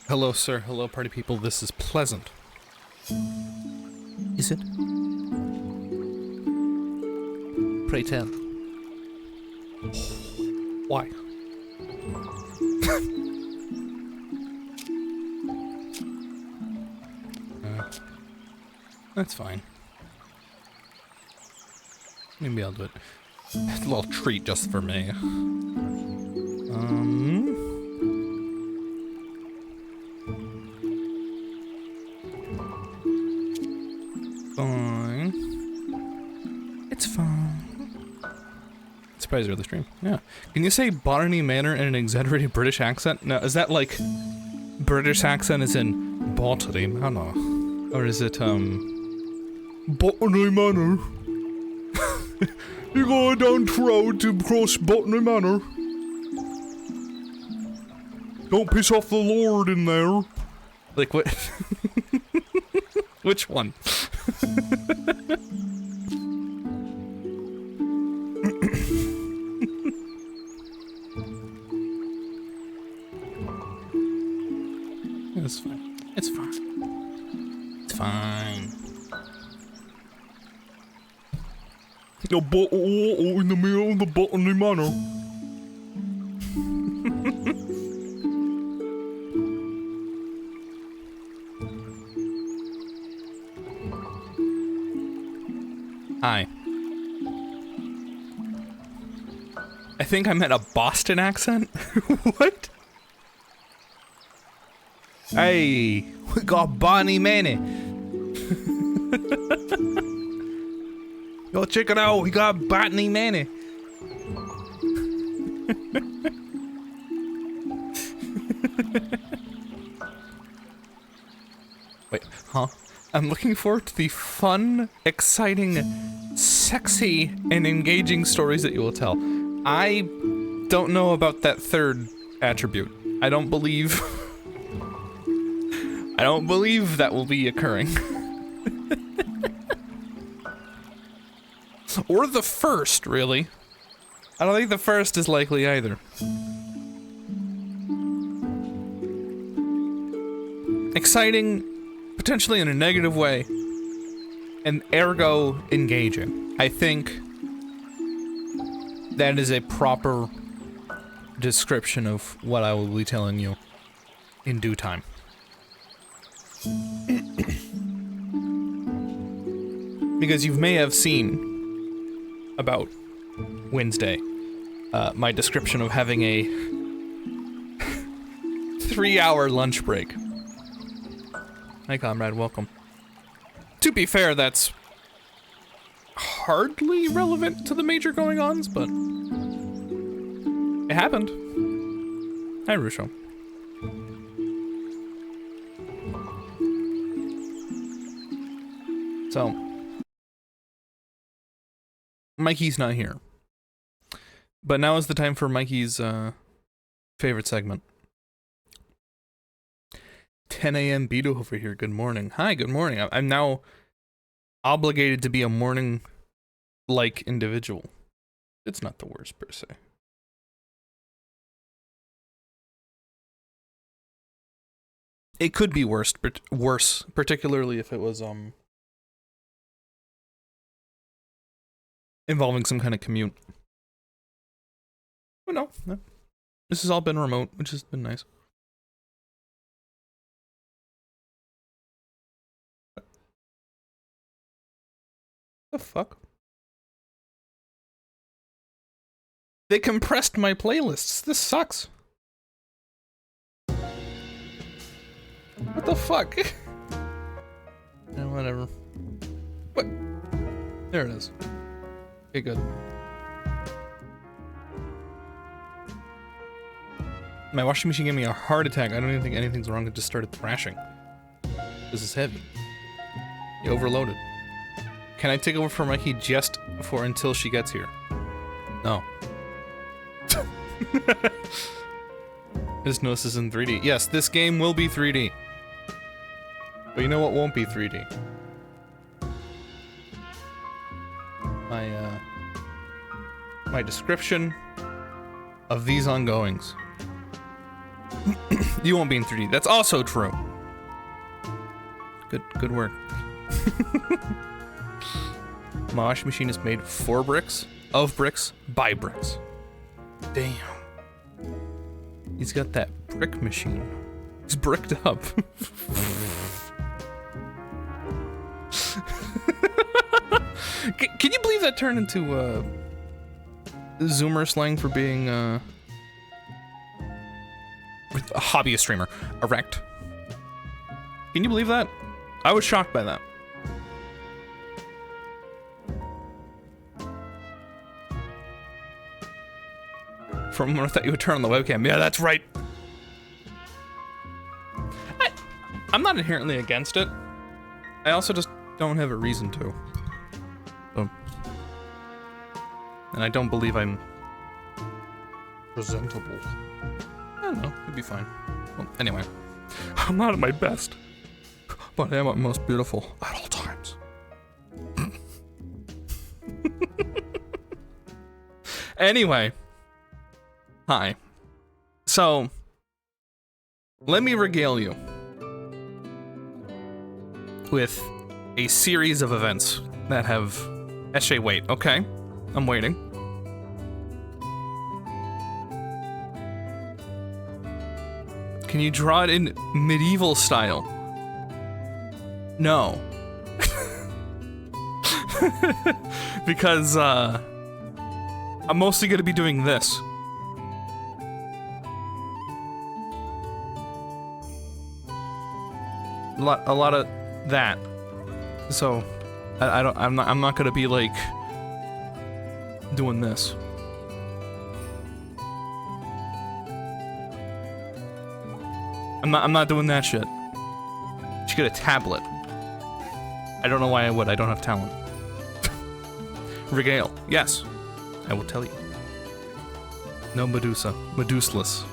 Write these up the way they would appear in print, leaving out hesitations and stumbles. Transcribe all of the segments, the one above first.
Hello, sir. Hello, party people. This is pleasant. Is it? Pray tell. Why? That's fine. Maybe I'll do it. It's a little treat just for me. Fine. It's fine. Surprise you with the stream. Yeah. Can you say botany manor in an exaggerated British accent? No, is that like British accent is in botany manor? Or is it botany manor? You're going down the road to cross botany manor. Don't piss off the Lord in there. Like what? Which one? It's fine. It's fine. It's fine. A bottle of water in the middle of the botany manor. Hi. I think I meant a Boston accent? What? Hey, we got Bonnie Manny. Yo, check it out, we got Botany Manny. Wait, huh? I'm looking forward to the fun, exciting, sexy, and engaging stories that you will tell. I don't know about that third attribute. I don't believe that will be occurring. Or the first, really. I don't think the first is likely either. exciting, potentially in a negative way, and ergo engaging. I think that is a proper description of what I will be telling you in due time. Because you may have seen about Wednesday, my description of having a 3-hour lunch break. Hi, comrade, welcome. To be fair, that's hardly relevant to the major going-ons, but it happened. Hi, Rusho. So, Mikey's not here. But now is the time for Mikey's favorite segment. 10 a.m. Beto over here. Good morning. Hi, good morning. I'm now obligated to be a morning-like individual. It's not the worst, per se. It could be worse, particularly if it was, involving some kind of commute. Oh, no. This has all been remote, which has been nice. The fuck? They compressed my playlists. This sucks. What the fuck? Yeah, whatever. What? There it is. Okay, good. My washing machine gave me a heart attack. I don't even think anything's wrong. It just started thrashing. This is heavy. You overloaded. Can I take over for Mikey just for until she gets here? No. I just noticed this in 3D. Yes, this game will be 3D. But you know what won't be 3D? My description of these ongoings. You won't be in 3D. That's also true. Good work. My washing machine is made for bricks, of bricks, by bricks. Damn. He's got that brick machine. He's bricked up. Can you believe that turned into Zoomer slang for being a hobbyist streamer? Erect. Can you believe that? I was shocked by that. From when I thought you would turn on the webcam. Yeah, that's right. I'm not inherently against it. I also just don't have a reason to. So, and I don't believe I'm presentable. I don't know. It'd be fine. Well, anyway. I'm not at my best. But I am at most beautiful at all times. Anyway. Hi. So, let me regale you with a series of events that have... Eshe, wait, okay. I'm waiting. Can you draw it in medieval style? No. Because, I'm mostly gonna be doing this. A lot of that. So, I'm not gonna be like doing this. I'm not doing that shit. You should get a tablet. I don't know why I would. I don't have talent. Regale. Yes. I will tell you. No Medusa. Meduseless.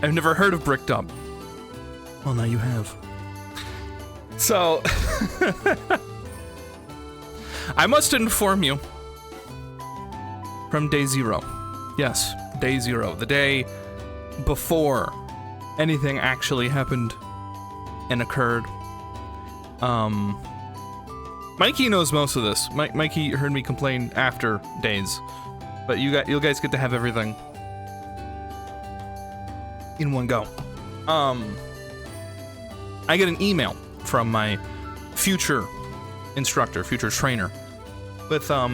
I've never heard of bricked up. Well, now you have. So, I must inform you from day 0. Yes, day 0. The day before anything actually happened and occurred. Mikey knows most of this. Mikey heard me complain after days, but you guys get to have everything in one go. I get an email from my future instructor, future trainer, with a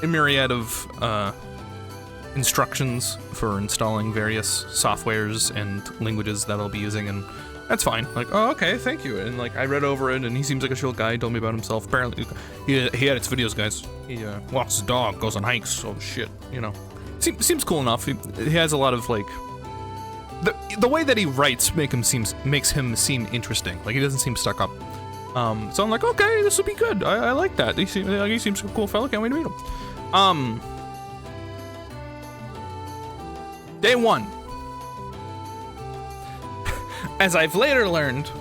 myriad of instructions for installing various softwares and languages that I'll be using, and that's fine. Like, oh, okay, thank you. And like, I read over it, and he seems like a chill guy. He told me about himself. Apparently, he edits videos, guys. He walks his dog, goes on hikes. Oh shit, you know. Seems cool enough. He has a lot of like. The way that he writes makes him seem interesting. Like, he doesn't seem stuck up. So I'm like, okay, this will be good. I like that. He seems like a cool fellow. Can't wait to meet him. Day 1. As I've later learned,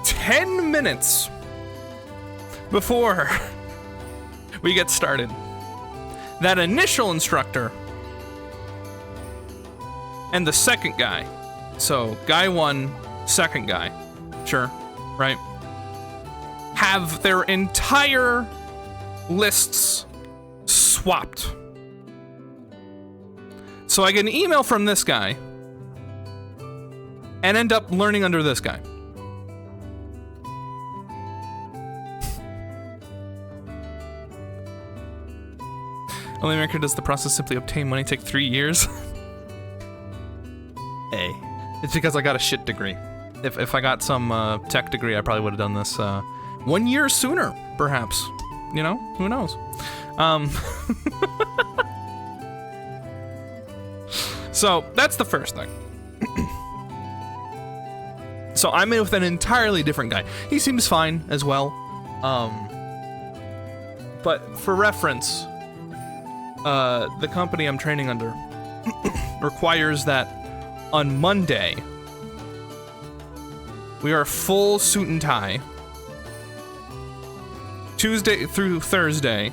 10 minutes before we get started, that initial instructor and the second guy, so guy 1, second guy, sure, right, have their entire lists swapped. So I get an email from this guy and end up learning under this guy. Only America does the process simply obtain money take 3 years. Hey, it's because I got a shit degree. If I got some tech degree, I probably would have done this 1 year sooner, perhaps. You know, who knows? So that's the first thing. So I'm in with an entirely different guy. He seems fine as well. But for reference, the company I'm training under requires that on Monday we are full suit and tie. Tuesday through Thursday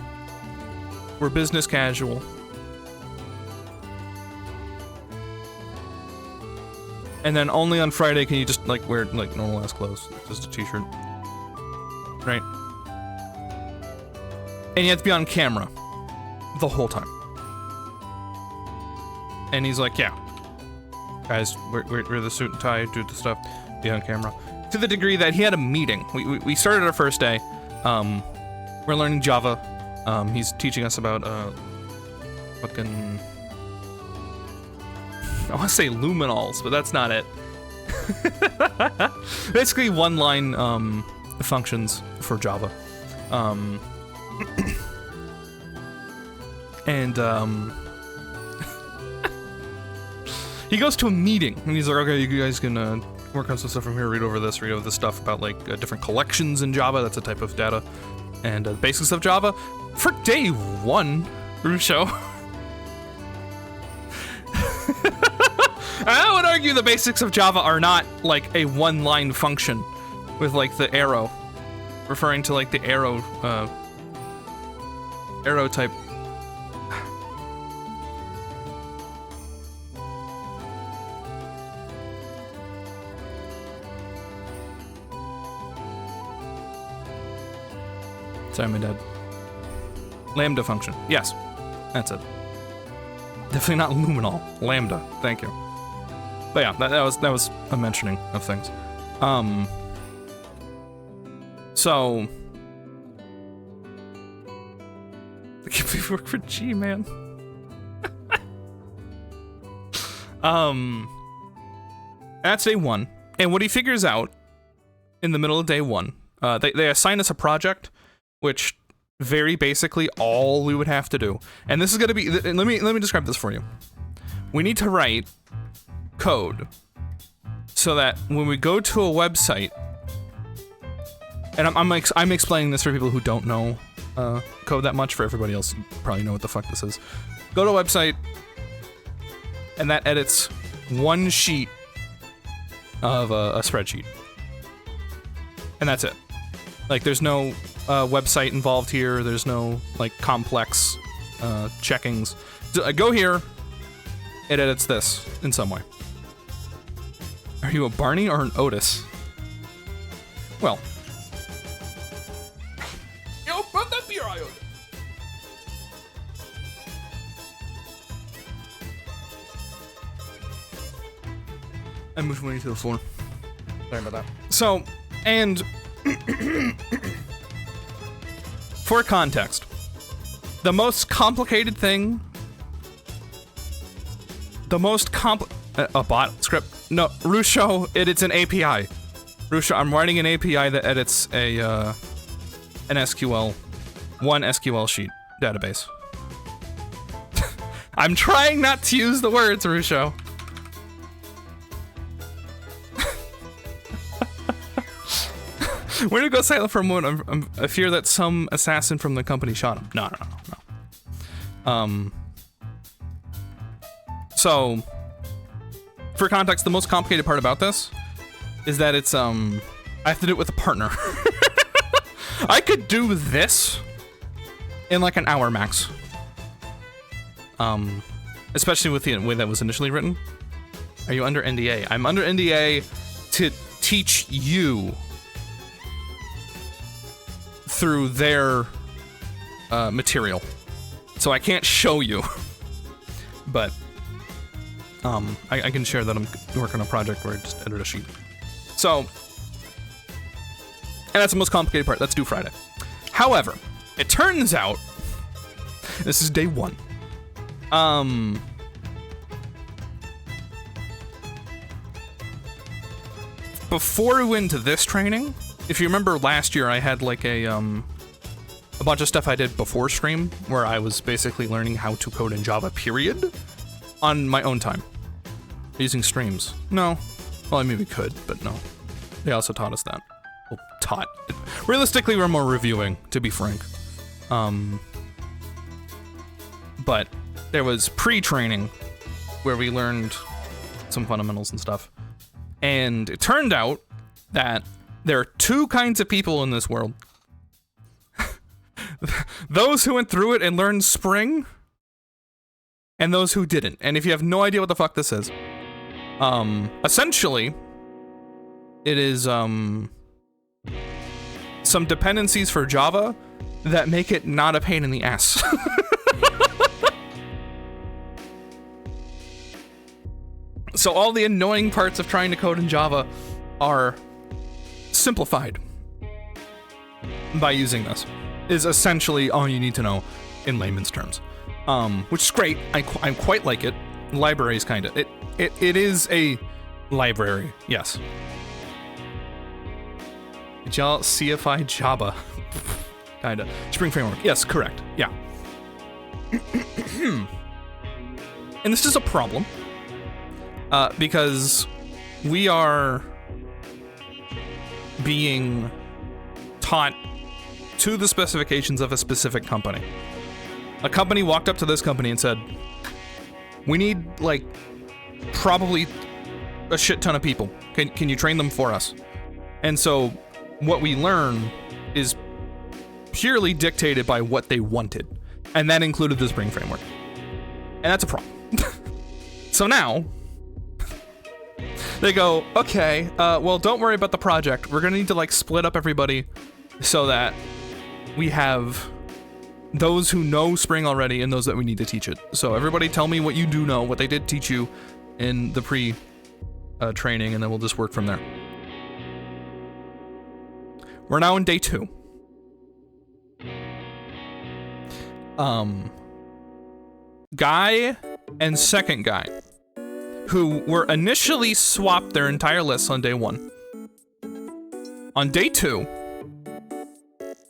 we're business casual. And then only on Friday can you just like wear like normal ass clothes, just a t-shirt, right? And you have to be on camera the whole time. And he's like, yeah, guys, wear the suit and tie, do the stuff, be on camera. To the degree that he had a meeting. We started our first day. We're learning Java. He's teaching us about fucking. I want to say luminols, but that's not it. Basically, one-line functions for Java. And he goes to a meeting, and he's like, okay, you guys can work on some stuff from here, read over this stuff about like different collections in Java. That's a type of data. And the basics of Java. For day 1, Rusho. I would argue the basics of Java are not like a one-line function with like the arrow, referring to like the arrow type. Sorry, my dad. Lambda function. Yes, that's it. Definitely not luminol. Lambda. Thank you. But yeah, that was a mentioning of things. So I can't believe we work for G, man. That's day 1, and what he figures out in the middle of day 1, they assign us a project, which very basically all we would have to do, and this is gonna be. Let me describe this for you. We need to write code so that when we go to a website, and I'm explaining this for people who don't know code that much. For everybody else, you probably know what the fuck this is. Go to a website, and that edits one sheet of a spreadsheet, and that's it. Like, there's no website involved here. There's no like complex checkings. So I go here, it edits this in some way. Are you a Barney or an Otis? Well. Yo, put that beer out. I moved money to the floor. Sorry about that. So, and for context, the most complicated thing, a bot script. No, Rusho, it's an API. Rusho, I'm writing an API that edits an SQL, one SQL sheet database. I'm trying not to use the words, Rusho. Where to go silent for a moment? I fear that some assassin from the company shot him. No. So, for context, the most complicated part about this is that it's, I have to do it with a partner. I could do this in like an hour max. Especially with the way that was initially written. Are you under NDA? I'm under NDA to teach you through their material. So I can't show you, but I can share that I'm working on a project where I just edit a sheet. So, and that's the most complicated part. That's due Friday. However, it turns out, this is day one. Before we went into this training, if you remember last year, I had like a bunch of stuff I did before stream where I was basically learning how to code in Java, period, on my own time. Using streams. No. Well, I mean, we could, but no. They also taught us that. Well, taught. Realistically, we're more reviewing, to be frank. But there was pre-training where we learned some fundamentals and stuff. And it turned out that there are two kinds of people in this world. Those who went through it and learned Spring, and those who didn't. And if you have no idea what the fuck this is, essentially, it is, some dependencies for Java that make it not a pain in the ass. So all the annoying parts of trying to code in Java are simplified by using this, is essentially all you need to know in layman's terms. Which is great. I quite like it. Libraries, kind of. It is a library, yes. Did y'all CFI Java? Kinda. Spring Framework, yes, correct, yeah. And this is a problem, because we are being taught to the specifications of a specific company. A company walked up to this company and said, we need, like, probably a shit ton of people. Can you train them for us? And so what we learn is purely dictated by what they wanted. And that included the Spring Framework. And that's a problem. So now, they go, okay, well, don't worry about the project. We're gonna need to, like, split up everybody so that we have those who know Spring already and those that we need to teach it. So everybody tell me what you do know, what they did teach you in the training, and then we'll just work from there. We're now in day 2. Guy and second guy, who were initially swapped their entire lists on day 1. On day 2,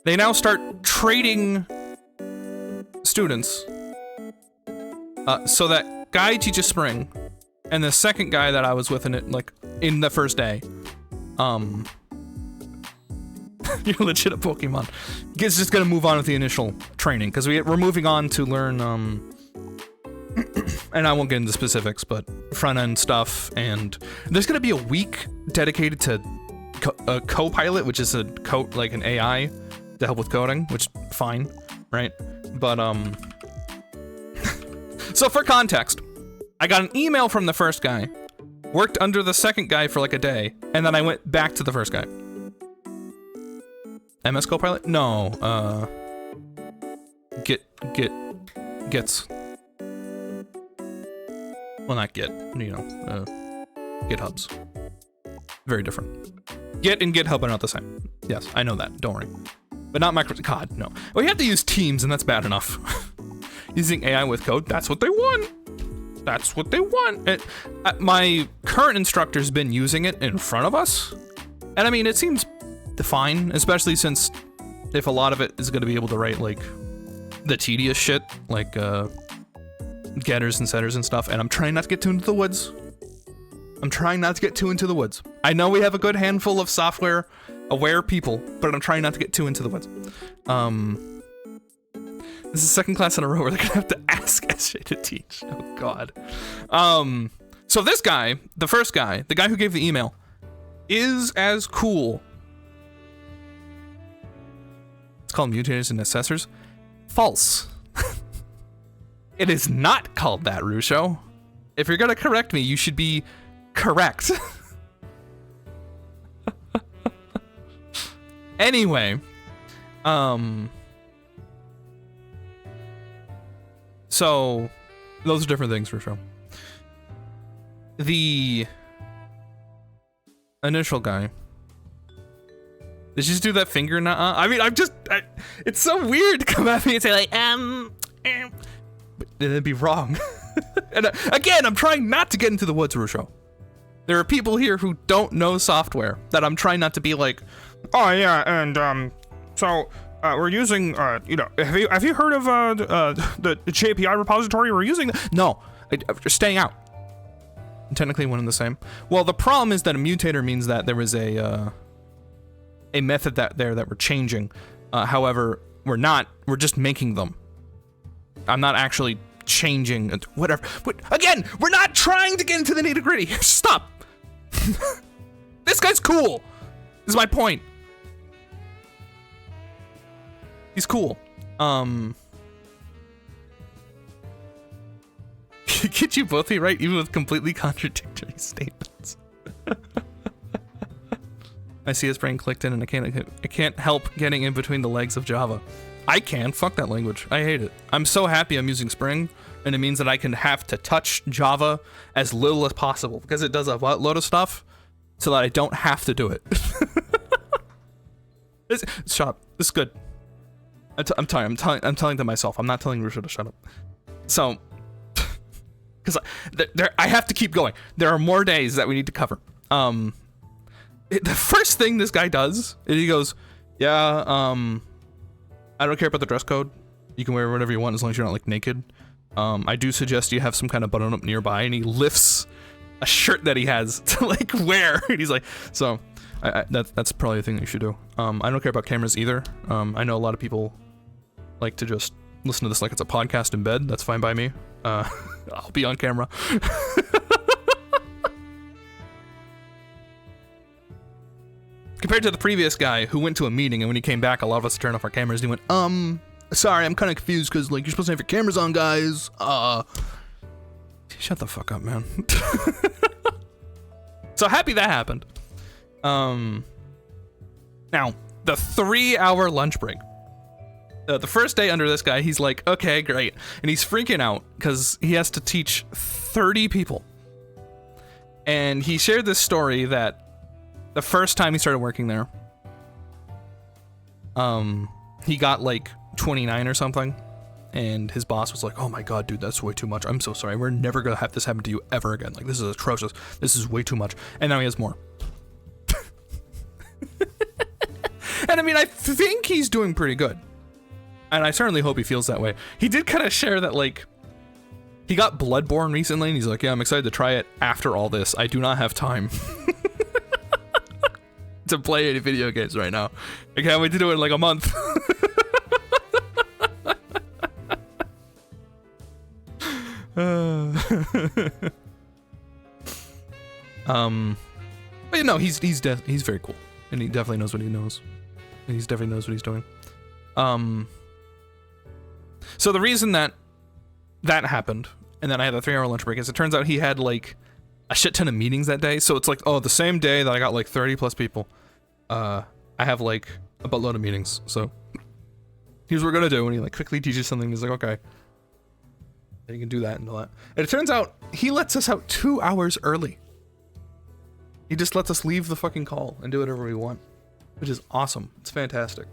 they now start trading students, so that guy teaches Spring, and the second guy that I was with in it, like, in the first day, you're legit a Pokemon, is just gonna move on with the initial training, because we're moving on to learn, and I won't get into specifics, but front-end stuff, and there's gonna be a week dedicated to Copilot, which is like an AI to help with coding, which, fine, right? But, so for context, I got an email from the first guy worked under the second guy for like a day, and then I went back to the first guy. MS Copilot? No, Gets. Well, not Git, you know, GitHubs. Very different. Git and GitHub are not the same. Yes, I know that, don't worry. But not God, no. Well, you have to use Teams, and that's bad enough. Using AI with code, that's what they want. That's what they want. My current instructor's been using it in front of us. And I mean, it seems fine, especially since if a lot of it is going to be able to write, like, the tedious shit, like, getters and setters and stuff, and I'm trying not to get too into the woods. I know we have a good handful of software-aware people, but I'm trying not to get too into the woods. This is the second class in a row where they're gonna have to ask SJ to teach. Oh, God. So this guy, the first guy, the guy who gave the email, is as cool. It's called mutators and assessors. False. It is not called that, Rusho. If you're gonna correct me, you should be correct. Anyway, so those are different things, Rusho. The initial guy. Did you just do that finger nuh-uh? I mean, it's so weird to come at me and say like, but it'd be wrong. And again, I'm trying not to get into the woods, Rusho. There are people here who don't know software that I'm trying not to be like, oh yeah, and so we're using, you know, have you heard of the JPI repository we're using? No, I'm staying out. I'm technically one and the same. Well, the problem is that a mutator means that there was a method that we're changing. However, we're not. We're just making them. I'm not actually changing whatever. But again, we're not trying to get into the nitty-gritty. Stop. This guy's cool. This is my point. He's cool. Get you both right, even with completely contradictory statements. I see his brain clicked in, and I can't help getting in between the legs of Java. I can. Fuck that language. I hate it. I'm so happy I'm using Spring, and it means that I can have to touch Java as little as possible because it does a load of stuff so that I don't have to do it. Shut up. This is good. I'm telling to myself. I'm not telling Rusho to shut up. So, because I have to keep going. There are more days that we need to cover. The first thing this guy does is he goes, yeah, I don't care about the dress code. You can wear whatever you want as long as you're not like naked. I do suggest you have some kind of button up nearby, and he lifts a shirt that he has to like wear. And he's like, so that's probably the thing that you should do. I don't care about cameras either. I know a lot of people like to just listen to this like it's a podcast in bed. That's fine by me. I'll be on camera. Compared to the previous guy who went to a meeting, and when he came back, a lot of us turned off our cameras, and he went, sorry, I'm kind of confused because, like, you're supposed to have your cameras on, guys. Shut the fuck up, man. So happy that happened. Now, the 3-hour lunch break. The first day under this guy, he's like, okay, great. And he's freaking out because he has to teach 30 people. And he shared this story that the first time he started working there, he got like 29 or something, and his boss was like, oh my god, dude, that's way too much. I'm so sorry. We're never gonna have this happen to you ever again. Like, this is atrocious. This is way too much. And now he has more. And I mean, I think he's doing pretty good. And I certainly hope he feels that way. He did kind of share that, like, he got Bloodborne recently, and he's like, yeah, I'm excited to try it after all this. I do not have time to play any video games right now. I can't wait to do it in like a month. But you know, he's very cool, and he definitely knows what he knows, and he definitely knows what he's doing. So the reason that happened, and then I had a 3-hour lunch break, is it turns out he had like a shit ton of meetings that day. So it's like, oh, the same day that I got like 30 plus people, I have like a buttload of meetings. So here's what we're gonna do. And he like quickly teaches something. He's like, okay, you can do that and all that. And it turns out he lets us out 2 hours early. He just lets us leave the fucking call and do whatever we want, which is awesome. It's fantastic.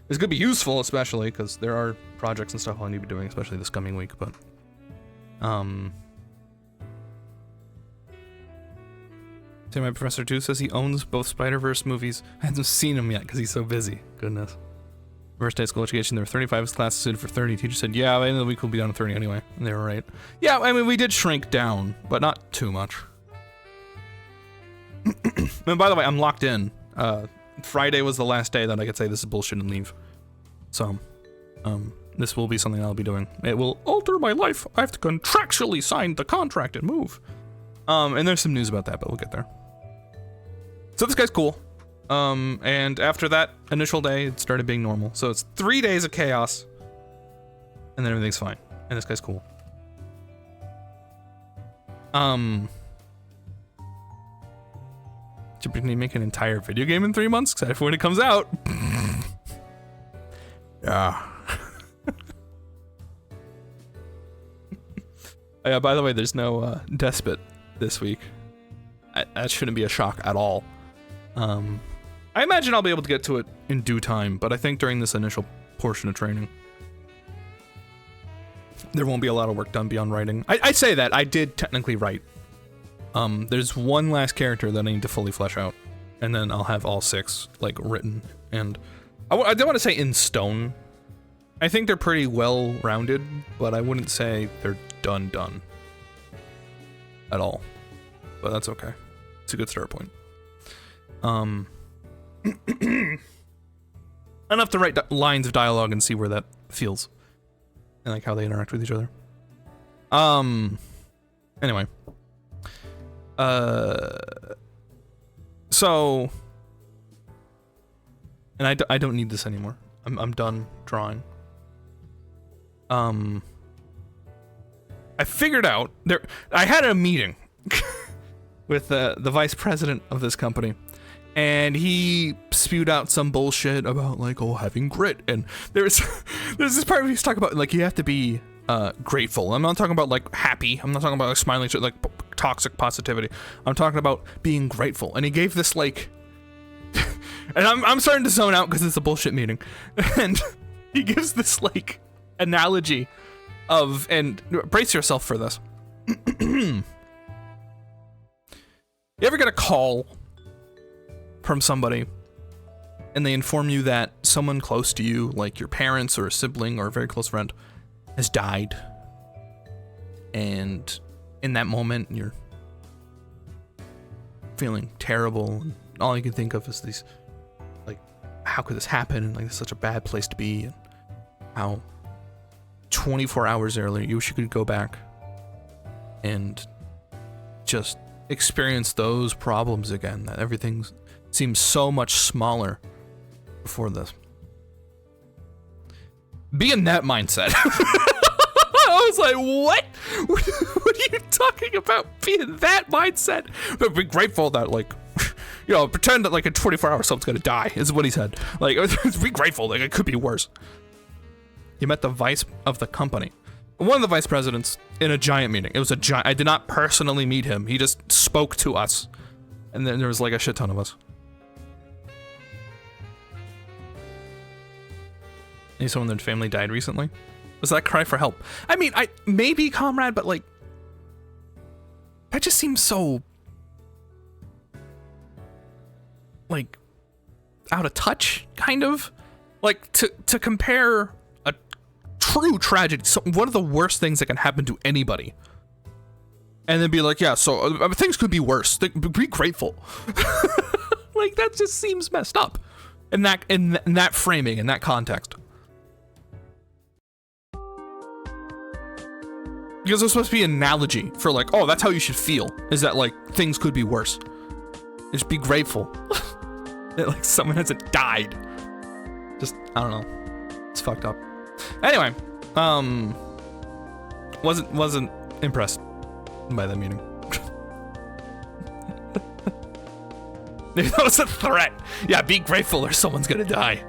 It's gonna be useful, especially because there are projects and stuff I'll need to be doing, especially this coming week. But, say my professor too says he owns both Spider-Verse movies. I haven't seen them yet because he's so busy. Goodness. First day of school education, there were 35 classes suited for 30. Teacher said, yeah, by the end of the week we'll be down to 30 anyway. And they were right. Yeah, I mean, we did shrink down, but not too much. And by the way, I'm locked in. Friday was the last day that I could say this is bullshit and leave. So, this will be something I'll be doing. It will alter my life. I have to contractually sign the contract and move. And there's some news about that, but we'll get there. So this guy's cool. And after that initial day, it started being normal. So it's 3 days of chaos, and then everything's fine. And this guy's cool. Should we make an entire video game in 3 months? Excited for when it comes out. Yeah. Oh, yeah, by the way, there's no Despot this week. That shouldn't be a shock at all. I imagine I'll be able to get to it in due time, but I think during this initial portion of training, there won't be a lot of work done beyond writing. I say that, I did technically write. There's one last character that I need to fully flesh out, and then I'll have all 6, like, written, and I don't want to say in stone. I think they're pretty well-rounded, but I wouldn't say they're done at all. But that's okay. It's a good start point. Enough to write lines of dialogue and see where that feels, and like how they interact with each other. Anyway. So, and I don't need this anymore. I'm done drawing. I figured out I had a meeting with the vice president of this company, and he spewed out some bullshit about like, oh, having grit, and there's this part where he's talking about like you have to be grateful. I'm not talking about like happy. I'm not talking about like smiling shit, like toxic positivity. I'm talking about being grateful. And he gave this like, and I'm starting to zone out because it's a bullshit meeting. And he gives this like analogy of, and brace yourself for this. You ever get a call from somebody and they inform you that someone close to you, like your parents or a sibling or a very close friend, has died, and in that moment you're feeling terrible, and all you can think of is these, like, how could this happen, and like it's such a bad place to be, and how 24 hours earlier you wish you could go back and just experience those problems again, that everything seems so much smaller before this. Be in that mindset. I was like, what? What are you talking about? Be in that mindset? But be grateful that, like, you know, pretend that like in 24 hours someone's gonna die, is what he said. Like, be grateful, like it could be worse. He met the vice of the company. One of the vice presidents in a giant meeting. It was a giant, I did not personally meet him. He just spoke to us. And then there was like a shit ton of us. Maybe someone in their family died recently? Was that cry for help? I mean, maybe, comrade, but like, that just seems so, like, out of touch, kind of. Like, to compare a true tragedy, one of the worst things that can happen to anybody, and then be like, yeah, so things could be worse. Be grateful. Like, that just seems messed up in that framing, in that context. Because it's supposed to be an analogy for like, oh, that's how you should feel, is that like things could be worse. Just be grateful that like someone hasn't died. Just, I don't know. It's fucked up. Anyway, wasn't impressed by that meeting. That was a threat. Yeah, be grateful or someone's gonna die.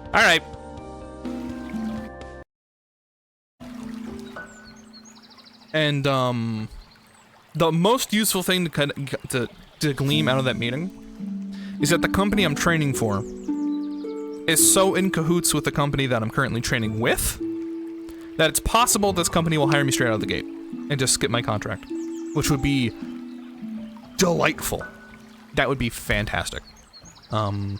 Alright. And, the most useful thing to glean out of that meeting is that the company I'm training for is so in cahoots with the company that I'm currently training with that it's possible this company will hire me straight out of the gate and just skip my contract, which would be delightful. That would be fantastic. We'll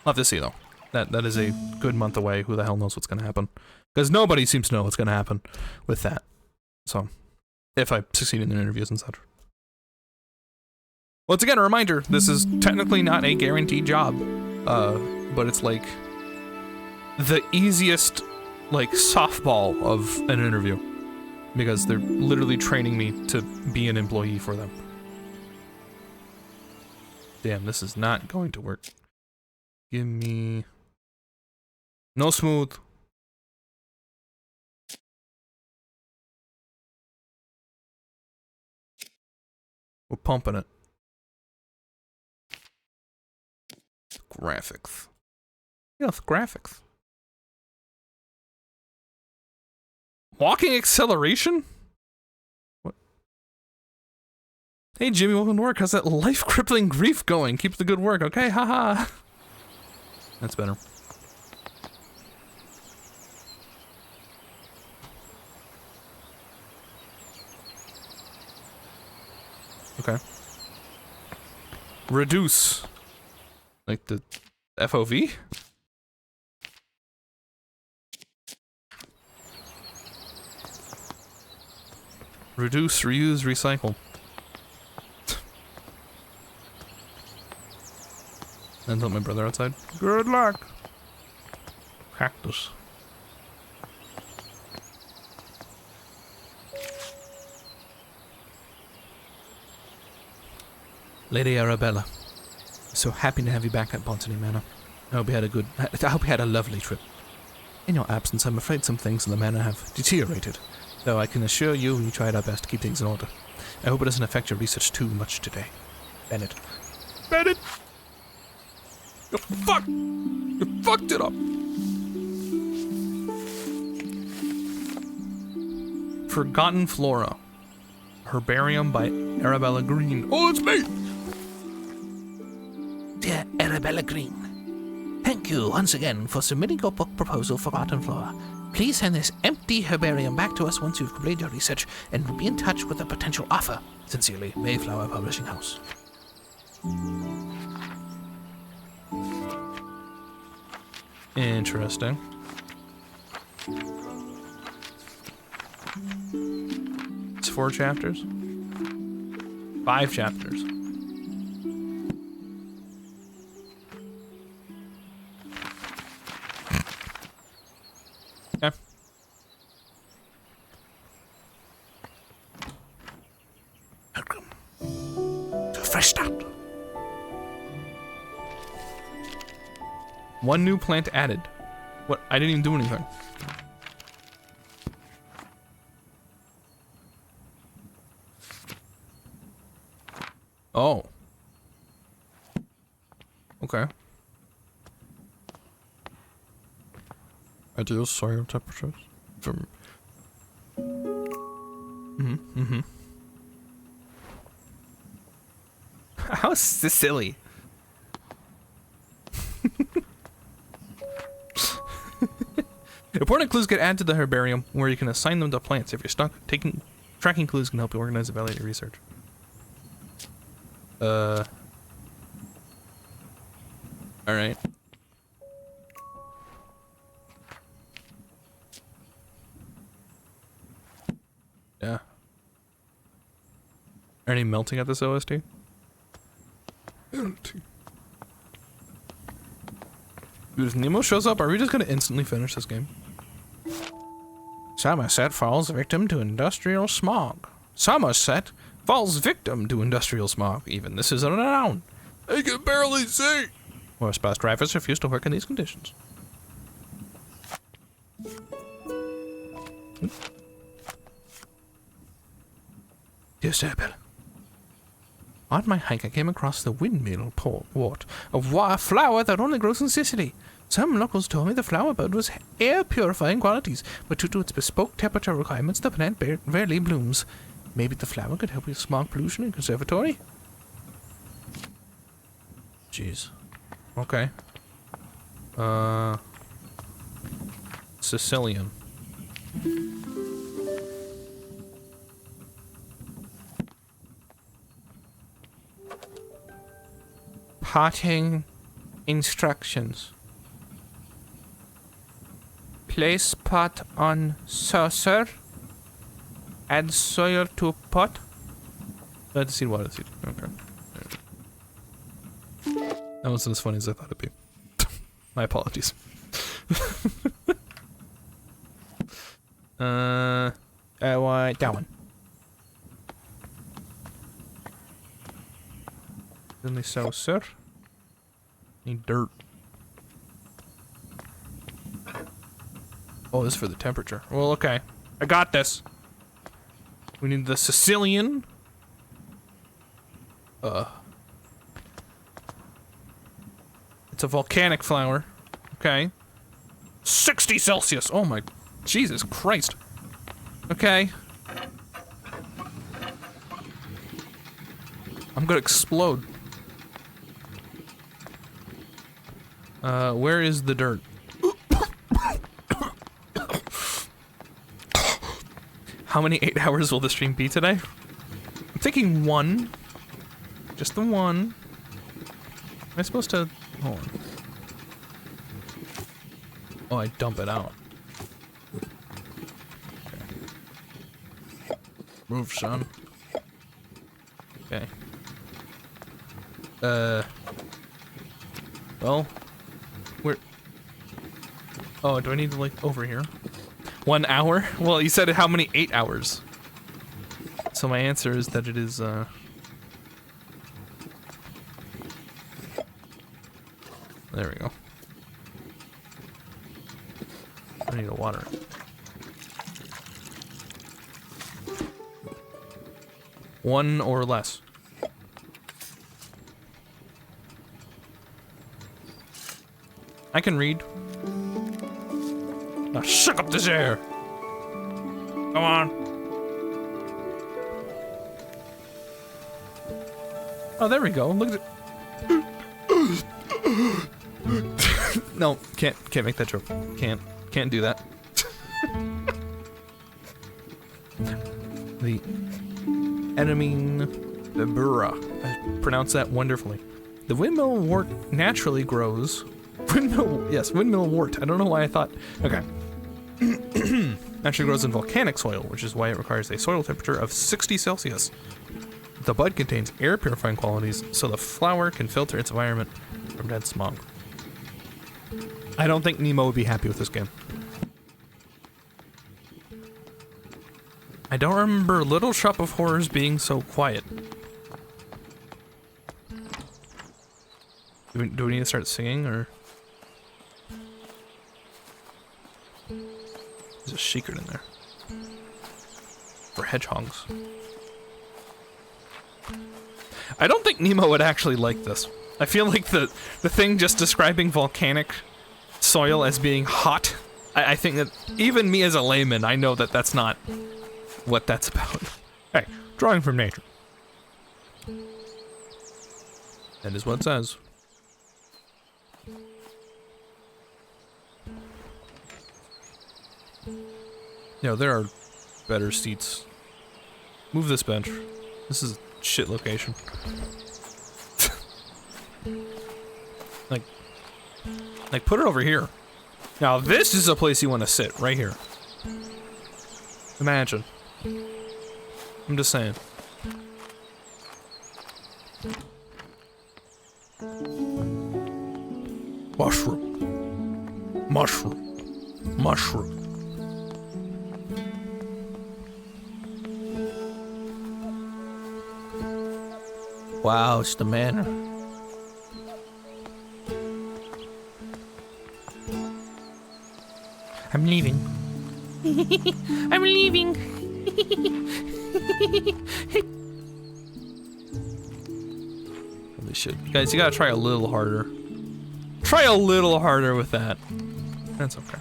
have to see though. That is a good month away. Who the hell knows what's gonna happen? Because nobody seems to know what's gonna happen with that. So, if I succeed in the interviews and such. Once again, a reminder, this is technically not a guaranteed job. But it's like the easiest, like, softball of an interview. Because they're literally training me to be an employee for them. Damn, this is not going to work. Give me... No smooth. We're pumping it. Graphics. Yes, graphics. Walking acceleration? What? Hey Jimmy, welcome to work. How's that life-crippling grief going? Keep the good work, okay? Haha. That's better. Okay. Reduce. Like the FOV? Reduce, reuse, recycle. And let my brother outside. Good luck. Cactus. Lady Arabella, so happy to have you back at Botany Manor. I hope you had a lovely trip. In your absence, I'm afraid some things in the manor have deteriorated, though I can assure you we tried our best to keep things in order. I hope it doesn't affect your research too much today. Bennett. Bennett! You fucked it up! Forgotten Flora. Herbarium by Arabella Green. Oh, it's me! Dear Arabella Green, thank you once again for submitting your book proposal for Forgotten Flora. Please send this empty herbarium back to us once you've completed your research, and we'll be in touch with a potential offer. Sincerely, Mayflower Publishing House. Interesting. It's 4 chapters? 5 chapters. Okay. Welcome to a fresh start. 1 new plant added. What? I didn't even do anything. Oh. Okay. Ideal soil temperatures from. How silly. Important clues get added to the herbarium, where you can assign them to plants. If you're stuck, tracking clues can help you organize and validate your research. Alright. Yeah. Any melting at this OST? Melting. Dude, if Nemo shows up, are we just gonna instantly finish this game? Somerset falls victim to industrial smog. Somerset falls victim to industrial smog. Even this is a noun. I can barely see. Most bus drivers refuse to work in these conditions. Disable. On my hike, I came across the windmill wort, a flower that only grows in Sicily. Some locals told me the flower bud was air-purifying qualities, but due to its bespoke temperature requirements, the plant rarely blooms. Maybe the flower could help with smog pollution in conservatory? Jeez. Okay. Sicilian. Potting instructions. Place pot on saucer. Add soil to pot. Add seed, water, seed. Okay. That wasn't as funny as I thought it'd be. My apologies. That one. Then they saucer. Need dirt. Oh, this is for the temperature. Well, okay. I got this. We need the Sicilian. It's a volcanic flower. Okay. 60 Celsius! Oh my... Jesus Christ. Okay. I'm gonna explode. Where is the dirt? How many 8 hours will the stream be today? I'm thinking 1. Just the 1. Am I supposed to... Hold on. Oh, I dump it out. Okay. Move, son. Okay. Well... Where... Oh, do I need to, like, over here? 1 hour? Well, you said how many 8 hours? So my answer is that it is, There we go. I need to water it. 1 or less. I can read. Now suck up this air! Come on! Oh, there we go. Look at it. No, can't make that joke. Can't do that. The Enamine vibura. I pronounced that wonderfully. The windmill wort naturally grows. Windmill wort. I don't know why I thought. Okay. Naturally grows in volcanic soil, which is why it requires a soil temperature of 60 Celsius. The bud contains air purifying qualities, so the flower can filter its environment from dead smog. I don't think Nemo would be happy with this game. I don't remember Little Shop of Horrors being so quiet. Do we need to start singing, or? There's a secret in there. For hedgehogs. I don't think Nemo would actually like this. I feel like the thing just describing volcanic soil as being hot, I think that even me as a layman, I know that that's not what that's about. Hey, drawing from nature. That is what it says. No, there are better seats. Move this bench. This is a shit location. Like, put it over here. Now, this is a place you want to sit, right here. Imagine. I'm just saying. Mushroom. Mushroom. Mushroom. Wow, it's the manor. I'm leaving. I'm leaving. Holy shit. Guys, you gotta try a little harder. Try a little harder with that. That's okay.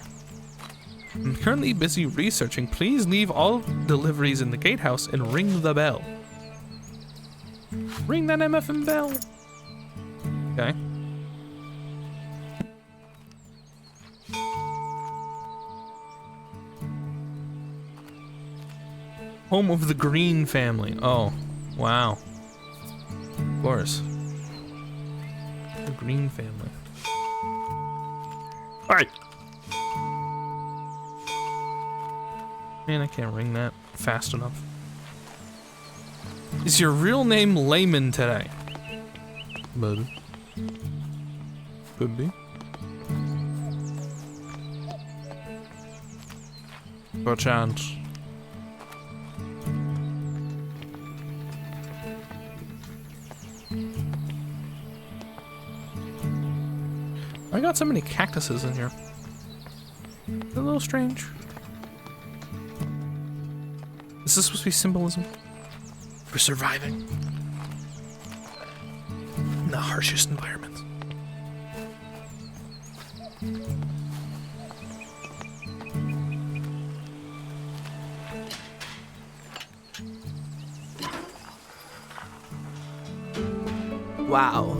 I'm currently busy researching. Please leave all deliveries in the gatehouse and ring the bell. Ring that MFM bell. Okay. Home of the Green family. Oh, wow. Of course. The Green family. Alright. Man, I can't ring that fast enough. Is your real name Layman today? Maybe. Could be. Perchance. I got so many cactuses in here. It's a little strange. Is this supposed to be symbolism? For surviving in the harshest environments. Wow.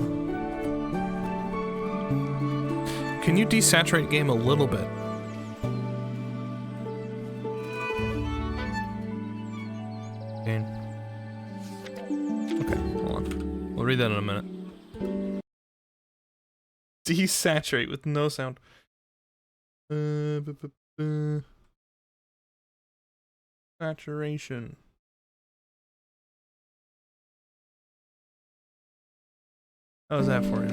Can you desaturate game a little bit? Okay, hold on. We'll read that in a minute. Desaturate with no sound. Saturation. How's that for you?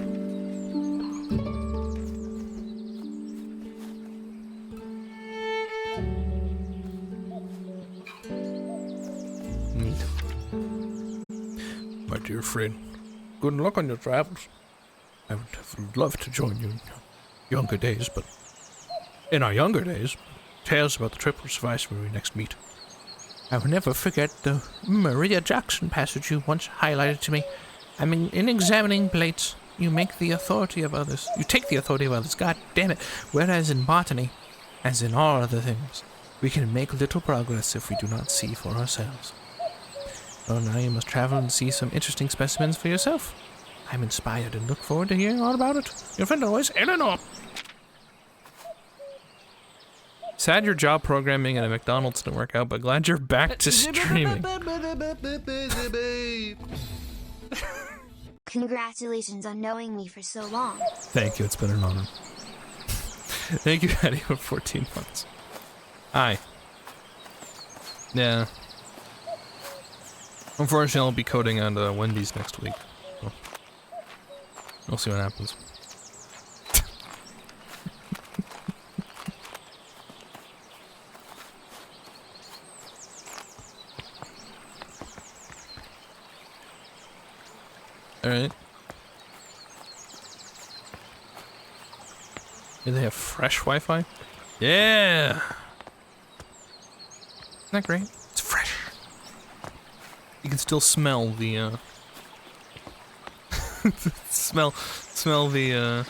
Neat. My dear friend, good luck on your travels. I would have loved to join you in your younger days, but in our younger days, tales about the trip will suffice when we next meet. I will never forget the Maria Jackson passage you once highlighted to me. I mean, in examining plates, you make the authority of others. You take the authority of others, god damn it. Whereas in botany, as in all other things, we can make little progress if we do not see for ourselves. Well, now you must travel and see some interesting specimens for yourself. I'm inspired and look forward to hearing all about it. Your friend always, Eleanor. Sad your job programming at a McDonald's didn't work out, but glad you're back to streaming. Congratulations on knowing me for so long. Thank you, it's been an honor. Thank you, Patty, for 14 months. Hi. Yeah. Unfortunately, I'll be coding on Wendy's next week. So we'll see what happens. Alright. Do they have fresh Wi-Fi? Yeah! Isn't that great? It's fresh. You can still smell the, smell the,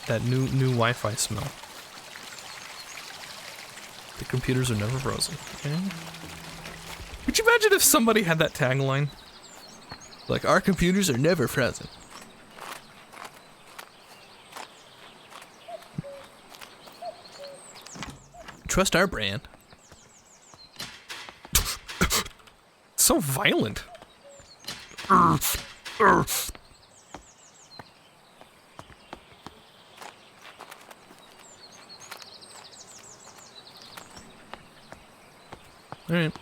that new Wi-Fi smell. The computers are never frozen. Okay. Could you imagine if somebody had that tagline? Like, our computers are never frozen. Trust our brand. So violent. Alright.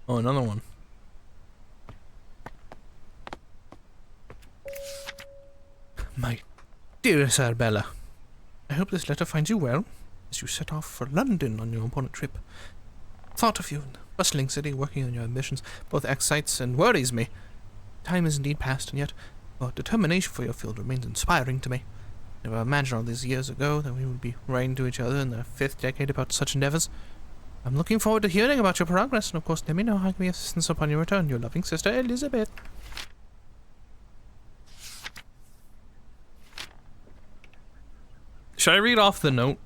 Oh, another one. My dearest Arbella, I hope this letter finds you well as you set off for London on your important trip. Thought of you in the bustling city working on your ambitions both excites and worries me. Time is indeed past, and yet your determination for your field remains inspiring to me. Never imagined all these years ago that we would be writing to each other in the 5th decade about such endeavors. I'm looking forward to hearing about your progress, and of course, let me know how I can be of assistance upon your return. Your loving sister, Elizabeth. Should I read off the note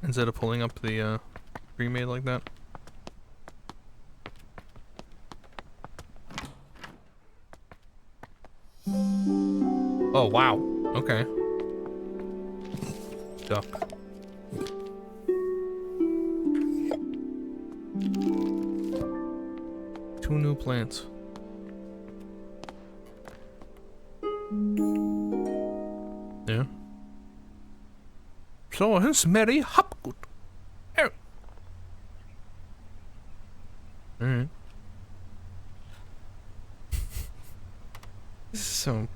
instead of pulling up the pre-made like that? Oh wow. Okay. Duck. Two new plants. Yeah. So it's Mary Hopgood. Oh. Alright. This is so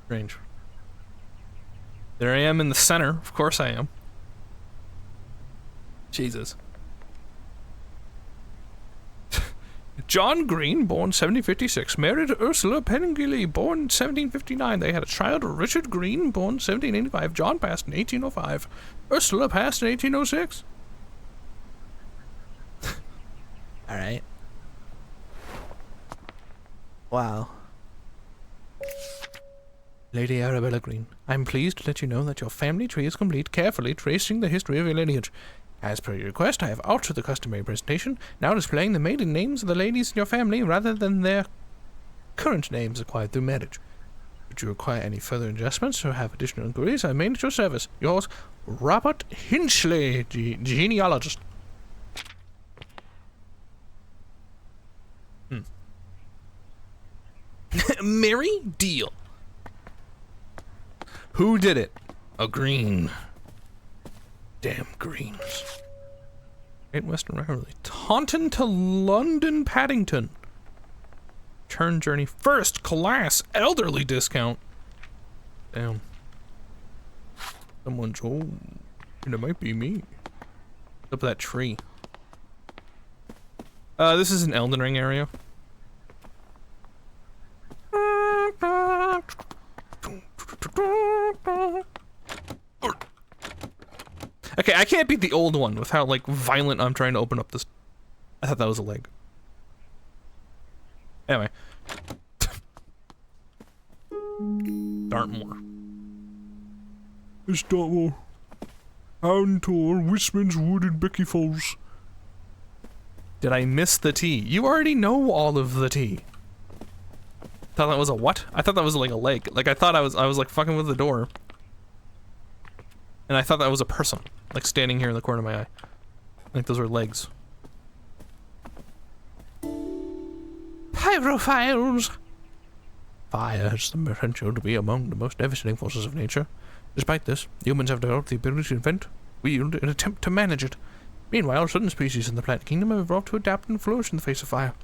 strange. There I am in the center. Of course I am. Jesus. John Green, born 1756, married Ursula Penningilly, born 1759. They had a child, Richard Green, born 1785. John passed in 1805. Ursula passed in 1806. Alright. Wow. Lady Arabella Green, I'm pleased to let you know that your family tree is complete, carefully tracing the history of your lineage. As per your request, I have altered the customary presentation, now displaying the maiden names of the ladies in your family rather than their current names acquired through marriage. Should you require any further adjustments or have additional inquiries, I remain at your service. Yours, Robert Hinchley, genealogist. Mary Deal. Who did it? A Green. Damn Greens. Great Western Railway. Taunton to London Paddington. Turn journey first class elderly discount. Damn. Someone's old. And it might be me. Up that tree. This is an Elden Ring area. Okay, I can't beat the old one with how, like, violent I'm trying to open up this. I thought that was a leg. Anyway. Dartmoor. It's Dartmoor. Houndtor, Wisman's Wood, and Becky Falls. Did I miss the T? You already know all of the T. Thought that was a what? I thought that was like a leg. Like I thought I was like fucking with the door. And I thought that was a person. Like standing here in the corner of my eye. Like those were legs. Pyrophiles! Fire has the potential to be among the most devastating forces of nature. Despite this, humans have developed the ability to invent, wield, and attempt to manage it. Meanwhile, certain species in the plant kingdom have evolved to adapt and flourish in the face of fire.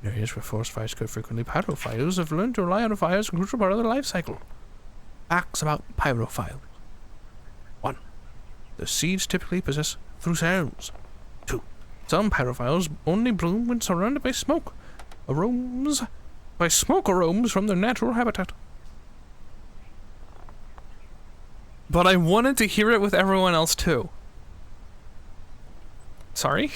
In areas where forest fires occur frequently, pyrophiles have learned to rely on fire as a crucial part of their life cycle. Facts about pyrophiles. 1. The seeds typically possess through cells. 2. Some pyrophiles only bloom when surrounded by smoke aromas from their natural habitat. But I wanted to hear it with everyone else too. Sorry?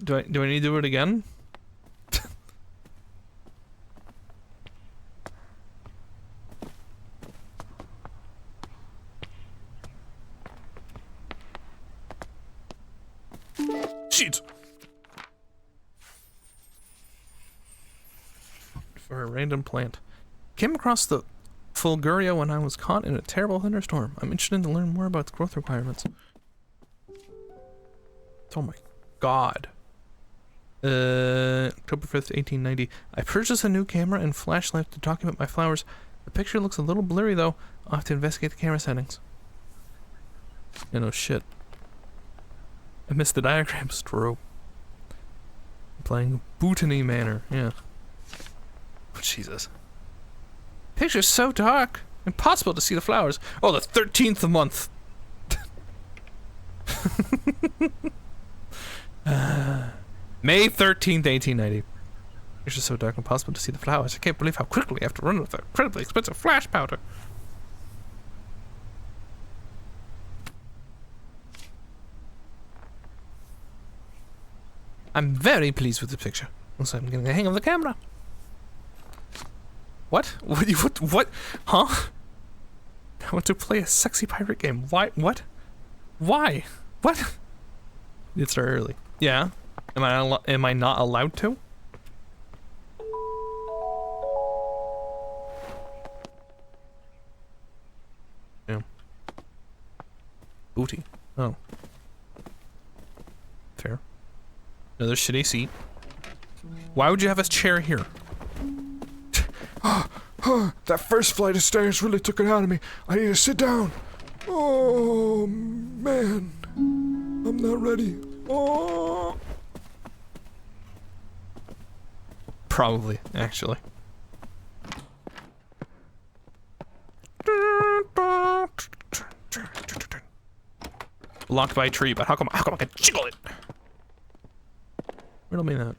Do I need to do it again? Shit! For a random plant. Came across the Fulguria when I was caught in a terrible thunderstorm. I'm interested to learn more about the growth requirements. Oh my god. October 5th, 1890. I purchased a new camera and flashlight to document my flowers. The picture looks a little blurry though. I'll have to investigate the camera settings. Yeah, no shit. I missed the diagram strobe. I'm playing Botany Manor, yeah. Oh, Jesus. Picture's so dark. Impossible to see the flowers. Oh, the 13th month. May 13th, 1890. It's just so dark impossible to see the flowers. I can't believe how quickly I have to run with an incredibly expensive flash powder. I'm very pleased with the picture. Also, I'm getting the hang of the camera. What? What? Huh? I want to play a sexy pirate game. Why? What? Why? What? It's start early. Yeah. Am I not allowed to? Yeah. Booty. Oh. Fair. Another shitty seat. Why would you have a chair here? That first flight of stairs really took it out of me. I need to sit down. Oh, man. I'm not ready. Oh. Probably, actually. Blocked by a tree, but how come I can jiggle it? Riddle me that.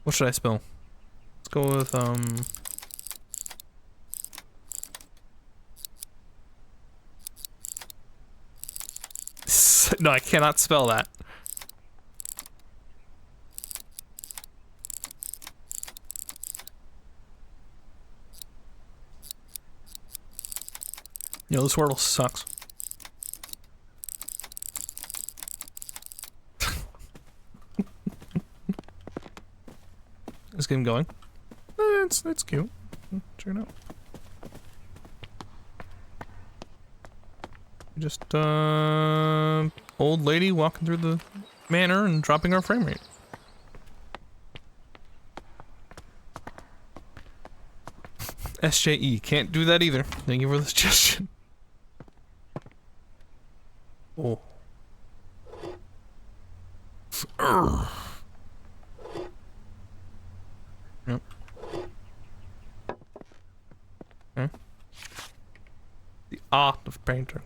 What should I spell? Let's go with, no, I cannot spell that. Yo, this Wordle sucks. Let's get him going. It's cute. Check it out. Just old lady walking through the manor and dropping our frame rate. SJE can't do that either. Thank you for the suggestion. Oh. Yep. Okay. The art of painting.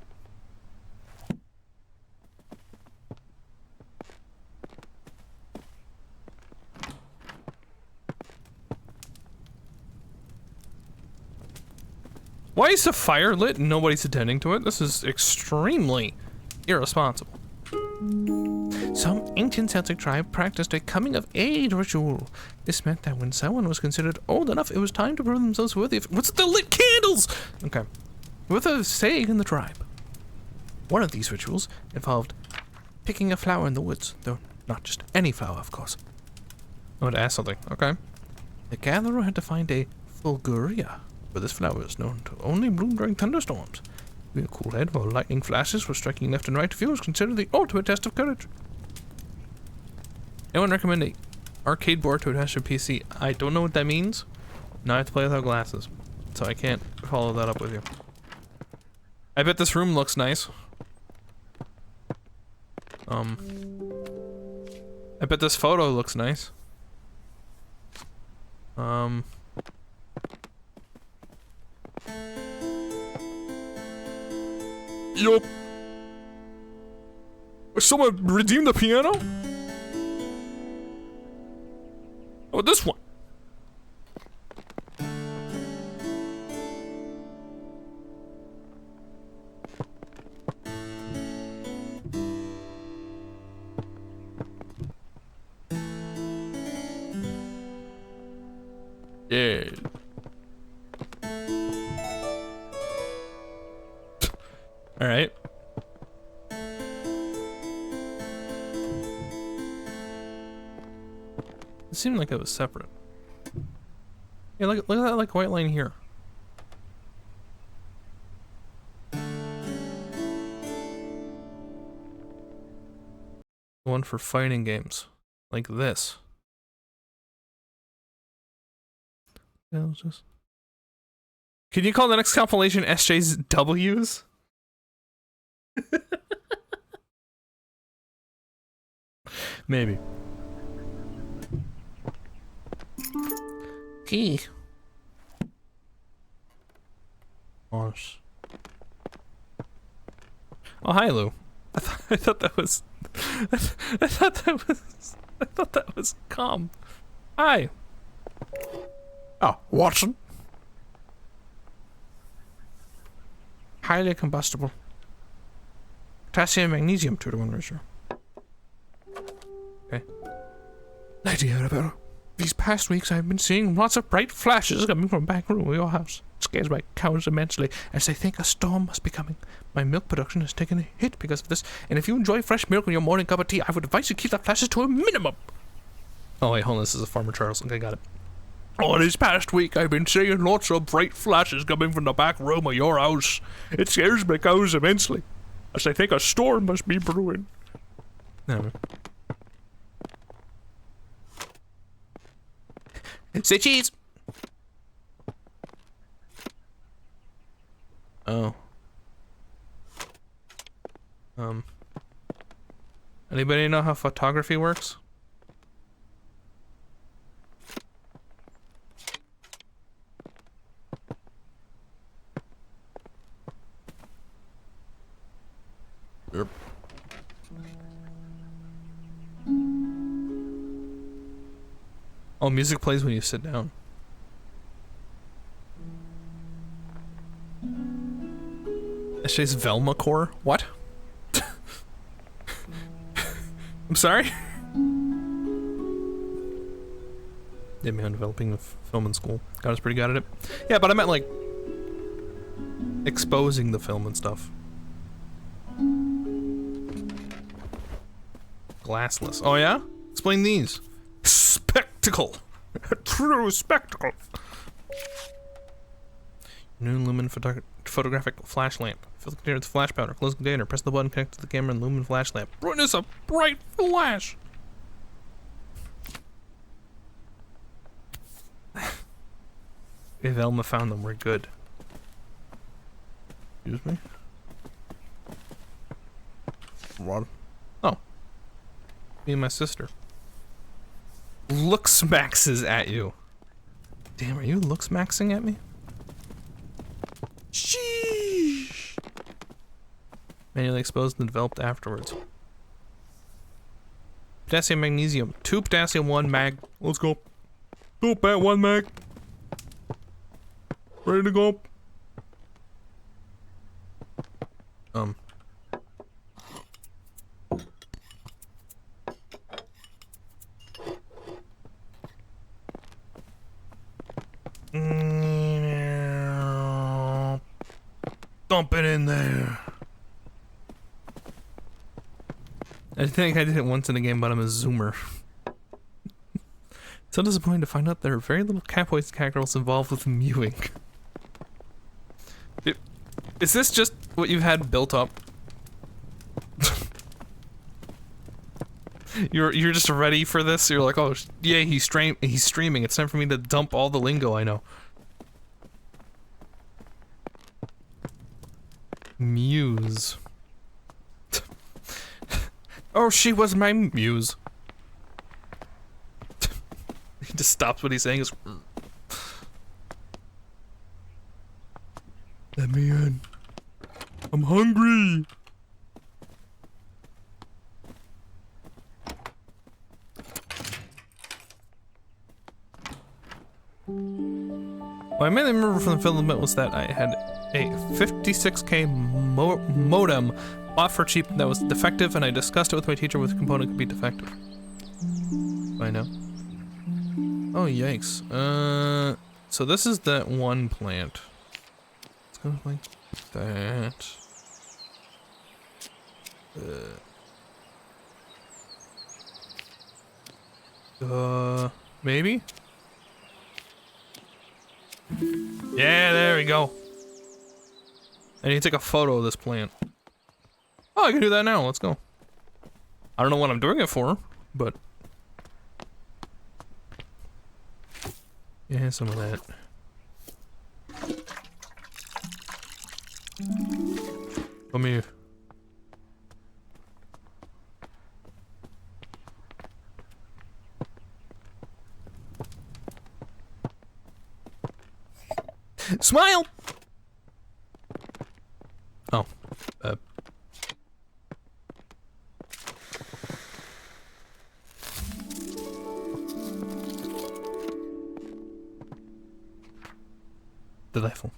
Why is the fire lit and nobody's attending to it? This is extremely irresponsible. Some ancient Celtic tribe practiced a coming-of-age ritual. This meant that when someone was considered old enough, it was time to prove themselves worthy of— what's the lit candles? Okay. With a saying in the tribe. One of these rituals involved picking a flower in the woods, though not just any flower, of course. I want to ask something. Okay. The gatherer had to find a fulguria, but this flower is known to only bloom during thunderstorms. Being a cool head while lightning flashes were striking left and right to view was considered the ultimate test of courage. Anyone recommend a arcade board to attach to a PC? I don't know what that means. Now I have to play without glasses, so I can't follow that up with you. I bet this room looks nice. I bet this photo looks nice. Yup. Someone redeemed the piano? Oh, this one. Yeah. All right. It seemed like it was separate. Yeah, look at that like white line here. One for fighting games, like this. Yeah, just. Can you call the next compilation SJ's W's? Maybe. Key. Gosh. Oh, hi, Lou. I thought that was... I thought that was calm. Hi. Oh, Watson. Highly combustible. Potassium magnesium 2 to 1 ratio. Okay. Lady Arabella, these past weeks I've been seeing lots of bright flashes coming from the back room of your house. It scares my cows immensely, as they think a storm must be coming. My milk production has taken a hit because of this, and if you enjoy fresh milk in your morning cup of tea, I would advise you keep the flashes to a minimum. Oh wait, hold on, this is a Farmer Charles. Okay, got it. Oh, this past week I've been seeing lots of bright flashes coming from the back room of your house. It scares my cows immensely, as I think a storm must be brewing. No. Say cheese! Oh. Anybody know how photography works? Yep. Oh, music plays when you sit down. SJ's Velma core? What? I'm sorry? Did me on developing film in school. Got us pretty good at it. Yeah, but I meant like exposing the film and stuff. Glassless. Oh yeah? Explain these. Spectacle! A true spectacle! New lumen photographic flash lamp. Fill the container with flash powder. Close the container. Press the button, connect to the camera, and lumen flash lamp. Witness a bright flash! If Elma found them, we're good. Excuse me? What? Oh. Me and my sister. Looks maxes at you. Damn, are you looks maxing at me? Sheesh. Manually exposed and developed afterwards. Potassium magnesium. 2 potassium 1 mag. Let's go. 2 pat 1 mag. Ready to go. Dump it in there. I think I did it once in a game, but I'm a zoomer. So disappointing to find out there are very little catboys and catgirls involved with mewing. Is this just what you've had built up? You're just ready for this? You're like, oh yeah, he's streaming. It's time for me to dump all the lingo I know. Muse. Oh, she was my muse. He just stops what he's saying. Is let me in. I'm hungry. What I mainly remember from the filament was that I had a 56K modem bought for cheap that was defective, and I discussed it with my teacher with the component could be defective. I know. Oh yikes. So this is that one plant. Let's go like that. Maybe? Yeah, there we go. I need to take a photo of this plant. Oh, I can do that now. Let's go. I don't know what I'm doing it for, but yeah, some of that. Come here. Smile! Oh. Delightful.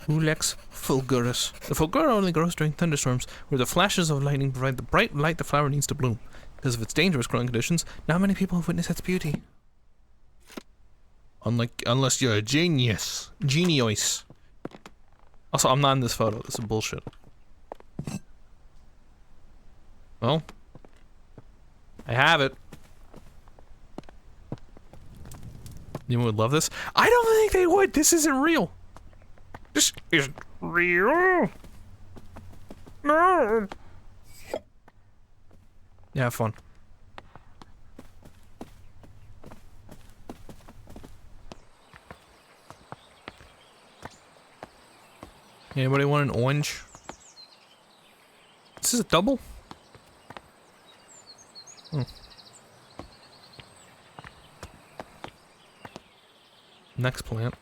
Ulex fulgurus. The fulgura only grows during thunderstorms, where the flashes of lightning provide the bright light the flower needs to bloom. Because of its dangerous growing conditions, not many people have witnessed its beauty. Unless you're a genius. Genius. Also, I'm not in this photo. This is bullshit. Well, I have it. Anyone would love this? I don't think they would. This isn't real. This isn't real. No. Yeah, have fun. Anybody want an orange? This is a double? Oh. Next plant.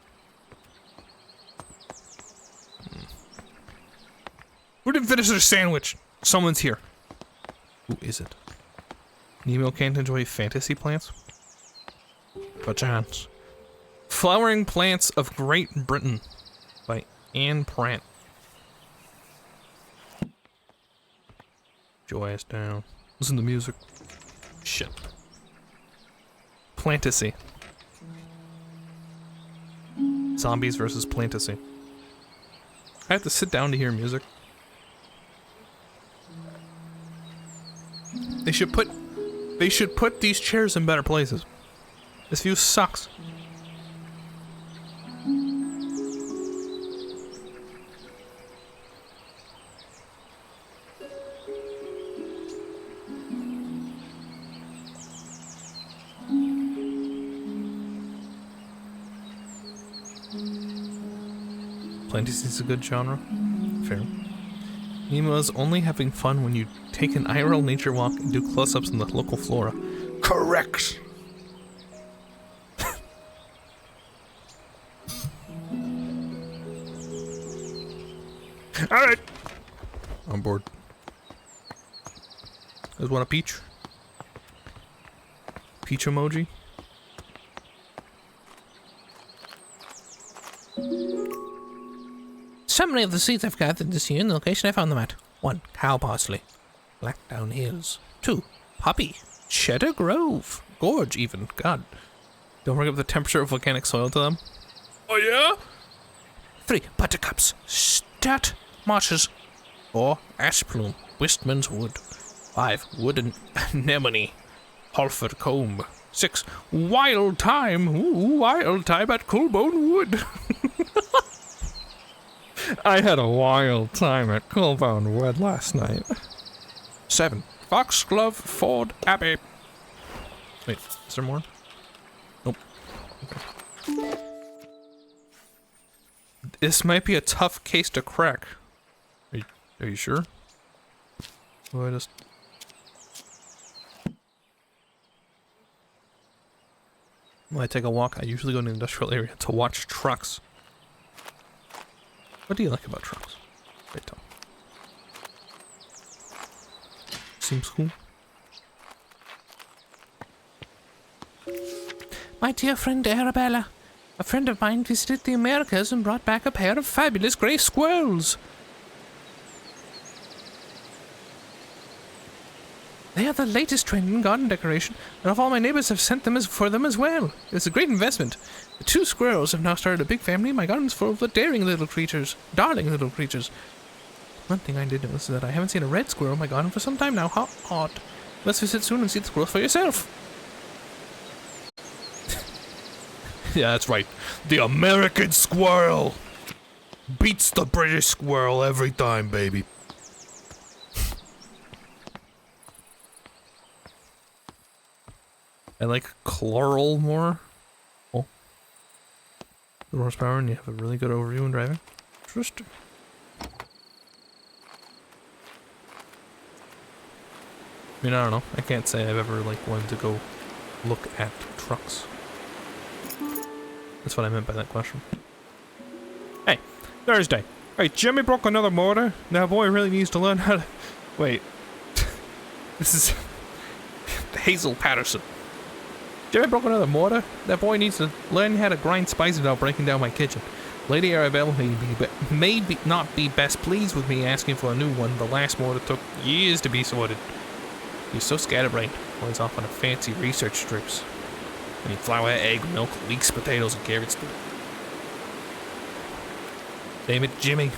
Who didn't finish their sandwich? Someone's here. Who is it? Nemo can't enjoy fantasy plants? Perchance. Flowering Plants of Great Britain by Anne Pratt. Get your ass down. Listen to music. Shit. Plantasy. Zombies versus Plantasy. I have to sit down to hear music. They should put these chairs in better places. This view sucks. Fantasy is a good genre. Fair. Nemo is only having fun when you take an IRL nature walk and do close-ups on the local flora. Correct. Alright. On board. Guys want a peach? Peach emoji? Summary of the seeds I've gathered this year in the location I found them at. 1. Cow parsley. Blackdown Hills. 2. Poppy. Cheddar Grove. Gorge even. God. Don't bring up the temperature of volcanic soil to them. Oh yeah? 3. Buttercups. Stat marshes. 4. Ash plume. Wistman's wood. 5. Wooden anemone. Halford comb. 6. Wild thyme. Ooh, wild thyme at Coolbone Wood. I had a wild time at Coolbone Wood last night. 7. Foxglove Ford Abbey. Wait, is there more? Nope. Okay. This might be a tough case to crack. Are you sure? Well, I just... When I take a walk, I usually go to the industrial area to watch trucks. What do you like about trucks? Wait, tell me. Seems cool. My dear friend Arabella, a friend of mine visited the Americas and brought back a pair of fabulous grey squirrels. They are the latest trend in garden decoration, and of all my neighbors have sent them for them as well. It's a great investment. The 2 squirrels have now started a big family, and my garden's full of the daring little creatures. Darling little creatures. One thing I did notice is that I haven't seen a red squirrel in my garden for some time now. How odd. Let's visit soon and see the squirrels for yourself. Yeah, that's right. The American squirrel beats the British squirrel every time, baby. I like chloral more. Oh. The horsepower, and you have a really good overview in driving. Interesting. I mean, I don't know. I can't say I've ever, like, wanted to go look at trucks. That's what I meant by that question. Hey, Thursday. Hey, Jimmy broke another motor. That boy really needs to learn how to... Wait. This is... Hazel Patterson. Jimmy broke another motor. That boy needs to learn how to grind spices without breaking down my kitchen. Lady Arabelle may not be best pleased with me asking for a new one. The last motor took years to be sorted. He's so scatterbrained. Always off on a fancy research trips. I need flour, egg, milk, leeks, potatoes, and carrots. Damn it, Jimmy.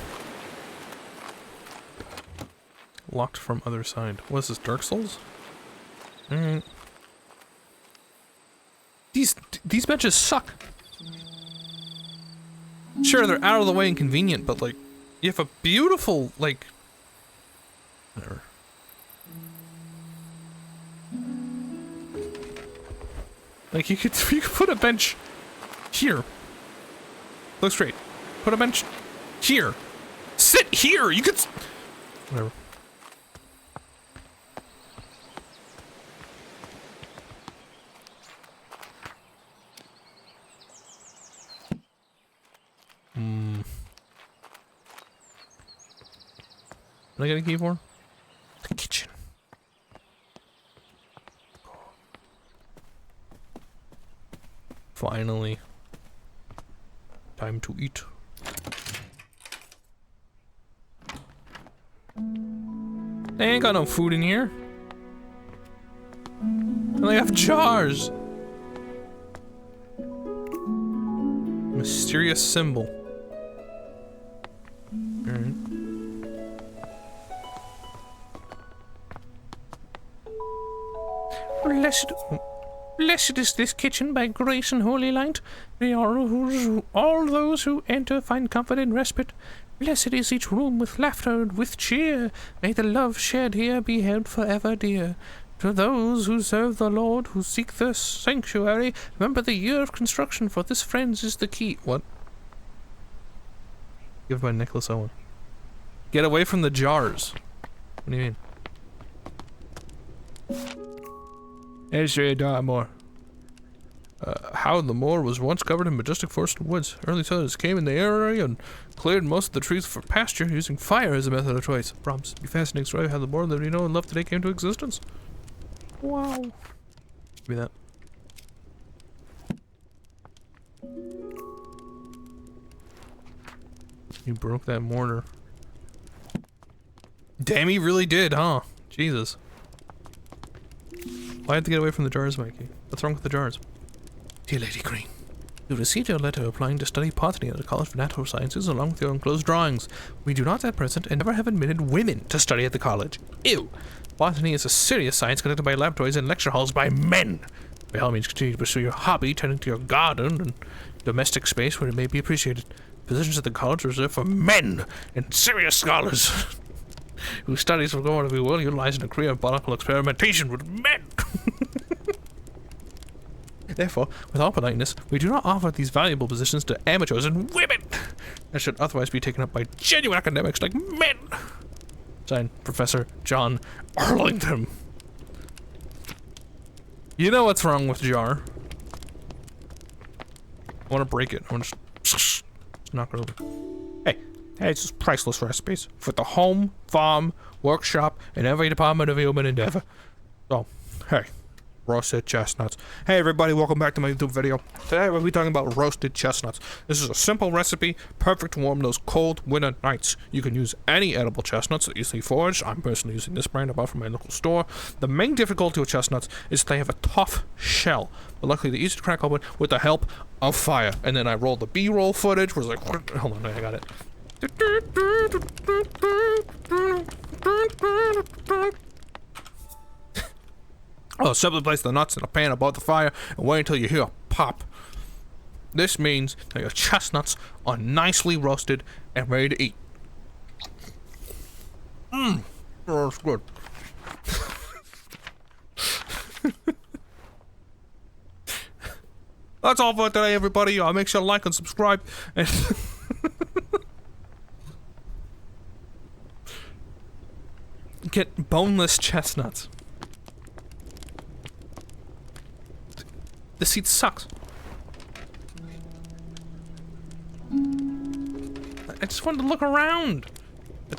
Locked from other side. What is this, Dark Souls? Alright. These benches suck. Sure, they're out of the way and convenient, but like, you have a beautiful, like... Whatever. Like, you could put a bench here. Look straight. Put a bench here. Sit here! You could... Whatever. What I got a key for? The kitchen. Finally. Time to eat. They ain't got no food in here. They have jars. Mysterious symbol. Alright. Blessed is this kitchen by grace and holy light. They are all those who enter find comfort and respite. Blessed is each room with laughter and with cheer. May the love shared here be held forever dear. To those who serve the Lord, who seek the sanctuary, remember the year of construction, for this, friends, is the key. What? Give my Nicholas Owen. Get away from the jars. What do you mean? Ezra Dartmoor. How the moor was once covered in majestic forested woods. Early settlers came in the area and cleared most of the trees for pasture, using fire as a method of choice. Promise to be fascinating story how the moor that we know and love today came to existence. Wow. Give me that. You broke that mortar. Damn, he really did, huh? Jesus. Why have to get away from the jars, Mikey? What's wrong with the jars? Dear Lady Green, you received your letter applying to study botany at the College of Natural Sciences along with your enclosed drawings. We do not at present and never have admitted women to study at the college. Ew! Botany is a serious science conducted by laboratories and lecture halls by men. By all means, continue to pursue your hobby, tending to your garden and domestic space where it may be appreciated. Positions at the college are reserved for men and serious scholars whose studies will go on to be well utilized in a career of botanical experimentation with men. Therefore, with all politeness, we do not offer these valuable positions to amateurs and women that should otherwise be taken up by genuine academics like men. Signed, Professor John Arlington. You know what's wrong with jar. I want to break it. I want to just knock it over. Hey, it's just priceless recipes for the home, farm, workshop, and every department of human endeavor. So, hey. Roasted chestnuts. Hey everybody, welcome back to my YouTube video. Today we'll be talking about roasted chestnuts. This is a simple recipe, perfect to warm those cold winter nights. You can use any edible chestnuts that easily foraged. I'm personally using this brand I bought from my local store. The main difficulty with chestnuts is they have a tough shell, but luckily they're easy to crack open with the help of fire. And then I rolled the B-roll footage, was like, hold on, I got it. Oh, simply place the nuts in a pan above the fire and wait until you hear a pop. This means that your chestnuts are nicely roasted and ready to eat. Mmm, that's good. That's all for today, everybody. Make sure to like and subscribe. And get boneless chestnuts. The seed sucks. I just wanted to look around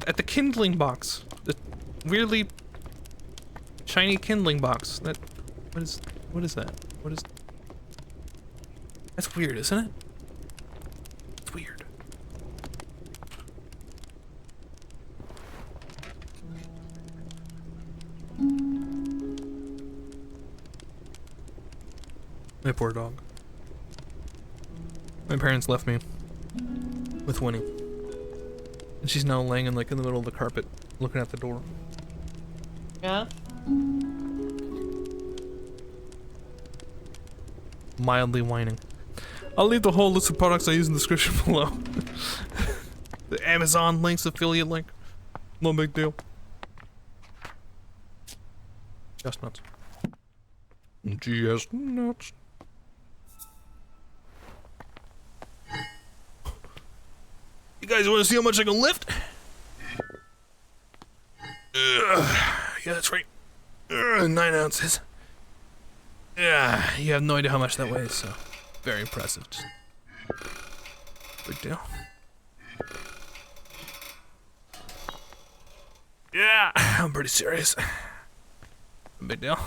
at the kindling box. The weirdly shiny kindling box. What is that? That's weird, isn't it? It's weird. My poor dog. My parents left me with Winnie. And she's now laying in the middle of the carpet, looking at the door. Yeah? Mildly whining. I'll leave the whole list of products I use in the description below. The Amazon links, affiliate link. No big deal. Chestnuts. Chestnuts. You guys want to see how much I can lift? Yeah, that's right. 9 ounces. Yeah, you have no idea how much that weighs, so very impressive. Just big deal. Yeah, I'm pretty serious. Big deal.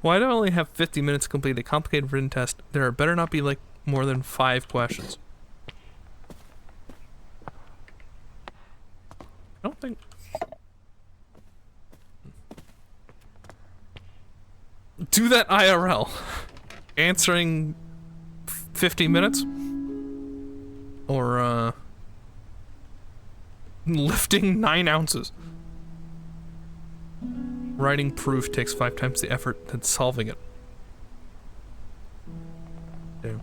Why do I only have 50 minutes to complete a complicated written test? There better not be more than 5 questions. I don't think... Do that IRL. Answering 50 minutes? Or, lifting 9 ounces. Writing proof takes 5 times the effort than solving it. Damn.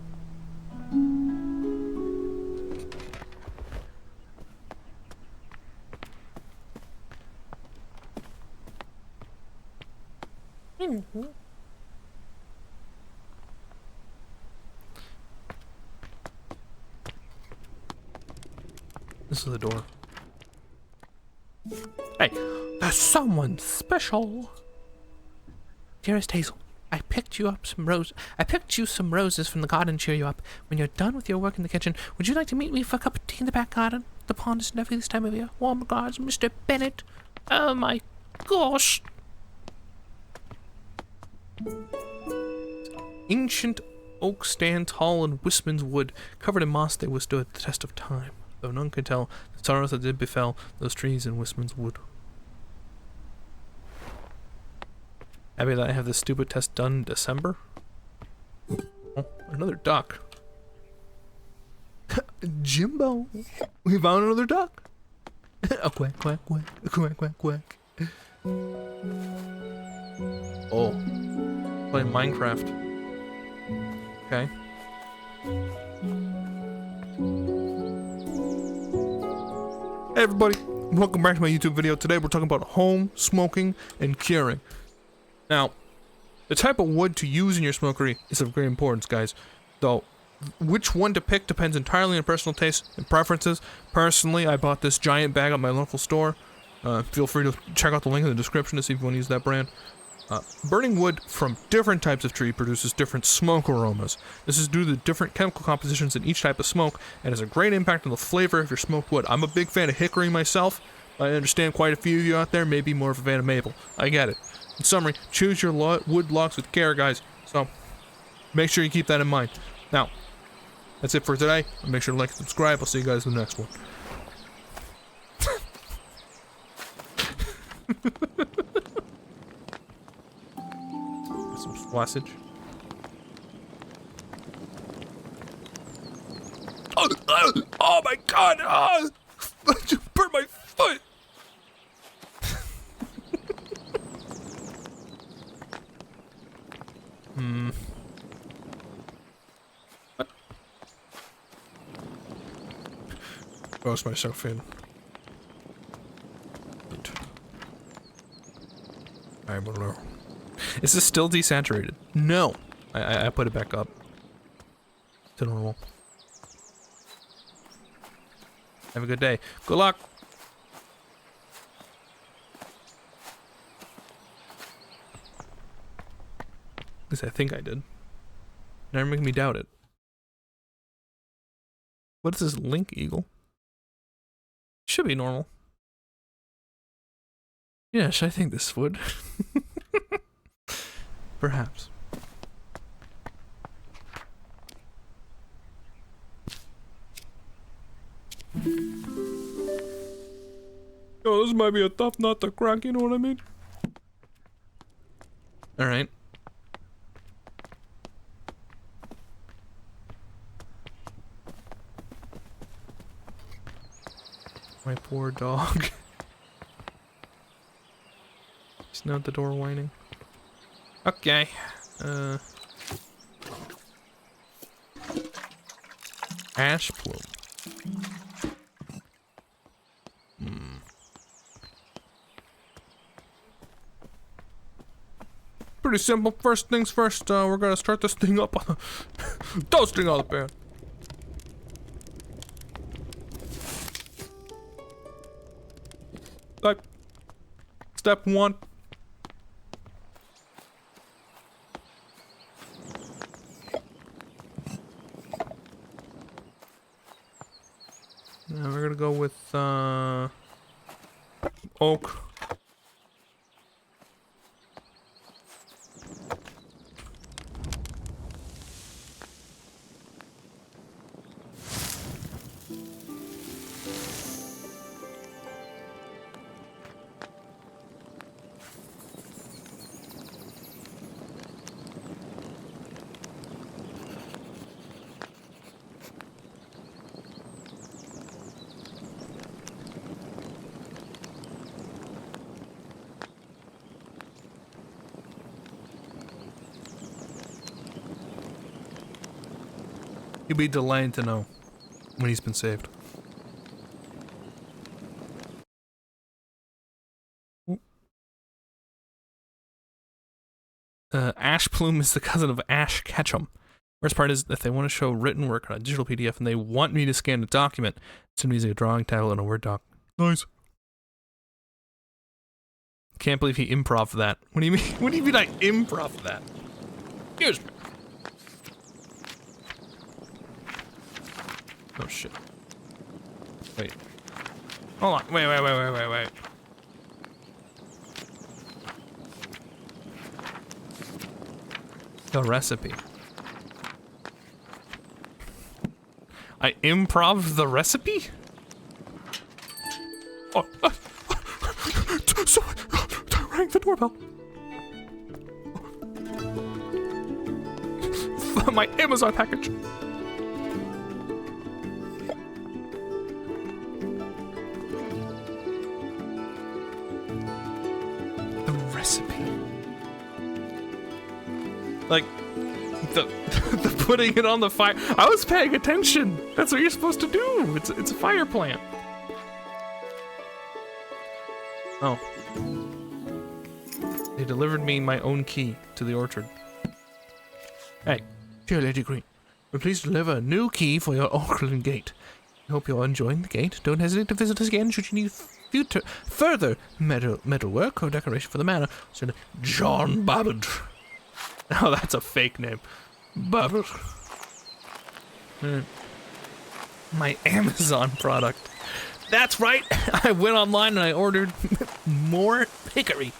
This is the door. Hey, there's someone special. Dearest Hazel, I picked you some roses from the garden to cheer you up. When you're done with your work in the kitchen, would you like to meet me for a cup of tea in the back garden? The pond is lovely this time of year. Warm regards, Mr. Bennett. Oh my gosh. Ancient oak stand tall in Wistman's wood, covered in moss they withstood the test of time, though none could tell the sorrows that did befell those trees in Wistman's wood. Happy that I have this stupid test done in December. Oh, another duck. Jimbo, we found another duck. A quack, quack, quack, a quack, quack, quack. Oh, playing Minecraft. Okay. Hey everybody, welcome back to my YouTube video. Today we're talking about home smoking and curing. Now, the type of wood to use in your smokery is of great importance, guys. Though, which one to pick depends entirely on personal taste and preferences. Personally, I bought this giant bag at my local store. Feel free to check out the link in the description to see if you want to use that brand. Burning wood from different types of tree produces different smoke aromas. This is due to the different chemical compositions in each type of smoke and has a great impact on the flavor of your smoked wood. I'm a big fan of hickory myself. I understand quite a few of you out there may be more of a fan of maple. I get it. In summary, choose your wood logs with care, guys. So, make sure you keep that in mind. Now, that's it for today. Make sure to like and subscribe. I'll see you guys in the next one. Some swassage. Oh my god! I just burned my foot! What? Roast myself in. I don't know. Is this still desaturated? No. I put it back up to normal. Have a good day. Good luck. least I think I did. Never make me doubt it. What is this link eagle? Should be normal. Yes, I think this would. Perhaps. Oh, this might be a tough nut to crack, you know what I mean? Alright. My poor dog. He's not at the door whining. Okay. Ash plume. Pretty simple. First things first, we're gonna start this thing up on the toasting on the pan. Like, step one. Now we're gonna go with oak. You'll be delighted to know when he's been saved. Ash Plume is the cousin of Ash Ketchum. Worst part is if they want to show written work on a digital PDF and they want me to scan a document, it's going to be using a drawing title and a Word doc. Nice. Can't believe he improv that. What do you mean? What do you mean I improv that? Excuse me. Oh shit. Wait. Hold on. Wait. The recipe. I improv the recipe? Oh, so I rang the doorbell. My Amazon package. Like, the putting it on the fire. I was paying attention. That's what you're supposed to do. It's a fire plant. Oh. They delivered me my own key to the orchard. Hey, dear Lady Green, we're pleased to deliver a new key for your orchard gate. I hope you're enjoying the gate. Don't hesitate to visit us again should you need further metalwork or decoration for the manor. Send John Babbage. Oh, that's a fake name. Babbage. My Amazon product. That's right. I went online and I ordered more hickory.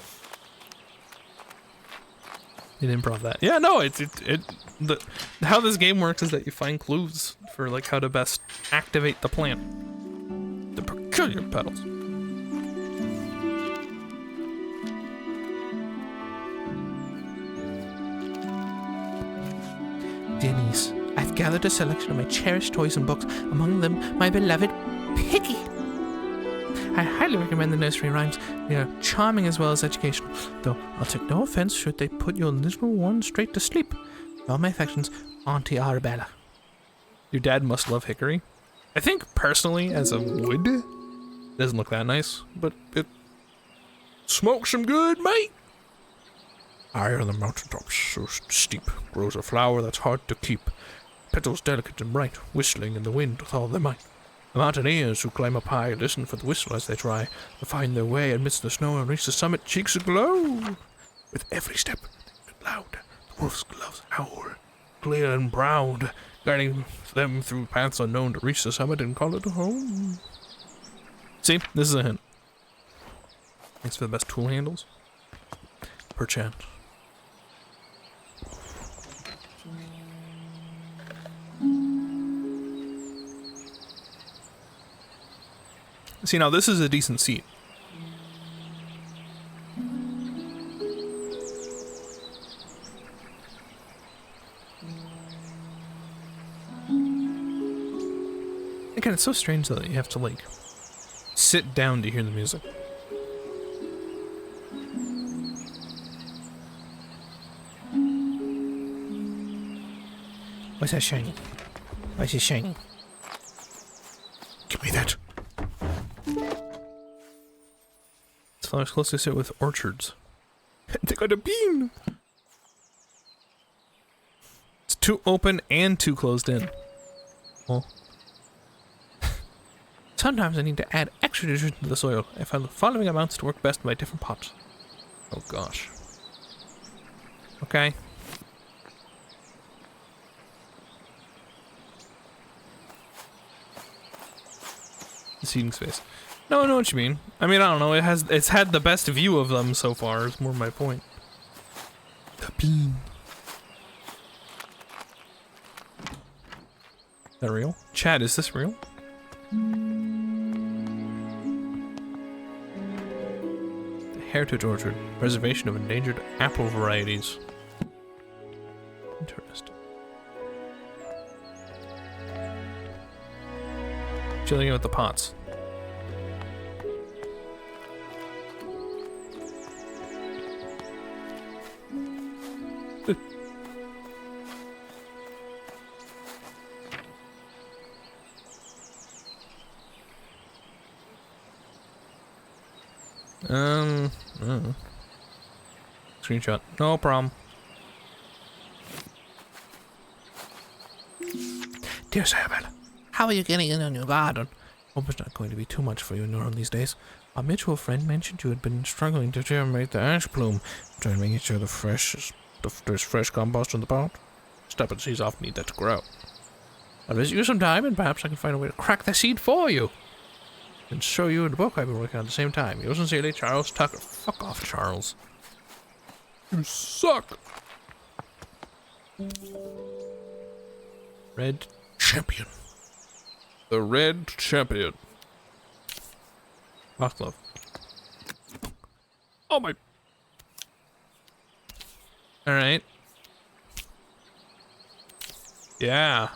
You didn't improv that. Yeah, no, how this game works is that you find clues for like how to best activate the plant. The peculiar petals. Dear niece, I've gathered a selection of my cherished toys and books, among them my beloved Piggy. I highly recommend the nursery rhymes. They are charming as well as educational, though I'll take no offense should they put your little one straight to sleep. With all my affections, Auntie Arabella. Your dad must love hickory. I think, personally, as a wood, it doesn't look that nice, but it smokes some good, mate. Higher on the mountaintops, so steep, grows a flower that's hard to keep. Petals delicate and bright, whistling in the wind with all their might. The mountaineers who climb up high listen for the whistle as they try to find their way amidst the snow and reach the summit, cheeks aglow. With every step, they get louder, Wolf's gloves howl, clear and proud, guiding them through paths unknown to reach the summit and call it home. See, this is a hint. Thanks for the best tool handles. Perchance. See, now this is a decent seat. Again, it's so strange though that you have to like sit down to hear the music. What's that shiny? Why is it shiny? Give me that. This flower's closely associated with orchards. They got a bean! It's too open and too closed in. Well. Sometimes I need to add extra nutrition to the soil. I found the following amounts to work best in my different pots. Oh gosh. Okay. The seeding space. No, I know what you mean. I mean, I don't know. It's had the best view of them so far. Is more my point. The bean. Is that real? Chad, is this real? The Heritage Orchard. Preservation of endangered apple varieties. Interesting. Chilling in with the pots. Screenshot. No problem. Dear Isabel, how are you getting in on your garden? Hope it's not going to be too much for you in your own these days. Our mutual friend mentioned you had been struggling to germinate the ash plume. Trying to make sure there's fresh compost in the pot. Step and seeds often need that to grow. I'll visit you sometime, and perhaps I can find a way to crack the seed for you. And show you the book I've been working on at the same time. Yours sincerely, Charles Tucker. Fuck off, Charles. You suck. Red Champion. The Red Champion. Foxglove. Oh my. Alright. Yeah.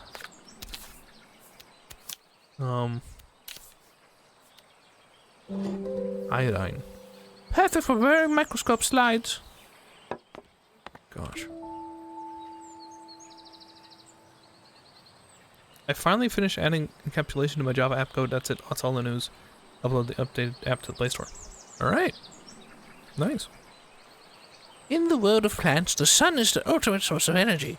Iodine. Perfect for wearing microscope slides. Gosh. I finally finished adding encapsulation to my Java app code. That's it. That's all the news. Upload the updated app to the Play Store. Alright. Nice. In the world of plants, the sun is the ultimate source of energy.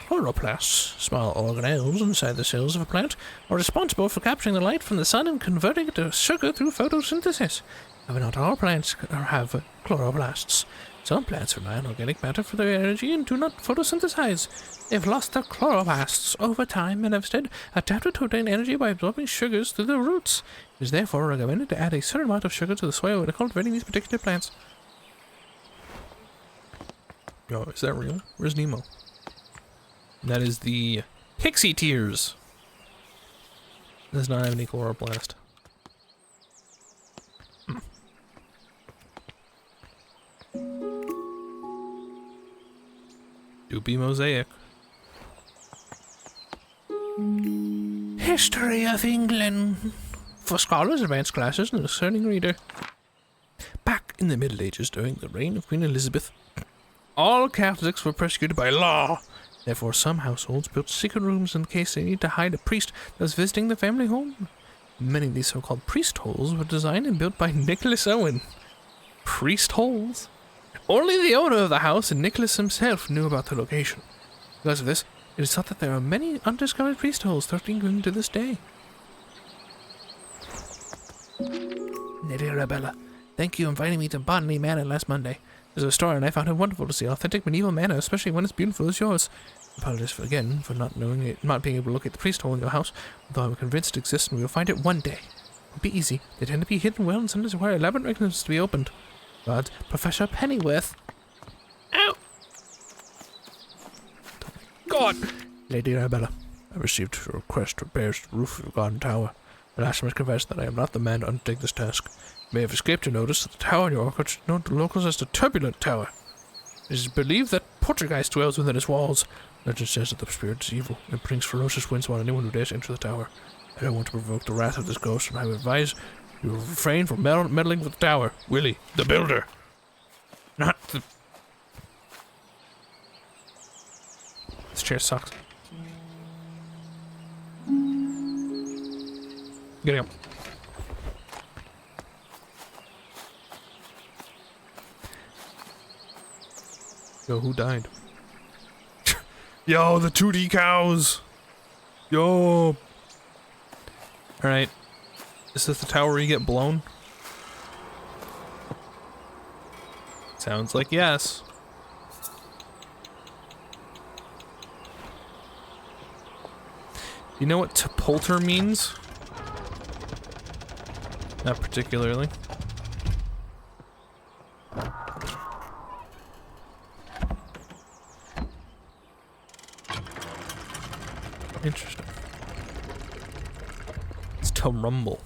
Chloroplasts, small organelles inside the cells of a plant, are responsible for capturing the light from the sun and converting it to sugar through photosynthesis. However, not all plants have chloroplasts. Some plants rely on organic matter for their energy and do not photosynthesize. They have lost their chloroplasts over time and have instead adapted to obtain energy by absorbing sugars through the roots. It is therefore recommended to add a certain amount of sugar to the soil when cultivating these particular plants. Oh, is that real? Where's Nemo? That is the Pixie Tears. Does not have any chloroplast. Doopy mosaic. History of England. For scholars, advanced classes, and a discerning reader. Back in the Middle Ages, during the reign of Queen Elizabeth, all Catholics were persecuted by law. Therefore, some households built secret rooms in case they need to hide a priest that was visiting the family home. Many of these so-called priest holes were designed and built by Nicholas Owen. Priest holes? Only the owner of the house and Nicholas himself knew about the location. Because of this, it is thought that there are many undiscovered priest holes throughout England to this day. Lady Arabella, thank you for inviting me to Botany Manor last Monday. As a historian, I found it wonderful to see authentic medieval manor, especially when it's beautiful as yours. Apologies for not being able to locate the priest hole in your house, although I'm convinced it exists and we will find it one day. It won't be easy. They tend to be hidden well and sometimes require elaborate mechanisms to be opened. But Professor Pennyworth. Ow! God! Lady Arabella, I received a request to repair the roof of your garden tower. Alas, I must confess that I am not the man to undertake this task. You may have escaped your notice that the tower in your orchard is known to locals as the Turbulent Tower. It is believed that Poltergeist dwells within its walls. Legend says that the spirit is evil and brings ferocious winds on anyone who dares enter the tower. I don't want to provoke the wrath of this ghost, and I would advise you refrain from meddling with the tower. Willie, the builder. Not the... This chair sucks. Getting up. Yo, who died? Yo, the 2D cows! Yo! Alright. Is this the tower where you get blown? Sounds like yes. You know what Tepulter means? Not particularly. Interesting. It's to rumble.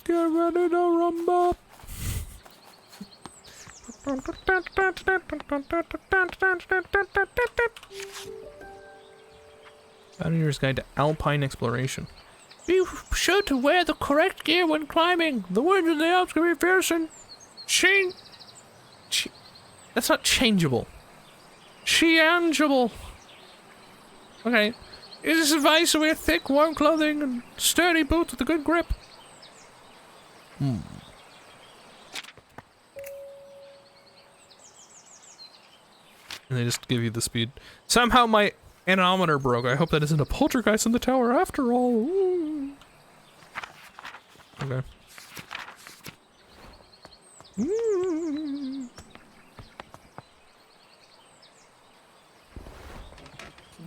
Get ready to rumble. Mountaineer's Guide to Alpine Exploration. Be sure to wear the correct gear when climbing. The winds in the Alps can be fierce and that's not changeable. Changeable. Okay. It is advised to wear thick, warm clothing and sturdy boots with a good grip. And they just give you the speed. Somehow my anemometer broke. I hope that isn't a poltergeist in the tower after all. Ooh. Okay.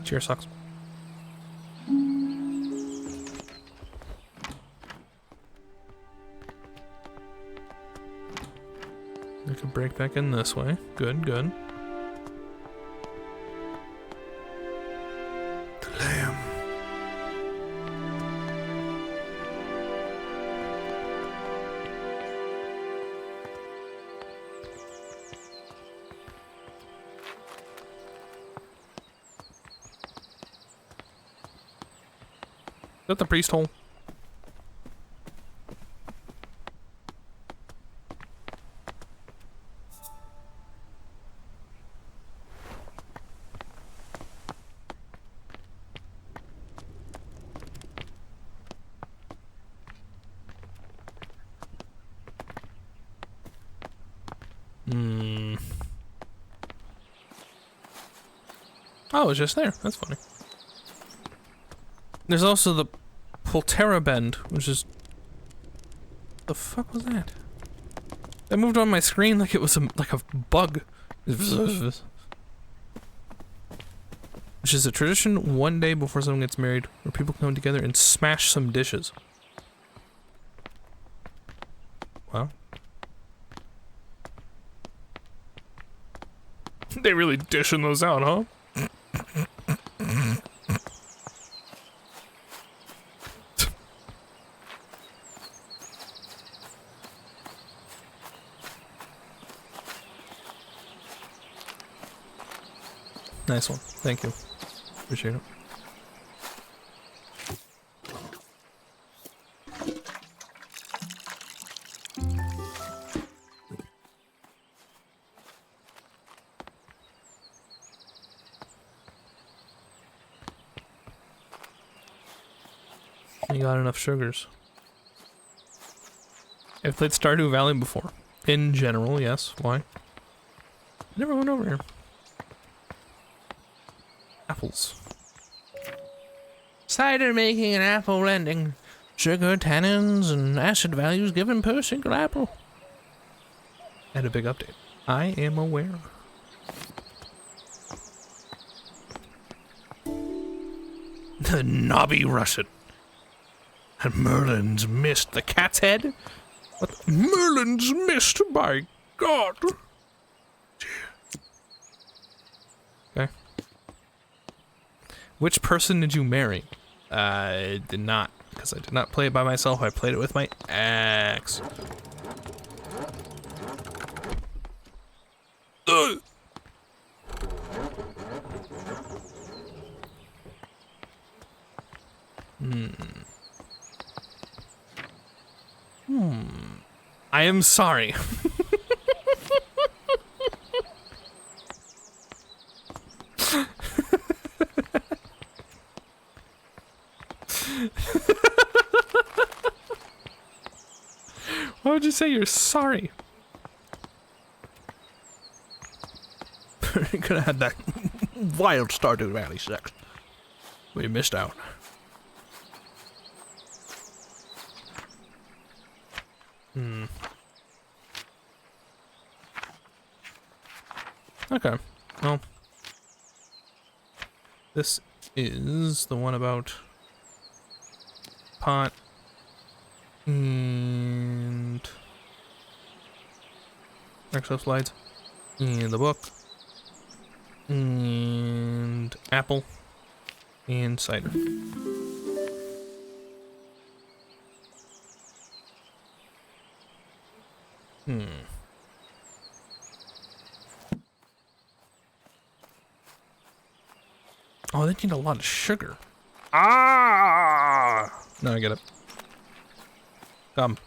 Cheer sucks. I can break back in this way. Good, good. The lamb. Is that the priest hole? Oh, it was just there. That's funny. There's also the Polterra Bend, which is... The fuck was that? That moved on my screen like it was like a bug. Which is a tradition one day before someone gets married, where people come together and smash some dishes. Wow. They really dishing those out, huh? Nice one. Thank you. Appreciate it. You got enough sugars. I've played Stardew Valley before. In general, yes. Why? Never went over here. Apples. Cider making an apple blending. Sugar, tannins, and acid values given per single apple. and a big update. I am aware. The knobby russet. And Merlin's mist. The cat's head? What? Merlin's mist, by God. Okay. Which person did you marry? I did not, because I did not play it by myself. I played it with my ex. Ugh. I am sorry. Why would you say you're sorry? You could have had that wild Stardew Valley sex. We missed out. Okay, well, this is the one about pot and exoslides and the book and apple and cider. Oh, they need a lot of sugar. Ah! No, I get it. Come.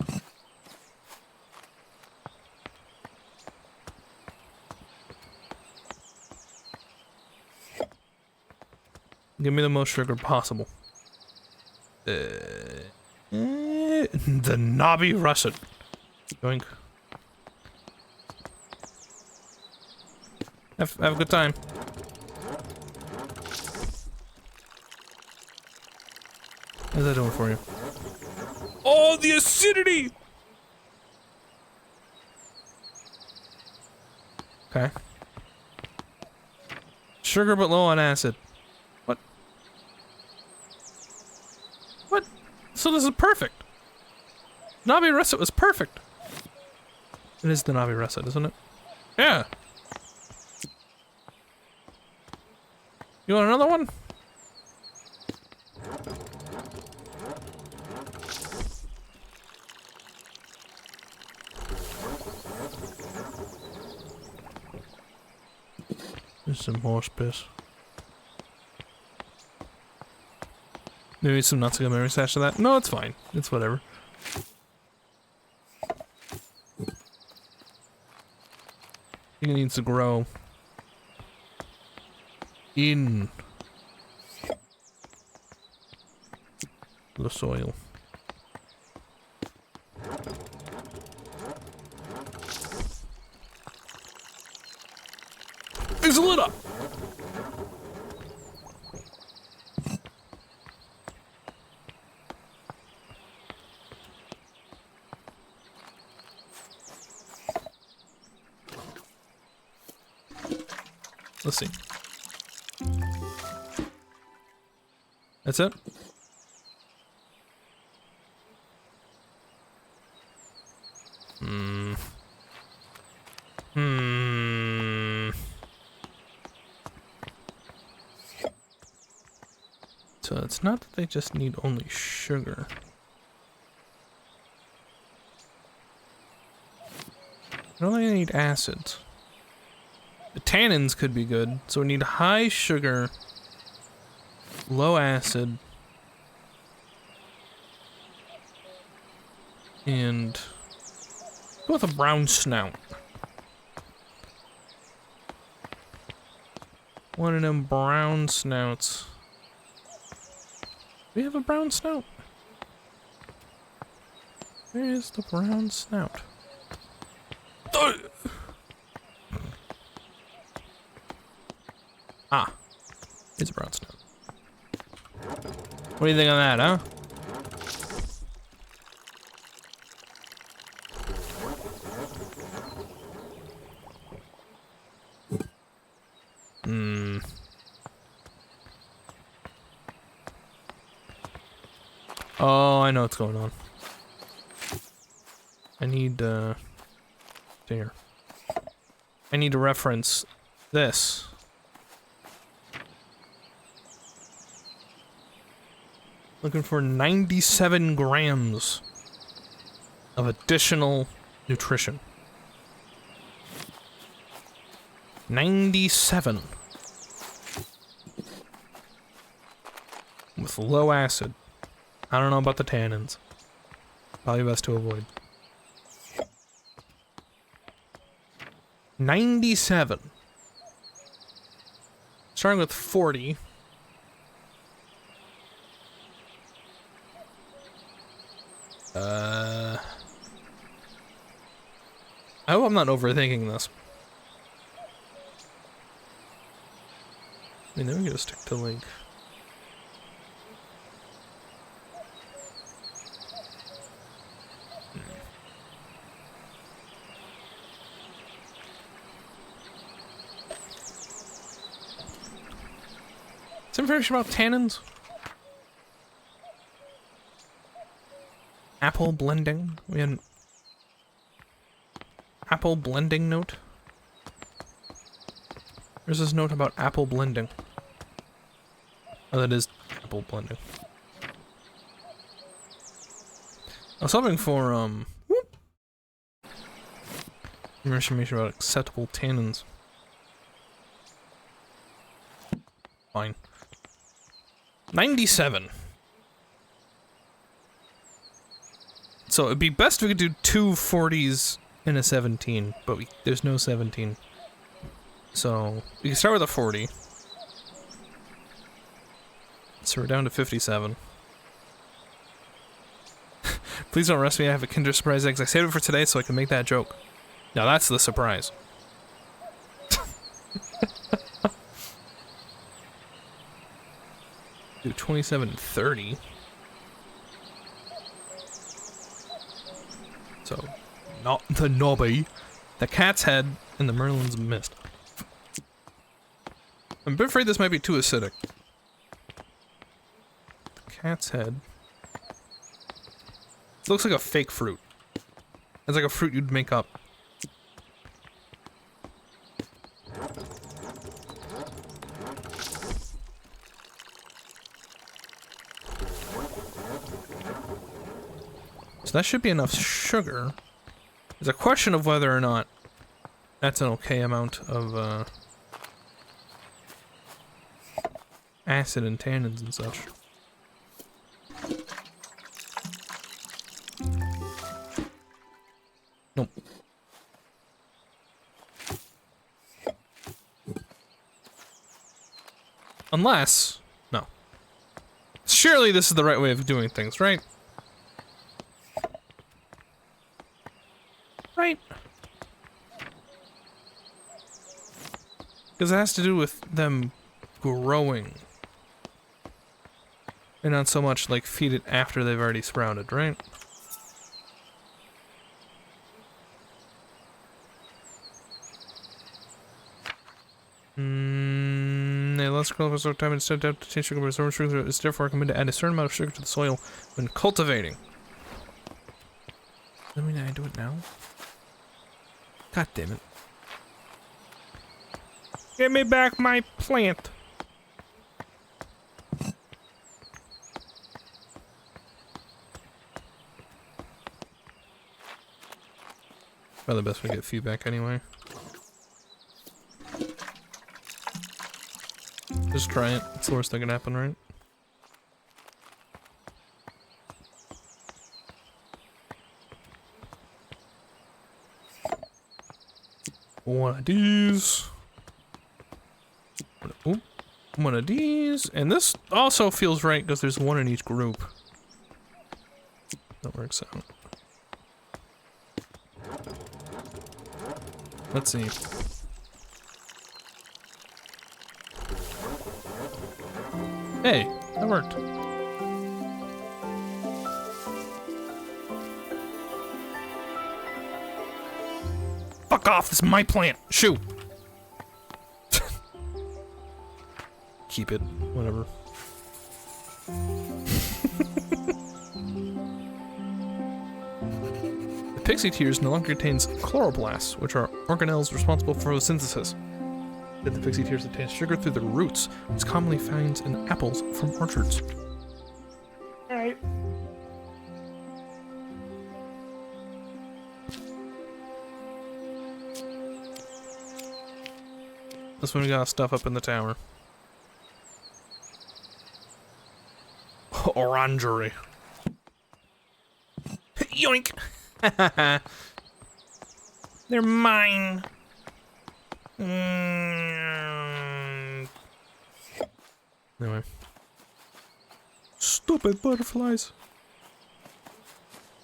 Give me the most sugar possible. The knobby russet. Doink. Have a good time. How's that doing for you? Oh, the acidity! Okay. Sugar but low on acid. What? What? So this is perfect. Navi Russet was perfect. It is the Navi Russet, isn't it? Yeah. You want another one? There's some horse piss. Maybe some nuts to memory stash to that? No, it's fine. It's whatever. I think it needs to grow in the soil. It's lit up! Let's see. That's it? So it's not that they just need only sugar. They only need acids. The tannins could be good, so we need high sugar, low acid, and go with a brown snout. One of them brown snouts. Do we have a brown snout? Where is the brown snout? Ah, it's a brown snout. What do you think on that, huh? Hmm. Oh, I know what's going on. I need, there. I need to reference this. Looking for 97 grams of additional nutrition. 97. With low acid. I don't know about the tannins. Probably best to avoid. 97. Starting with 40. I hope I'm not overthinking this. I mean, then we gotta stick to like... Some information about tannins? Apple blending? We had an apple blending note? There's this note about apple blending. Oh, that is apple blending. I was hoping for, more information about acceptable tannins. Fine. 97. So it'd be best if we could do two 40s and a 17, but there's no 17. So we can start with a 40. So we're down to 57. Please don't arrest me, I have a Kinder Surprise eggs. I saved it for today so I can make that joke. Now that's the surprise. Do 27 and 30. So, not the knobby, the cat's head, and the Merlin's mist. I'm a bit afraid this might be too acidic. The cat's head. It looks like a fake fruit. It's like a fruit you'd make up. So that should be enough sugar. There's a question of whether or not that's an okay amount of acid and tannins and such. Nope. Unless, no. Surely this is the right way of doing things, right? Right? Because it has to do with them growing. And not so much like feed it after they've already sprouted, right? They less grow for some time instead of taste sugar, but sugar is therefore recommended to add a certain amount of sugar to the soil when cultivating. Let me do it now. God damn it. Give me back my plant. Probably the best way to get feedback anyway. Just try it. It's the worst that can happen, right? One of these. Oop. One of these. And this also feels right because there's one in each group. That works out. Let's see. Hey, that worked. Fuck off, this is my plant. Shoo. keep it. Whatever. The pixie tears no longer contains chloroplasts, which are organelles responsible for photosynthesis. The pixie tears contain sugar through the roots, which is commonly found in apples from orchards. Alright. This one we got stuff up in the tower. Orangery. Yoink! They're mine. Anyway. Stupid butterflies.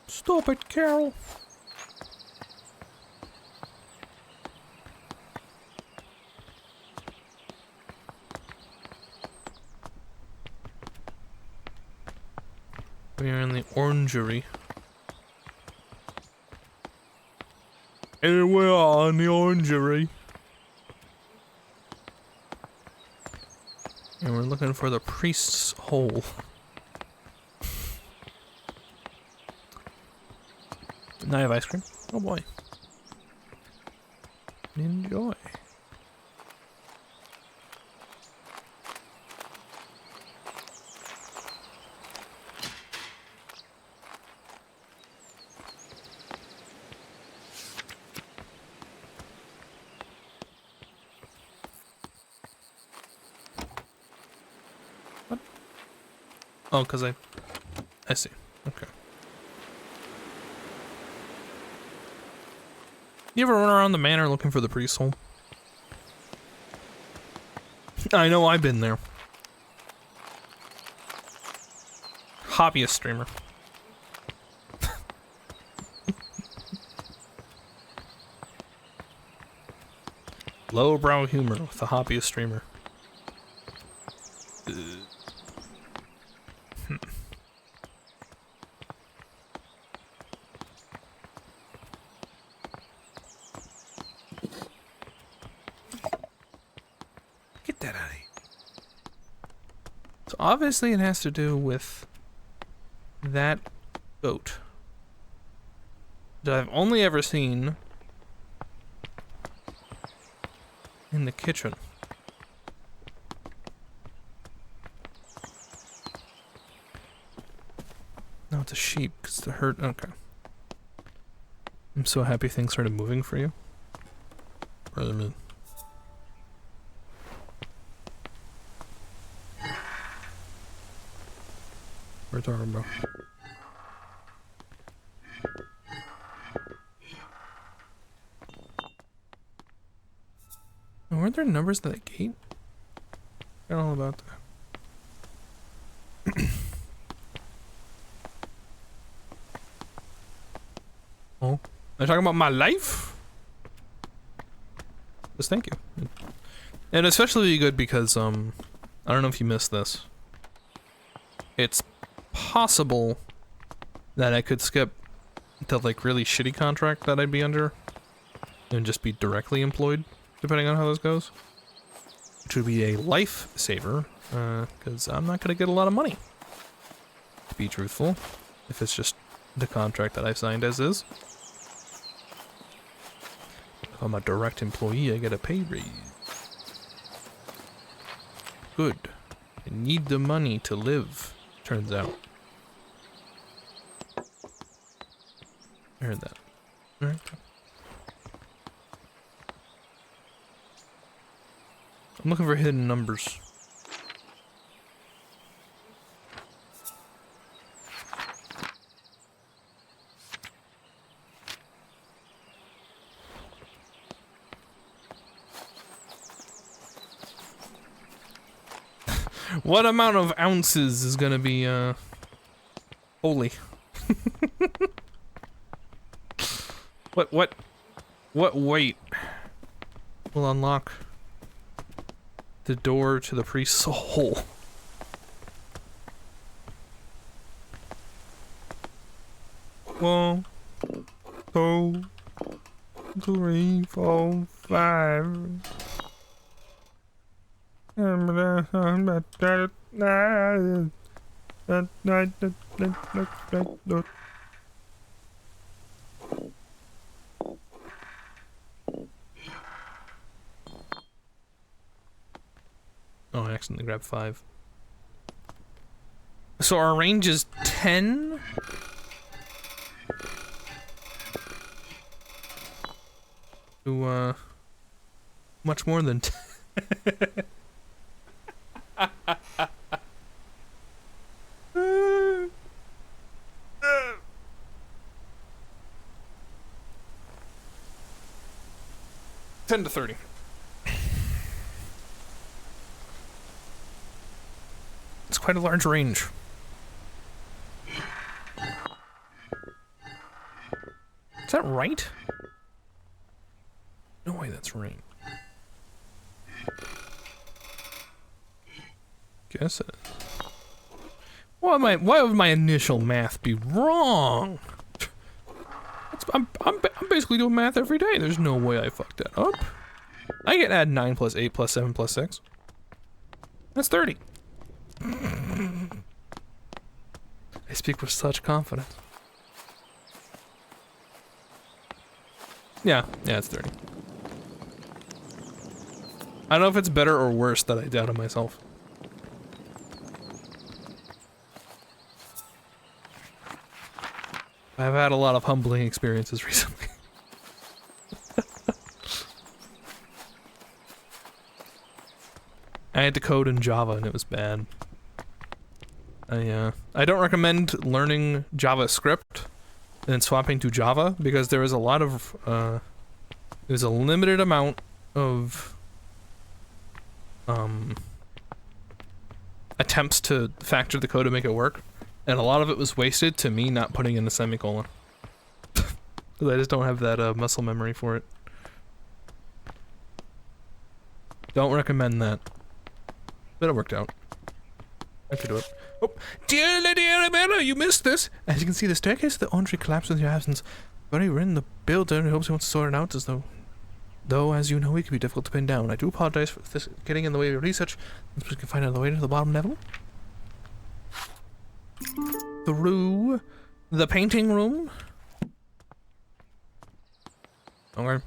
Stop it, Carol. We are in the orangery. Here we are in the orangery. And we're looking for the priest's hole. Now I have ice cream. Oh boy. Enjoy. What? Oh, because I see. Okay. You ever run around the manor looking for the priest's hole? I know, I've been there. Hobbyist streamer. Lowbrow humor with a hobbyist streamer. Get that out of here. So obviously it has to do with that goat that I've only ever seen in the kitchen. No, it's a sheep, because the herd. Okay. I'm so happy things started moving for you. Rather than. Where's our bro? Weren't there numbers at that gate? I don't know about that. Oh, they're talking about my life? Just thank you. And especially good because, I don't know if you missed this. It's possible that I could skip the, like, really shitty contract that I'd be under and just be directly employed, depending on how this goes. Which would be a lifesaver, because I'm not going to get a lot of money, to be truthful, if it's just the contract that I've signed as is. If I'm a direct employee, I get a pay raise. Good. I need the money to live, turns out. I heard that. Alright. I'm looking for hidden numbers. What amount of ounces is gonna be, holy? What weight will unlock the door to the priest's hole? One, two, three, four, five. Oh, I accidentally grabbed 5. So our range is 10? To, much more than 10. 10 to 30. It's quite a large range. Is that right? No way that's right. Guess it. Why would my initial math be wrong? I'm basically doing math every day. There's no way I fucked that up. I can add 9 plus 8 plus 7 plus 6. That's 30. I speak with such confidence. Yeah, it's 30. I don't know if it's better or worse that I doubted myself. I've had a lot of humbling experiences recently. I had to code in Java and it was bad. I don't recommend learning JavaScript and swapping to Java because there is a lot of there's a limited amount of attempts to factor the code to make it work, and a lot of it was wasted to me not putting in a semicolon. Because I just don't have that muscle memory for it. Don't recommend that. But it worked out. I could do it. Oh, dear Lady Arabella, you missed this! As you can see, the staircase of the laundry collapsed with your absence. Very written the builder and hopes he wants to sort it out as though, as you know, it can be difficult to pin down. I do apologize for this getting in the way of your research. We can find out the way to the bottom level. Through the painting room. Okay.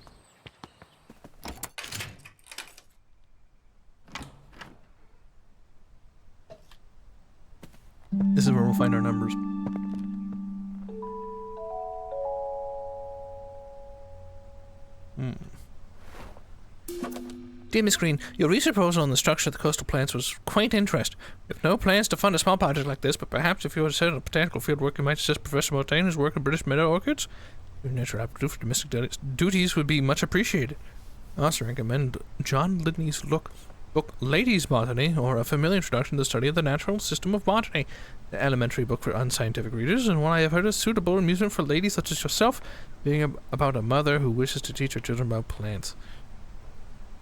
This is where we'll find our numbers. Dear Miss Green, your research proposal on the structure of the coastal plants was quite interesting. We have no plans to fund a small project like this, but perhaps if you were to set up botanical field work, you might assist Professor Mortain, whose work in British meadow orchids. Your natural aptitude for domestic duties would be much appreciated. I also recommend John Lidney's book Ladies' Botany, or A Familiar Introduction to the Study of the Natural System of Botany, the elementary book for unscientific readers, and one I have heard is suitable amusement for ladies such as yourself, being about a mother who wishes to teach her children about plants.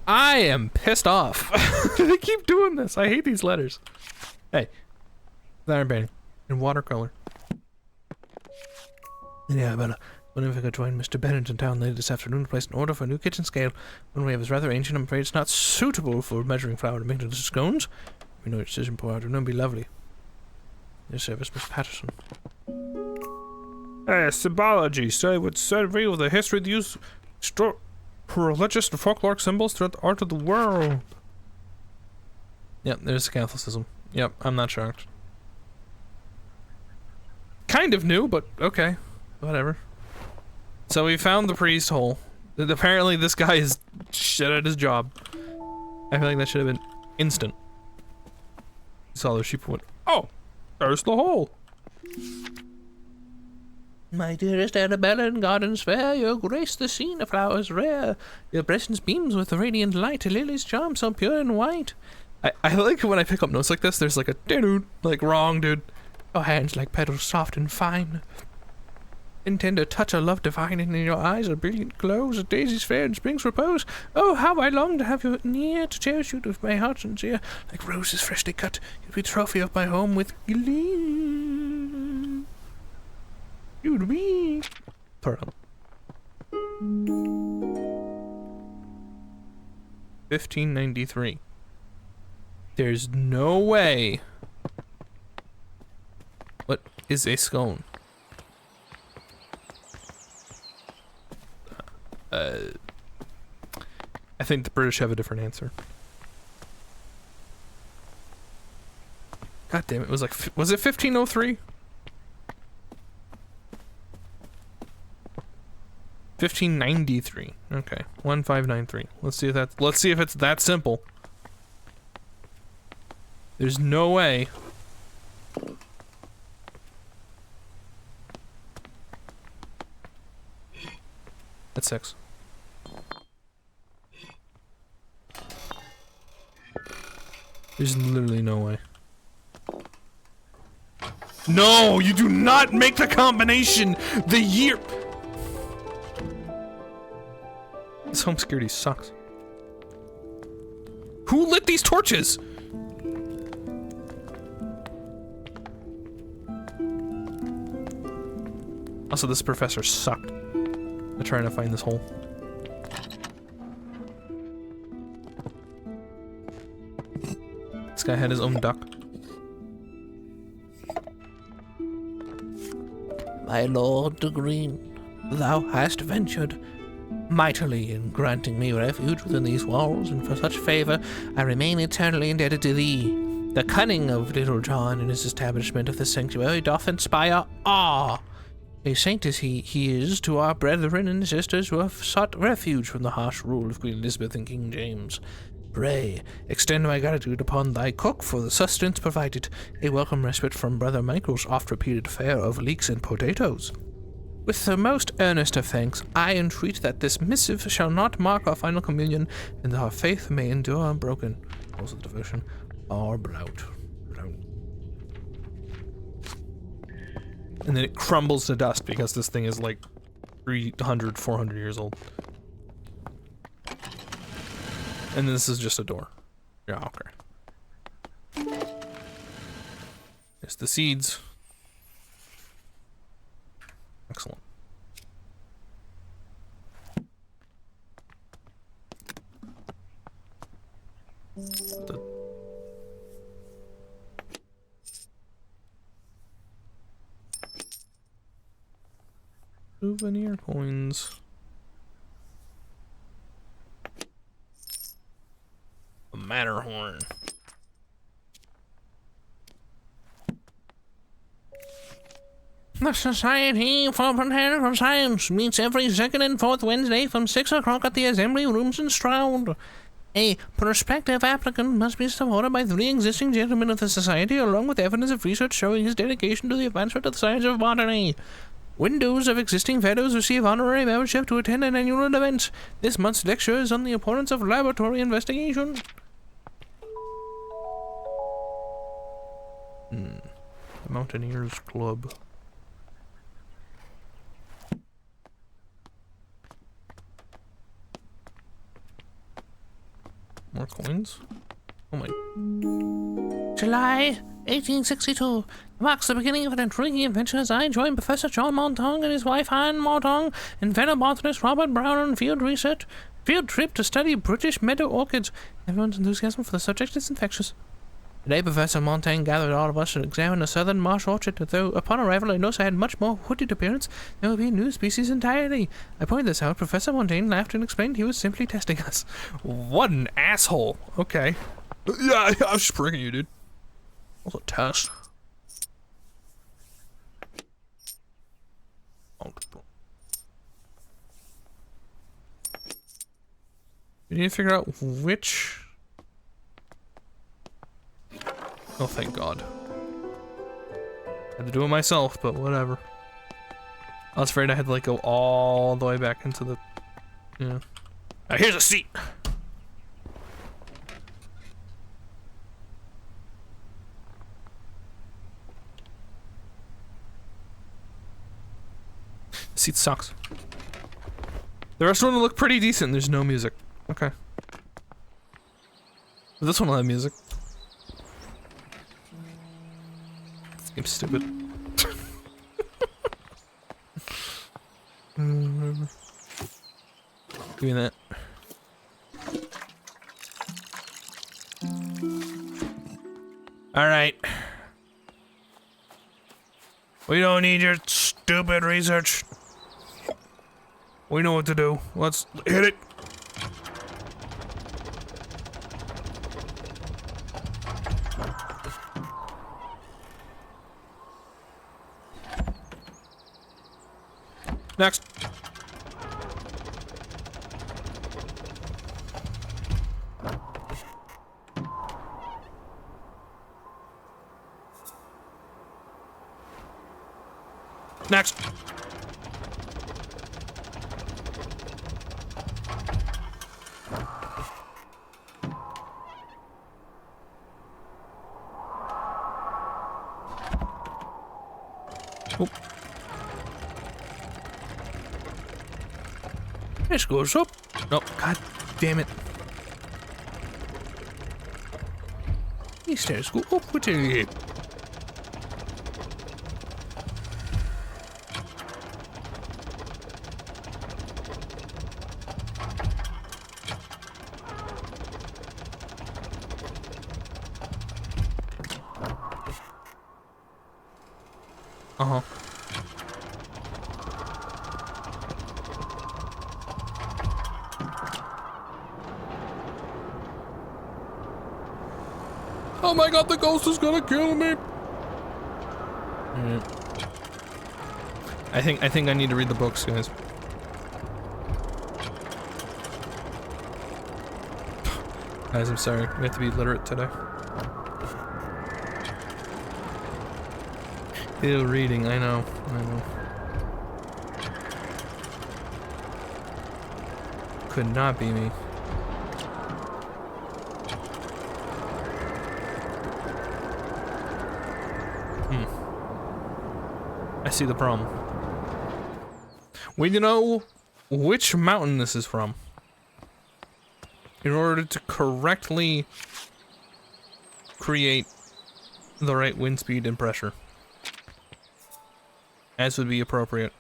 I am pissed off. They keep doing this. I hate these letters. Hey, iron painting in watercolor. Yeah, but wondering if I could join Mr. Bennett in town later this afternoon to place an order for a new kitchen scale. One we have is rather ancient. I'm afraid it's not suitable for measuring flour to make into scones. We know your decision, poor out. It would be lovely. Your service, Miss Patterson. Symbology. Study would survey the history of the use of religious and folkloric symbols throughout the art of the world. Yep, there's Catholicism. Yep, I'm not shocked. Kind of new, but okay. Whatever. So we found the priest hole. Apparently this guy is shit at his job. I feel like that should have been instant. Saw the sheep went, oh, there's the hole. My dearest Arabella in gardens fair, your grace the scene of flowers rare. Your presence beams with radiant light, a lily's charm so pure and white. I like when I pick up notes like this, there's like a dude, like wrong dude. Your hands like petals soft and fine. In tender touch a love divine, and in your eyes a brilliant glow, as daisies fair in spring's repose. Oh, how I long to have you near, to cherish you with my heart sincere. Like roses freshly cut, you'll be trophy of my home with glee. You'd be. Pardon. 1593. There's no way. What is a scone? I think the British have a different answer. God damn it, it was like, was it 1503? 1593. Okay, 1593. Let's see if it's that simple. There's no way. That's 6. There's literally no way. No, you do not make the combination. The year. This home security sucks. Who lit these torches? Also, this professor sucked at trying to find this hole. This guy had his own duck. My lord de Green, thou hast ventured mightily in granting me refuge within these walls, and for such favor I remain eternally indebted to thee. The cunning of Little John in his establishment of the sanctuary doth inspire awe. A saint as he is to our brethren and sisters who have sought refuge from the harsh rule of Queen Elizabeth and King James. Pray, extend my gratitude upon thy cook for the sustenance provided, a welcome respite from Brother Michael's oft-repeated fare of leeks and potatoes. With the most earnest of thanks, I entreat that this missive shall not mark our final communion, and our faith may endure unbroken. Also the devotion, or blout. And then it crumbles to dust because this thing is like 300, 400 years old. And this is just a door. Yeah, okay. There's the seeds. Excellent. Souvenir coins. A Matterhorn. The Society for Botanical Science meets every second and fourth Wednesday from 6 o'clock at the Assembly Rooms in Stroud. A prospective applicant must be supported by 3 existing gentlemen of the Society, along with evidence of research showing his dedication to the advancement of the science of botany. Windows of existing fellows receive honorary membership to attend an annual event. This month's lecture is on the importance of laboratory investigation. The Mountaineers Club. More coins? Oh my. July 1862 marks the beginning of an intriguing adventure as I joined Professor John Montong and his wife Anne Montong and fellow botanist Robert Brown on field trip to study British meadow orchids. Everyone's enthusiasm for the subject is infectious. Today, Professor Montaigne gathered all of us to examine a southern marsh orchid, though upon arrival I noticed I had much more hooded appearance. There would be a new species entirely. I pointed this out. Professor Montaigne laughed and explained he was simply testing us. What an asshole. Okay. Yeah, I was just pricking you, dude. What's a test? We need to figure out which... Oh, thank God. Had to do it myself, but whatever. I was afraid I had to like go all the way back into the... Yeah. Now here's a seat! The seat sucks. The rest of them look pretty decent, there's no music. Okay. But this one will have music. This game's stupid. Give me that. Alright. We don't need your stupid research. We know what to do. Let's hit it. Next. Next. Oh. This goes up. No, god damn it. These stairs go up with it. Uh-huh. Oh my god, the ghost is gonna kill me! Alright. I think I need to read the books, guys. Guys, I'm sorry. We have to be literate today. Ew, reading, I know. Could not be me. I see the problem. We need to know which mountain this is from in order to correctly create the right wind speed and pressure, as would be appropriate.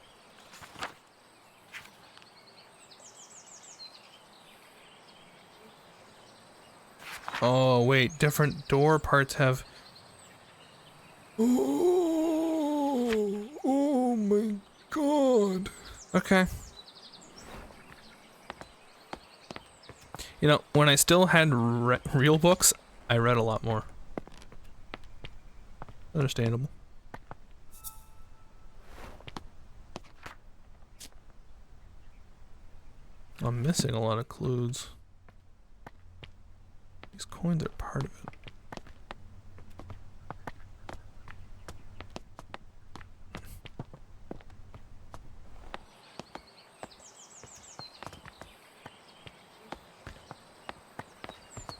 Oh wait, different door parts have... Oh my god. Okay. You know, when I still had real books, I read a lot more. Understandable. I'm missing a lot of clues. These coins are part of it.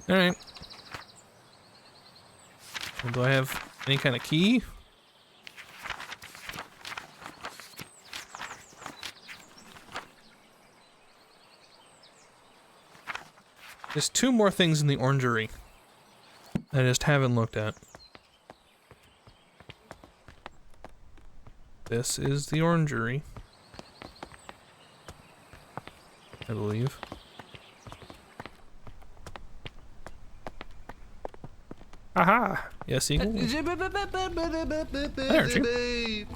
Alright. Well, do I have any kind of key? There's two more things in the orangery I just haven't looked at. This is the orangery, I believe. Aha! Yes, Eagle. Hi, Archie.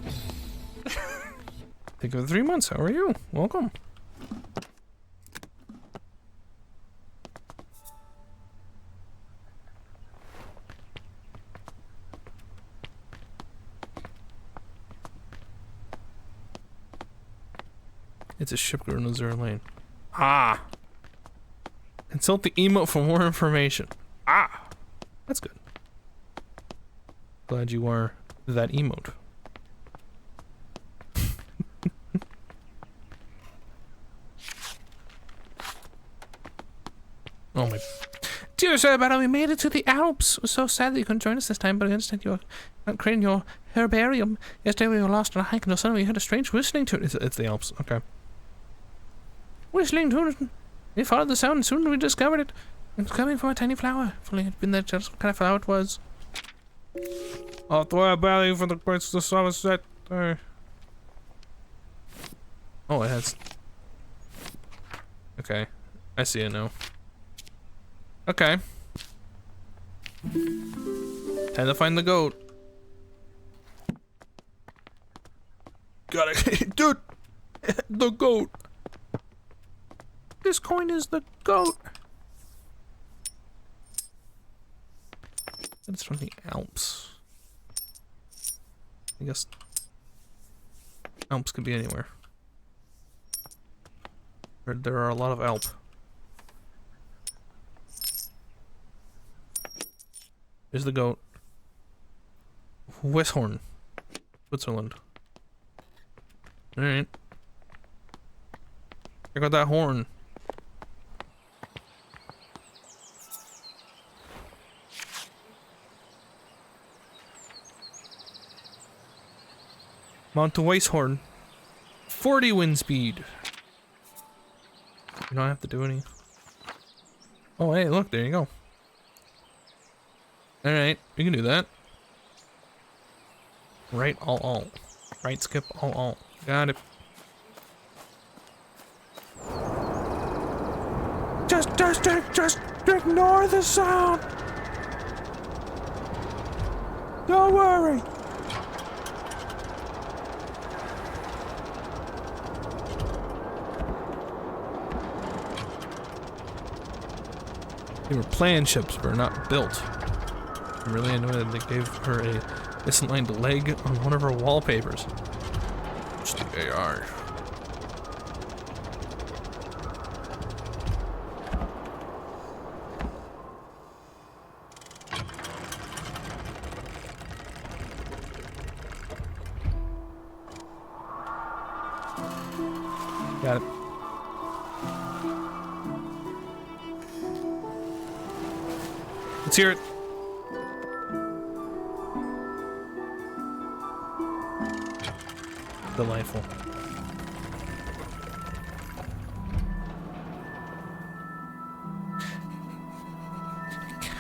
Think of 3 months. How are you? Welcome. It's a ship going to Azure Lane. Ah! Consult the emote for more information. Ah! That's good. Glad you are that emote. Oh my... Dear Sir Battle, we made it to the Alps. We're so sad that you couldn't join us this time, but I understand you're creating your herbarium. Yesterday we were lost on a hike and suddenly we heard a strange whistling tune. It's the Alps, okay. Whistling tune. We followed the sound and soon we discovered it. It's coming from a tiny flower. If only it had been there just what kind of flower it was. I'll throw a value for the place the Somerset. Oh, it has... Okay. I see it now. Okay. Time to find the goat. Got it. Dude! The goat! This coin is the goat. It's from the Alps. I guess Alps could be anywhere. There are a lot of Alp. Here's the goat. Westhorn, Switzerland. Alright. Check out that horn. Mount to Weisshorn. 40 wind speed. You don't have to do any. Oh, hey, look, there you go. Alright, we can do that. Right, all. Right, skip, all. Got it. Just ignore the sound. Don't worry. They were planned ships, but not built. I'm really annoyed that they gave her a misaligned leg on one of her wallpapers. It's the AI. Got it. Let's hear it. Delightful.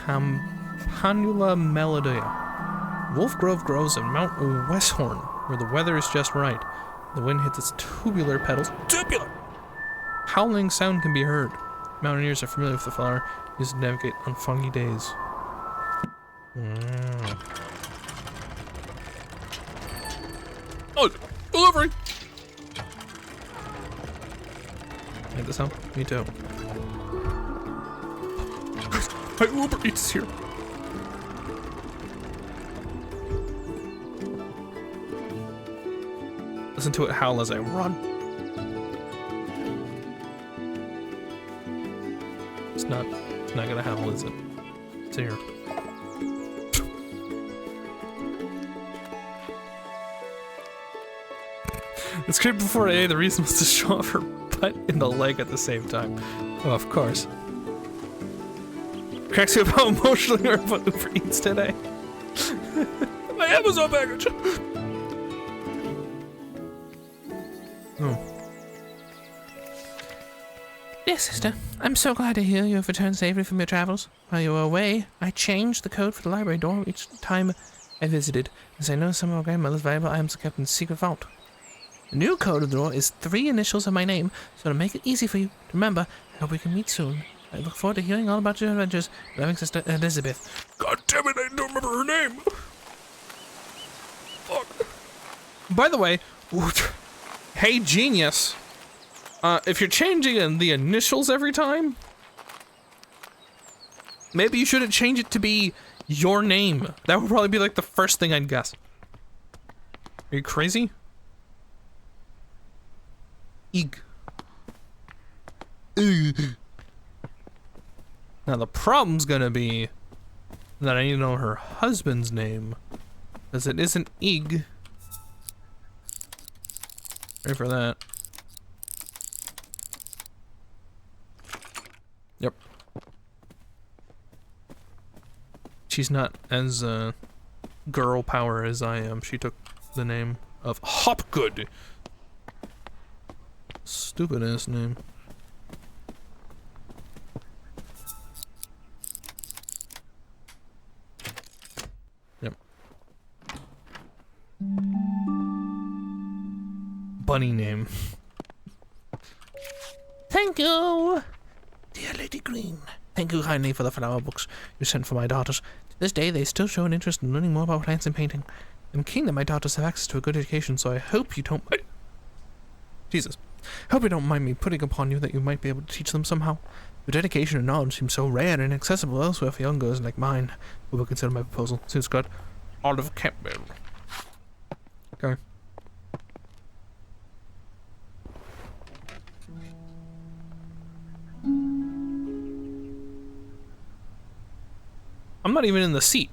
Campanula melodea. Wolf Grove grows in Mount Westhorn, where the weather is just right. The wind hits its tubular petals. Tubular! Howling sound can be heard. Mountaineers are familiar with the flower, used to navigate on foggy days. Oh, delivery! Get this up? Me too. My Uber Eats here. Listen to it howl as I run. It's not gonna howl, is it? It's here. It's great before A, the reason was to show off her butt and the leg at the same time. Oh, of course. Cracks me up how emotionally our Uber Eats today. My Amazon package! Oh. Yes, sister. I'm so glad to hear you have returned safely from your travels. While you were away, I changed the code for the library door each time I visited, as I know some of our grandmother's valuable items are kept in the secret vault. The new code of the door is 3 initials of my name, so to make it easy for you to remember, I hope we can meet soon. I look forward to hearing all about your adventures, loving sister Elizabeth. God damn it, I don't remember her name. Fuck. By the way, hey genius, if you're changing the initials every time, maybe you shouldn't change it to be your name. That would probably be like the first thing I'd guess. Are you crazy? Eeg. Now the problem's gonna be that I need to know her husband's name, because it isn't Eeg. Ready for that. Yep. She's not as girl power as I am. She took the name of Hopgood. Stupid ass name. Yep. Bunny name. Thank you, dear Lady Green. Thank you kindly for the flower books you sent for my daughters. To this day, they still show an interest in learning more about plants and painting. I'm keen that my daughters have access to a good education, so I hope you don't... Jesus. Hope you don't mind me putting upon you that you might be able to teach them somehow. Your dedication and knowledge seem so rare and inaccessible elsewhere for young girls like mine. We will consider my proposal. Seems good. Olive Campbell. Okay. I'm not even in the seat.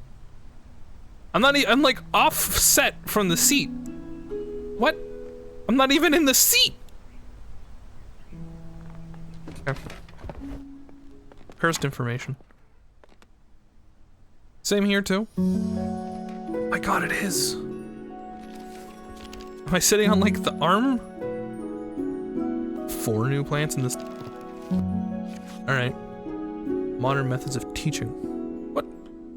I'm like offset from the seat. What? I'm not even in the seat. Okay. Cursed information. Same here too. My god, it is. Am I sitting on like the arm? 4 new plants in this. Alright. Modern methods of teaching. What?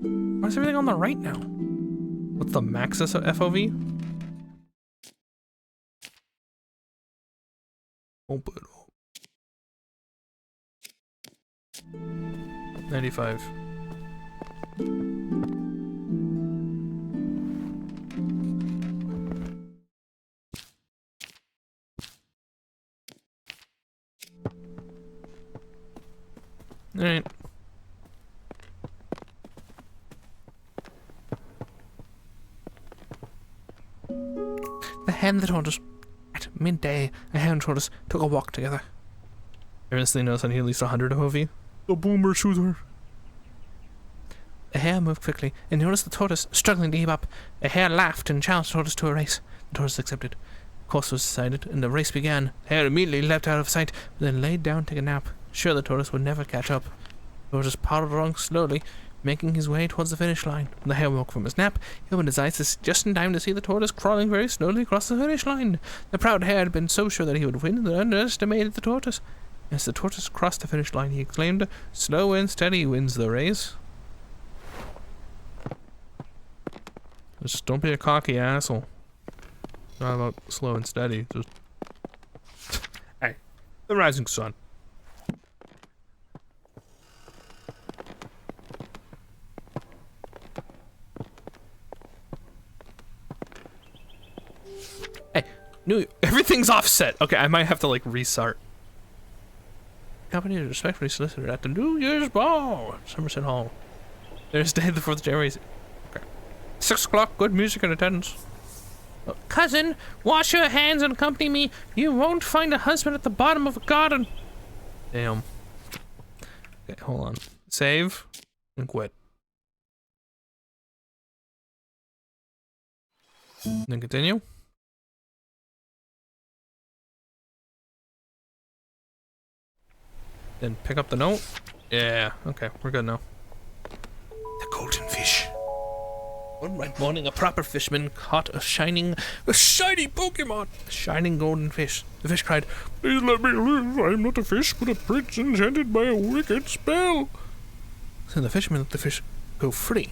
Why is everything on the right now? What's the max FOV? Open it up. 95. Alright. The hen and the tortoise. At midday, a hen and tortoise took a walk together. I instantly noticed I need at least 100 FOV. The boomer shooter. The hare moved quickly and noticed the tortoise struggling to keep up. The hare laughed and challenged the tortoise to a race. The tortoise accepted. Course was decided, and the race began. The hare immediately leapt out of sight, but then laid down to take a nap. Sure the tortoise would never catch up. The tortoise powered along slowly, making his way towards the finish line. When the hare woke from his nap, he opened his eyes just in time to see the tortoise crawling very slowly across the finish line. The proud hare had been so sure that he would win that he underestimated the tortoise. As the tortoise crossed the finish line, he exclaimed, "Slow and steady wins the race." Just don't be a cocky asshole. It's not about slow and steady. Just hey, the rising sun. Hey, Everything's offset. Okay, I might have to like restart. company is respectfully solicited at the New Year's Ball at Somerset Hall. Thursday, the 4th of January. Okay. 6 o'clock. Good music in attendance. Cousin, wash your hands and accompany me. You won't find a husband at the bottom of a garden. Damn. Okay, hold on. Save and quit. Then continue. Then pick up the note. Yeah, okay, we're good now. The golden fish. One bright morning, a proper fisherman caught a shiny Pokemon. A shining golden fish. The fish cried, Please let me live. I am not a fish, but a prince enchanted by a wicked spell. So the fisherman let the fish go free.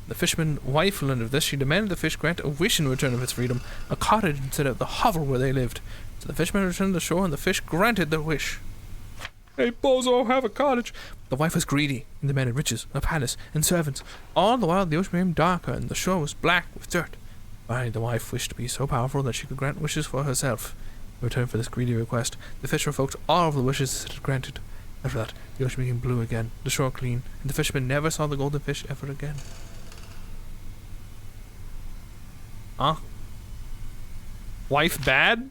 The fisherman's wife learned of this. She demanded the fish grant a wish in return of its freedom, a cottage instead of the hovel where they lived. So the fisherman returned to the shore, and the fish granted their wish. Hey, Bozo, have a cottage. The wife was greedy and demanded riches, a palace, and servants. All the while the ocean became darker and the shore was black with dirt. Finally, the wife wished to be so powerful that she could grant wishes for herself. In return for this greedy request, the fish revoked all of the wishes it had granted. After that, the ocean became blue again, the shore clean, and the fisherman never saw the golden fish ever again. Huh? Wife bad?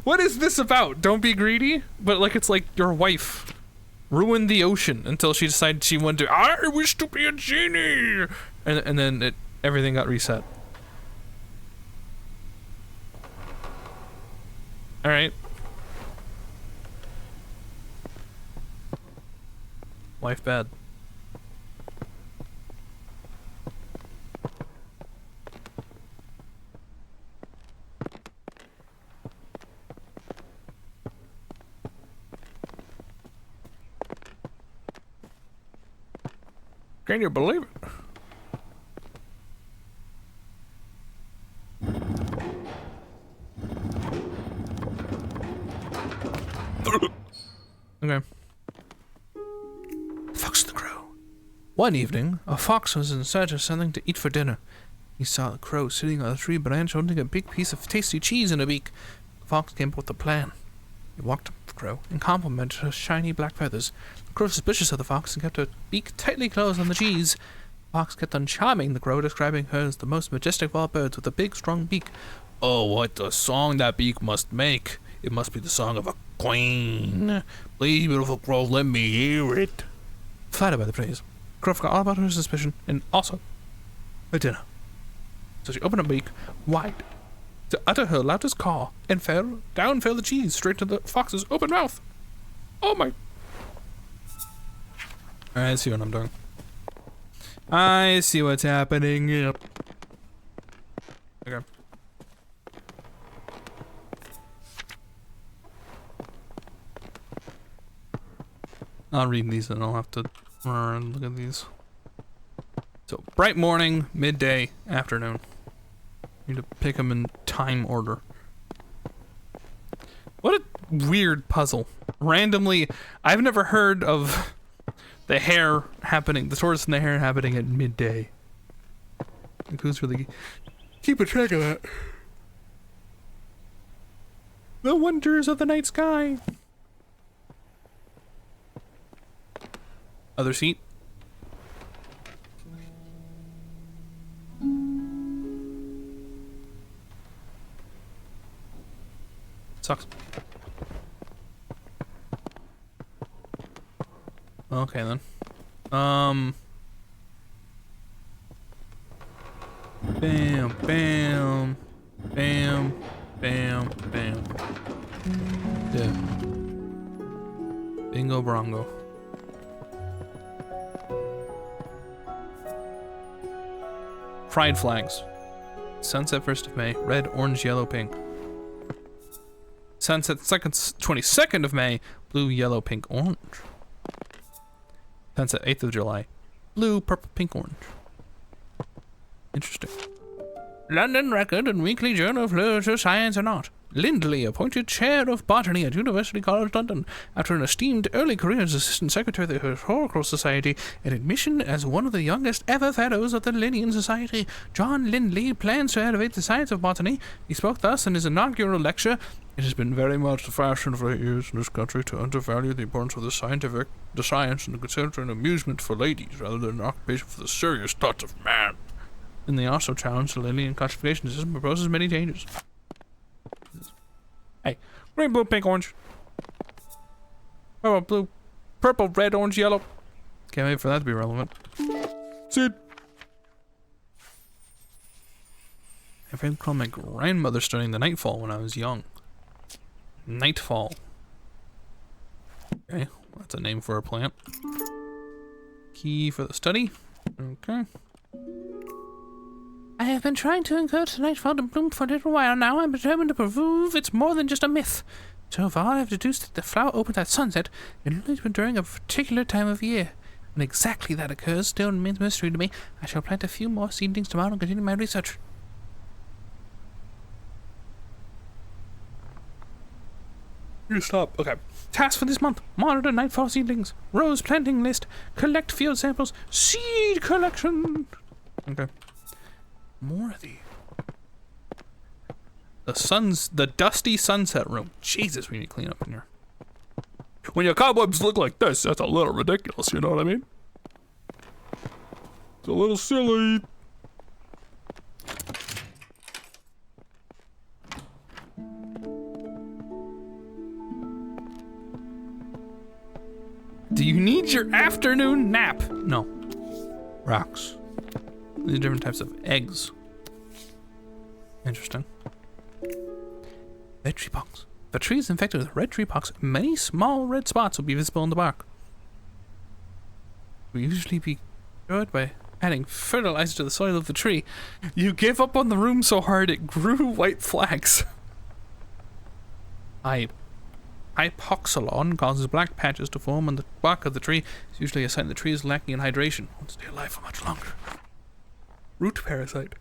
What is this about? Don't be greedy? But like it's like your wife ruined the ocean until she decided she wanted to, I wish to be a genie! And then everything got reset. Alright. Wife bad. Can you believe it? Okay. Fox the Crow. One evening, a fox was in search of something to eat for dinner. He saw a crow sitting on a tree branch holding a big piece of tasty cheese in a beak. The fox came up with a plan. He walked up to the crow and complimented her shiny black feathers. The crow was suspicious of the fox and kept her beak tightly closed on the cheese. The fox kept on charming the crow, describing her as the most majestic of all birds with a big, strong beak. Oh, what a song that beak must make! It must be the song of a queen. Please, beautiful crow, let me hear it. Flattered by the praise, the crow forgot all about her suspicion and also her dinner. So she opened her beak wide to utter her loudest caw, and down fell the cheese straight to the fox's open mouth. Oh my! I see what I'm doing. I see what's happening. Yep. Okay. I'll read these and I'll have to look at these. So, bright morning, midday, afternoon. Need to pick them in time order. What a weird puzzle. Randomly, I've never heard of the hare happening, the tortoise and the hare happening at midday. Like, who's really keeping track of that? The wonders of the night sky. Other seat. Sucks. Okay then. Bam, bam, bam, bam, bam. Yeah. Bingo brongo. Pride flags. Sunset 1st of May, red, orange, yellow, pink. Sunset 22nd of May, blue, yellow, pink, orange. Sunset 8th of July, blue, purple, pink, orange. Interesting. London Record and Weekly Journal of Literature, Science and Art. Lindley appointed chair of botany at University College London after an esteemed early career as assistant secretary of the Historical Society and admission as one of the youngest ever fellows of the Linnean Society. John Lindley plans to elevate the science of botany. He spoke thus in his inaugural lecture. It has been very much the fashion for years in this country to undervalue the importance of the science, and to consider it an amusement for ladies rather than an occupation for the serious thoughts of man. And they also challenge the Linnean classification system and proposes many changes. Hey, green, blue, pink, orange. Oh, blue, purple, red, orange, yellow. Can't wait for that to be relevant. Sid. I recall my grandmother studying the nightfall when I was young. Nightfall. Okay, that's a name for a plant. Key for the study. Okay. I have been trying to encourage the nightfall to bloom for a little while now. I'm determined to prove it's more than just a myth. So far, I've deduced that the flower opens at sunset, and only during a particular time of year. When exactly that occurs still remains a mystery to me. I shall plant a few more seedlings tomorrow and continue my research. You stop. Okay. Task for this month. Monitor nightfall seedlings. Rose planting list. Collect field samples. Seed collection. Okay. More of the dusty sunset room. Jesus, we need to clean up in here. When your cobwebs look like this, that's a little ridiculous, you know what I mean? It's a little silly. Do you need your afternoon nap? No. Rocks. These are different types of eggs. Interesting. Red tree pox. If a tree is infected with red tree pox, many small red spots will be visible in the bark. We usually be cured by adding fertilizer to the soil of the tree. You gave up on the room so hard it grew white flags. Hypoxylon causes black patches to form on the bark of the tree. It's usually a sign the tree is lacking in hydration. It won't stay alive for much longer. Root parasite.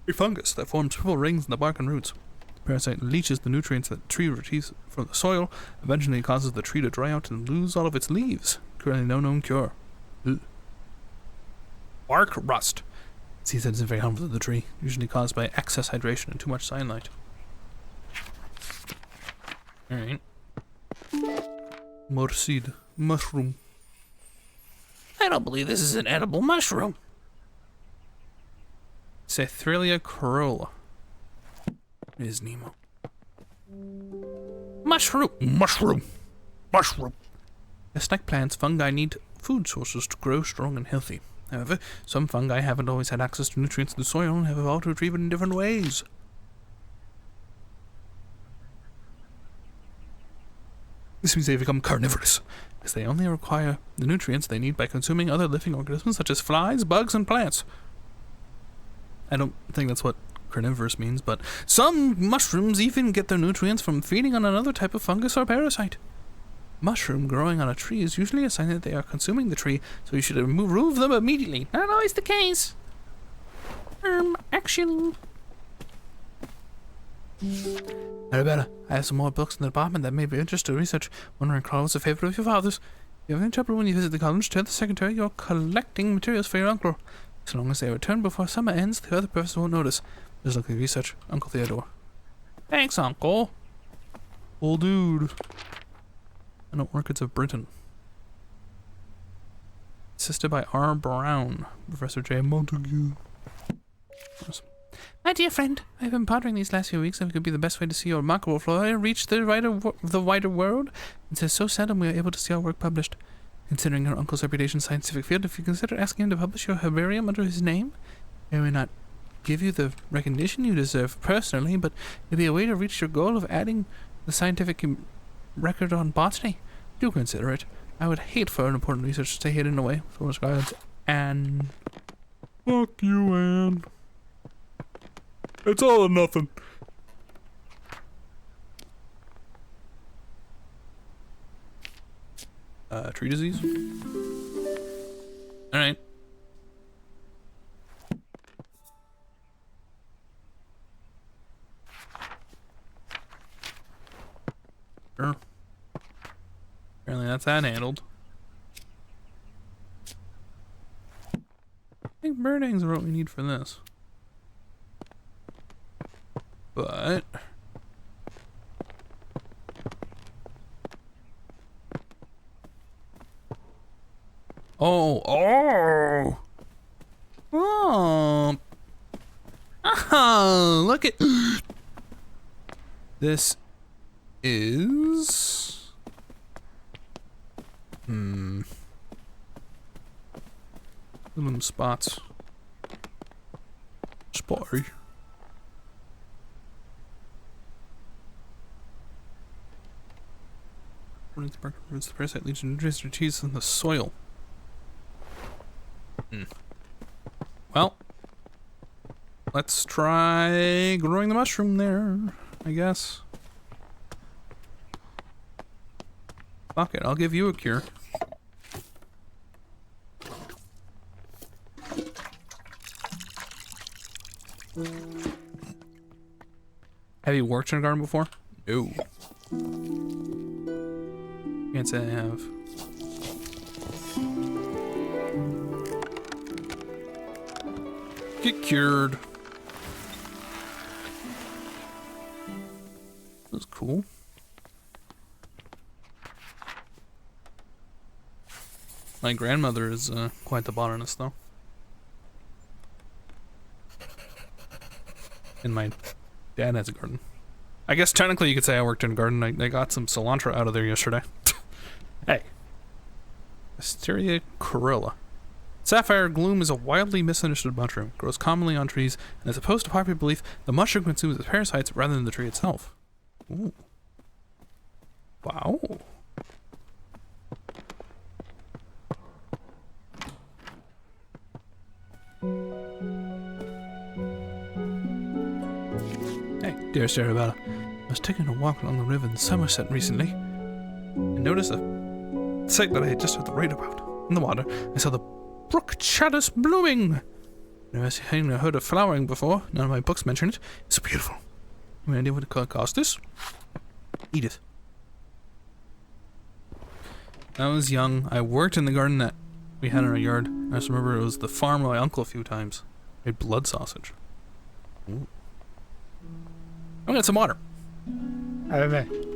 A fungus that forms purple rings in the bark and roots. Parasite leaches the nutrients that the tree receives from the soil. Eventually it causes the tree to dry out and lose all of its leaves. Currently no known cure. Ugh. Bark rust. He said it's very harmful to the tree, usually caused by excess hydration and too much sunlight. Alright. More seed. Mushroom. I don't believe this is an edible mushroom. Cytherea corolla. It is Nemo. Mushroom. Mushroom. Mushroom. Just like plants, fungi need food sources to grow strong and healthy. However, some fungi haven't always had access to nutrients in the soil and have evolved to retrieve it in different ways. This means they become carnivorous, as they only require the nutrients they need by consuming other living organisms such as flies, bugs, and plants. I don't think that's what carnivorous means, but some mushrooms even get their nutrients from feeding on another type of fungus or parasite. Mushroom growing on a tree is usually a sign that they are consuming the tree, so you should remove them immediately. Not always the case. Action. Arabella, I have some more books in the department that may be of interest to research. Wondering, Carl was a favorite of your father's. If you have any trouble when you visit the college, tell the secretary you're collecting materials for your uncle. As long as they return before summer ends, the other person won't notice. Just like the research, Uncle Theodore. Thanks, Uncle. Old dude. I know Orchids of Britain. Assisted by R. Brown, Professor J. Montague. Awesome. My dear friend, I've been pondering these last few weeks if it could be the best way to see your remarkable flora and reach the wider world. It says so seldom we are able to see our work published. Considering your uncle's reputation in the scientific field, if you consider asking him to publish your herbarium under his name, I may not give you the recognition you deserve personally, but it'll be a way to reach your goal of adding the scientific record on botany. Do consider it. I would hate for an important research to stay hidden away. So much guidance. Anne. Fuck you, Anne. It's all or nothing. Tree disease? Alright. Sure. Apparently that's that handled. I think bird eggs are what we need for this. But oh, look at this is them spots. Spotty. The parasite leads to nutrients to cheese in the soil. Well, let's try growing the mushroom there, I guess. Fuck it, I'll give you a cure. Have you worked in a garden before? No. Can't say I have. Get cured. That was cool. My grandmother is quite the botanist, though. And my dad has a garden. I guess technically you could say I worked in a garden. I got some cilantro out of there yesterday. Hey. Asteria corolla. Sapphire gloom is a wildly misunderstood mushroom. It grows commonly on trees, and as opposed to popular belief, the mushroom consumes its parasites rather than the tree itself. Ooh. Wow. Hey, dear Arabella. I was taking a walk along the river in Somerset recently, and noticed a sight that I had just heard the read about. In the water, I saw the brook chaddis blooming. Never seen or heard of flowering before. None of my books mention it. It's beautiful. Any idea what it cost us? Edith. I was young. I worked in the garden that we had in our yard. I just remember it was the farm of my uncle a few times. Made blood sausage. Ooh. I'll get some water. I don't know.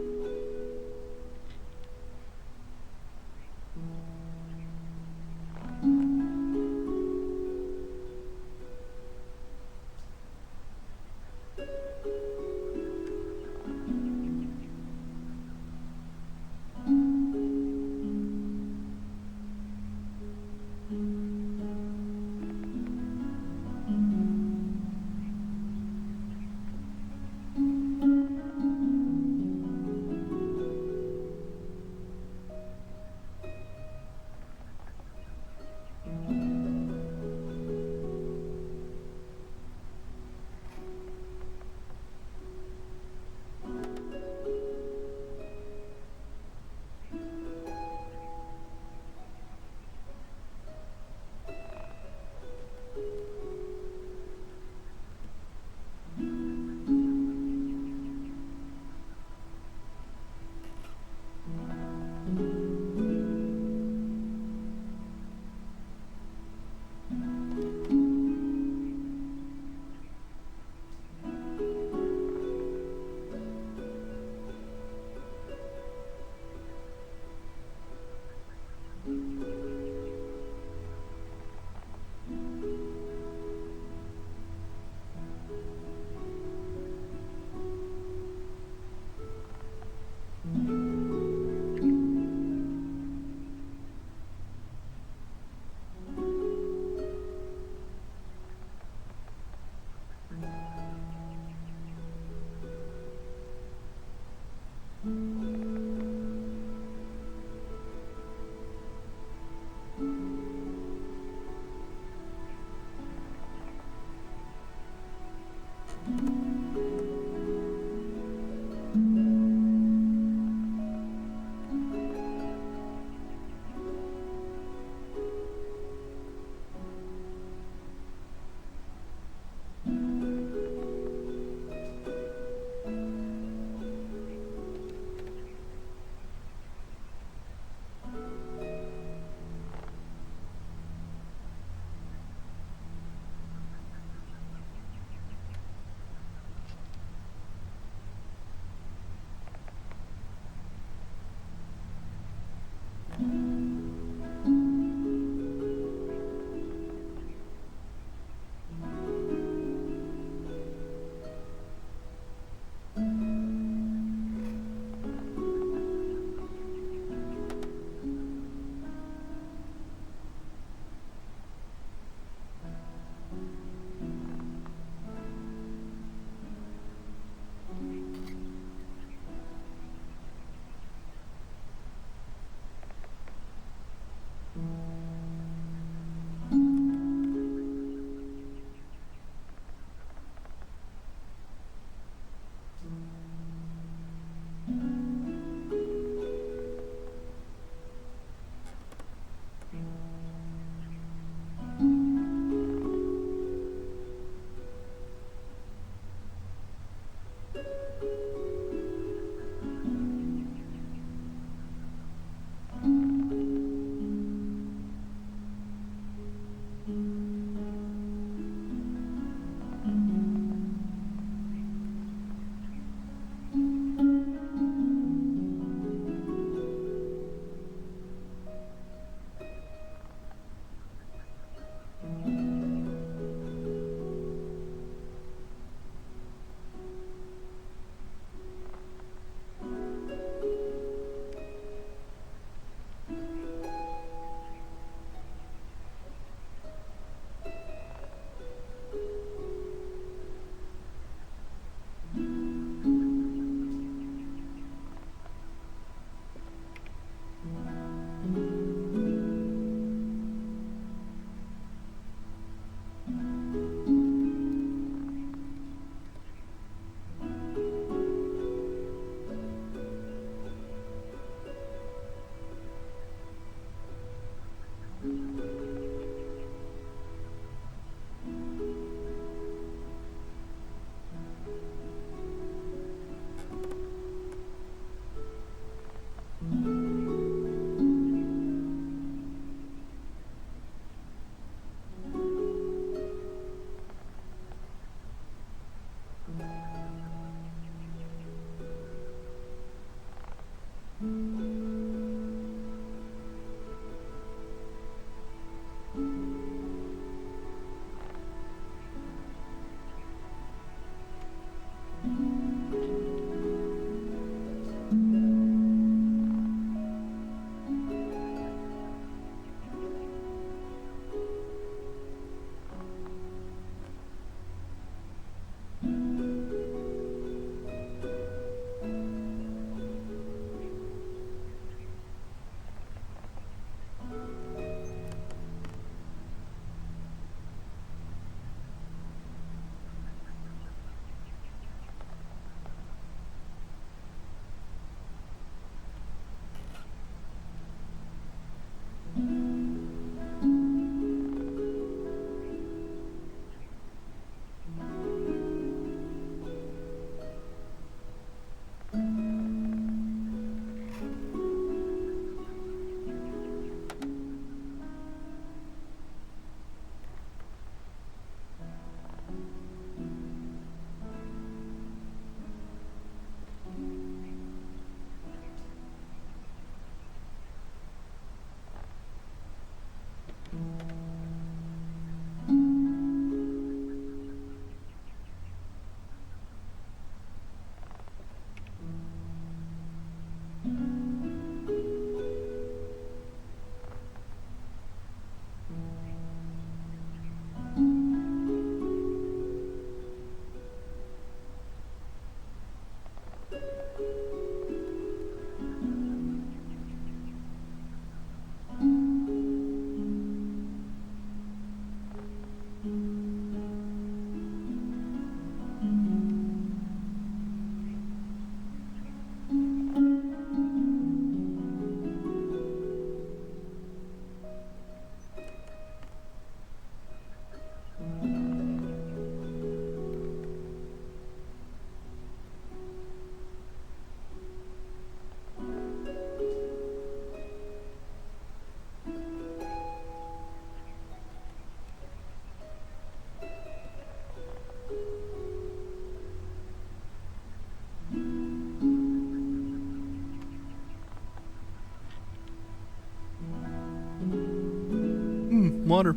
Water.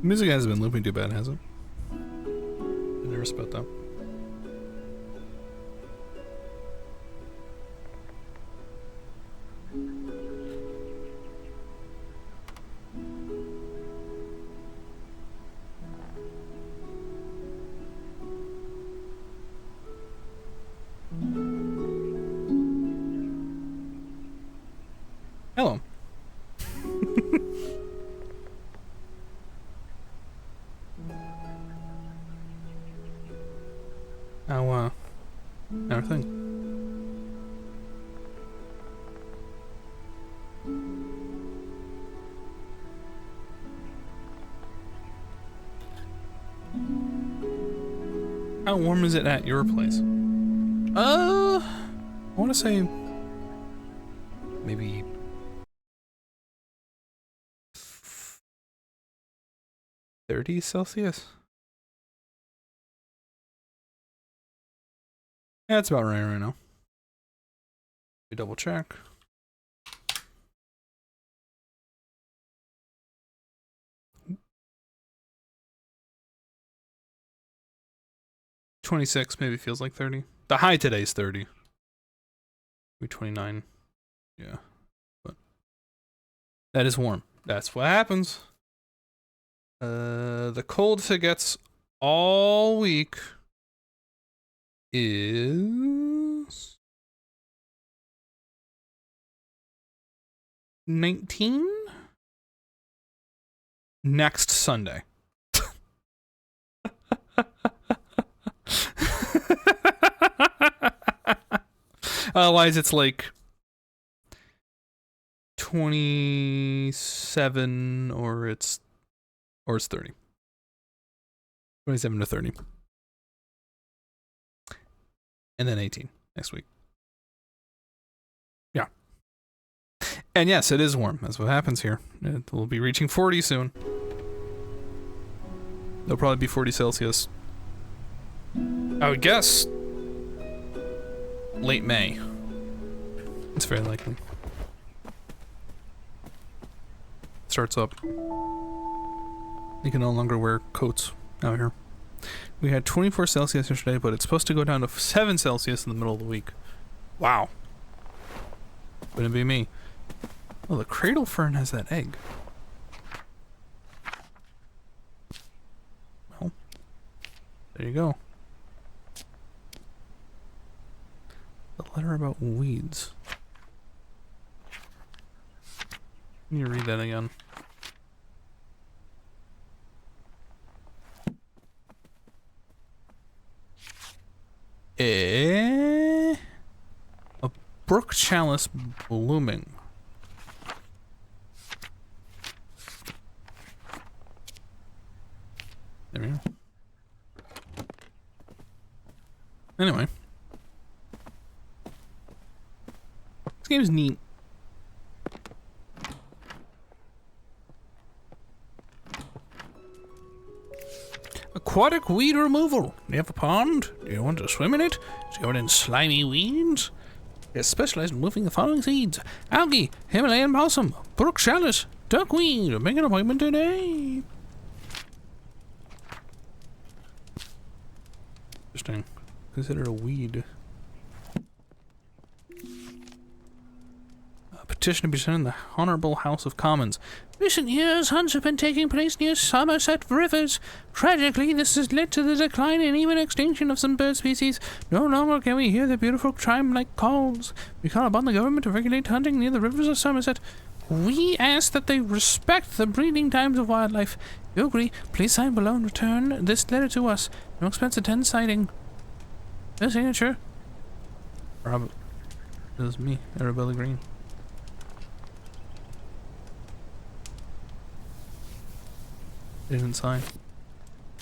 Music hasn't been looping too bad, has it? I never spot that. Hello. How, everything? How warm is it at your place? I want to say maybe 30 Celsius. Yeah, that's about right now. We double check. $26 maybe feels like 30. The high today is 30. Maybe 29. Yeah. But that is warm. That's what happens. The coldest it gets all week is 19 next Sunday. Otherwise it's like 27 or it's 30. 27 to 30. And then 18 next week. Yeah. And yes, it is warm. That's what happens here. It will be reaching 40 soon. There'll probably be 40 Celsius I would guess late May. It's very likely. Starts up. You can no longer wear coats out here. We had 24 Celsius yesterday, but it's supposed to go down to 7 Celsius in the middle of the week. Wow. Wouldn't be me. Oh, the cradle fern has that egg. Well, there you go. The letter about weeds. Let me read that again. A brook chalice blooming. There we go. Anyway. This game is neat. Aquatic weed removal. Do you have a pond? Do you want to swim in it? Is it covered in slimy weeds? It's specialized in moving the following seeds: algae, Himalayan balsam, brook chalice, duckweed. Make an appointment today. Interesting. Considered a weed. A petition to be sent in the Honourable House of Commons. Recent years, hunts have been taking place near Somerset rivers. Tragically, this has led to the decline and even extinction of some bird species. No longer can we hear their beautiful chime-like calls. We call upon the government to regulate hunting near the rivers of Somerset. We ask that they respect the breeding times of wildlife. If you agree, please sign below and return this letter to us. No expense attends citing. No signature. Rob. This is me, Arabella Green. They didn't sign.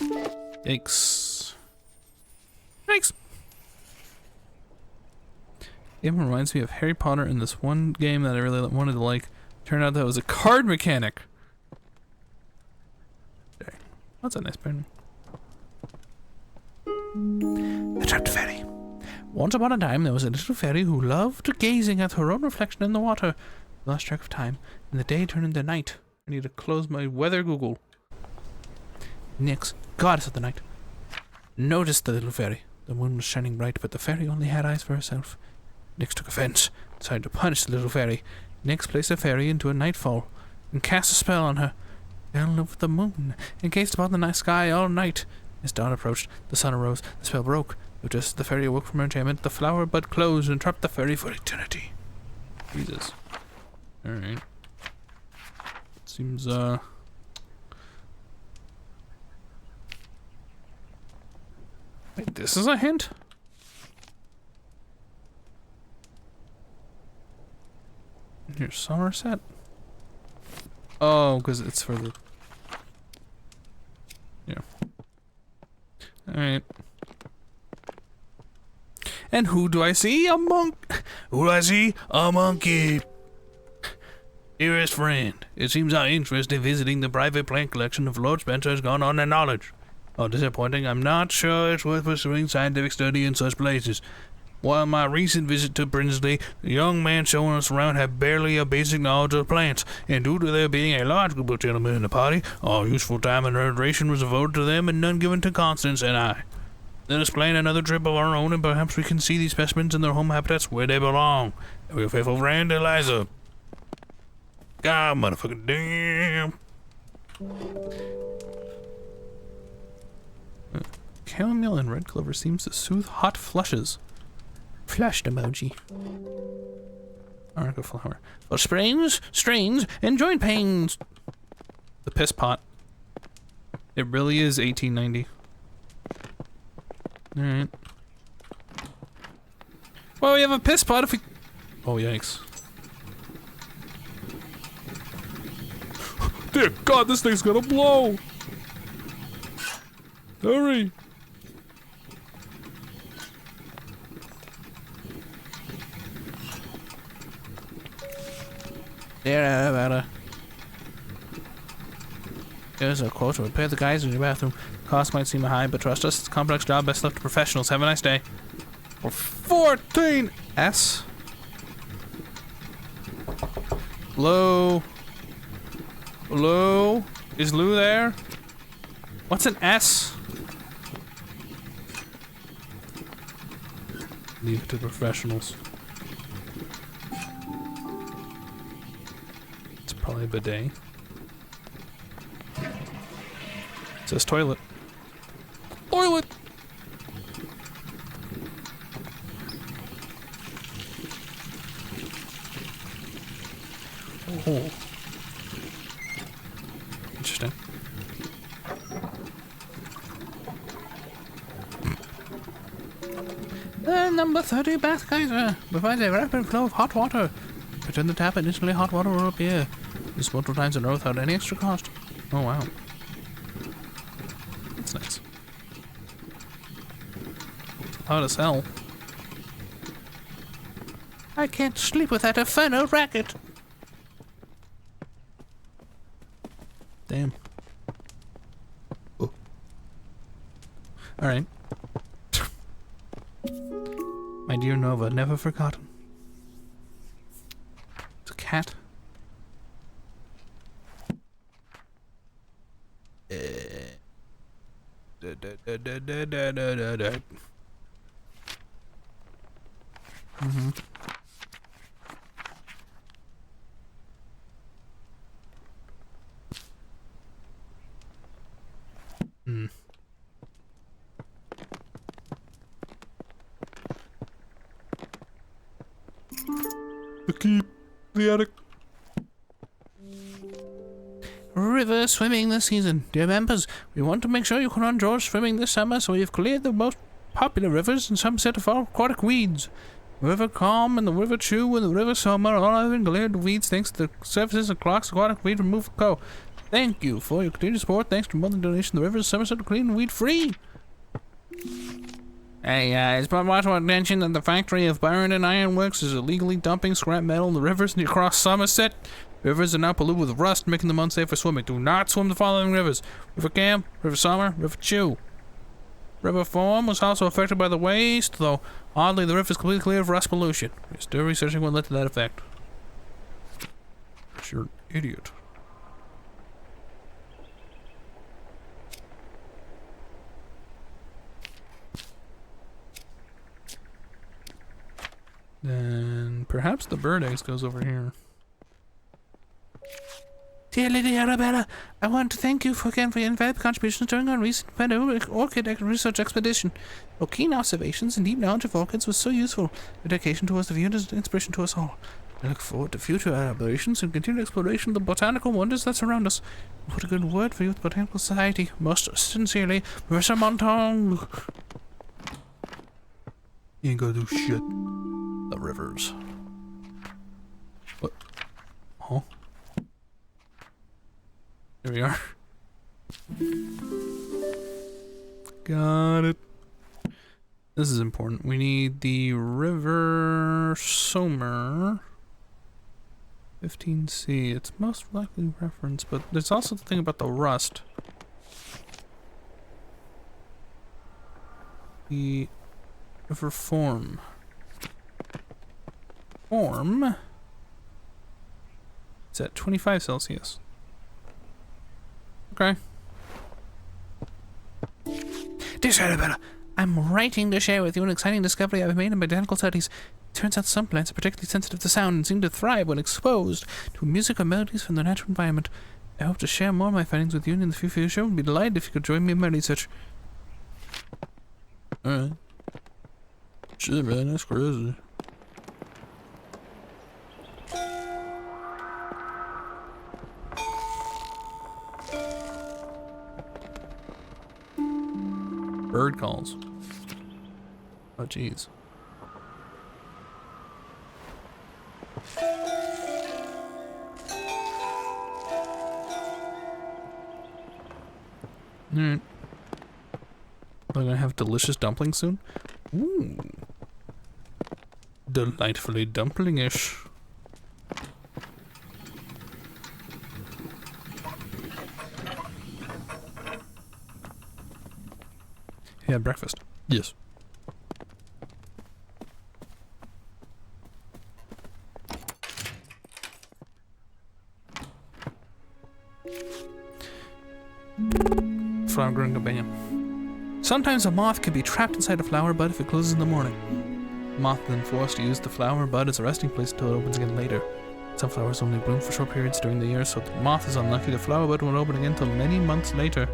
Yikes. Yikes! Game reminds me of Harry Potter and this one game that I really wanted to like. Turned out that was a card mechanic. Okay. That's a nice painting. The Trapped Fairy. Once upon a time, there was a little fairy who loved gazing at her own reflection in the water. Lost track of time, and the day turned into night. I need to close my weather Google. Nyx, goddess of the night, noticed the little fairy. The moon was shining bright, but the fairy only had eyes for herself. Nyx took offense, decided to punish the little fairy. Nyx placed the fairy into a nightfall and cast a spell on her. Fell in love with the moon and gazed upon the night sky all night. As dawn approached, the sun arose, the spell broke. But just as the fairy awoke from her enchantment, the flower bud closed and trapped the fairy for eternity. Jesus. Alright. Seems, Wait, this is a hint? Here's Somerset? Oh, because it's for the... Yeah. Alright. And who do I see? A monk! Who do I see? A monkey! Dearest friend, it seems our interest in visiting the private plant collection of Lord Spencer has gone unacknowledged. Oh, disappointing. I'm not sure it's worth pursuing scientific study in such places. While my recent visit to Brinsley, the young man showing us around had barely a basic knowledge of plants, and due to there being a large group of gentlemen in the party, all useful time and duration was devoted to them and none given to Constance and I. Let us plan another trip of our own, and perhaps we can see these specimens in their home habitats where they belong. Your faithful friend, Eliza. God, motherfucking damn. Chamomile and red clover seems to soothe hot flushes. Flushed emoji. Arnica flower. For sprains, strains, and joint pains. The piss pot. It really is 1890. Alright. Well, we have a piss pot if we... Oh, yikes. Dear God, this thing's gonna blow! Hurry! There, There's a quote to repair the guys in your bathroom. Cost might seem high, but trust us, it's a complex job best left to professionals. Have a nice day. For 14 S. Hello? Hello? Is Lou there? What's an S? Leave it to professionals. It's probably a bidet. It says toilet. Toilet! Oh. Interesting. The number 30 bath geyser provides a rapid flow of hot water. Turn the tap and instantly hot water will appear. This multiple times in a row without any extra cost. Oh wow. That's nice. It's loud as hell. I can't sleep with that inferno racket. Damn. Oh. Alright. My dear Nova, never forgotten. It's a cat. Mm-hmm. Mm. The keep, the attic. River swimming this season. Dear members, we want to make sure you can enjoy swimming this summer, so we have cleared the most popular rivers and some set of aquatic weeds. The River Calm and the River Chew and the River Summer all have been cleared of weeds thanks to the services of Clark's Aquatic Weed Removal Co. Thank you for your continued support. Thanks to monthly donation, the rivers Somerset are clean and weed free. Hey, it's brought to our attention that the factory of Byron Iron Works is illegally dumping scrap metal in the rivers across Somerset. Rivers are now polluted with rust, making them unsafe for swimming. Do not swim the following rivers: River Cam, River Summer, River Chew. River Foam was also affected by the waste, though oddly the river is completely clear of rust pollution. We're still researching what led to that effect. You're an idiot. Then perhaps the bird eggs goes over here. Dear Lady Arabella, I want to thank you again for your invaluable contributions during our recent pandemic orchid research expedition. Your keen observations and deep knowledge of orchids was so useful. Your dedication towards the view is an inspiration to us all. I look forward to future elaborations and continued exploration of the botanical wonders that surround us. Put a good word for you with the Botanical Society. Most sincerely, Marissa Montong. You ain't gonna do shit. The rivers. What? Huh? Here we are. Got it. This is important. We need the River Somer. 15C. It's most likely referenced, but there's also the thing about the rust. The River Form. Form? It's at 25 Celsius. Okay. Dear Arabella, I'm writing to share with you an exciting discovery I've made in botanical studies. It turns out some plants are particularly sensitive to sound and seem to thrive when exposed to music or melodies from their natural environment. I hope to share more of my findings with you in the future and be delighted if you could join me in my research. Alright. Shit, man, that's crazy. Bird calls. Oh, jeez. Alright. We're gonna have delicious dumplings soon. Ooh. Delightfully dumpling-ish. He had breakfast. Yes. Flower growing companion. Sometimes a moth can be trapped inside a flower bud if it closes in the morning. The moth then forced to use the flower bud as a resting place until it opens again later. Some flowers only bloom for short periods during the year, so if the moth is unlucky, the flower bud won't open again until many months later.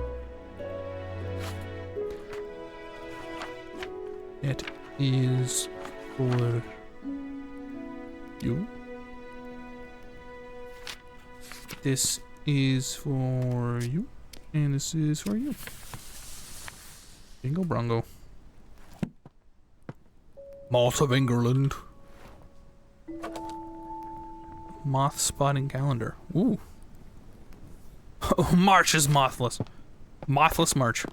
It is for you. This is for you. And this is for you. Bingo Brongo. Moth of England. Moth spotting calendar. Ooh. Oh, March is mothless. Mothless March.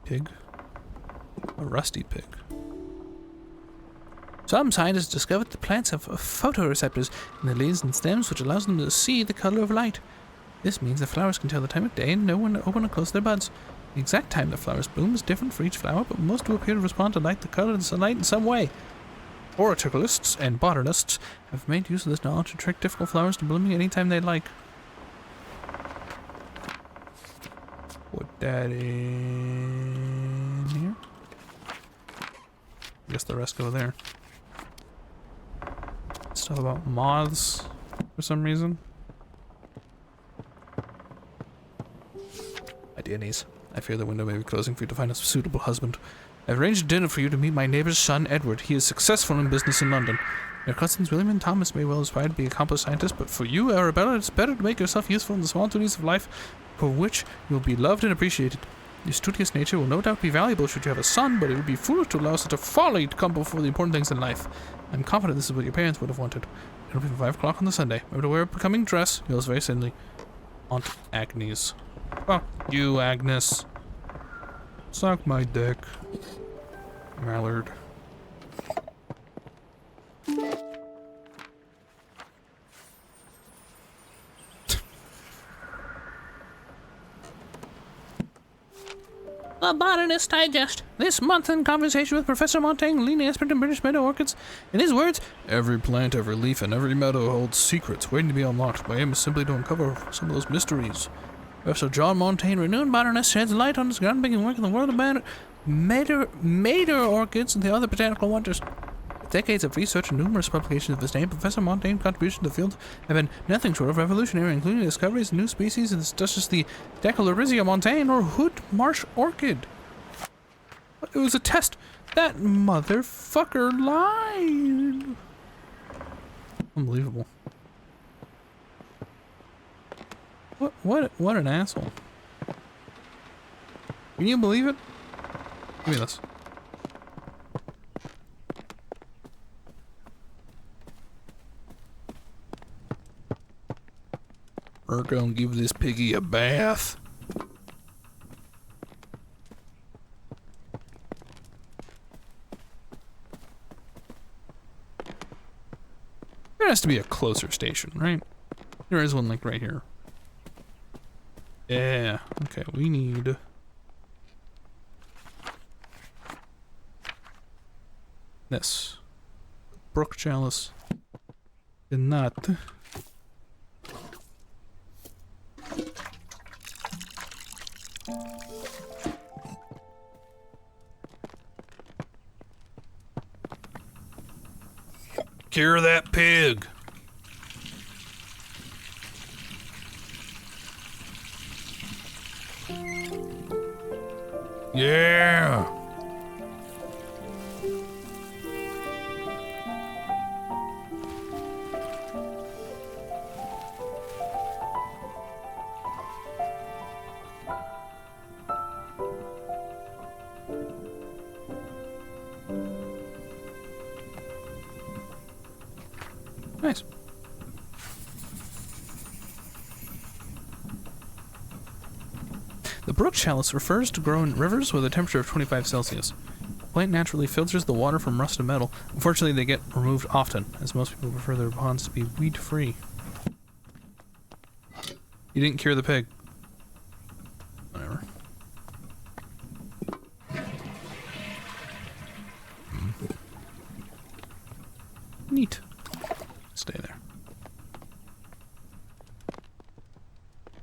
Pig. A rusty pig. Some scientists discovered the plants have photoreceptors in the leaves and stems, which allows them to see the color of light. This means the flowers can tell the time of day and know when to open and close their buds. The exact time the flowers bloom is different for each flower, but most do appear to respond to light, the color, and sunlight in some way. Horticulturists and botanists have made use of this knowledge to trick difficult flowers to blooming anytime they like. Put that in here. I guess the rest go there. Stuff about moths for some reason. My dear niece, I fear the window may be closing for you to find a suitable husband. I've arranged a dinner for you to meet my neighbor's son, Edward. He is successful in business in London. Your cousins William and Thomas may well aspire to be accomplished scientists, but for you, Arabella, it's better to make yourself useful in the small duties of life, for which you'll be loved and appreciated. Your studious nature will no doubt be valuable should you have a son, but it would be foolish to allow such a folly to come before the important things in life. I'm confident this is what your parents would have wanted. It'll be 5 o'clock on the Sunday. Remember to wear a becoming dress. Yours very sincerely, Aunt Agnes. Fuck you, Agnes. Suck my dick. Mallard. The Botanist Digest. This month in conversation with Professor Montaigne, leading expert in British meadow orchids. In his words, every plant, every leaf, and every meadow holds secrets waiting to be unlocked. My aim is simply to uncover some of those mysteries. Professor John Montaigne, renowned botanist, sheds light on his groundbreaking work in the world of meadow orchids and the other botanical wonders. With decades of research and numerous publications of his name, Professor Montaigne's contributions to the field have been nothing short of revolutionary, including discoveries of new species such as the Decalorizia Montaigne or hood marsh orchid. It was a test. That motherfucker lied. Unbelievable. What an asshole. Can you believe it? Give me this. We're gonna give this piggy a bath. There has to be a closer station, right? There is one like right here. Yeah. Okay, we need this. Brook chalice. And not. Cure that pig. Yeah. Nice. The brook chalice refers to grow in rivers with a temperature of 25 Celsius. The plant naturally filters the water from rusted metal. Unfortunately, they get removed often, as most people prefer their ponds to be weed-free. You didn't cure the pig. Whatever. Neat. Stay there.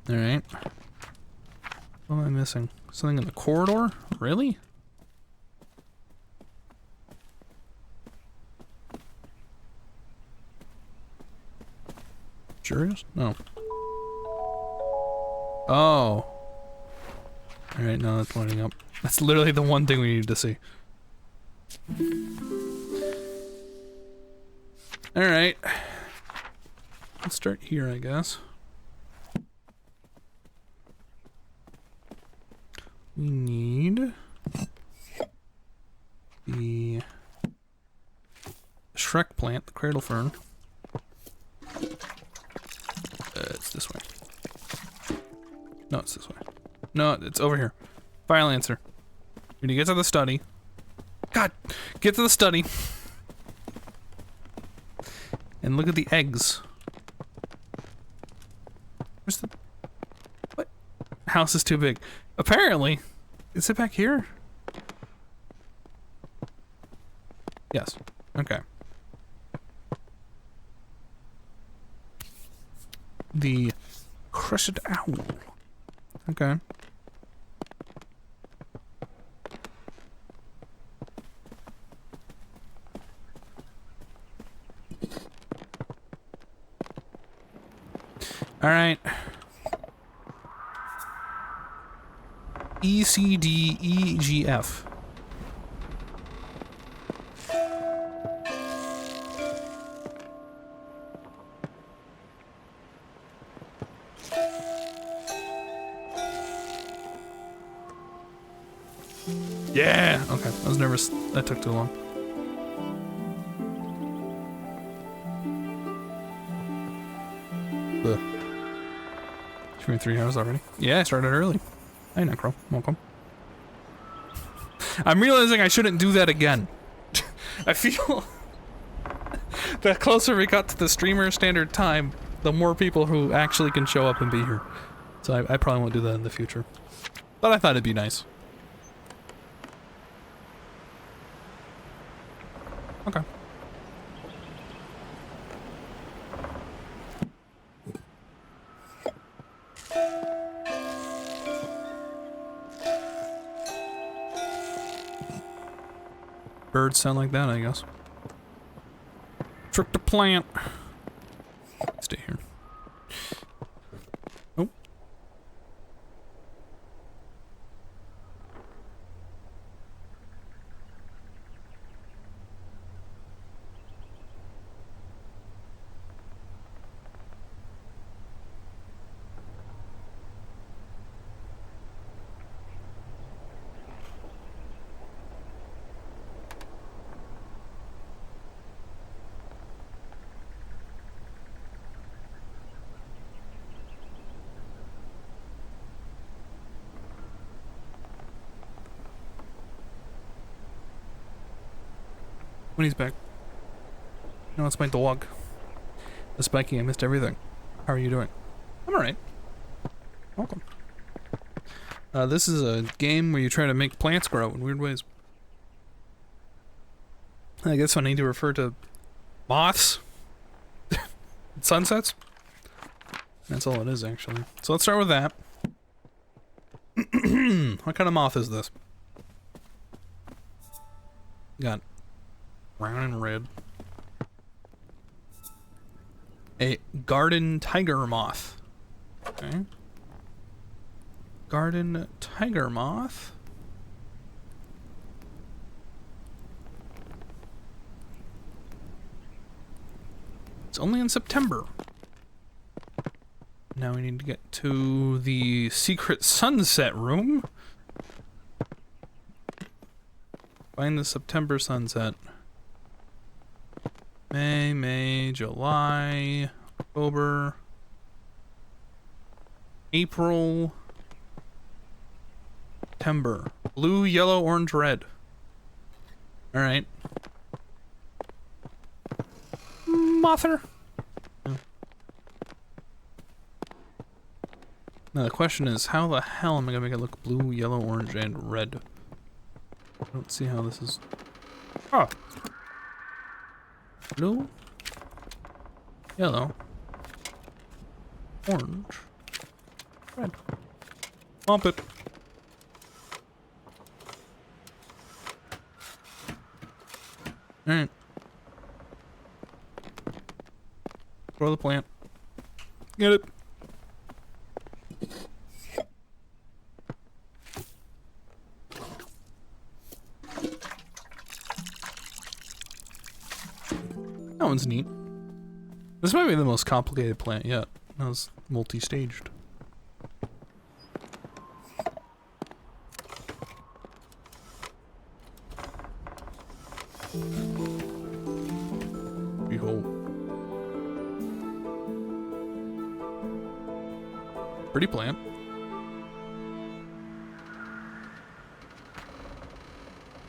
Alright. What am I missing? Something in the corridor? Really? Serious? No. Oh. Alright, now that's lining up. That's literally the one thing we needed to see. Alright. Let's start here, I guess. We need the Shrek plant, the cradle fern. It's this way. No, it's this way. No, it's over here. Fire Lancer. We need to get to the study. God, get to the study. And look at the eggs. Where's the... What? House is too big. Apparently. Is it back here? Yes. Okay. The Crescent Owl. Okay. All right. E, C, D, E, G, F. Yeah! Okay, I was nervous. That took too long. Ugh. It's been 3 hours already. Yeah, I started early. Hey, Necro. Welcome. I'm realizing I shouldn't do that again. I feel the closer we got to the streamer standard time, the more people who actually can show up and be here. So I probably won't do that in the future. But I thought it'd be nice. Okay. Birds sound like that, I guess. Trick the plant. Stay here. Oh. When he's back. No, it's my dog. The spiking, I missed everything. How are you doing? I'm alright. Welcome. This is a game where you try to make plants grow in weird ways. I guess I need to refer to moths. Sunsets. That's all it is, actually. So let's start with that. What kind of moth is this? Got brown and red. A garden tiger moth. Okay. Garden tiger moth. It's only in September. Now we need to get to the secret sunset room. Find the September sunset. May, July, October, April, September. Blue, yellow, orange, red. Alright. Mother. Now the question is, how the hell am I gonna make it look blue, yellow, orange, and red? I don't see how this is. Oh. Blue, yellow, orange, red. Bump it. Alright. Grow the plant. Get it. That one's neat. This might be the most complicated plant yet. That was multi-staged. Behold. Pretty plant.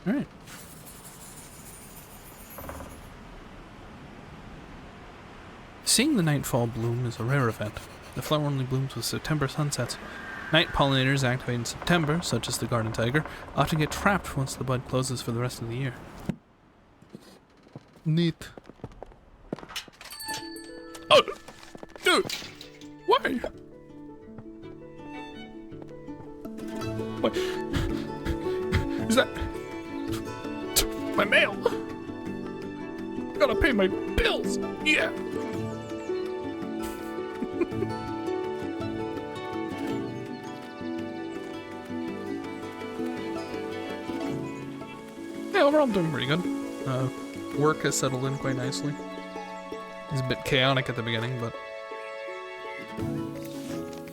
Alright. Seeing the nightfall bloom is a rare event. The flower only blooms with September sunsets. Night pollinators activate in September, such as the garden tiger, often get trapped once the bud closes for the rest of the year. Neat. Oh! Dude! Why? What? Is that... my mail? Gotta pay my bills! Yeah! Yeah, overall I'm doing pretty good. Work has settled in quite nicely. It's a bit chaotic at the beginning, but...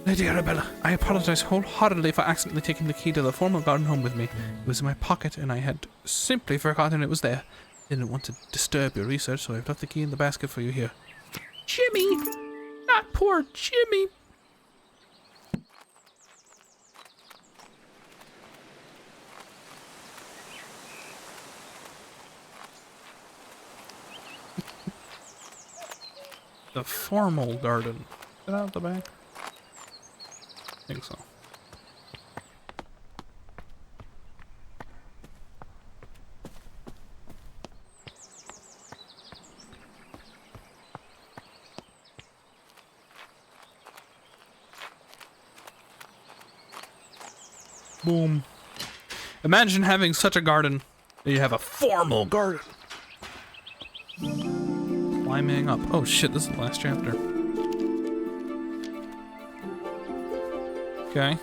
Lady Arabella, I apologize wholeheartedly for accidentally taking the key to the formal garden home with me. It was in my pocket and I had simply forgotten it was there. Didn't want to disturb your research, so I've left the key in the basket for you here. Jimmy! Not poor Jimmy! The formal garden. Is it out the back? I think so. Boom. Imagine having such a garden that you have a formal garden. Climbing up. Oh shit, this is the last chapter. Okay.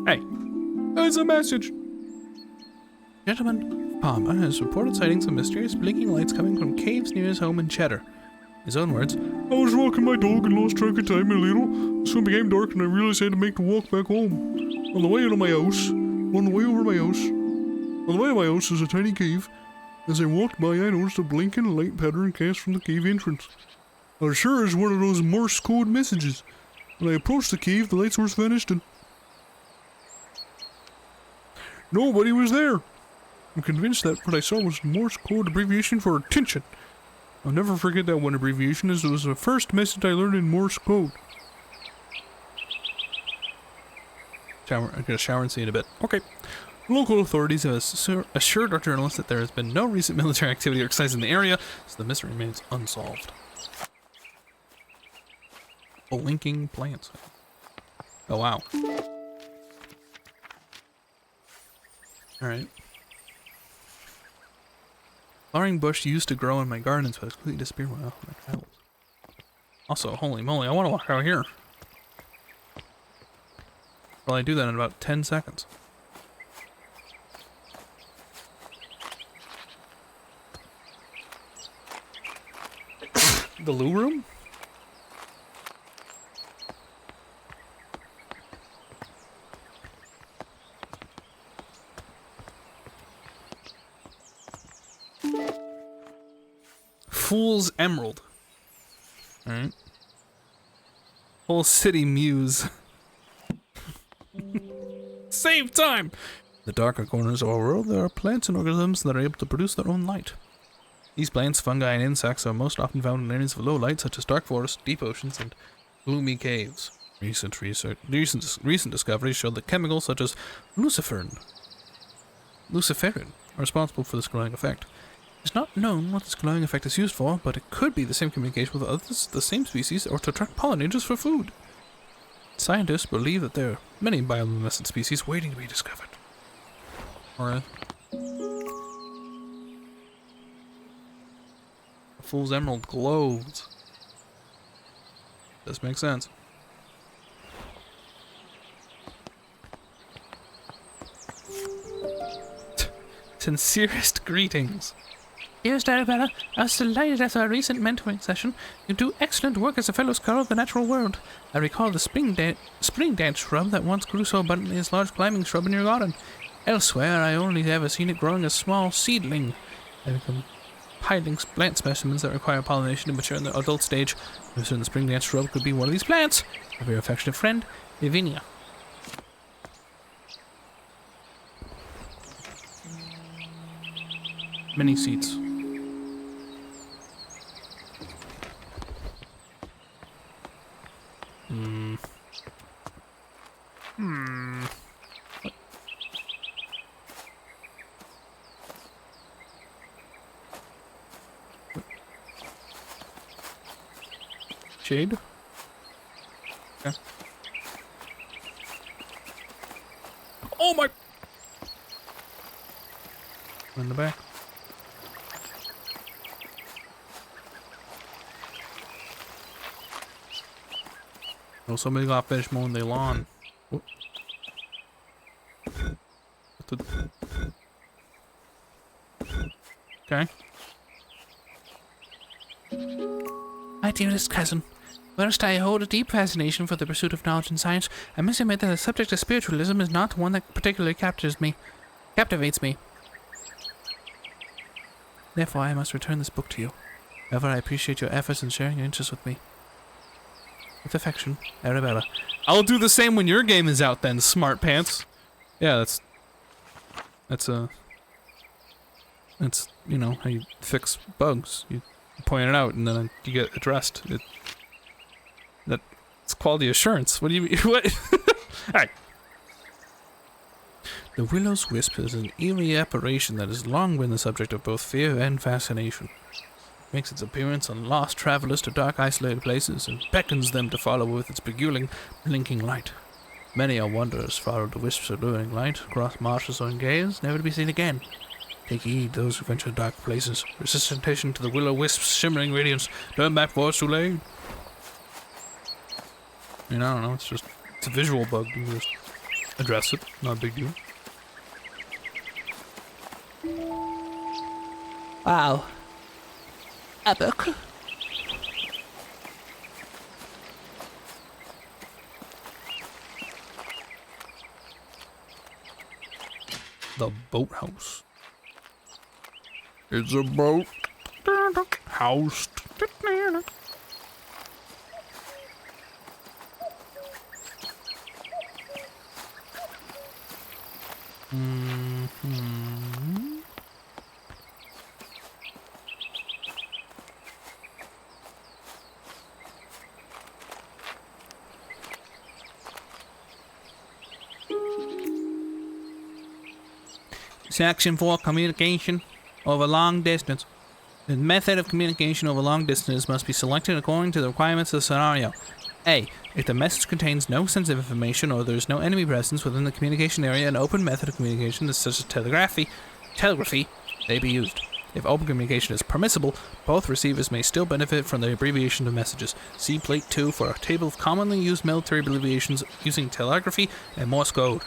Hey, there's a message. Gentleman, Palmer has reported sightings of mysterious blinking lights coming from caves near his home in Cheddar. His own words, I was walking my dog and lost track of time a little. Soon became dark and I realized I had to make the walk back home. On the way out of my house, on the way over my house, on the way to my house is a tiny cave. As I walked by, I noticed a blinking light pattern cast from the cave entrance. I was sure it was one of those Morse code messages. When I approached the cave, the light source vanished and nobody was there. I'm convinced that what I saw was Morse code abbreviation for attention. I'll never forget that one abbreviation, as it was the first message I learned in Morse code. I'm gonna shower and see you in a bit. Okay. Local authorities have assured our journalists that there has been no recent military activity or exercise in the area, so the mystery remains unsolved. Blinking plants. Oh wow. Alright. Flowering bush used to grow in my gardens, but it's completely disappeared when I left my travels. Also, holy moly, I want to walk out here. Well, I do that in about 10 seconds. The loo room? Fool's Emerald. Alright. Whole city muse. Save time! In the darker corners of our world, there are plants and organisms that are able to produce their own light. These plants, fungi, and insects are most often found in areas of low light, such as dark forests, deep oceans, and gloomy caves. Recent discoveries show that chemicals such as luciferin are responsible for this glowing effect. It's not known what this glowing effect is used for, but it could be the same communication with others, the same species, or to attract pollinators for food. Scientists believe that there are many bioluminescent species waiting to be discovered. Alright. A fool's emerald glows. Does make sense. Sincerest greetings. Dearest Arabella, I was delighted at our recent mentoring session. You do excellent work as a fellow scholar of the natural world. I recall the spring dance shrub that once grew so abundantly as large climbing shrub in your garden. Elsewhere, I only ever seen it growing as small seedling. I become piling plant specimens that require pollination to mature in the adult stage. I'm certain the spring dance shrub could be one of these plants. A very affectionate friend, Lavinia. Many seeds. Jade? Okay. Oh my! In the back. Oh, somebody got finished mowing their lawn. What the? Okay. My dearest cousin, whilst I hold a deep fascination for the pursuit of knowledge and science, I must admit that the subject of spiritualism is not one that particularly captivates me. Therefore, I must return this book to you. However, I appreciate your efforts in sharing your interest with me. With affection, Arabella. I'll do the same when your game is out then, smart pants. Yeah, that's you know how you fix bugs. You point it out and then you get addressed. That's quality assurance. What do you mean? What? Alright. The willow's wisp is an eerie apparition that has long been the subject of both fear and fascination. It makes its appearance on lost travelers to dark, isolated places and beckons them to follow with its beguiling, blinking light. Many are wanderers follow the wisp's alluring light, across marshes or in caves, never to be seen again. Take heed, those who venture to dark places. Resist temptation to the will-o-wisp's shimmering radiance. Turn back before it's too late. I mean, I don't know, it's a visual bug. You can just address it, not a big deal. Wow. A book? The boathouse. It's a boat. House. Section 4, communication over long distance. The method of communication over long distance must be selected according to the requirements of the scenario. A. If the message contains no sensitive information or there is no enemy presence within the communication area, an open method of communication such as telegraphy may be used. If open communication is permissible, both receivers may still benefit from the abbreviation of messages. See Plate 2 for a table of commonly used military abbreviations using telegraphy and Morse code.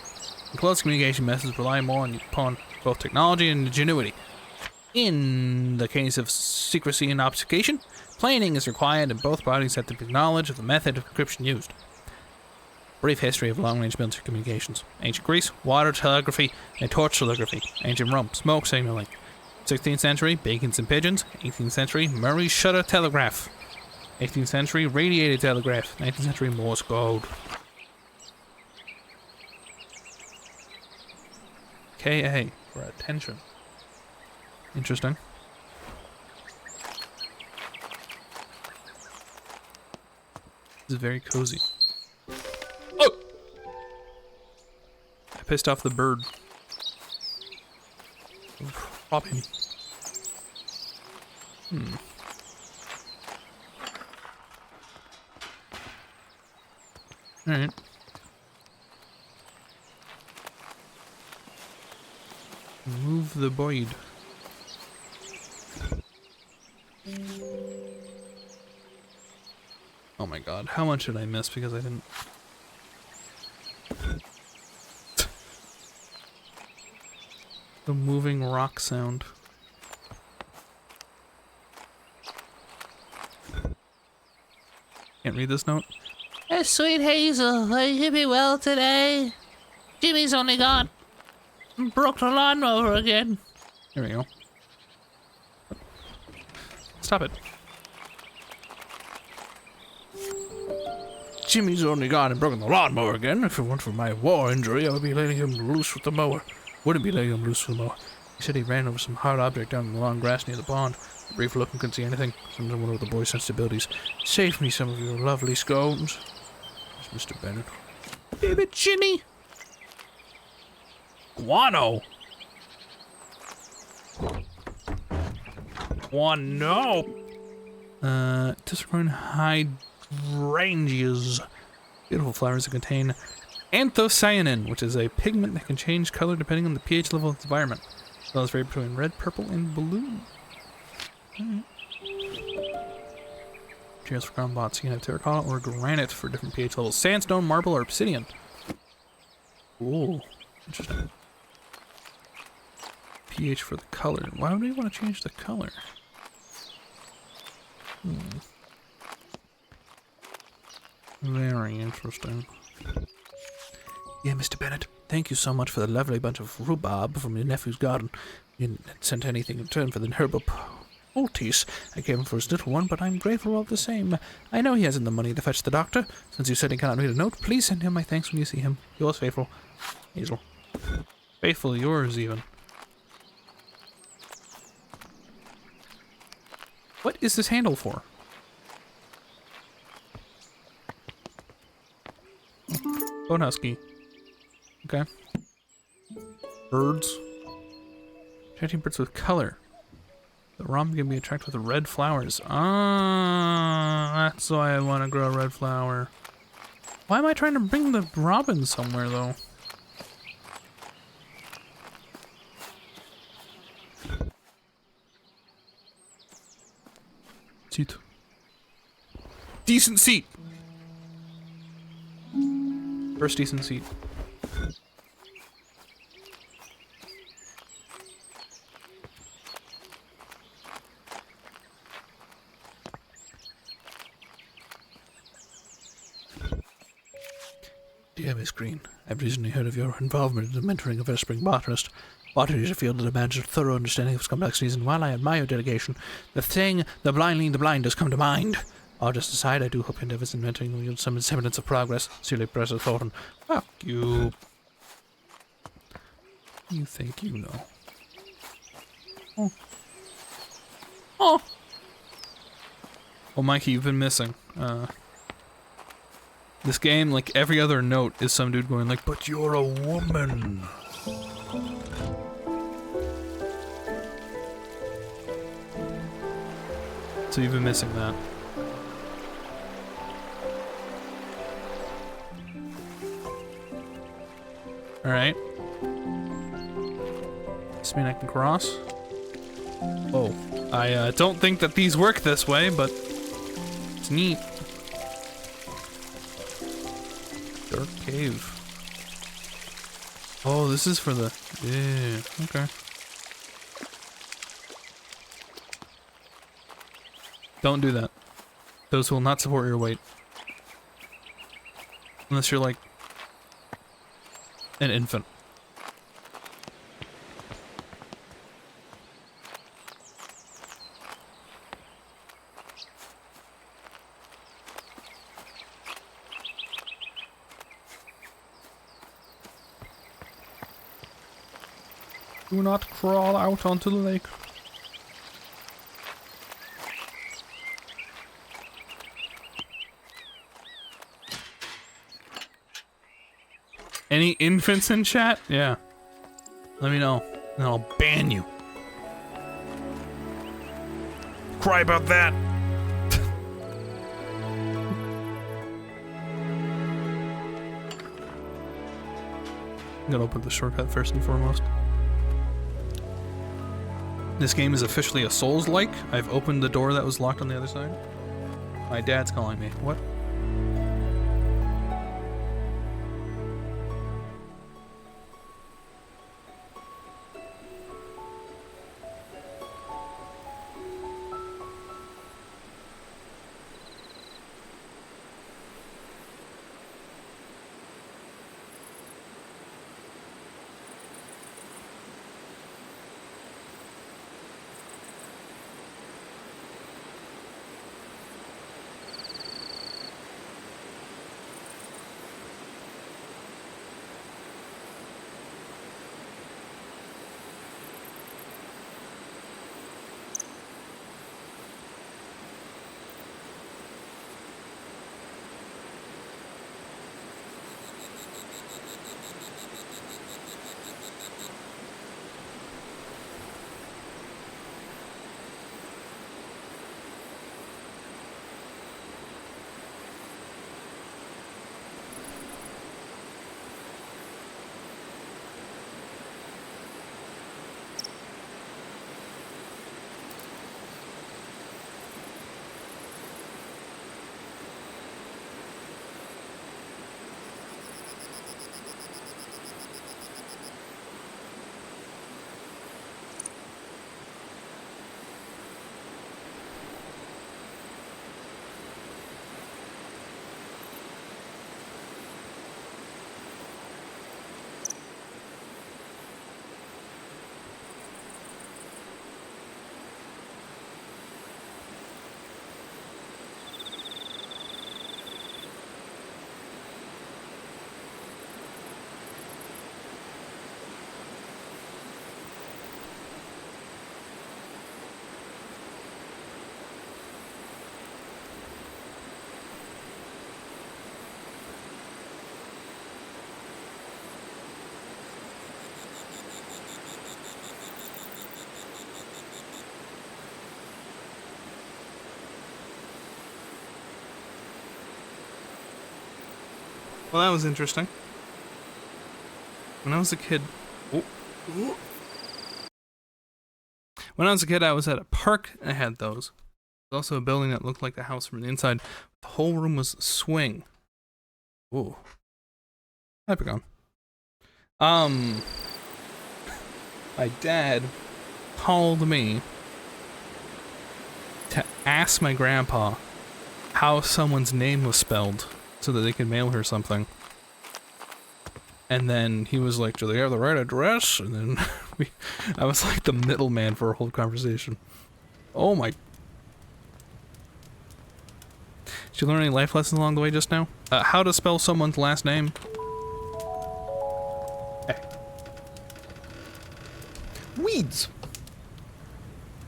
Enclosed communication methods rely more upon both technology and ingenuity. In the case of secrecy and obfuscation, planing is required and both parties have to have knowledge of the method of encryption used. Brief history of long-range military communications. Ancient Greece, water telegraphy and torch telegraphy. Ancient Rome, smoke signaling. 16th century, beacons and pigeons. 18th century, Murray's shutter telegraph. 18th century, radiated telegraph. 19th century, Morse code. KA for attention. Interesting. This is very cozy. Oh! I pissed off the bird. Robin. Alright. Move the void. Oh my god, how much did I miss because I didn't... The moving rock sound. Can't read this note. Sweet Hazel, are you be well today? Jimmy's only gone. Broke the lawnmower again. There we go. Stop it. Jimmy's only gone and broken the lawnmower again. If it weren't for my war injury, I would be letting him loose with the mower. Wouldn't be letting him loose with the mower. He said he ran over some hard object down in the long grass near the pond. Brief look and couldn't see anything. Sometimes one of the boy's sensibilities. Save me some of your lovely scones. It's Mr. Bennett. Baby Ginny! Guano! Guano! Discarding hydrangeas. Beautiful flowers that contain anthocyanin, which is a pigment that can change color depending on the pH level of the environment. As well as vary between red, purple, and blue. Alright. Materials for ground bots. You can have terracotta or granite for different pH levels. Sandstone, marble, or obsidian. Ooh, interesting. pH for the color. Why would we want to change the color? Very interesting. Yeah, Mr. Bennett, thank you so much for the lovely bunch of rhubarb from your nephew's garden. You didn't send anything in return for the herbal poultice I gave him for his little one, but I'm grateful all the same. I know he hasn't the money to fetch the doctor. Since you said he cannot read a note, please send him my thanks when you see him. Yours faithful, Hazel. Faithful yours, even. What is this handle for? Bone husky. Okay. Birds. Attracting birds with color. The robin can be attracted with red flowers. Ah, that's why I want to grow a red flower. Why am I trying to bring the robin somewhere, though? Seat. Decent seat. First decent seat. Dear Miss Green, I've recently heard of your involvement in the mentoring of a spring botanist. Botany is a field that demands a thorough understanding of its complexities, and while I admire your dedication, the saying, the blind leading the blind, does come to mind. All just aside, I do hope your endeavors in mentoring will yield some semblance of progress. Sincerely, Professor Thornton. Fuck you. You think you know. Oh. Oh. Well, Mikey, you've been missing. This game, like every other note, is some dude going like, but you're a woman. So you've been missing that. Alright. Does this mean I can cross? Oh. I don't think that these work this way, but it's neat. Dark cave. Oh, this is for the... Yeah, okay. Don't do that. Those will not support your weight. Unless you're like... an infant. Do not crawl out onto the lake. Any infants in chat? Yeah. Let me know, and I'll ban you. Cry about that. I'm gonna open the shortcut first and foremost. This game is officially a Souls-like. I've opened the door that was locked on the other side. My dad's calling me. What? Well, that was interesting. When I was a kid... When I was a kid, I was at a park and I had those. There was also a building that looked like the house from the inside. The whole room was a swing. Ooh. Epicon. My dad called me to ask my grandpa how someone's name was spelled so that they could mail her something. And then he was like, do they have the right address? And then I was like the middleman for a whole conversation. Oh my. Did you learn any life lessons along the way just now? How to spell someone's last name? Weeds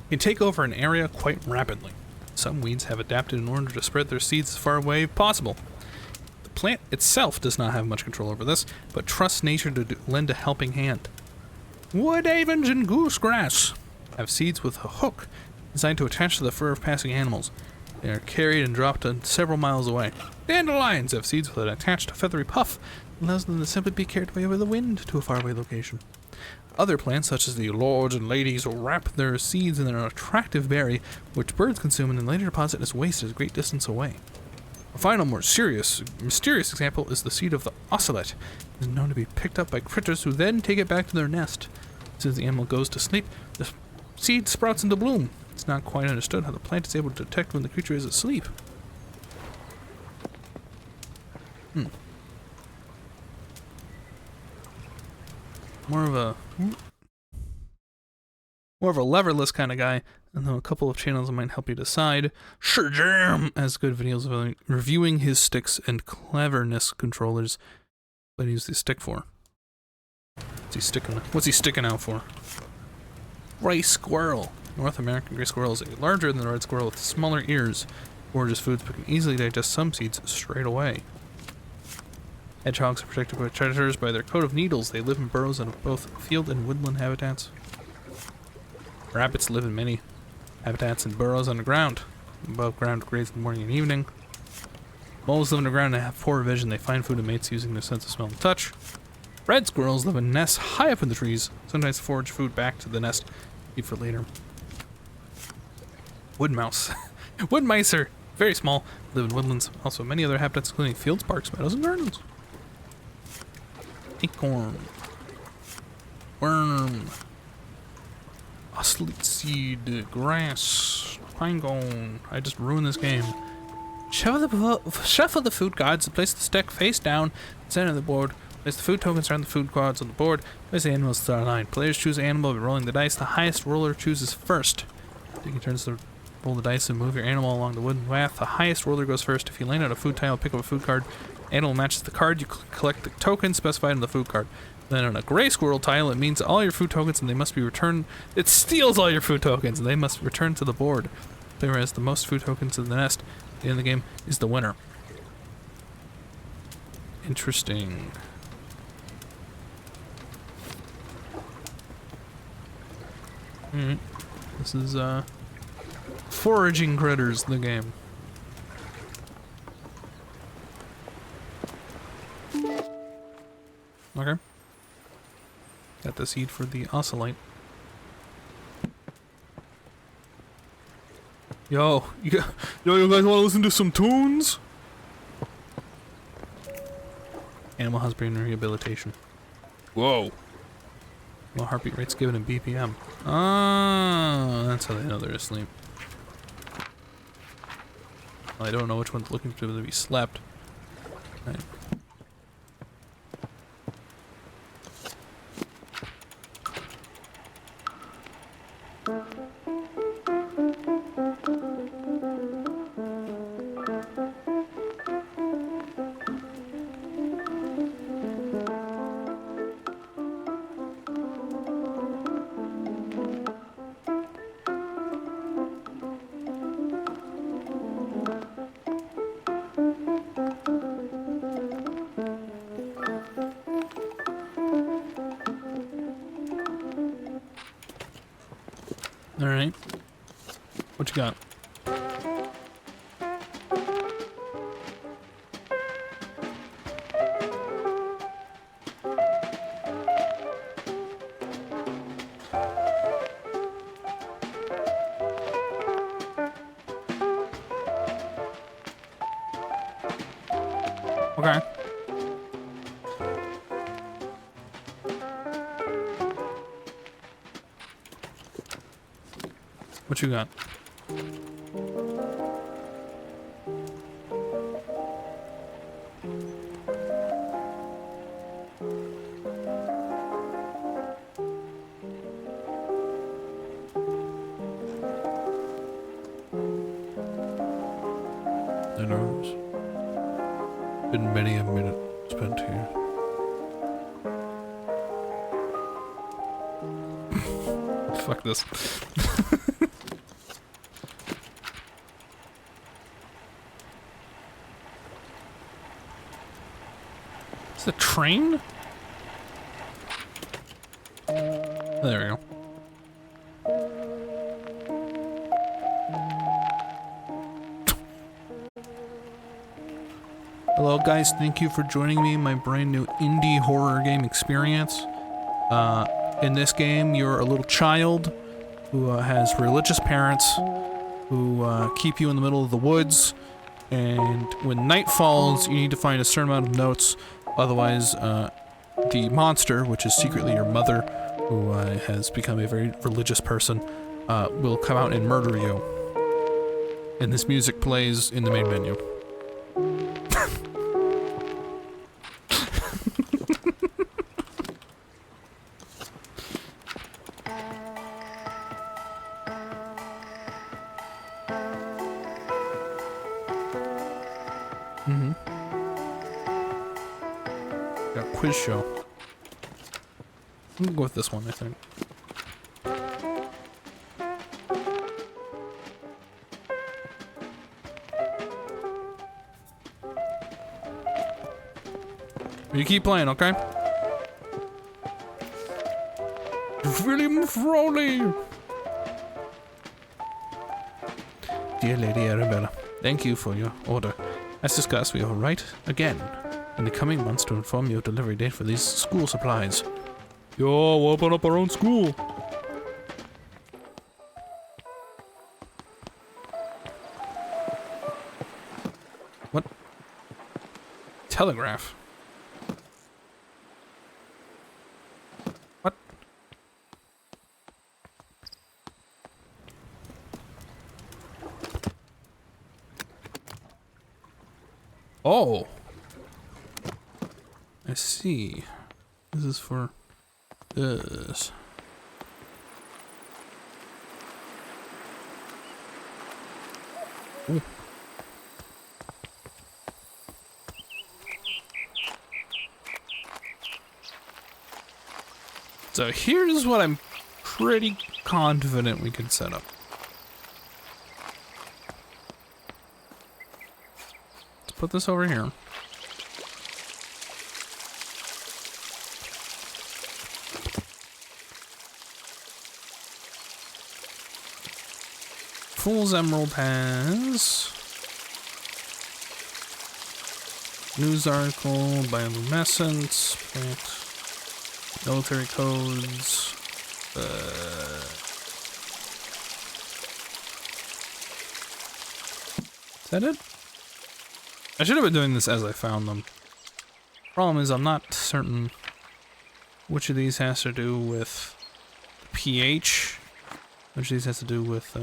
can take over an area quite rapidly. Some weeds have adapted in order to spread their seeds as far away as possible. The plant itself does not have much control over this, but trusts nature to lend a helping hand. Wood avens and goosegrass have seeds with a hook designed to attach to the fur of passing animals. They are carried and dropped several miles away. Dandelions have seeds with an attached feathery puff that allows them to simply be carried away by the wind to a faraway location. Other plants, such as the lords and ladies, will wrap their seeds in an attractive berry, which birds consume and then later deposit as waste at a great distance away. A final, more mysterious example is the seed of the ocelot. It is known to be picked up by critters who then take it back to their nest. As soon as the animal goes to sleep, the seed sprouts into bloom. It's not quite understood how the plant is able to detect when the creature is asleep. More of a leverless kind of guy, and though a couple of channels might help you decide, Sure Jam has good videos of reviewing his sticks and cleverness controllers. What do you use the stick for? What's he sticking out for? Gray squirrel. North American gray squirrel is larger than the red squirrel with smaller ears. Gorgeous foods but can easily digest some seeds straight away. Hedgehogs are protected by predators by their coat of needles. They live in burrows in both field and woodland habitats. Rabbits live in many habitats and burrows underground. Above ground graze in the morning and evening. Moles live underground and have poor vision. They find food and mates using their sense of smell and touch. Red squirrels live in nests high up in the trees. Sometimes forage food back to the nest, eat for later. Wood mouse. Wood mice are very small, live in woodlands. Also many other habitats including fields, parks, meadows, and gardens. Acorn. Worm. Ocelot seed. Grass. Pine cone. I just ruined this game. Shuffle the food cards and place the stack face down in the center of the board. Place the food tokens around the food cards on the board. Place the animals to the line. Players choose an animal by rolling the dice. The highest roller chooses first. Taking turns to roll the dice and move your animal along the wooden path. The highest roller goes first. If you land on a food tile, pick up a food card. Animal matches the card. You collect the token specified on the food card. Then on a gray squirrel tile, it means all your food tokens and they must be returned. It steals all your food tokens and they must return to the board. Player has the most food tokens in the nest. At the end of the game is the winner. Interesting. Alright. This is foraging critters, the game. Okay. Got the seed for the ocelot. Yo, you guys want to listen to some tunes? Animal husbandry and rehabilitation. Whoa. Well, heartbeat rate's given in BPM. Oh, that's how they know they're asleep. Well, I don't know which one's looking to be slept. Right. Alright. What you got? Okay. What you got? I know it's been many a minute spent here. Fuck this. Is it a train? There we go. Hello guys, thank you for joining me in my brand new indie horror game experience. In this game, you're a little child who has religious parents who keep you in the middle of the woods, and when night falls, you need to find a certain amount of notes, otherwise the monster, which is secretly your mother, who has become a very religious person, will come out and murder you. And this music plays in the main menu. Got a quiz show. I'm gonna go with this one, I think. You keep playing, okay? William Frawley! Dear Lady Arabella, thank you for your order. As discussed, we will write again in the coming months to inform you of delivery date for these school supplies. Yo, we'll open up our own school. What? Telegraph. What? Oh. I see. This is for this. Ooh. So here's what I'm pretty confident we could set up. Let's put this over here. Fool's Emerald has news article, bioluminescence, plant, military codes, is that it? I should have been doing this as I found them. Problem is I'm not certain which of these has to do with pH, which of these has to do with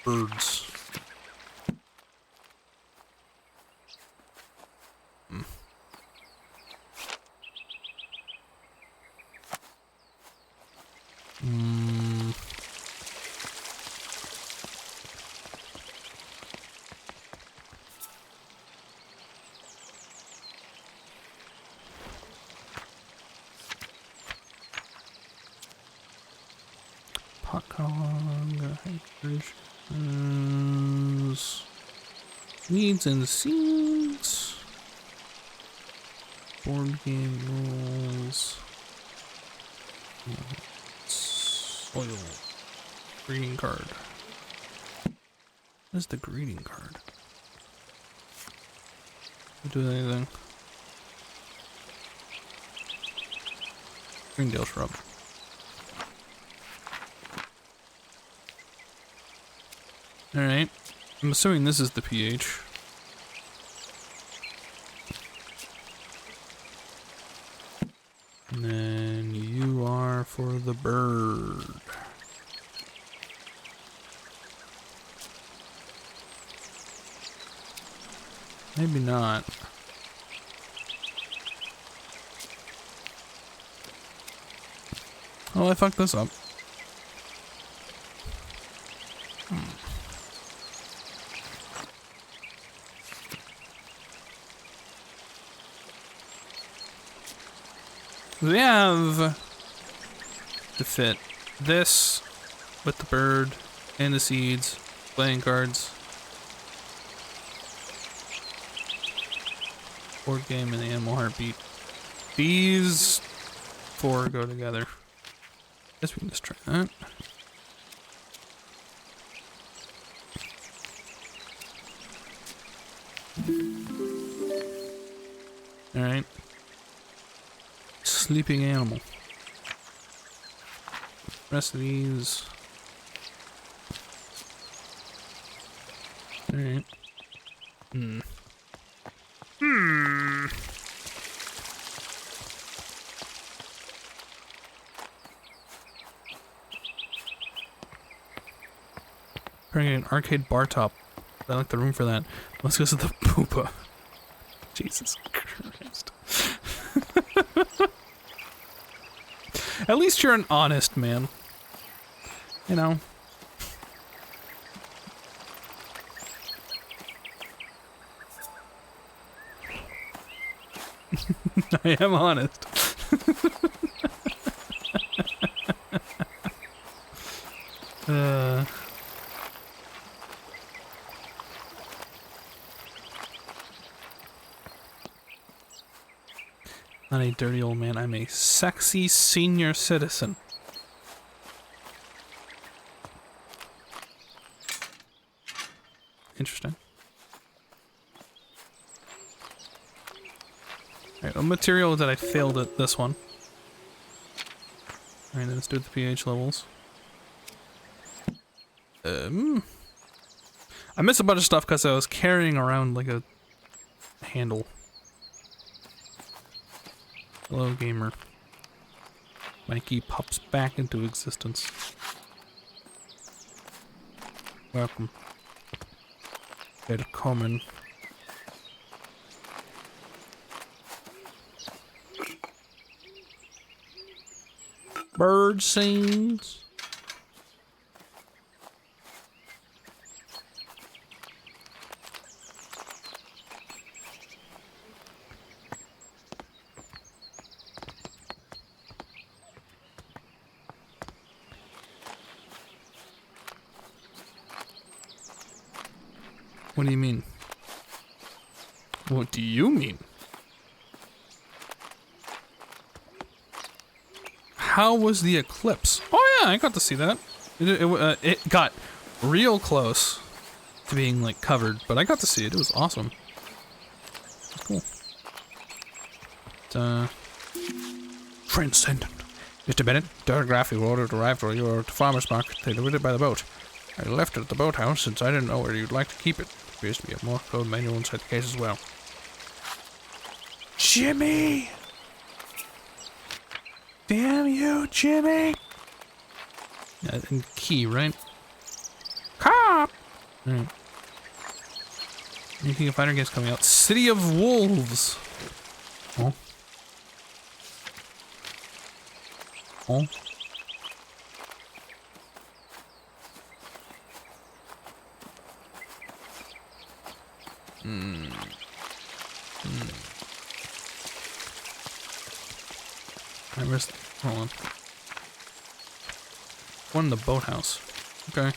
birds. Weeds and seeds. Board game rules. Soil. Greeting card. What is the greeting card? Do anything. Greendale shrub. Alright. I'm assuming this is the pH. And then you are for the bird. Maybe not. Oh, I fucked this up. We have to fit this with the bird and the seeds, playing cards, board game, and the animal heartbeat. These four go together. Guess we can just try that. All right. Sleeping animal. Rest of these. Alright. Bring an arcade bar top. I like the room for that. Let's go to the poopa. Jesus Christ. At least you're an honest man. You know. I am honest. Not a dirty old man. I'm a sexy senior citizen. Interesting. Alright, what material did I failed at this one? Alright, let's do the pH levels. I missed a bunch of stuff because I was carrying around like a handle. Hello, gamer. Mikey pops back into existence. Welcome. Willkommen. Bird scenes. What do you mean? What do you mean? How was the eclipse? Oh yeah, I got to see that. It got real close to being like covered, but I got to see it. It was awesome. Cool. Transcendent. Mr. Bennett, telegraphic order arrived for you at the farmer's market. They delivered it by the boat. I left it at the boathouse since I didn't know where you'd like to keep it. Appears to be a more code manual inside the case as well. Jimmy! Damn you, Jimmy! Yeah, and key, right? Cop! Alright. Anything a fighter game's coming out. City of Wolves! Oh. Oh. I missed. Hold on. One in the boathouse. Okay.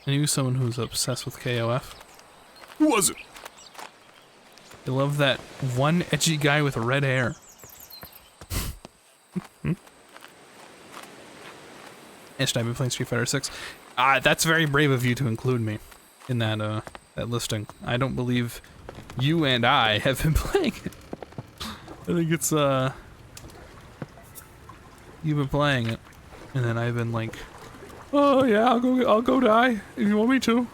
I knew someone who's obsessed with KOF. Who was it? They love that one edgy guy with red hair. And I've been playing Street Fighter 6. That's very brave of you to include me in that that listing. I don't believe you and I have been playing it. I think it's you've been playing it, and then I've been like, oh yeah, I'll go die if you want me to.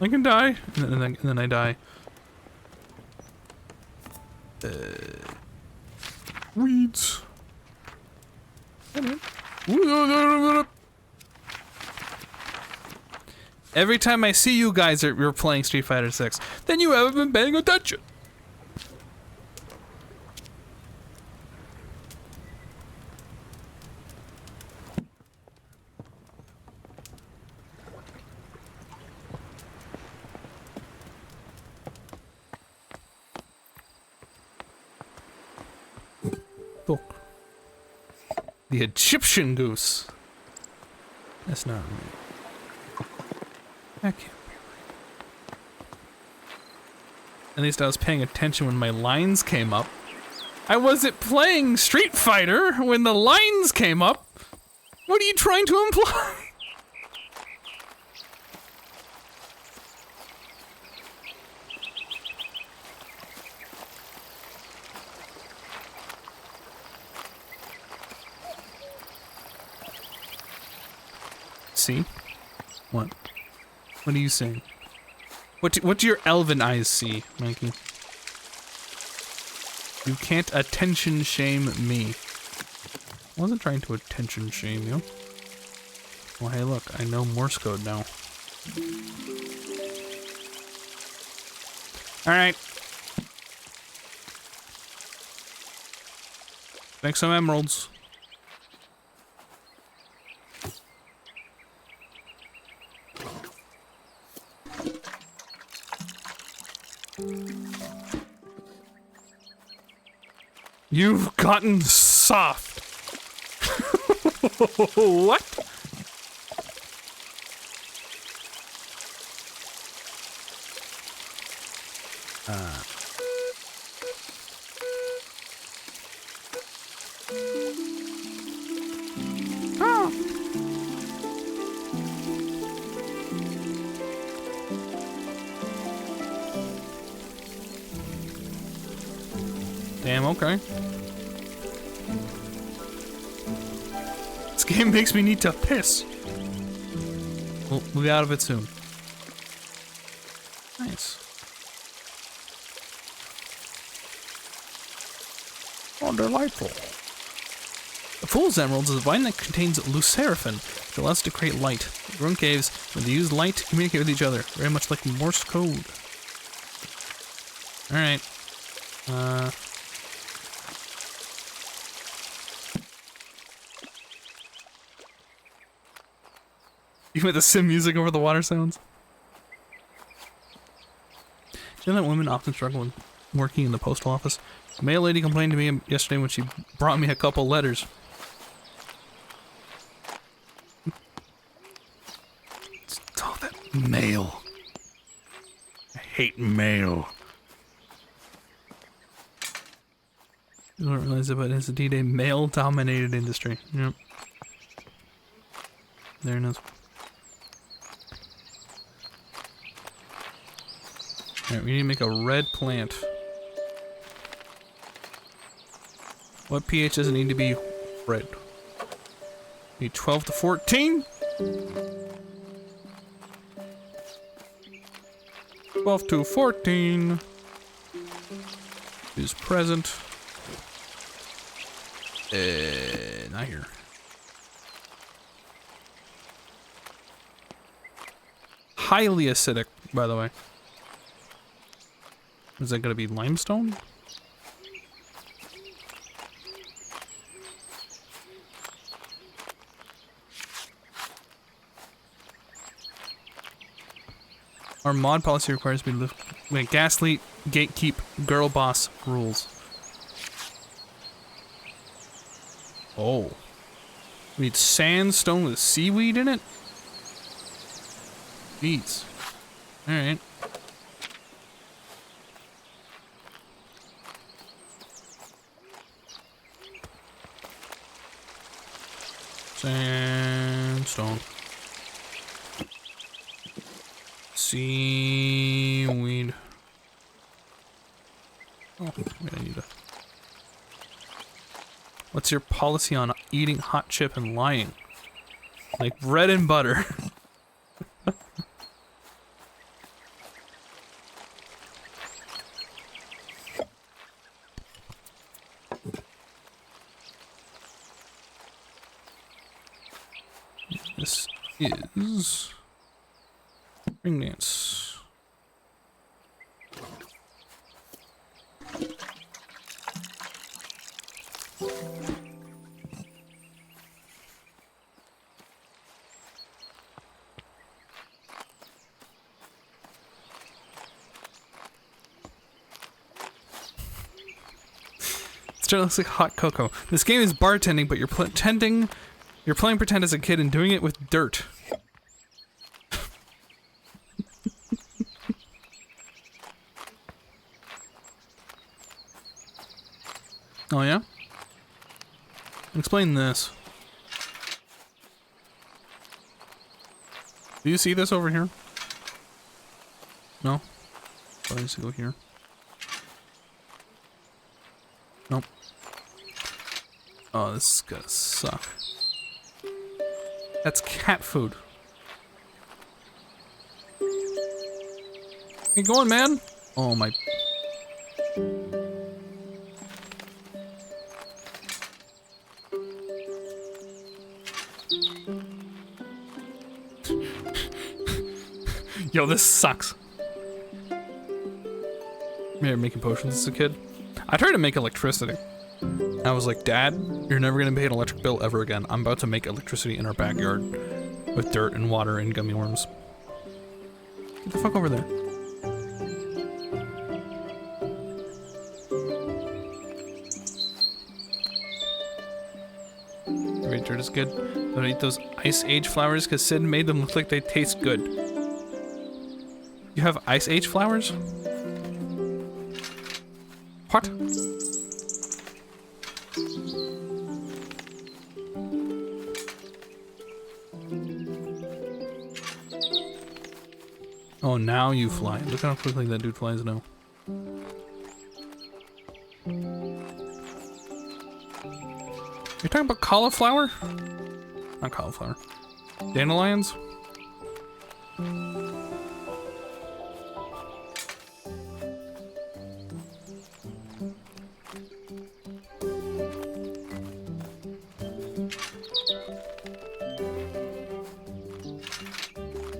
I can die, and then I die. Weeds. Every time I see you guys you're playing Street Fighter 6, then you haven't been paying attention. Look. The Egyptian goose. That's not right. That can't be right. At least I was paying attention when my lines came up. I wasn't playing Street Fighter when the lines came up. What are you trying to imply? See? What? What are you saying? What do your elven eyes see, Mikey? You can't attention shame me. I wasn't trying to attention shame you. Well, hey, look, I know Morse code now. Alright. Make some emeralds. You've gotten soft. What? Damn, okay. This game makes me need to piss. We'll be out of it soon. Nice. Oh, delightful. The Fool's Emeralds is a vine that contains luceraphane, which allows us to create light. They grow in caves, where they use light to communicate with each other, very much like Morse code. Alright. You went the sim music over the water sounds? You know that women often struggle when working in the postal office? A mail lady complained to me yesterday when she brought me a couple letters. Oh, that mail. I hate mail. You don't realize it, but it's indeed a male-dominated industry. Yep. There it is. Alright, we need to make a red plant. What pH does it need to be red? Need 12 to 14? 12 to 14 is present. Not here. Highly acidic, by the way. Is that gonna be limestone? Our mod policy requires me to wait, gaslight, gatekeep, girl boss rules. Oh. We need sandstone with seaweed in it? Jeez. Alright. Sandstone. Seaweed. Oh, I need a... What's your policy on eating hot chip and lying? Like bread and butter. This is ring dance. It looks like hot cocoa. This game is bartending, but you're playing pretend as a kid and doing it with dirt. Oh yeah? Explain this. Do you see this over here? No? So I need to go here. Nope. Oh, this is gonna suck. That's cat food. Get going, man! Oh my... Yo, this sucks. Maybe making potions as a kid. I tried to make electricity. I was like, Dad, you're never gonna pay an electric bill ever again. I'm about to make electricity in our backyard with dirt and water and gummy worms. Get the fuck over there. dirt is good. Don't eat those Ice Age flowers because Sid made them look like they taste good. You have Ice Age flowers? What? Oh, now you fly. Look how quickly that dude flies now. You're talking about cauliflower? Not cauliflower. Dandelions?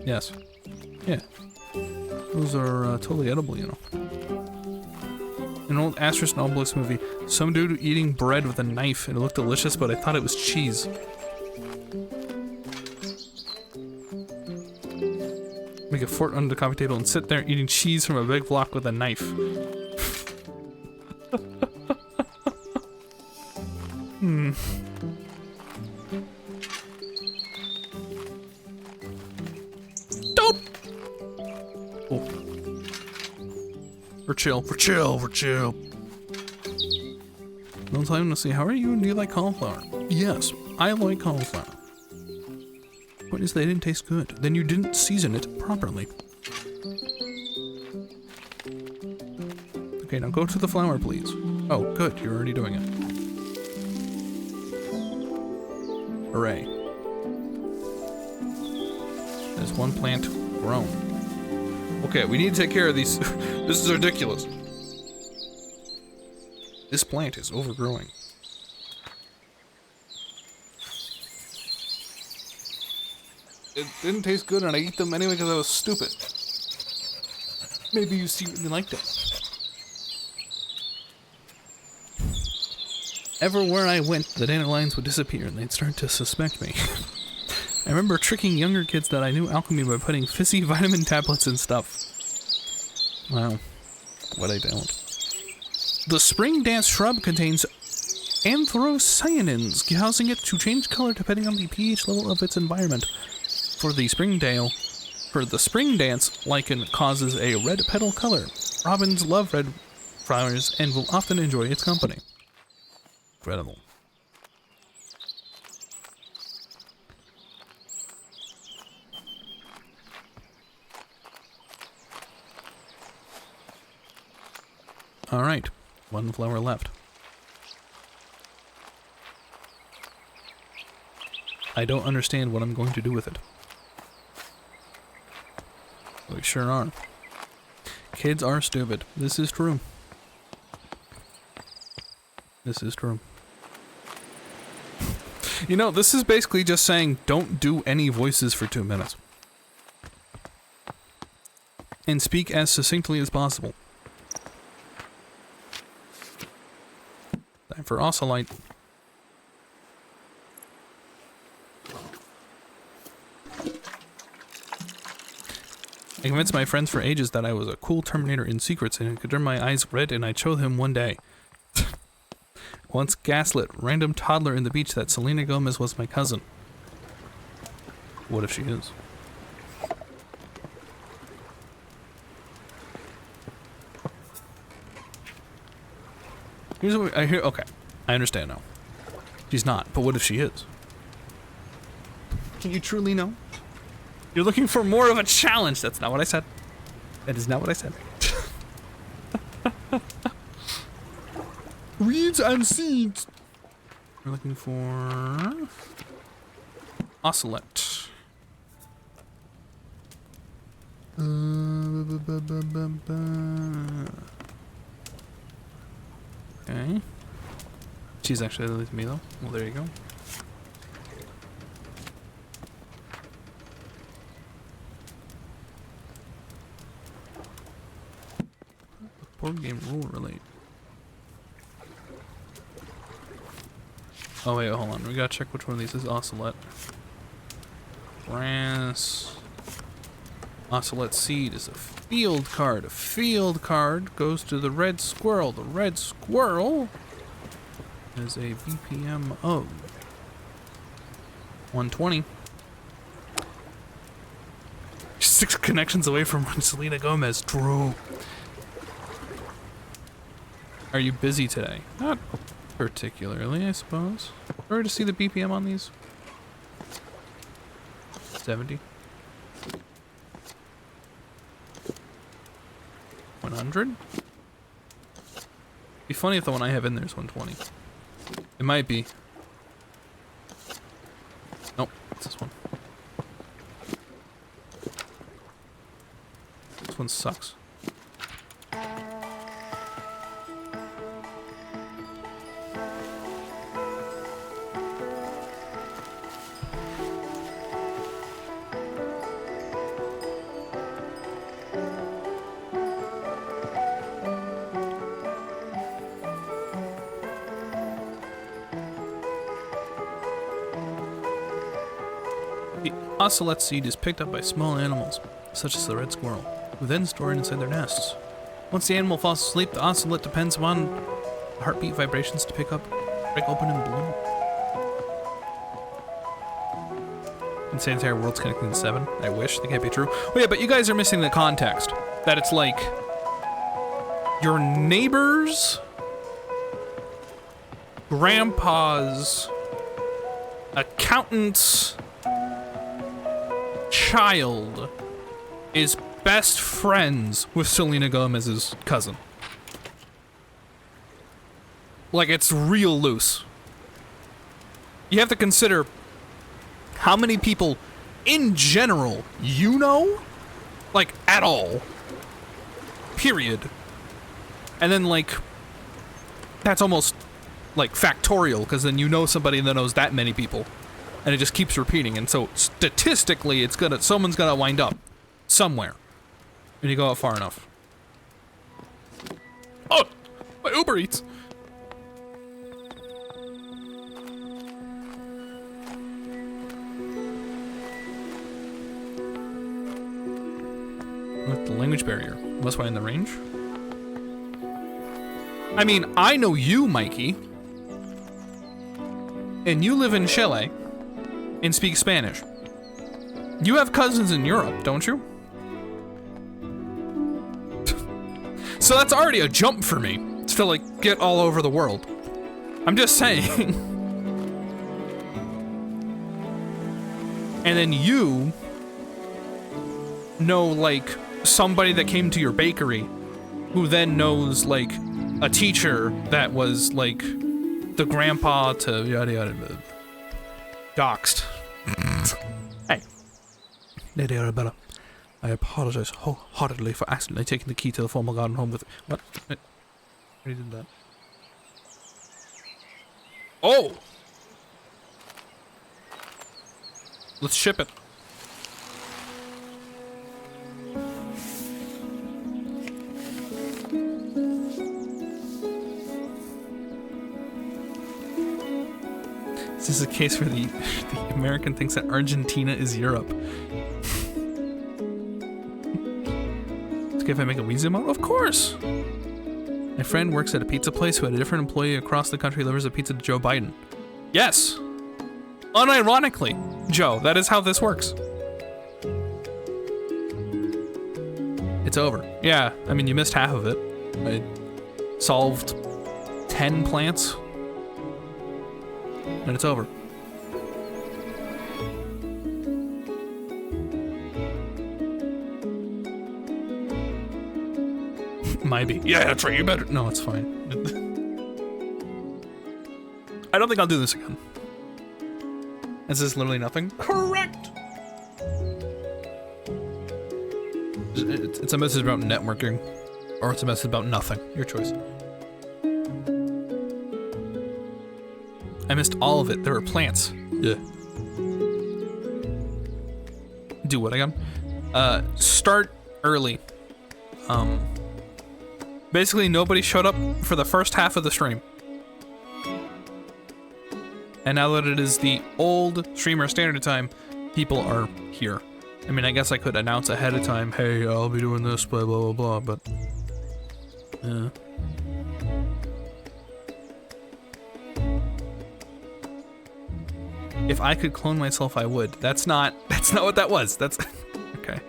Yes. Yeah. Those are totally edible, you know. An old Asterix and Obelix movie. Some dude eating bread with a knife. It looked delicious, but I thought it was cheese. Make a fort under the coffee table and sit there eating cheese from a big block with a knife. Don't! Oh. We're chill. No time to see how are you and do you like cauliflower? Yes, I like cauliflower. Point is they didn't taste good. Then you didn't season it properly. Okay, now go to the flower, please. Oh, good, you're already doing it. Hooray. There's one plant grown. Okay, we need to take care of these. This is ridiculous. This plant is overgrowing. It didn't taste good and I ate them anyway because I was stupid. Maybe you secretly liked it. Everywhere I went, the dandelions would disappear and they'd start to suspect me. I remember tricking younger kids that I knew alchemy by putting fizzy vitamin tablets and stuff. Wow. What I don't. The spring dance shrub contains anthocyanins, causing it to change color depending on the pH level of its environment. For the spring dance, lichen causes a red petal color. Robins love red flowers and will often enjoy its company. Incredible. All right, one flower left. I don't understand what I'm going to do with it. We sure are. Kids are stupid. This is true. This is true. You know, this is basically just saying don't do any voices for 2 minutes. And speak as succinctly as possible. Time for Ocelite. I convinced my friends for ages that I was a cool Terminator in secrets and I could turn my eyes red, and I showed him one day. Once gaslit random toddler in the beach that Selena Gomez was my cousin. What if she is? Here's what I hear. Okay, I understand now. She's not, but what if she is? Can you truly know? You're looking for more of a challenge. That's not what I said. That is not what I said. Weeds and seeds. We're looking for Ocelot. Okay. She's actually with me though. Well, there you go. Board game rule relate. Oh wait, hold on. We gotta check which one of these is Ocelot. Brass. Ocelot Seed is a field card. A field card goes to the red squirrel. The red squirrel has a BPM of 120. 6 connections away from Selena Gomez. True. Are you busy today? Not particularly, I suppose. Sorry to see the BPM on these. 70. 100? Be funny if the one I have in there is 120. It might be. Nope, it's this one. This one sucks. The ocelot seed is picked up by small animals, such as the red squirrel, who then store it inside their nests. Once the animal falls asleep, the ocelot depends upon heartbeat vibrations to break open and bloom. And say the entire world's connected in 7. I wish. That can't be true. Oh yeah, but you guys are missing the context. That it's like your neighbor's grandpa's accountant's child is best friends with Selena Gomez's cousin. Like, it's real loose. You have to consider how many people in general you know, like, at all, period. And then, like, that's almost like factorial, because then you know somebody that knows that many people, and it just keeps repeating. And so statistically, someone's gonna wind up somewhere when you go out far enough. Oh, my Uber Eats. What, the language barrier? Unless we're in the range? I mean, I know you, Mikey. And you live in Chile and speak Spanish. You have cousins in Europe, don't you? So that's already a jump for me. It's to, like, get all over the world. I'm just saying. And then you know, like, somebody that came to your bakery who then knows, like, a teacher that was, like, the grandpa to yada yada. Doxed. Hey. Lady Arabella, I apologize wholeheartedly for accidentally taking the key to the formal garden home with... What? I already did that. Oh! Let's ship it. This is a case where the American thinks that Argentina is Europe. It's okay if I make a wee zoom out? Of course! My friend works at a pizza place who had a different employee across the country delivers a pizza to Joe Biden. Yes! Unironically, Joe, that is how this works. It's over. Yeah, I mean, you missed half of it. I solved 10 plants. And it's over. Might be. Yeah, that's right. You better. No, it's fine. I don't think I'll do this again. Is this literally nothing? Correct! It's a message about networking. Or it's a message about nothing. Your choice. I missed all of it. There were plants. Yeah. Do what again? Start early. Basically nobody showed up for the first half of the stream. And now that it is the old streamer standard time, people are here. I mean, I guess I could announce ahead of time, hey, I'll be doing this, blah, blah, blah, blah, but... yeah. If I could clone myself, I would. That's not what that was. That's okay.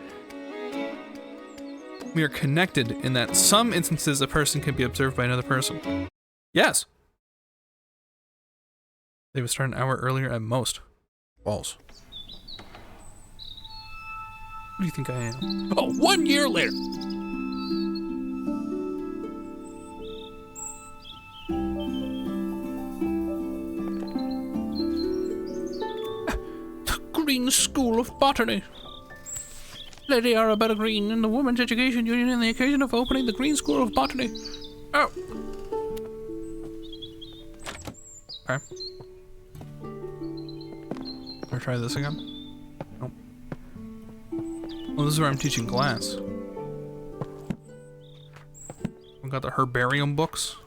We are connected in that some instances a person can be observed by another person. Yes. They would start an hour earlier at most. Balls. What do you think I am? Oh, 1 year later. The Green School of Botany. Lady Arabella Green and the Women's Education Union on the occasion of opening the Green School of Botany. Oh. Okay. Wanna try this again? Nope. Well, this is where I'm teaching class. We got the herbarium books.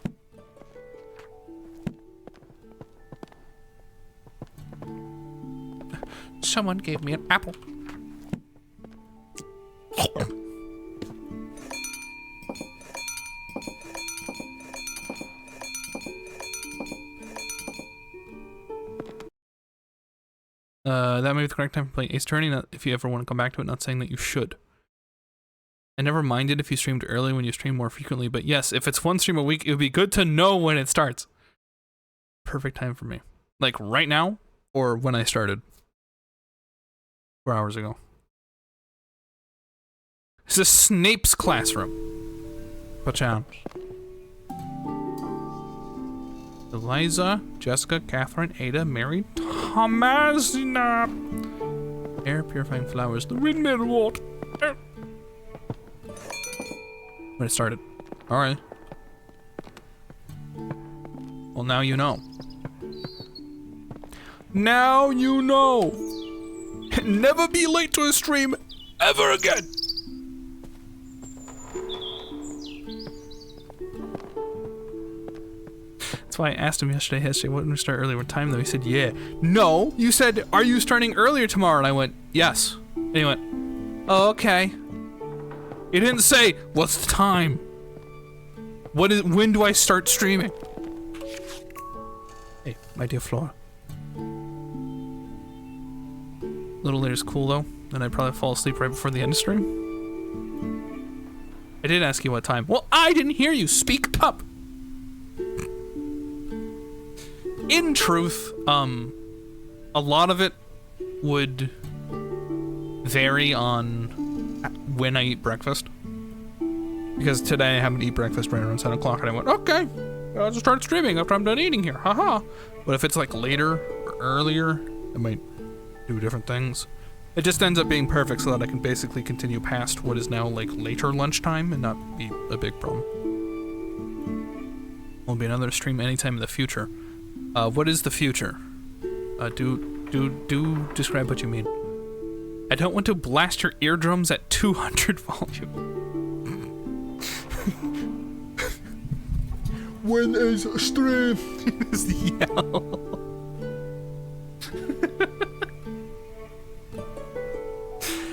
Someone gave me an apple. That may be the correct time for playing Ace Attorney, not if you ever want to come back to it, not saying that you should. I never minded if you streamed early when you stream more frequently, but yes, if it's one stream a week, it would be good to know when it starts. Perfect time for me. Like right now, or when I started. 4 hours ago. This is Snape's classroom. Pacham. Eliza, Jessica, Catherine, Ada, Mary, Thomasina. Air purifying flowers, the windmill water. When it started. Alright. Well, now you know. Now you know. Never be late to a stream ever again. That's why I asked him yesterday, wouldn't we start earlier? What time though? He said, yeah. No, you said, are you starting earlier tomorrow? And I went, yes. And he went, oh, okay. He didn't say, what's the time? When do I start streaming? Hey, my dear Flora. A little later is cool though, and I'd probably fall asleep right before the end of stream. I did ask you what time. Well, I didn't hear you. Speak up. In truth, a lot of it would vary on when I eat breakfast. Because today I happened to eat breakfast right around 7 o'clock, and I went, okay, I'll just start streaming after I'm done eating here, haha. But if it's like later or earlier, I might do different things. It just ends up being perfect so that I can basically continue past what is now like later lunchtime and not be a big problem. Will be another stream anytime in the future. What is the future? Do describe what you mean. I don't want to blast your eardrums at 200 volume. When is stream? Just yell.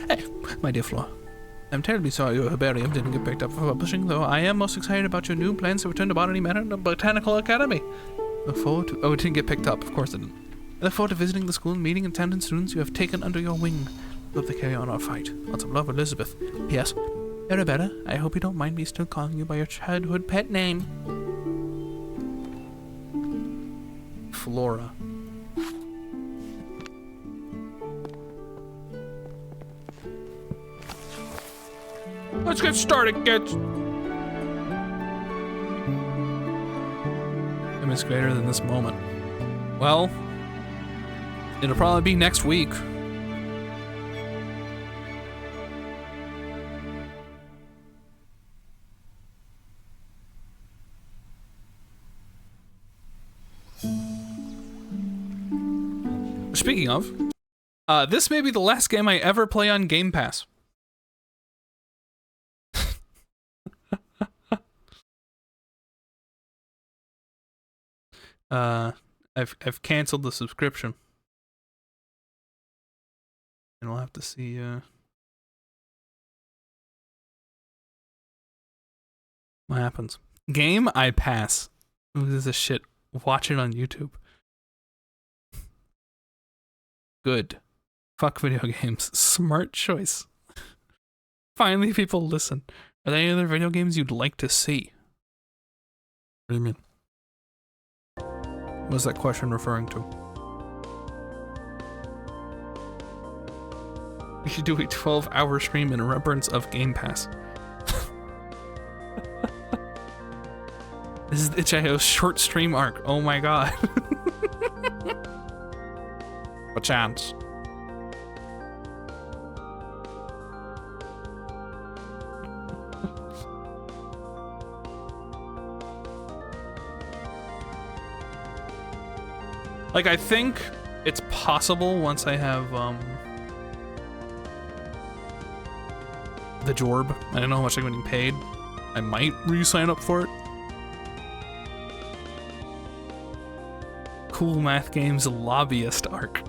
Hey, my dear Flora. I'm terribly sorry your herbarium didn't get picked up for publishing, though I am most excited about your new plans to return to Botany Manor and the Botanical Academy. Look forward to— oh, it didn't get picked up. Of course it didn't. I look forward to visiting the school and meeting and attending students you have taken under your wing. Love to carry on our fight. Lots of love, Elizabeth. P.S. Arabella, I hope you don't mind me still calling you by your childhood pet name. Flora. Let's get started, kids. Time is greater than this moment. Well, it'll probably be next week. Speaking of, this may be the last game I ever play on Game Pass. I've canceled the subscription. And we'll have to see, what happens. Game, I pass. Ooh, this is shit. Watch it on YouTube. Good. Fuck video games. Smart choice. Finally, people listen. Are there any other video games you'd like to see? What do you mean? What's that question referring to? We should do a 12-hour stream in remembrance of Game Pass. This is itch.io's short stream arc. Oh my god. A chance. Like, I think it's possible once I have, the Jorb. I don't know how much I'm getting paid. I might re-sign up for it. Cool Math Games Lobbyist arc.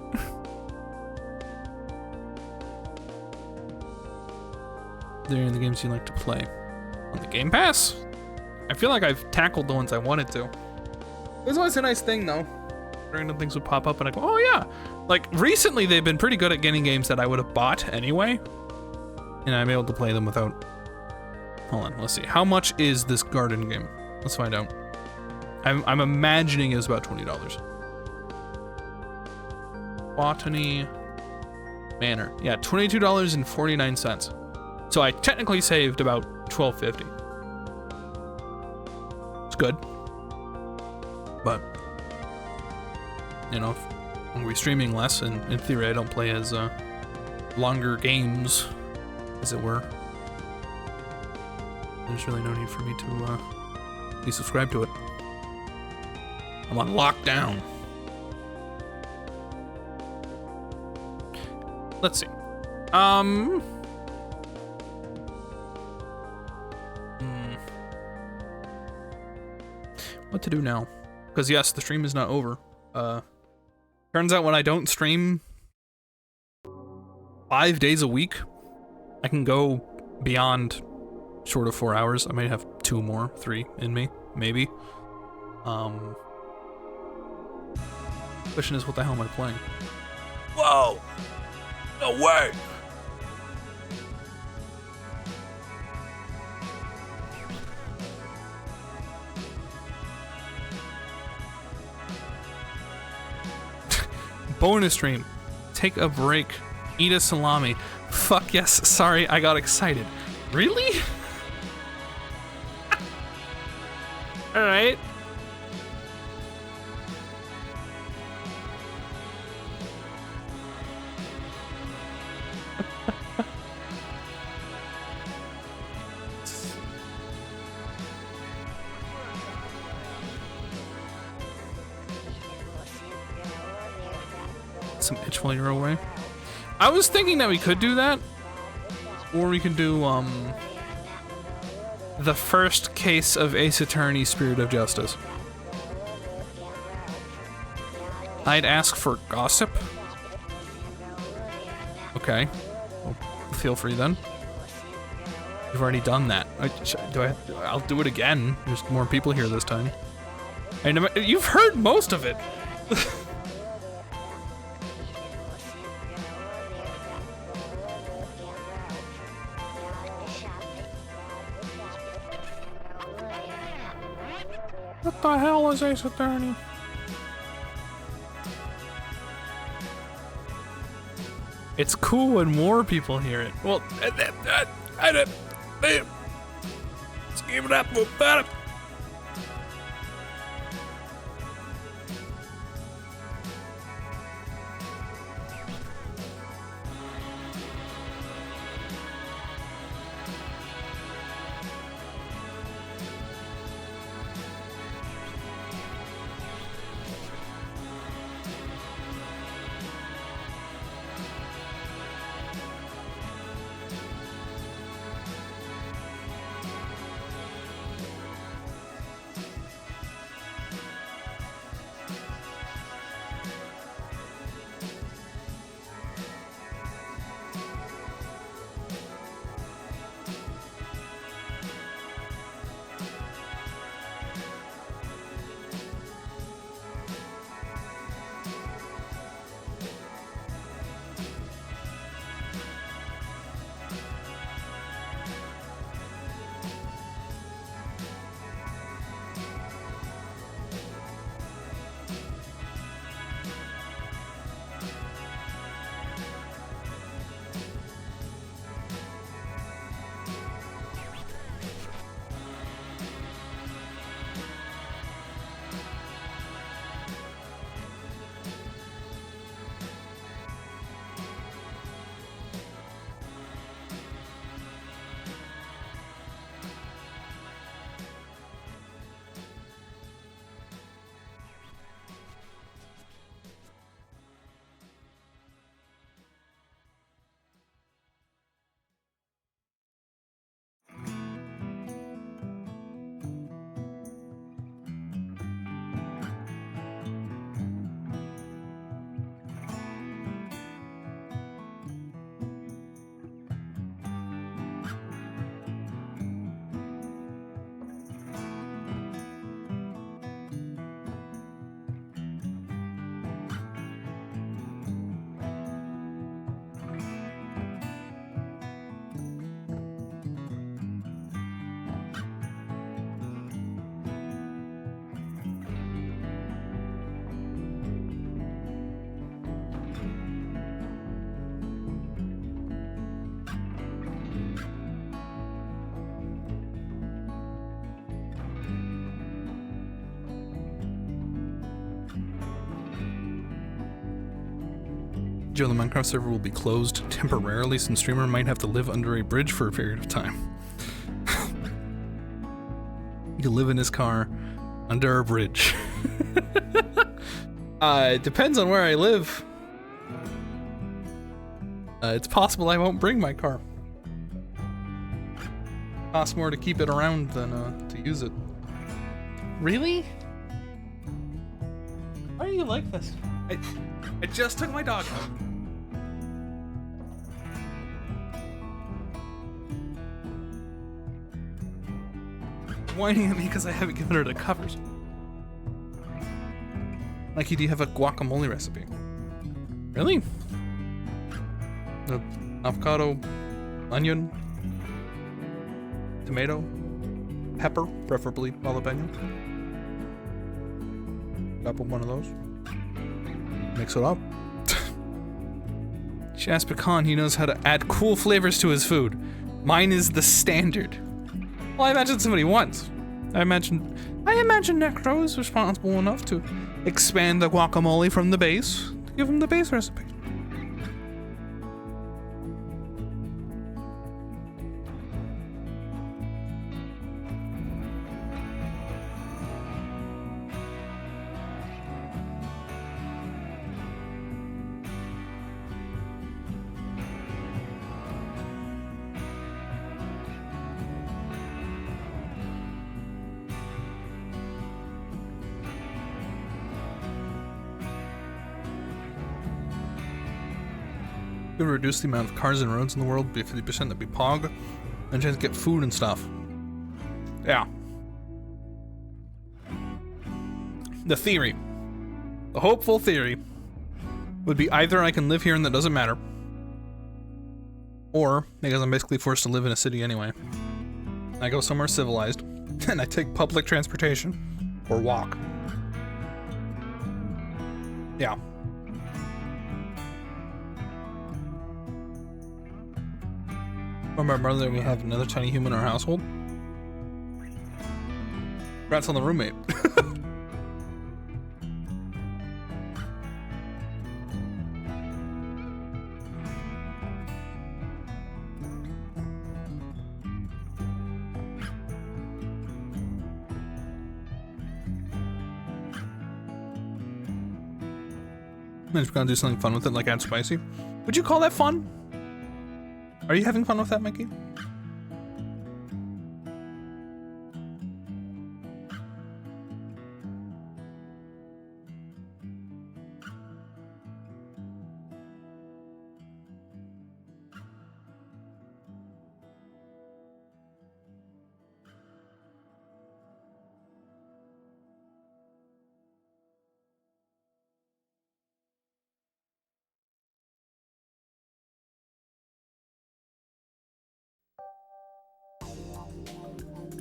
There are the games you like to play on the Game Pass? I feel like I've tackled the ones I wanted to. There's always a nice thing, though. Random things would pop up and I go, oh yeah. Like, recently they've been pretty good at getting games that I would have bought anyway. And I'm able to play them without... Hold on, let's see. How much is this garden game? Let's find out. I'm imagining it's about $20. Botany Manor. Yeah, $22.49. So I technically saved about $12.50. It's good. But, you know, when we're streaming less, and in theory I don't play as longer games, as it were, there's really no need for me to be subscribed to it. I'm on lockdown. Let's see. What to do now? Because yes, the stream is not over. Turns out when I don't stream 5 days a week, I can go beyond short of 4 hours. I might have 2 more, 3 in me, maybe. Question is, what the hell am I playing? Whoa! No way! Bonus stream. Take a break. Eat a salami. Fuck yes. Sorry, I got excited. Really? Alright. Some itch while you're away. I was thinking that we could do that, or we could do the first case of Ace Attorney Spirit of Justice. I'd ask for gossip. Okay, well, feel free then. You've already done that. I'll do it again. There's more people here this time. And you've heard most of it. What the hell is Ace Attorney? It's cool when more people hear it. Well, let's give it up for better. Joe, the Minecraft server will be closed temporarily since streamer might have to live under a bridge for a period of time. You live in his car under a bridge. It depends on where I live. It's possible I won't bring my car. Costs more to keep it around than to use it. Really? Why are you like this? I just took my dog out. Whining at me because I haven't given her the covers. Mikey, do you have a guacamole recipe? Really? Avocado, onion, tomato, pepper, preferably jalapeno. Grab one of those. Mix it up. She asked Pecan, he knows how to add cool flavors to his food. Mine is the standard. Well, I imagine somebody once. I imagine Necro is responsible enough to expand the guacamole from the base to give him the base recipe. Gonna reduce the amount of cars and roads in the world by 50%, that'd be POG. And chance to get food and stuff. Yeah. The theory. The hopeful theory would be either I can live here and that doesn't matter. Or, because I'm basically forced to live in a city anyway, I go somewhere civilized and I take public transportation or walk. Yeah. From our brother, we have another tiny human in our household. Congrats on the roommate. I'm just gonna do something fun with it, like add spicy. Would you call that fun? Are you having fun with that, Mickey?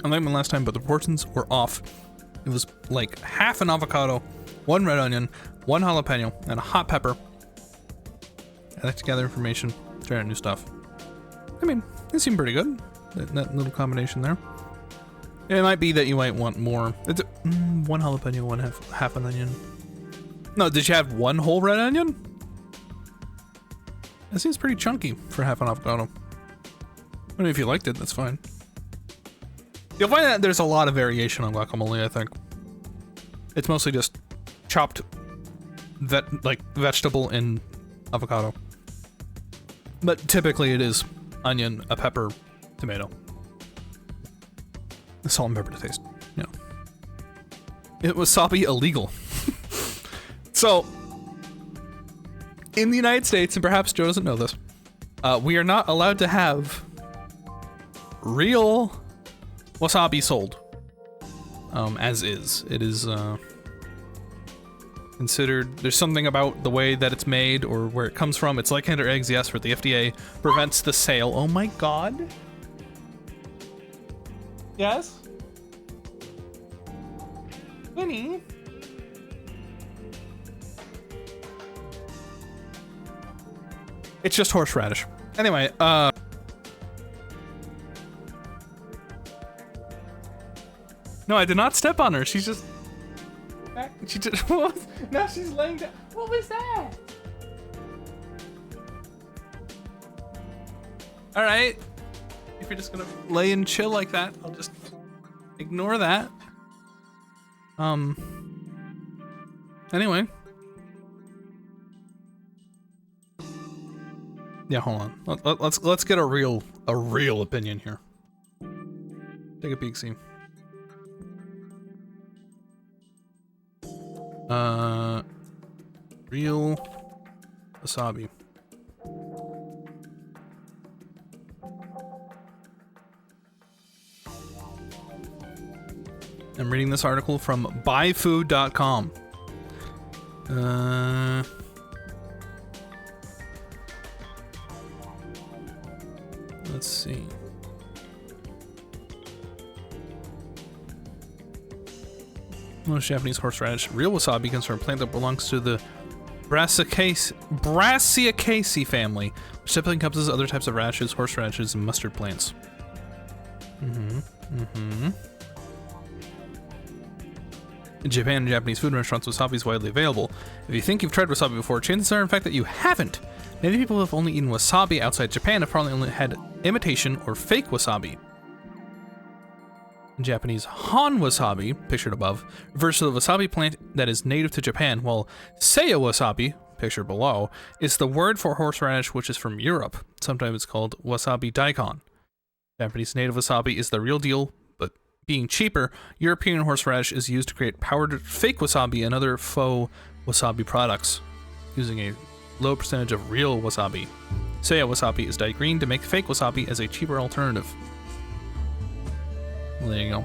I liked one last time, but the portions were off. It was like half an avocado, 1 red onion, 1 jalapeno, and a hot pepper. I like to gather information, try out new stuff. I mean, it seemed pretty good, that little combination there. It might be that you might want more. It's 1 jalapeno, 1 half an onion. No, did you have 1 whole red onion? That seems pretty chunky for half an avocado. I mean, if you liked it, that's fine. You'll find that there's a lot of variation on guacamole, I think. It's mostly just chopped vegetable and avocado. But typically it is onion, a pepper, tomato. Salt and pepper to taste, you know. It was wasabi illegal. So, in the United States, and perhaps Joe doesn't know this, we are not allowed to have real wasabi sold, as is. It is considered, there's something about the way that it's made or where it comes from. It's like Kinder Eggs, yes, where the FDA prevents the sale. Oh my god. Yes? Winnie? It's just horseradish. Anyway, no, I did not step on her. She's just... She just... Now she's laying down. What was that? All right. If you're just gonna lay and chill like that, I'll just ignore that. Anyway. Yeah, hold on. Let's get a real opinion here. Take a peek, see. Real wasabi. I'm reading this article from buyfood.com. Let's see. Most Japanese horseradish. Real wasabi comes from a plant that belongs to the Brassicaceae family, which typically encompasses other types of radishes, horseradishes, and mustard plants. In Japan and Japanese food restaurants, wasabi is widely available. If you think you've tried wasabi before, chances are in fact that you haven't. Many people who have only eaten wasabi outside Japan have probably only had imitation or fake wasabi. In Japanese, Han wasabi, pictured above, refers to the wasabi plant that is native to Japan, while Seiya wasabi, pictured below, is the word for horseradish which is from Europe. Sometimes it's called wasabi daikon. Japanese native wasabi is the real deal, but being cheaper, European horseradish is used to create powdered fake wasabi and other faux wasabi products, using a low percentage of real wasabi. Seiya wasabi is dyed green to make fake wasabi as a cheaper alternative. Well, there you go.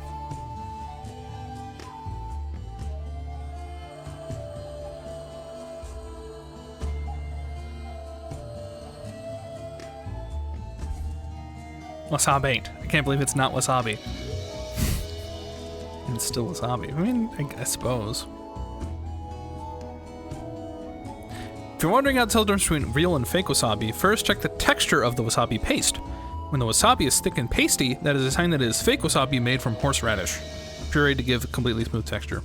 Wasabi. I can't believe it's not wasabi. And it's still wasabi. I mean, I suppose. If you're wondering how to tell the difference between real and fake wasabi, first check the texture of the wasabi paste. When the wasabi is thick and pasty, that is a sign that it is fake wasabi made from horseradish, pureed to give completely smooth texture.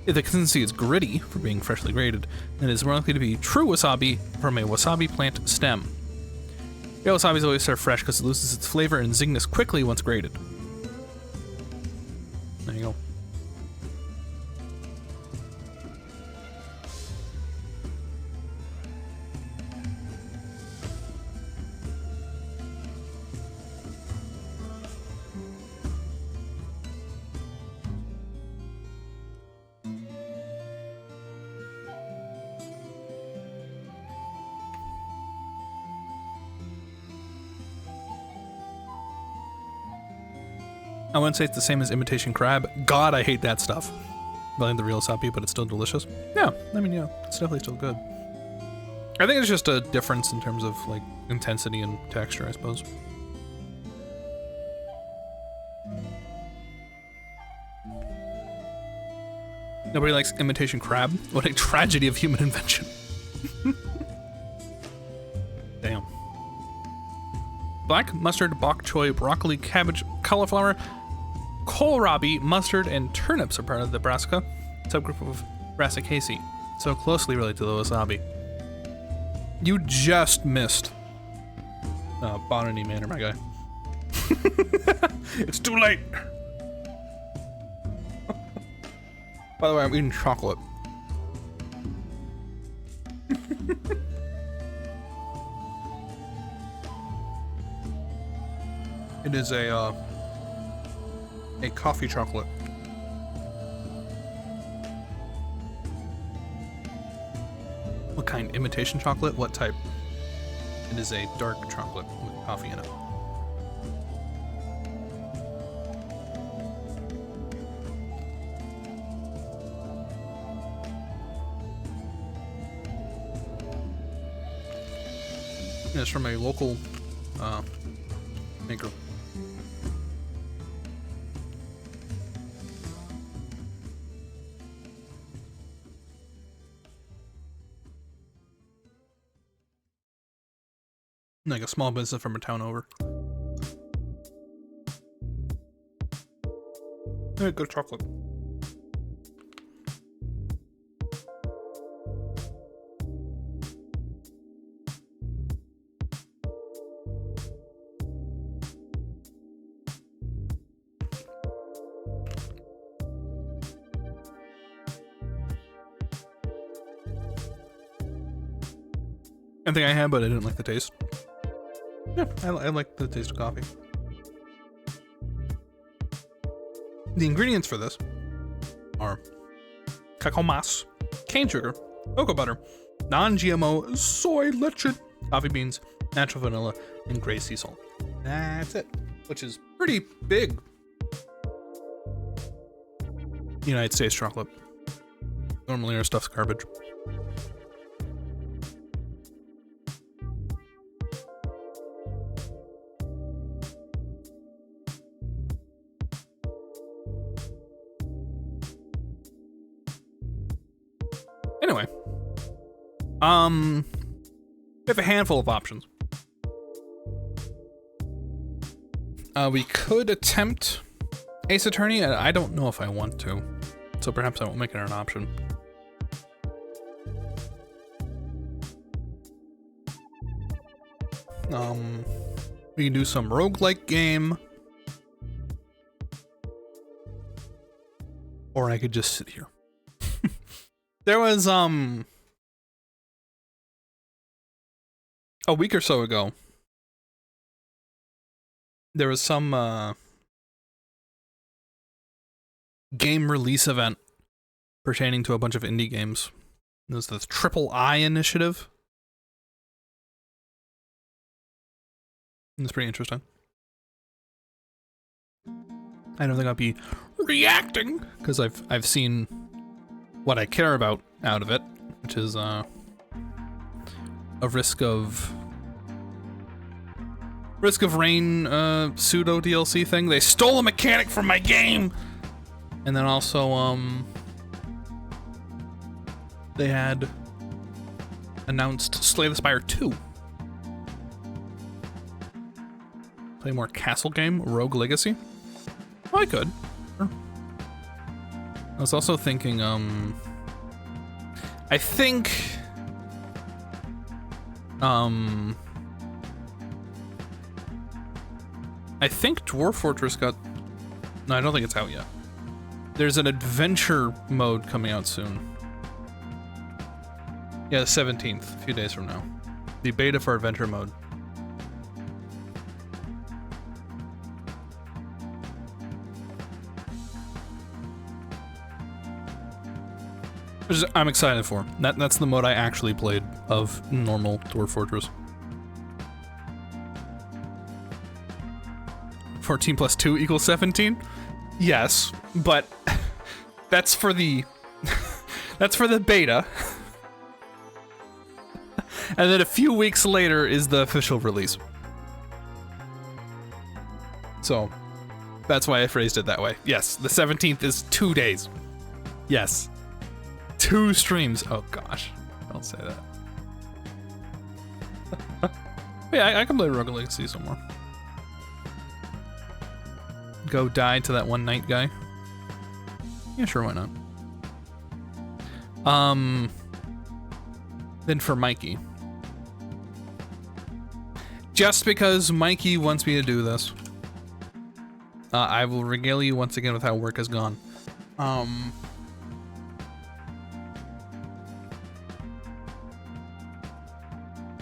If the consistency is gritty, for being freshly grated, then it is more likely to be true wasabi from a wasabi plant stem. Real wasabi is always served fresh because it loses its flavor and zingness quickly once grated. There you go. I wouldn't say it's the same as imitation crab. God, I hate that stuff. I like the real wasabi, but it's still delicious. Yeah, I mean, yeah, it's definitely still good. I think it's just a difference in terms of, like, intensity and texture, I suppose. Nobody likes imitation crab? What a tragedy of human invention. Damn. Black mustard, bok choy, broccoli, cabbage, cauliflower, kohlrabi, mustard, and turnips are part of the brassica subgroup of Brassicaceae, so closely related to the wasabi. You just missed botany manor, my guy. It's too late. By the way, I'm eating chocolate. It is a coffee chocolate. What kind? Imitation chocolate? What type? It is a dark chocolate with coffee in it. Yeah, it's from a local maker. Like a small business from a town over. Yeah, good chocolate. I think I had, but I didn't like the taste. Yeah, I like the taste of coffee. The ingredients for this are cacao mass, cane sugar, cocoa butter, non-GMO soy leche, coffee beans, natural vanilla, and gray sea salt. That's it, which is pretty big. United States chocolate. Normally our stuff's garbage. Anyway, we have a handful of options. We could attempt Ace Attorney, and I don't know if I want to, so perhaps I won't make it an option. We can do some roguelike game, or I could just sit here. There was, a week or so ago, there was some, game release event pertaining to a bunch of indie games. It was the Triple I initiative. It's pretty interesting. I don't think I'll be reacting, because I've seen what I care about out of it, which is a Risk of Rain pseudo DLC thing. They stole a mechanic from my game, and then also they had announced Slay the Spire 2. Play more castle game, Rogue Legacy. Oh, I could. Sure. I was also thinking, I think, Dwarf Fortress got, no, I don't think it's out yet. There's an adventure mode coming out soon. Yeah, the 17th, a few days from now. The beta for adventure mode. Which I'm excited for. That's the mode I actually played of normal Dwarf Fortress. 14 plus 2 equals 17? Yes, but that's for the that's for the beta. And then a few weeks later is the official release. So that's why I phrased it that way. Yes, the 17th is 2 days. Yes. 2 streams. Oh gosh, don't say that. Yeah, I can play Rogue Legacy some more. Go die to that one knight guy. Yeah, sure, why not? Then for Mikey. Just because Mikey wants me to do this, I will regale you once again with how work has gone. I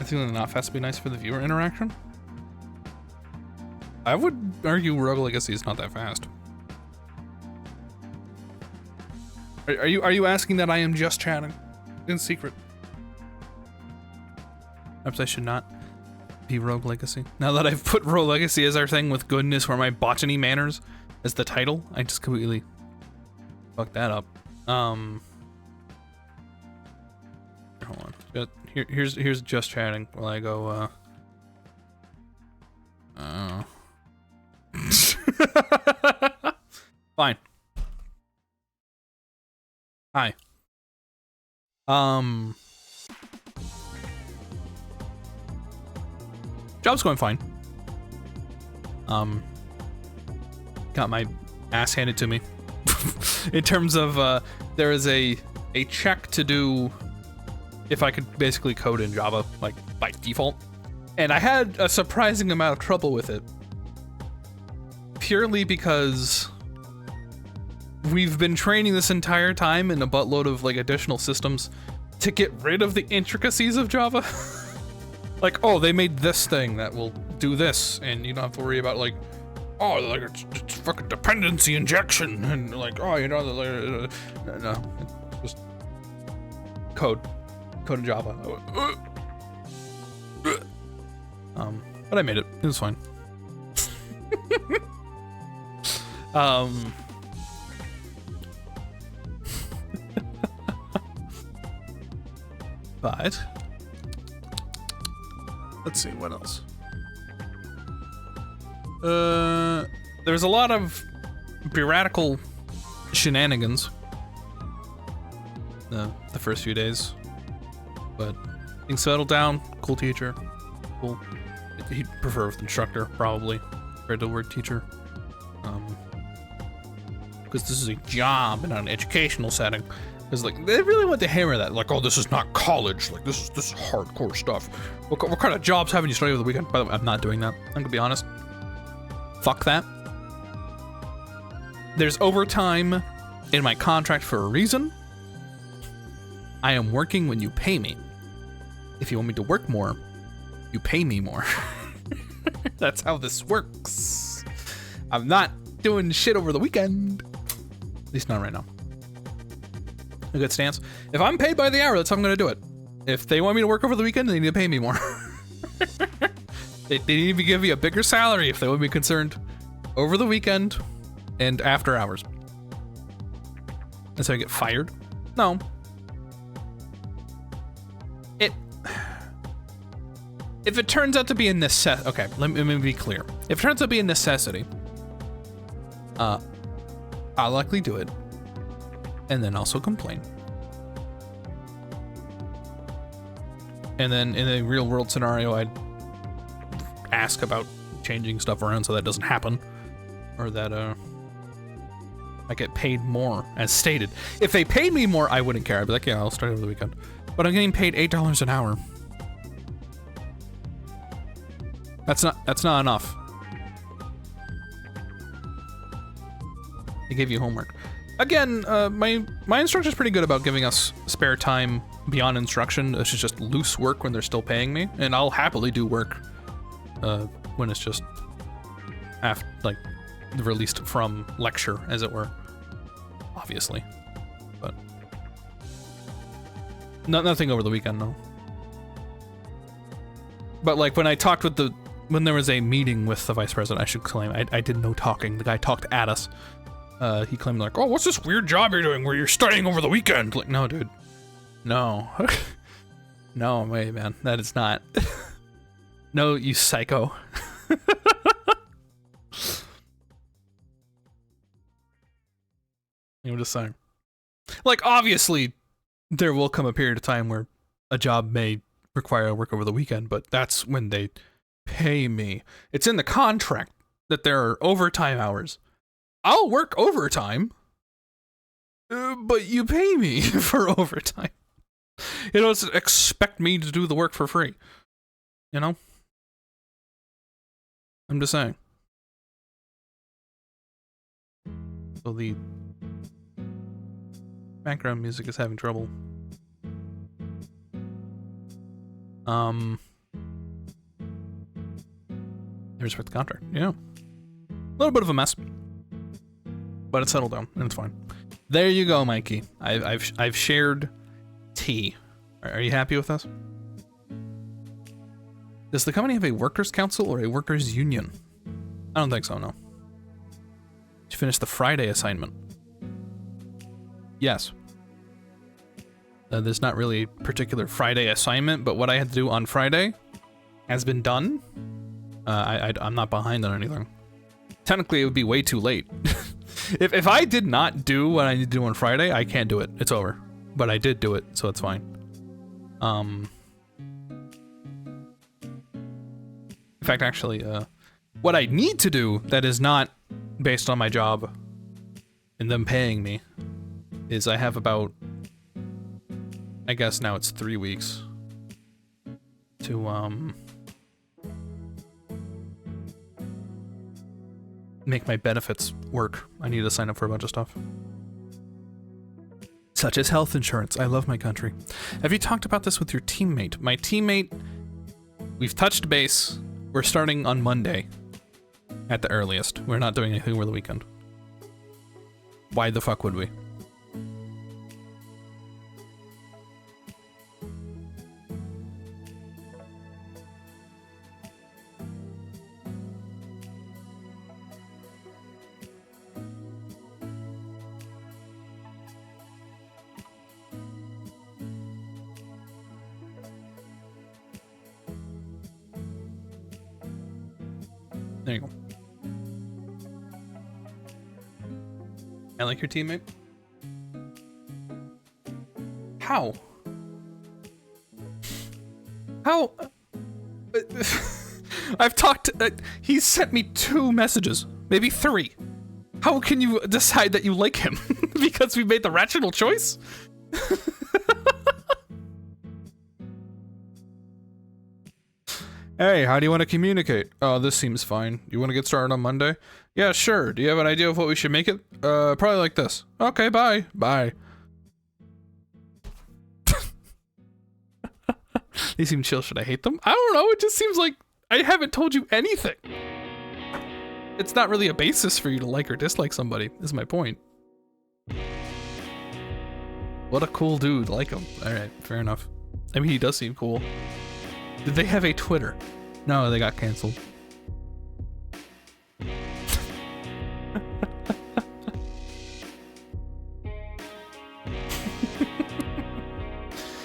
think the not fast would be nice for the viewer interaction. I would argue Rogue Legacy is not that fast. Are you asking that I am just chatting in secret? Perhaps I should not be Rogue Legacy. Now that I've put Rogue Legacy as our thing with goodness for my botany manors as the title, I just completely fucked that up. Hold on. Here's just chatting while I go. Fine. Hi. Job's going fine. Got my ass handed to me. In terms of, there is a check to do if I could basically code in Java, like, by default. And I had a surprising amount of trouble with it. Purely because we've been training this entire time in a buttload of, like, additional systems to get rid of the intricacies of Java. Like, oh, they made this thing that will do this, and you don't have to worry about, like, oh, like, it's fucking dependency injection, and like, oh, you know, no, it's just code in Java. But I made it. It was fine. But let's see what else. There's a lot of bureaucratical shenanigans the first few days, but things settled down. Cool teacher, cool. He'd prefer with instructor probably compared to word teacher, because this is a job and not an educational setting. Because like they really want to hammer that, like, oh, this is not college, like this is hardcore stuff. What kind of jobs haven't you studied over the weekend? By the way, I'm not doing that. I'm gonna be honest. Fuck that. There's overtime in my contract for a reason. I am working when you pay me. If you want me to work more, you pay me more. That's how this works. I'm not doing shit over the weekend. At least not right now. A good stance. If I'm paid by the hour, that's how I'm gonna do it. If they want me to work over the weekend, they need to pay me more. They need to give me a bigger salary if they want me concerned over the weekend and after hours. And so I get fired? No. If it turns out to be a necessity, okay, let me be clear. If it turns out to be a necessity, I'll likely do it, and then also complain. And then in a real world scenario, I'd ask about changing stuff around so that doesn't happen, or that I get paid more as stated. If they paid me more, I wouldn't care. I'd be like, yeah, I'll start over the weekend. But I'm getting paid $8 an hour. That's not enough. They give you homework. Again, my instructor's pretty good about giving us spare time beyond instruction. This is just loose work when they're still paying me, and I'll happily do work when it's just like released from lecture, as it were. Obviously, but nothing over the weekend, no. But like when I talked with when there was a meeting with the vice president, I should claim, I did no talking. The guy talked at us. He claimed like, oh, what's this weird job you're doing where you're studying over the weekend? Like, no, dude. No. No way, man. That is not. No, you psycho. I'm just saying. Like, obviously, there will come a period of time where a job may require work over the weekend, but that's when they pay me. It's in the contract that there are overtime hours. I'll work overtime, but you pay me for overtime. You don't expect me to do the work for free. You know? I'm just saying. So the background music is having trouble. There's for the contract. Yeah. A little bit of a mess. But it's settled down, and it's fine. There you go, Mikey. I've shared tea. Are you happy with this? Does the company have a workers' council or a workers' union? I don't think so, no. Did you finish the Friday assignment? Yes. There's not really a particular Friday assignment, but what I had to do on Friday has been done. I'm not behind on anything. Technically, it would be way too late. If I did not do what I need to do on Friday, I can't do it. It's over. But I did do it, so it's fine. In fact, actually, what I need to do that is not based on my job and them paying me is I have about, I guess now it's 3 weeks to make my benefits work. I need to sign up for a bunch of stuff. Such as health insurance. I love my country. Have you talked about this with your teammate? My teammate We've touched base. We're starting on Monday. At the earliest. We're not doing anything over the weekend. Why the fuck would we? There you go. I like your teammate. How? How? I've talked. He's sent me 2 messages, maybe 3. How can you decide that you like him? Because we made the rational choice? Hey, how do you want to communicate? Oh, this seems fine. You want to get started on Monday? Yeah, sure. Do you have an idea of what we should make it? Probably like this. Okay, bye. Bye. They seem chill. Should I hate them? I don't know. It just seems like I haven't told you anything. It's not really a basis for you to like or dislike somebody, is my point. What a cool dude. Like him. Alright, fair enough. I mean, he does seem cool. Did they have a Twitter? No, they got canceled.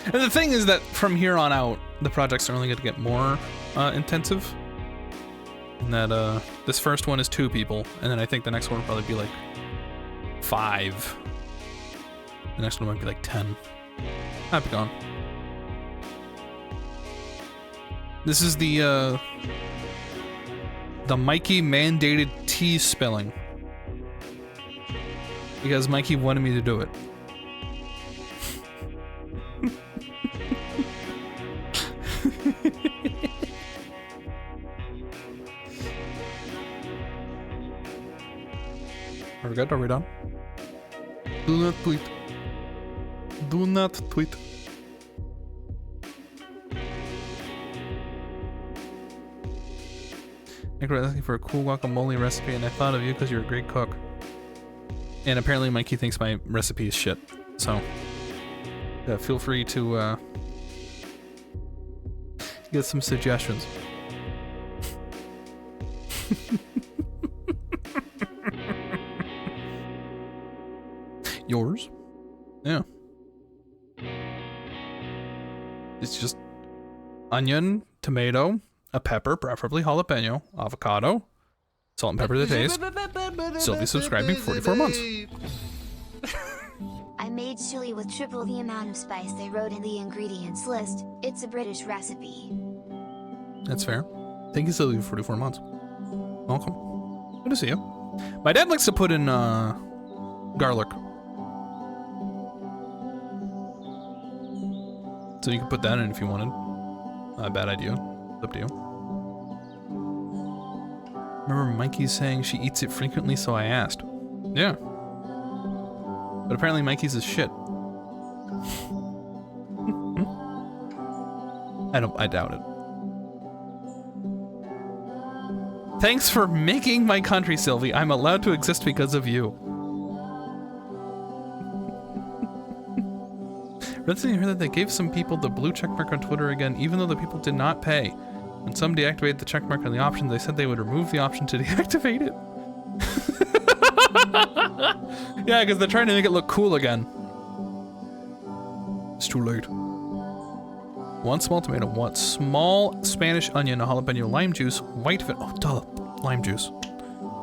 And the thing is that from here on out, the projects are only going to get more intensive. And that this first one is 2 people, and then I think the next one will probably be like 5. The next one might be like 10. I'll be gone. This is the Mikey mandated T spelling. Because Mikey wanted me to do it. Are we good? Are we done? Do not tweet. Do not tweet. I was asking for a cool guacamole recipe, and I thought of you because you're a great cook. And apparently Mikey thinks my recipe is shit. So, feel free to get some suggestions. Yours? Yeah. It's just onion, tomato, a pepper, preferably jalapeno, avocado, salt and pepper to taste. Sylvie subscribing for 44 months. I made chili with triple the amount of spice they wrote in the ingredients list. It's a British recipe. That's fair. Thank you, Sylvie, for 44 months. Welcome. Good to see you. My dad likes to put in garlic. So you could put that in if you wanted. Not a bad idea. It's up to you. Remember Mikey's saying she eats it frequently, so I asked. Yeah. But apparently Mikey's is shit. I doubt it. Thanks for making my country, Sylvie. I'm allowed to exist because of you. Recently, I heard that they gave some people the blue checkmark on Twitter again, even though the people did not pay. When some deactivated the checkmark on the option, they said they would remove the option to deactivate it. Yeah, because they're trying to make it look cool again. It's too late. 1 small tomato, 1 small Spanish onion, a jalapeno, lime juice, white oh duh, lime juice.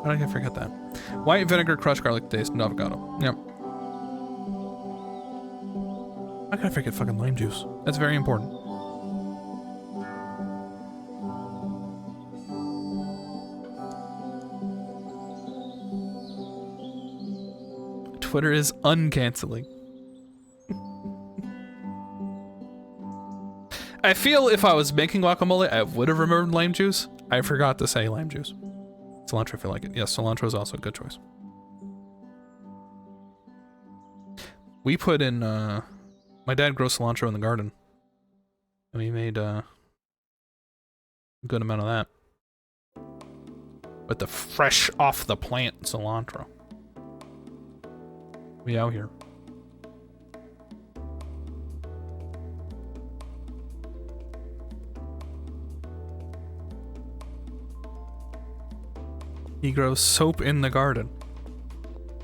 How did I forget that? White vinegar, crushed garlic taste, and avocado. Yep. How can I forget fucking lime juice? That's very important. Twitter is uncanceling. I feel if I was making guacamole, I would have remembered lime juice. I forgot to say lime juice. Cilantro, if you like it. Yes, cilantro is also a good choice. We put in, my dad grows cilantro in the garden. And we made, Good amount of that. With the fresh off the plant cilantro. We out here. He grows soap in the garden.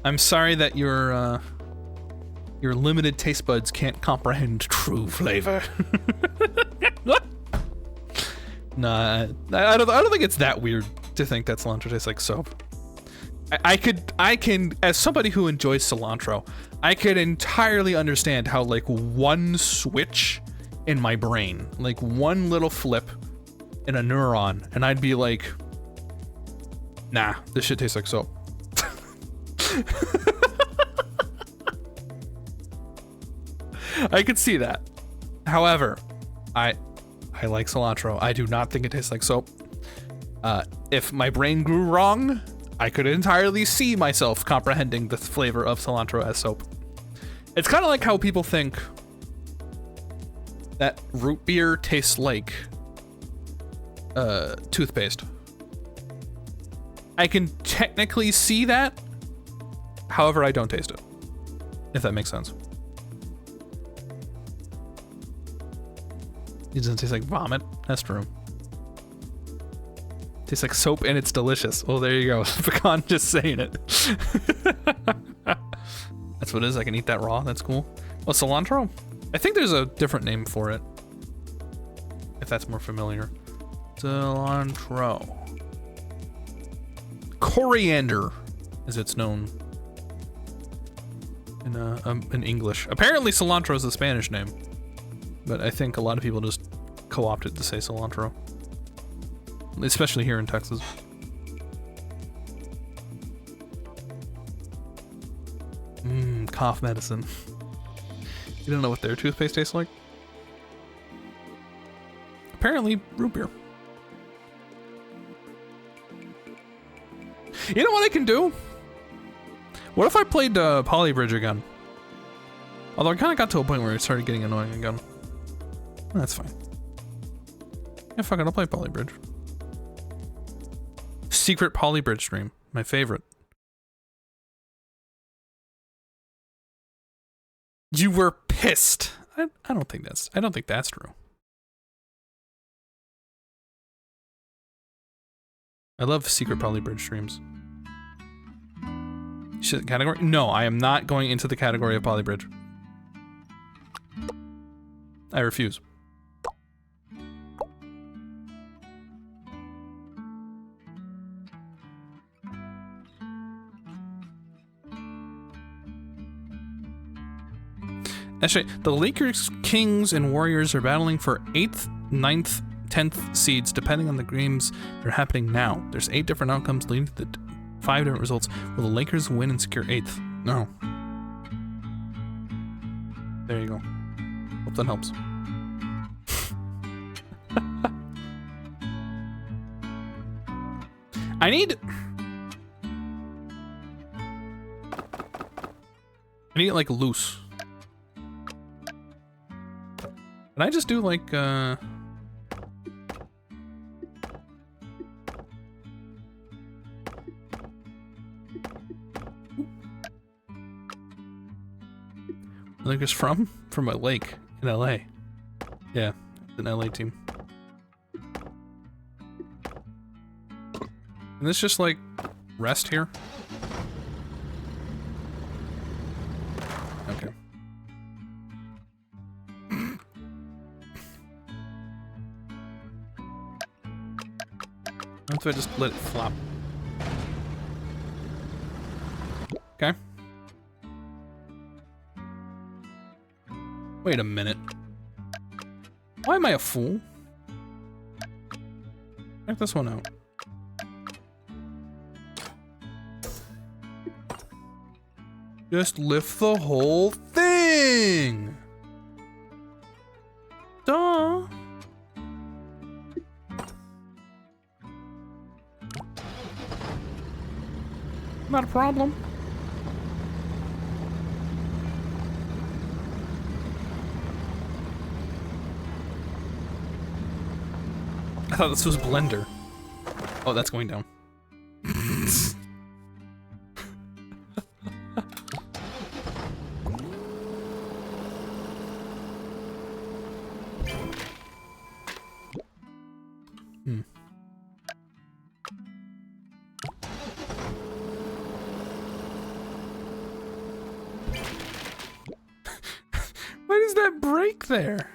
I'm sorry that your limited taste buds can't comprehend true flavor. Nah, I don't think it's that weird to think that cilantro tastes like soap. I can, as somebody who enjoys cilantro, I could entirely understand how like one switch in my brain, like one little flip in a neuron, and I'd be like, nah, this shit tastes like soap. I could see that. However, I like cilantro. I do not think it tastes like soap. If my brain grew wrong, I could entirely see myself comprehending the flavor of cilantro as soap. It's kind of like how people think that root beer tastes like toothpaste. I can technically see that, however, I don't taste it, if that makes sense. It doesn't taste like vomit. That's true. Tastes like soap and it's delicious. Well, there you go. Pecan just saying it. That's what it is. I can eat that raw. That's cool. Well, cilantro? I think there's a different name for it, if that's more familiar. Cilantro. Coriander, as it's known in English. Apparently cilantro is the Spanish name, but I think a lot of people just co-opted to say cilantro, especially here in Texas. Cough medicine. You don't know what their toothpaste tastes like? Apparently root beer. You know what I can do? What if I played Polybridge again? Although I kind of got to a point where it started getting annoying again. That's fine. Yeah, fuck it, I'll play Polybridge. Secret Polybridge stream. My favorite. You were pissed. I don't think that's true. I love secret Polybridge streams. Shit, category? No, I am not going into the category of Polybridge. I refuse. Actually, the Lakers, Kings, and Warriors are battling for 8th, 9th, 10th seeds, depending on the games that are happening now. There's 8 different outcomes leading to the 5 different results. Will the Lakers win and secure 8th? No. There you go. Hope that helps. I need it like loose. Can I just do like Lakers from a lake in LA. Yeah, an LA team. And this just like rest here. Okay. What if I just let it flop? Okay. Wait a minute. Why am I a fool? Check this one out. Just lift the whole thing! Duh! Not a problem. thought this was Blender. Oh, that's going down. Why does that break there?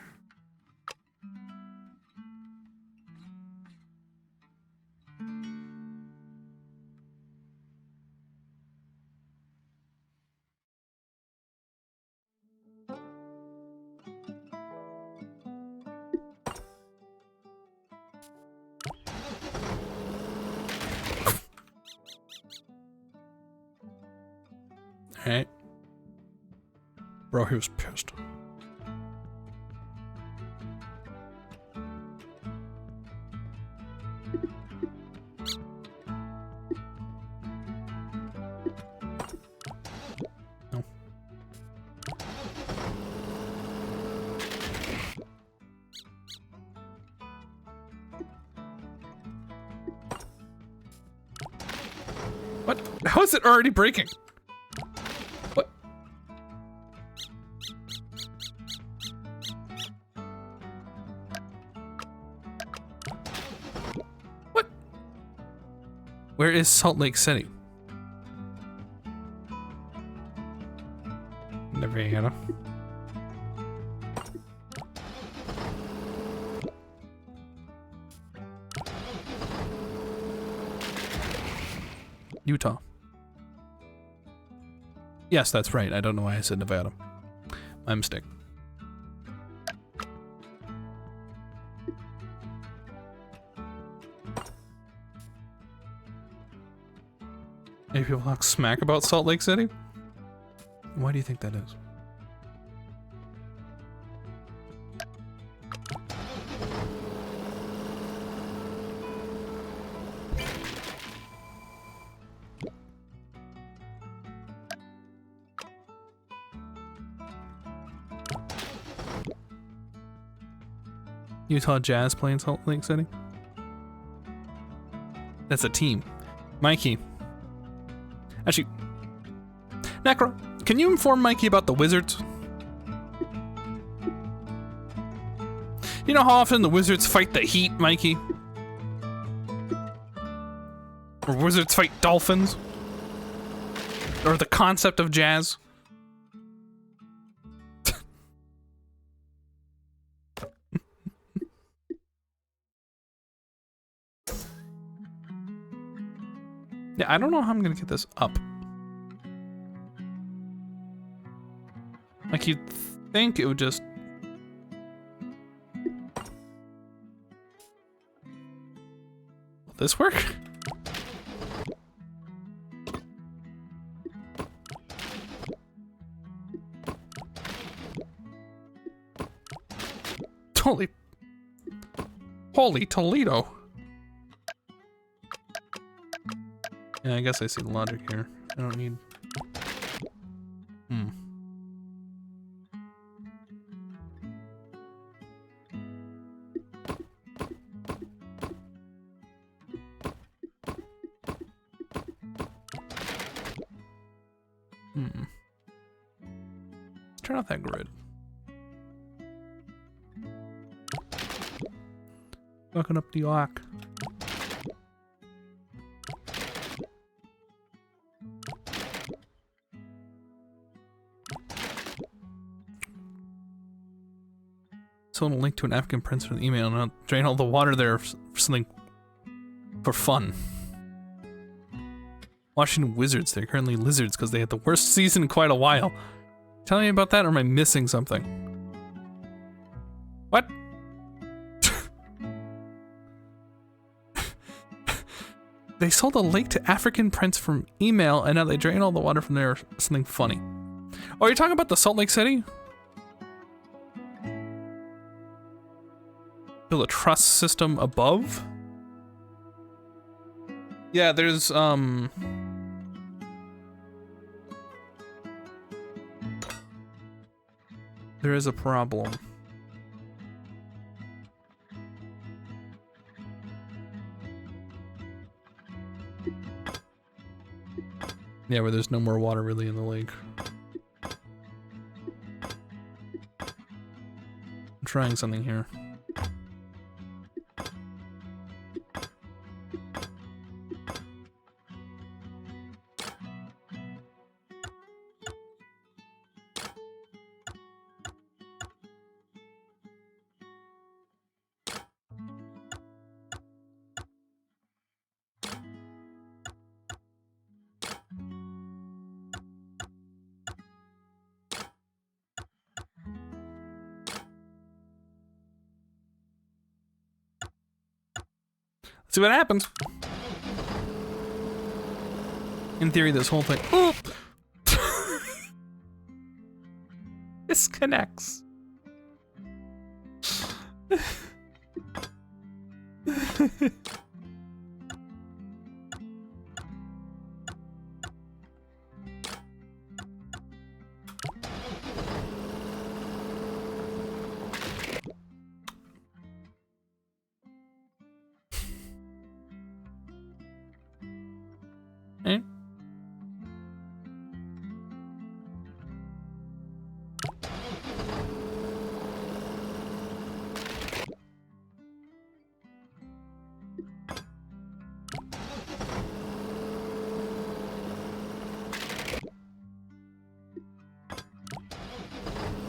Alright. Bro, he was pissed. No. What? How is it already breaking? What? What? Where is Salt Lake City? Nevada. Utah. Yes, that's right. I don't know why I said Nevada. My mistake. Maybe people talk smack about Salt Lake City? Why do you think that is? Utah Jazz playing Salt Lake City? That's a team. Mikey. Actually, Necro, can you inform Mikey about the Wizards? You know how often the Wizards fight the Heat, Mikey? Or Wizards fight Dolphins? Or the concept of jazz? Yeah, I don't know how I'm gonna get this up. Like, you'd think it would just... Will this work? Holy Toledo. Yeah, I guess I see the logic here. I don't need... Let's turn off that grid. Fucking up the lock. Someone will link to an African prince with an email and I'll drain all the water there for something for fun. Washington Wizards, they're currently lizards because they had the worst season in quite a while. Tell me about that or am I missing something? What? They sold a lake to African prince from email and now they drain all the water from there or something funny. Oh, you're talking about the Salt Lake City? Build a truss system above? Yeah, there's, there is a problem. Yeah, where there's no more water really in the lake. I'm trying something here. See what happens. In theory, this whole thing. Oh! Disconnects. Eh?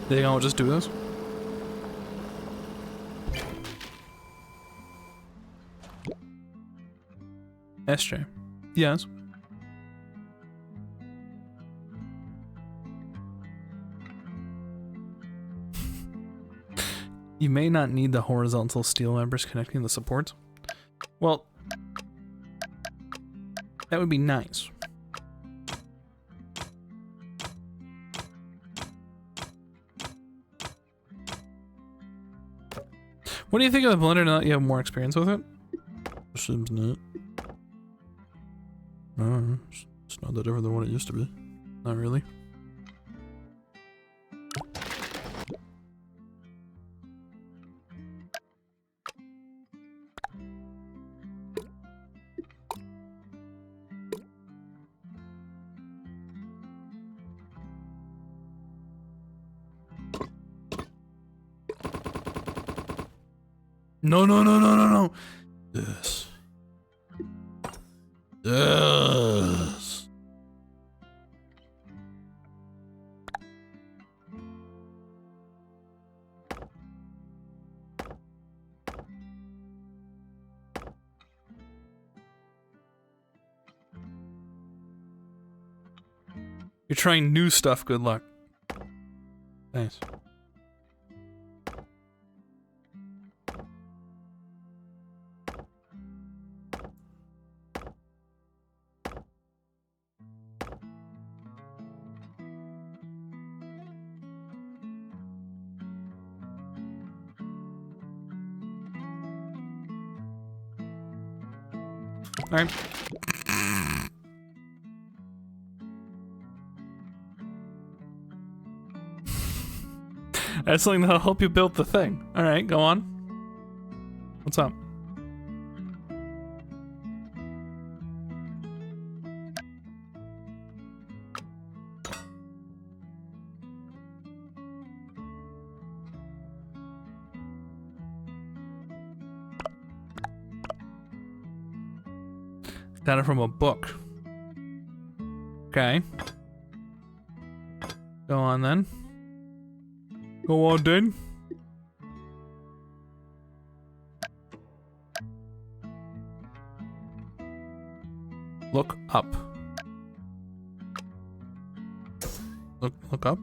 Think I'll just do this? SJ. Yes. You may not need the horizontal steel members connecting the supports. Well, that would be nice. What do you think of the blender now that you have more experience with it? Seems not. It's not that different than what it used to be. Not really. No, no, no, no, no, no. This. This. You're trying new stuff, good luck. Thanks. Alright. That's something that'll help you build the thing. Alright, go on. What's up? Got it from a book. Okay. Go on then. Go on then. Look up. Look up.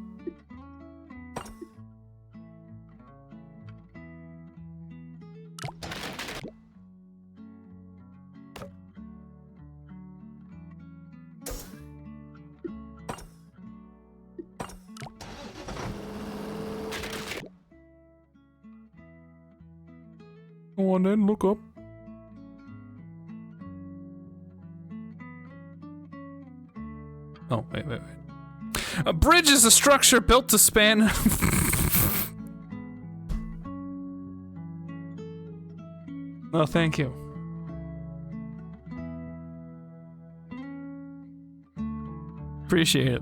Go on then, look up. Oh, wait. A bridge is a structure built to span... Oh, thank you. Appreciate it.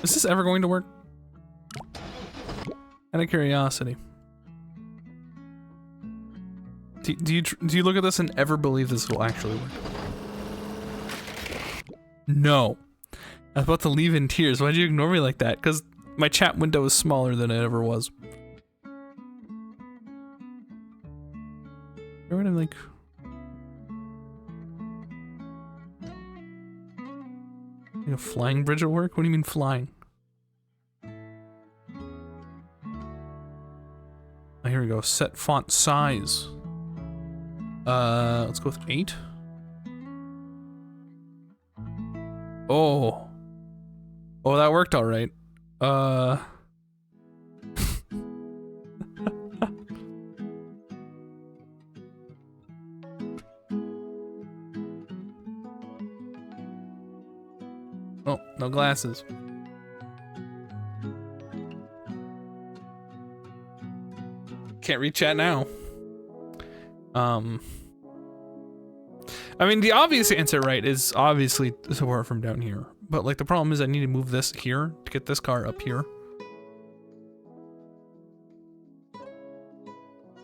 Is this ever going to work? Out of curiosity. Do you look at this and ever believe this will actually work? No. I was about to leave in tears. Why'd you ignore me like that? Because my chat window is smaller than it ever was. Where would I like... a flying bridge will work? What do you mean flying? Oh, here we go. Set font size. Let's go with 8. Oh. Oh, that worked all right. Oh, no glasses. Can't read chat now. I mean, the obvious answer, right, is obviously support from down here. But, like, the problem is I need to move this here to get this car up here.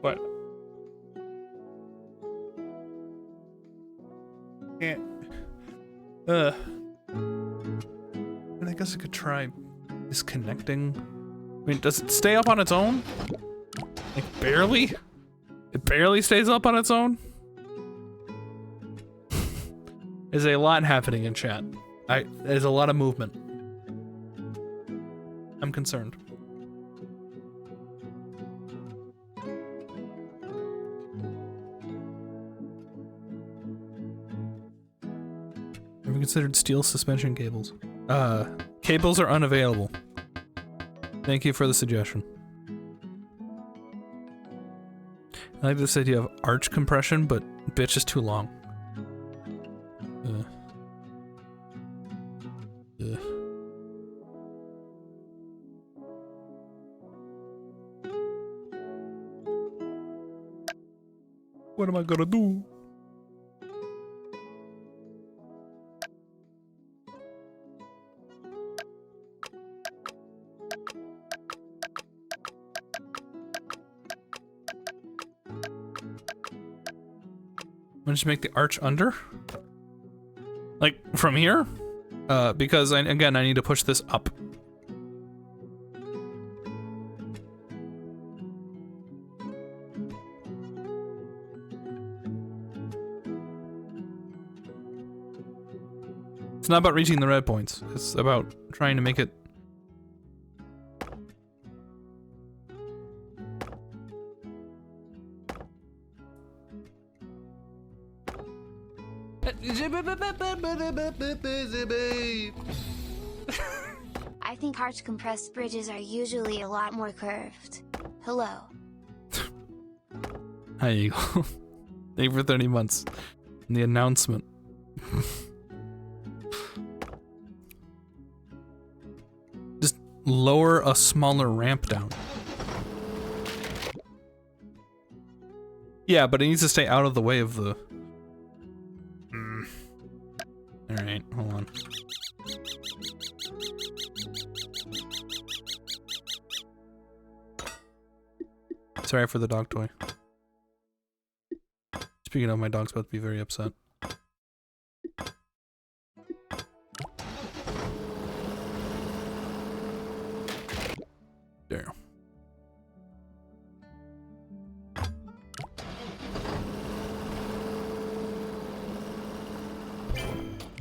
But... can't... And I guess I could try disconnecting. I mean, does it stay up on its own? Like, barely? It barely stays up on its own? There's a lot happening in chat. There's a lot of movement. I'm concerned. Have you considered steel suspension cables? Cables are unavailable. Thank you for the suggestion. I like this idea of arch compression, but bitch is too long. What am I gonna do? I'm gonna just make the arch under? Like, from here? Because, again, I need to push this up. It's not about reaching the red points. It's about trying to make it... I think arch compressed bridges are usually a lot more curved. Hello. There you go. Thank you for 30 months. And the announcement. Just lower a smaller ramp down. Yeah, but it needs to stay out of the way of the... Alright, hold on. Sorry for the dog toy. Speaking of, my dog's about to be very upset. There.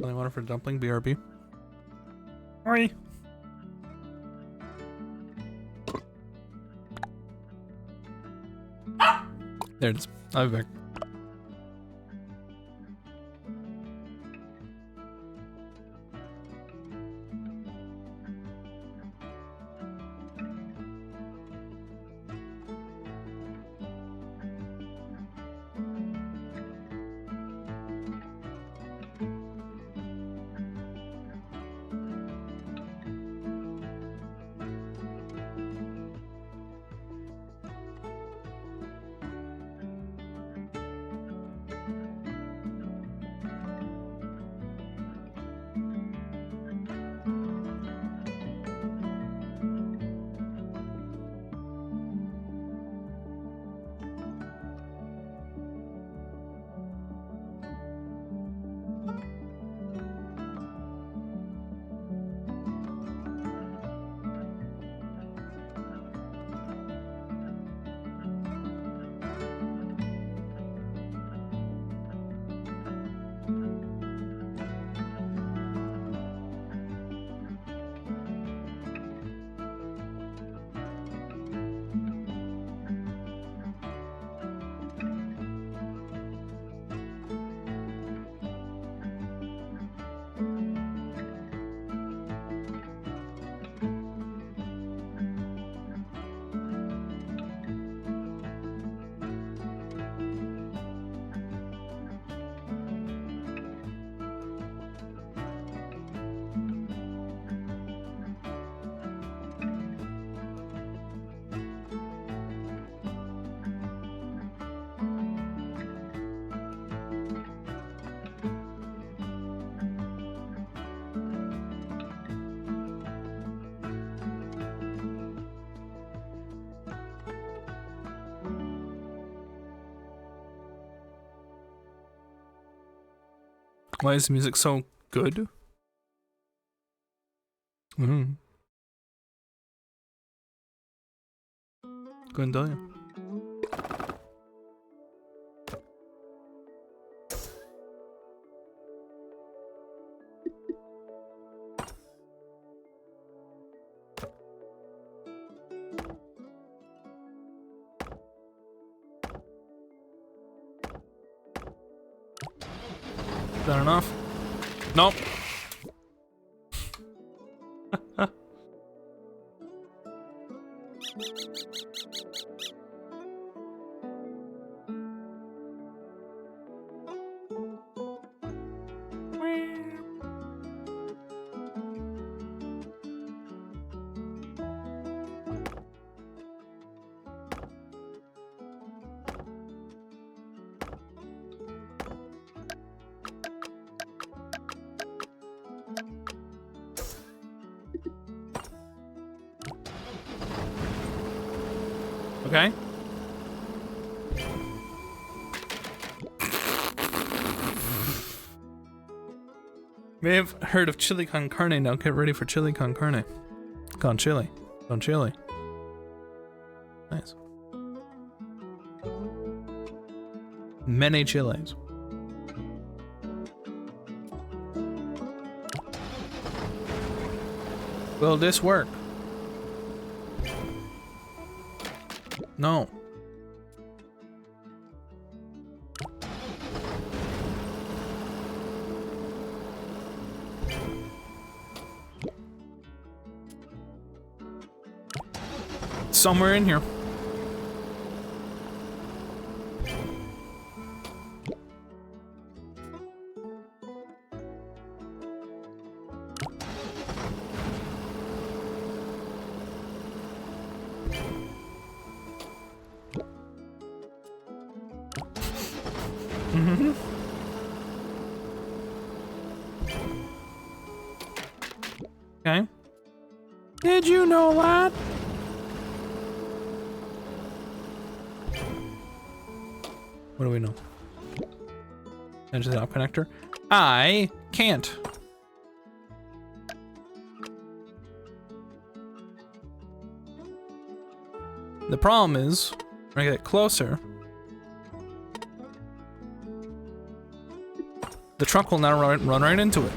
Only water for dumpling, BRB. Sorry. There it is. I'll be back. Why is the music so good? Mm-hmm. Couldn't tell you. Is that enough? Nope. Okay. May have heard of chili con carne. Now get ready for chili con carne. Con chili. Con chili. Nice. Many chiles. Will this work? No. Somewhere in here. Okay. Did you know that? What do we know? Edge of the top connector. I can't. The problem is, when I get closer, the truck will now run right into it.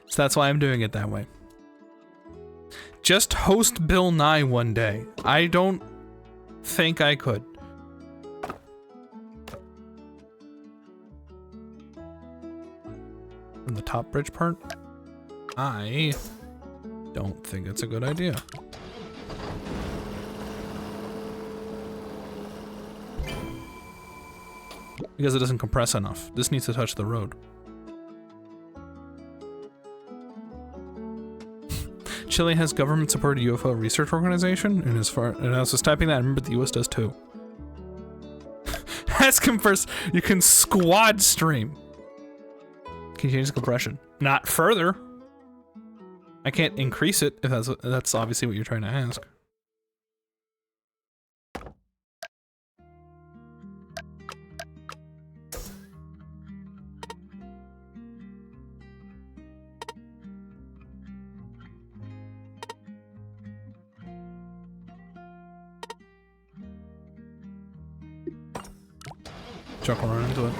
So that's why I'm doing it that way. Just host Bill Nye one day. I don't think I could. From the top bridge part, I don't think it's a good idea. Because it doesn't compress enough. This needs to touch the road. Chile has government-supported UFO research organization, and as I was just typing that, I remember the US does too. Ask him first. You can squad stream. Can you change the compression? Not further. I can't increase it if that's obviously what you're trying to ask. Chuck will run into it.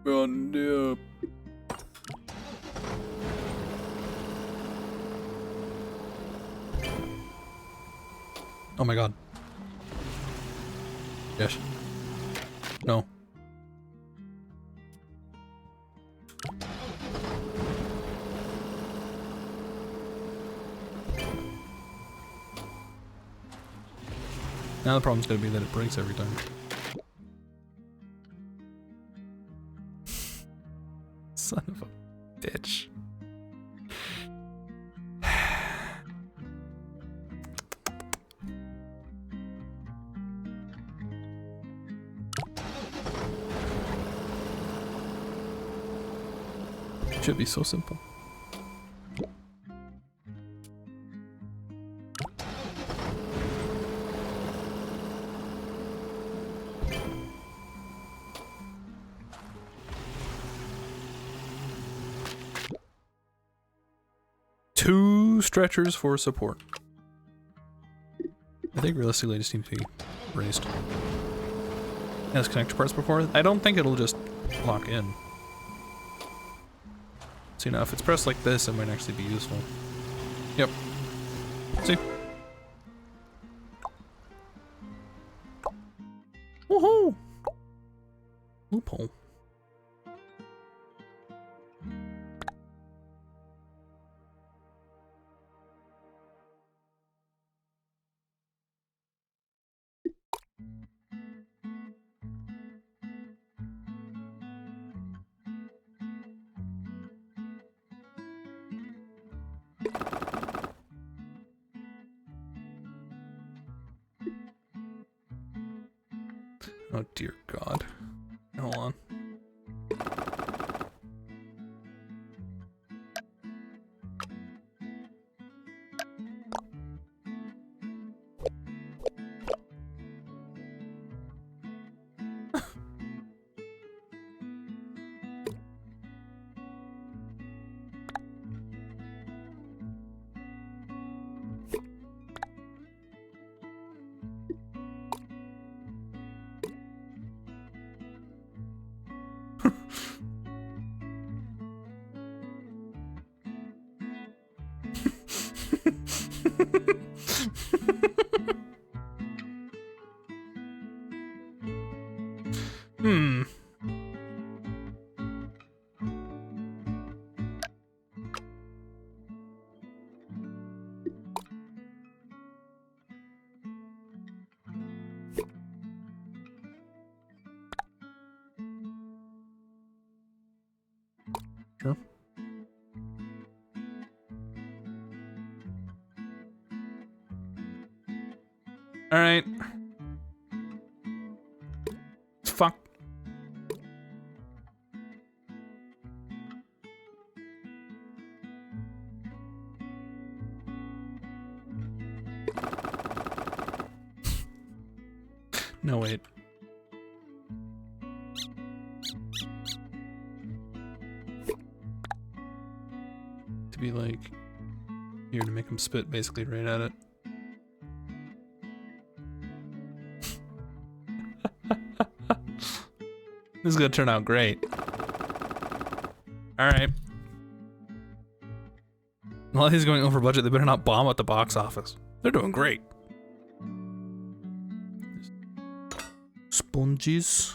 Run up. Oh my god. Yes. No. Now the problem's gonna be that it breaks every time. Son of a bitch. Should be so simple. Two stretchers for support. I think realistically I just need to be raised. Has connector parts before? I don't think it'll just lock in. So, you know, if it's pressed like this, it might actually be useful. Yep. See? Woohoo! Loophole. Oh dear God. Hold on. Hmm. Sure. All right. Fuck. No, wait. To be like here to make him spit basically right at it. This is gonna turn out great. Alright. While he's going over budget, they better not bomb at the box office. They're doing great. Sponges.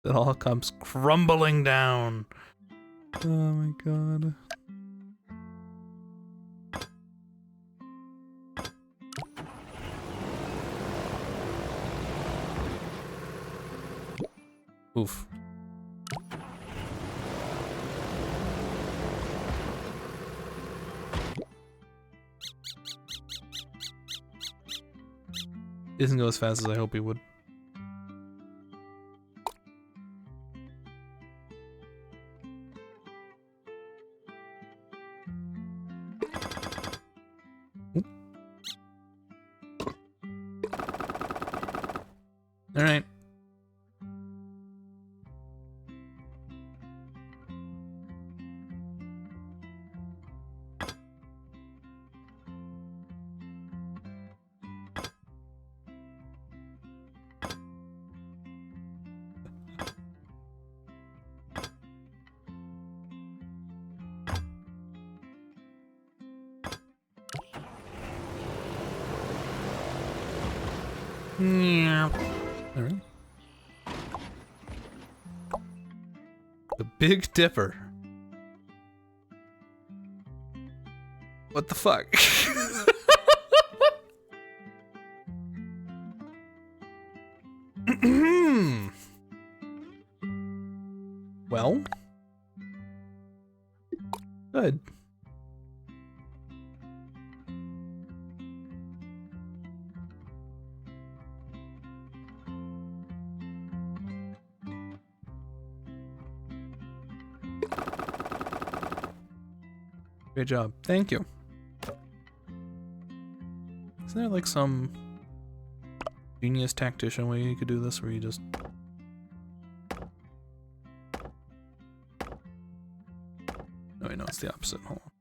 It all comes crumbling down. Oh my God. Oof. Doesn't go as fast as I hope he would. All right. Yeah. Alright. The Big Dipper. What the fuck? Well. Good. Great job. Thank you. Isn't there like some genius tactician way you could do this where you just... No, wait, no, it's the opposite. Hold on.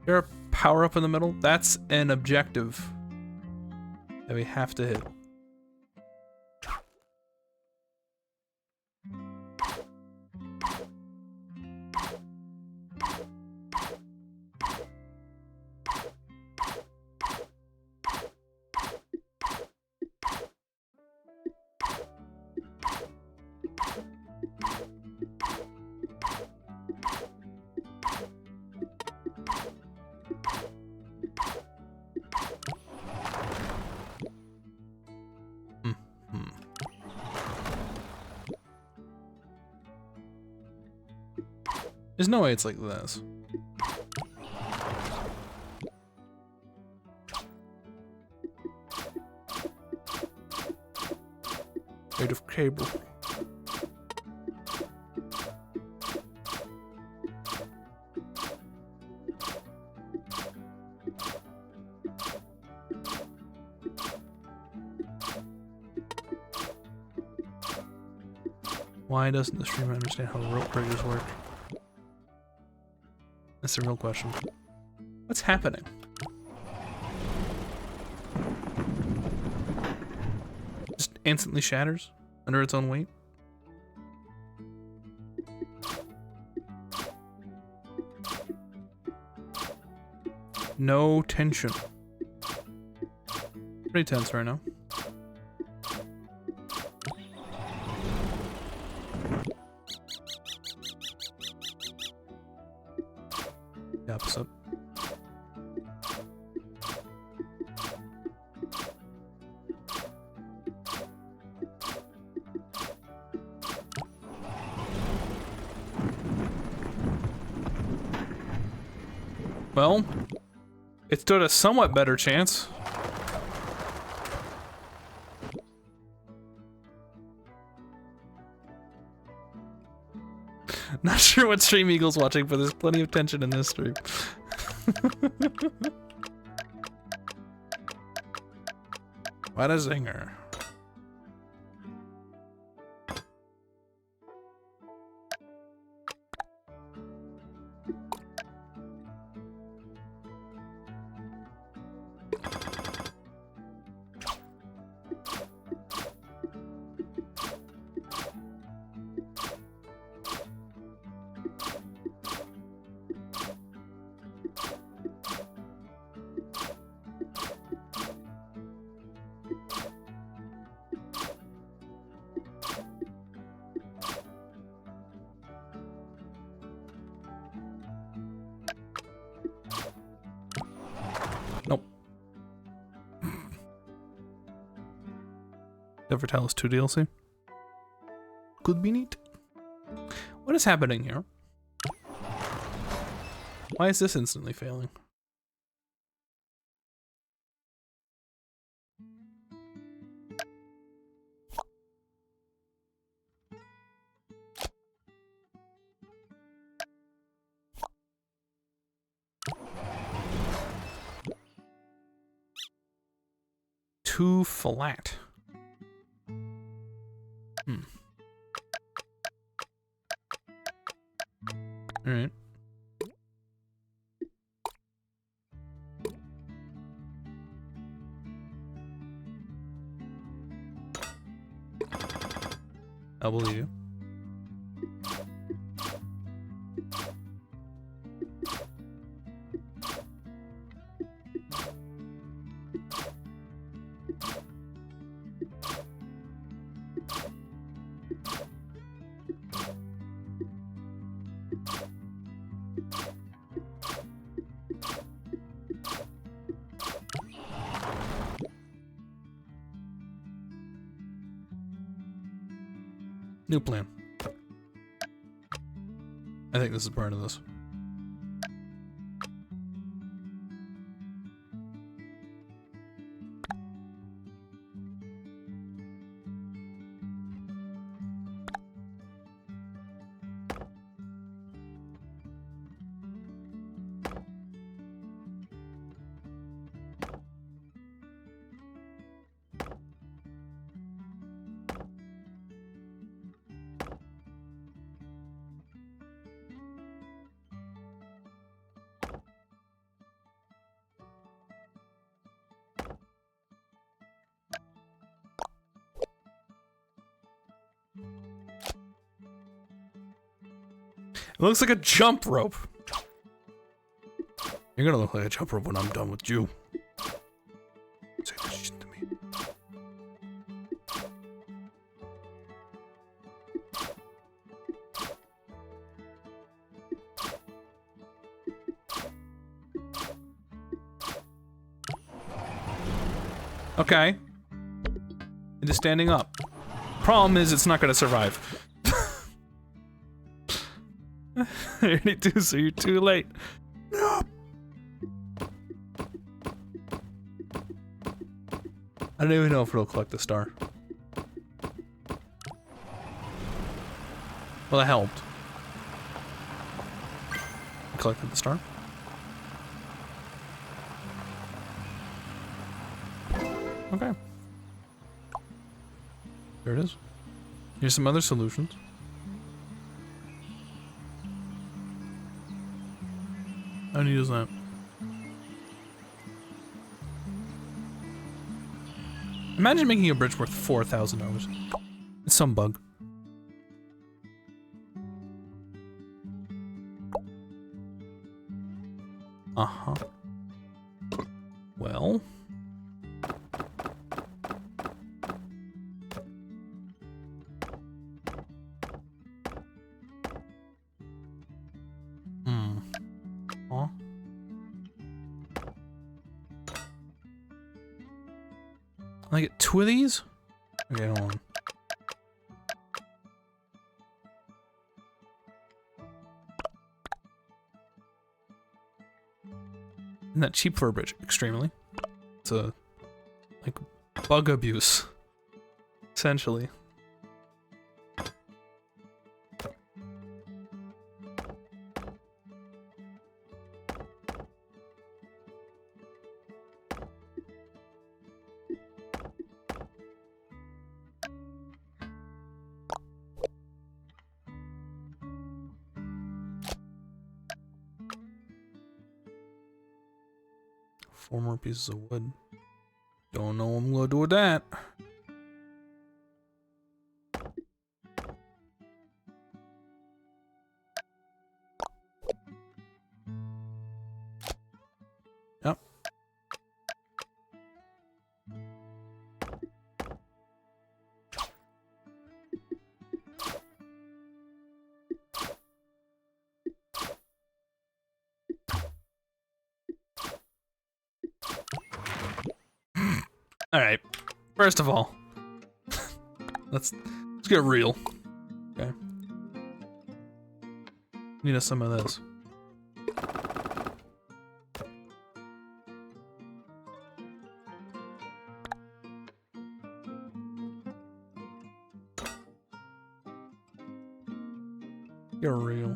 There a power up in the middle? That's an objective that we have to hit. There's no way it's like this. Made of cable. Why doesn't the streamer understand how rope bridges work? That's the real question. What's happening? Just instantly shatters under its own weight? No tension. Pretty tense right now. The opposite. Well, it stood a somewhat better chance. Not sure what stream Eagle's watching, but there's plenty of tension in this stream. What a zinger. Ever tell us 2 DLC? Could be neat. What is happening here? Why is this instantly failing? Too flat. All right. I'll believe you. New plan. I think this is part of this. It looks like a jump rope. You're gonna look like a jump rope when I'm done with you. Say that shit to me. Okay. It is standing up. Problem is, it's not gonna survive. 32, so you're too late. I don't even know if it'll collect the star. Well, that helped. I collected the star. Okay. There it is. Here's some other solutions. How neat is that? Imagine making a bridge worth $4,000. It's some bug. Uh-huh. Well. Huh? I get 2 of these? Okay, hold on. Isn't that cheap for a bridge? Extremely. It's a, like, bug abuse. Essentially. Four more pieces of wood. Don't know what I'm gonna do with that. Yep. All right. First of all, let's get real. Okay. Need us some of this. Get real.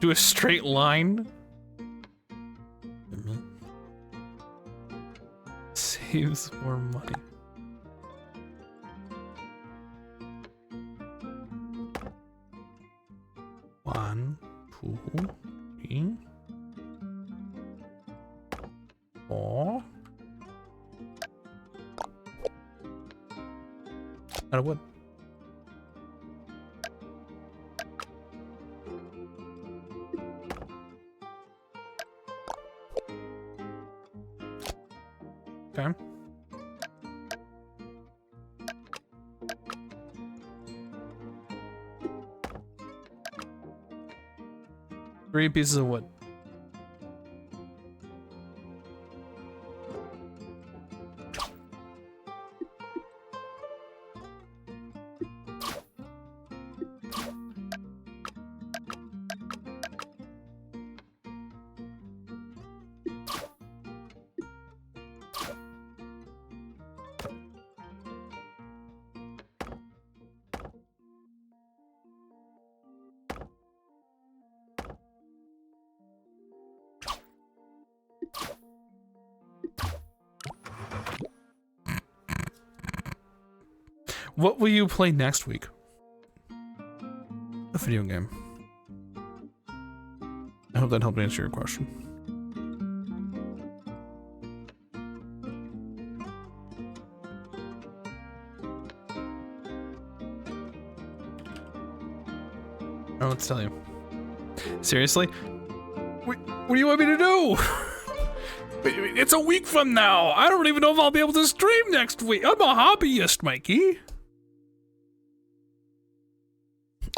Do a straight line. Saves more money. One, two, three, four. Out of wood. Okay. 3 pieces of wood. What will you play next week? A video game. I hope that helped answer your question. Oh, let's tell you. Seriously? What do you want me to do? It's a week from now. I don't even know if I'll be able to stream next week. I'm a hobbyist, Mikey.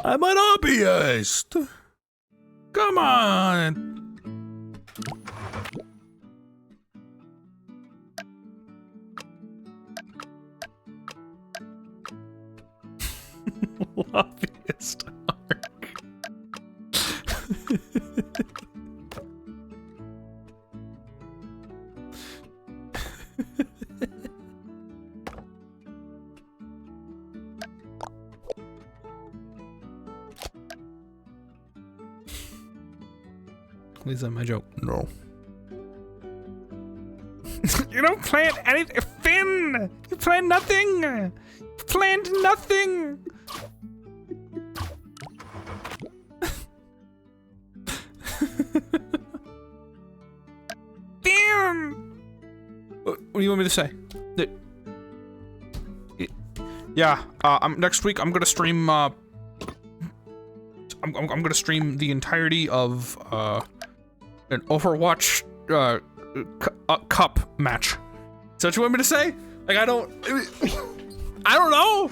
I'm an hobbyist. Come on. Hobbyist arc. Is that my joke? No. You don't plant anything, Finn. You plant nothing. You plant nothing. Damn. What do you want me to say? Yeah. Next week I'm gonna stream. I'm gonna stream the entirety of an Overwatch cup match. Is that what you want me to say? Like I don't know.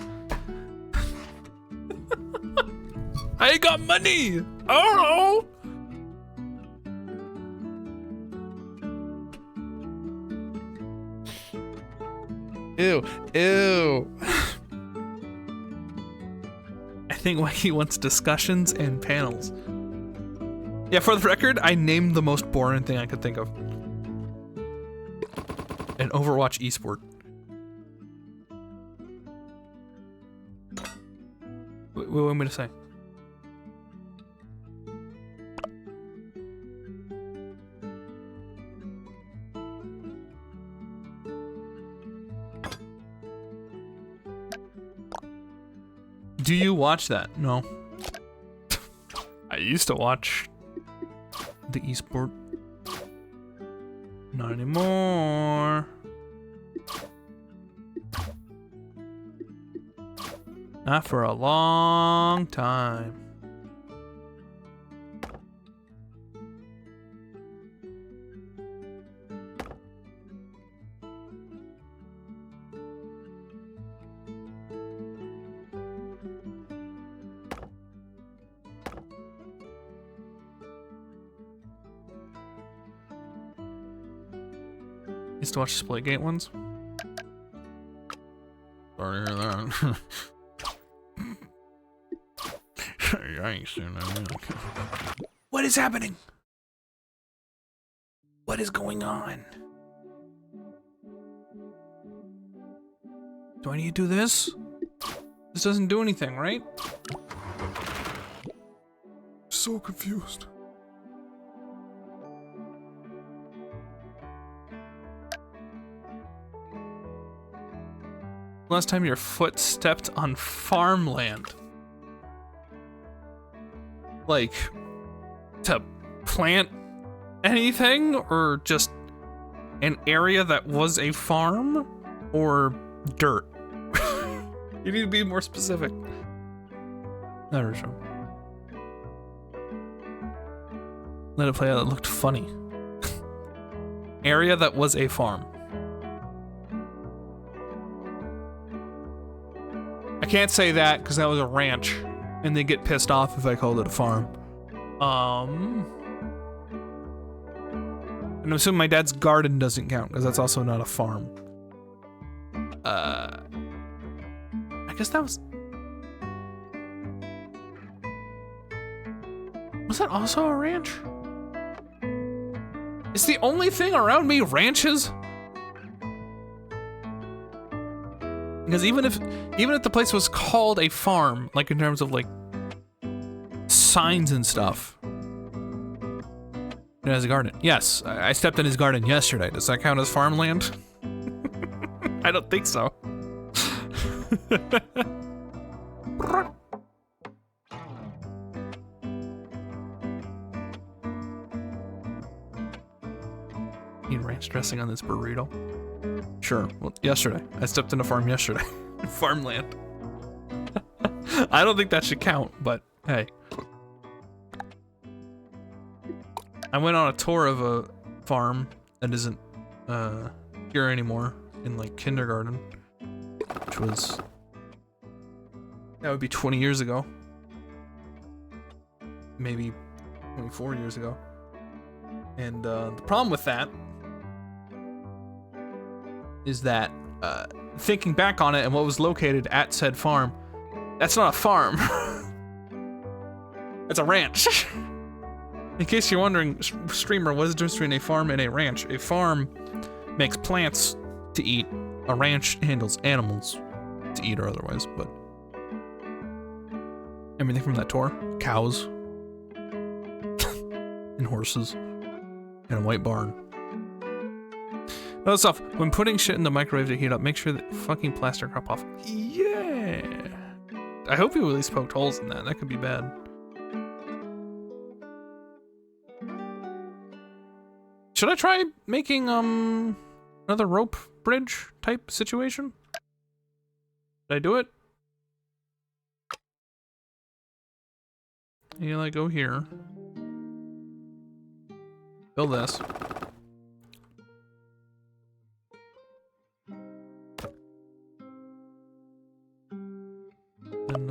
I ain't got money. I don't know. Ew. I think he wants discussions and panels. Yeah, for the record, I named the most boring thing I could think of. An Overwatch esport. What do you want me to say? Do you watch that? No. I used to watch the esport. Not anymore. Not for a long time. Used to watch Splitgate ones. Sorry to hear that. Yikes, you know. What is happening? What is going on? Do I need to do this? This doesn't do anything, right? So confused. Last time your foot stepped on farmland. Like, to plant anything? Or just an area that was a farm? Or dirt? You need to be more specific. That is true. Let it play out. It looked funny. Area that was a farm. I can't say that because that was a ranch, and they get pissed off if I called it a farm. And I'm assuming my dad's garden doesn't count, because that's also not a farm. I guess that was... Was that also a ranch? Is the only thing around me ranches? Because even if the place was called a farm, like in terms of like signs and stuff, it has a garden. Yes, I stepped in his garden yesterday. Does that count as farmland? I don't think so. Need ranch dressing on this burrito? Sure. Well, yesterday. I stepped in a farm yesterday. Farmland. I don't think that should count, but hey. I went on a tour of a farm that isn't here anymore in like kindergarten, which was, that would be 20 years ago. Maybe 24 years ago. And the problem with that is that thinking back on it and what was located at said farm, that's not a farm. It's a ranch. In case you're wondering, streamer, what is the difference between a farm and a ranch? A farm makes plants to eat. A ranch handles animals to eat or otherwise, but everything from that tour, cows and horses and a white barn. Another stuff, when putting shit in the microwave to heat up, make sure that fucking plastic crop off. Yeah. I hope you at least poked holes in that. That could be bad. Should I try making another rope bridge type situation? Did I do it? You like go here. Build this. And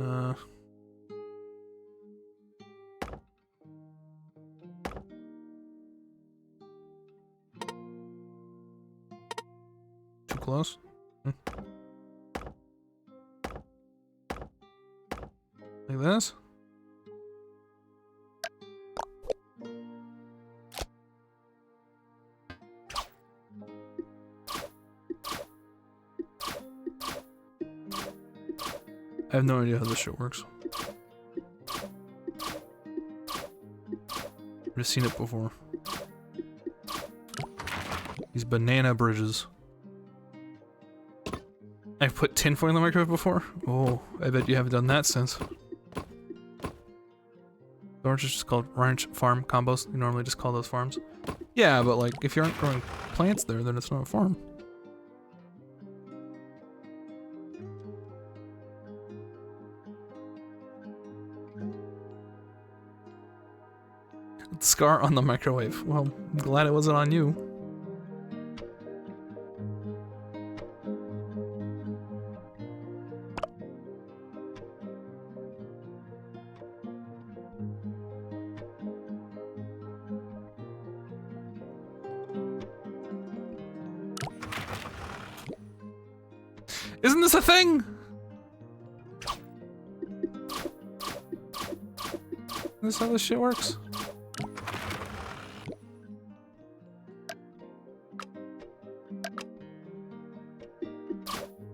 too close. Like this. I have no idea how this shit works. I've just seen it before. These banana bridges. I've put tinfoil in the microwave before? Oh, I bet you haven't done that since. Orange is just called ranch farm combos. You normally just call those farms. Yeah, but like, if you aren't growing plants there, then it's not a farm. Scar on the microwave. Well, I'm glad it wasn't on you. Isn't this a thing? Is this how this shit works?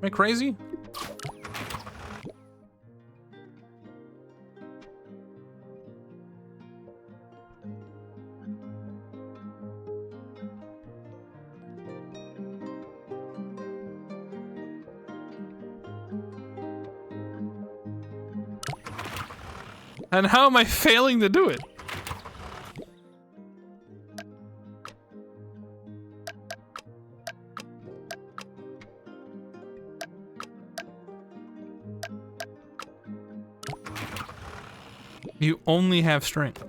Am I crazy? And how am I failing to do it? You only have strength.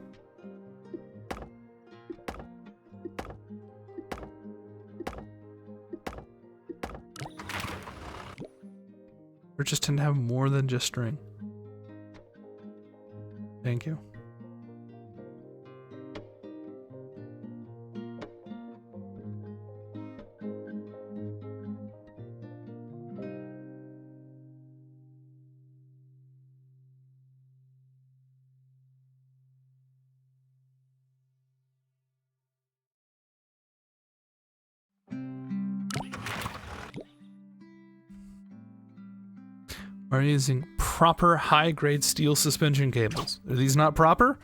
Or just tend to have more than just string. Thank you. Are using proper high-grade steel suspension cables. Are these not proper?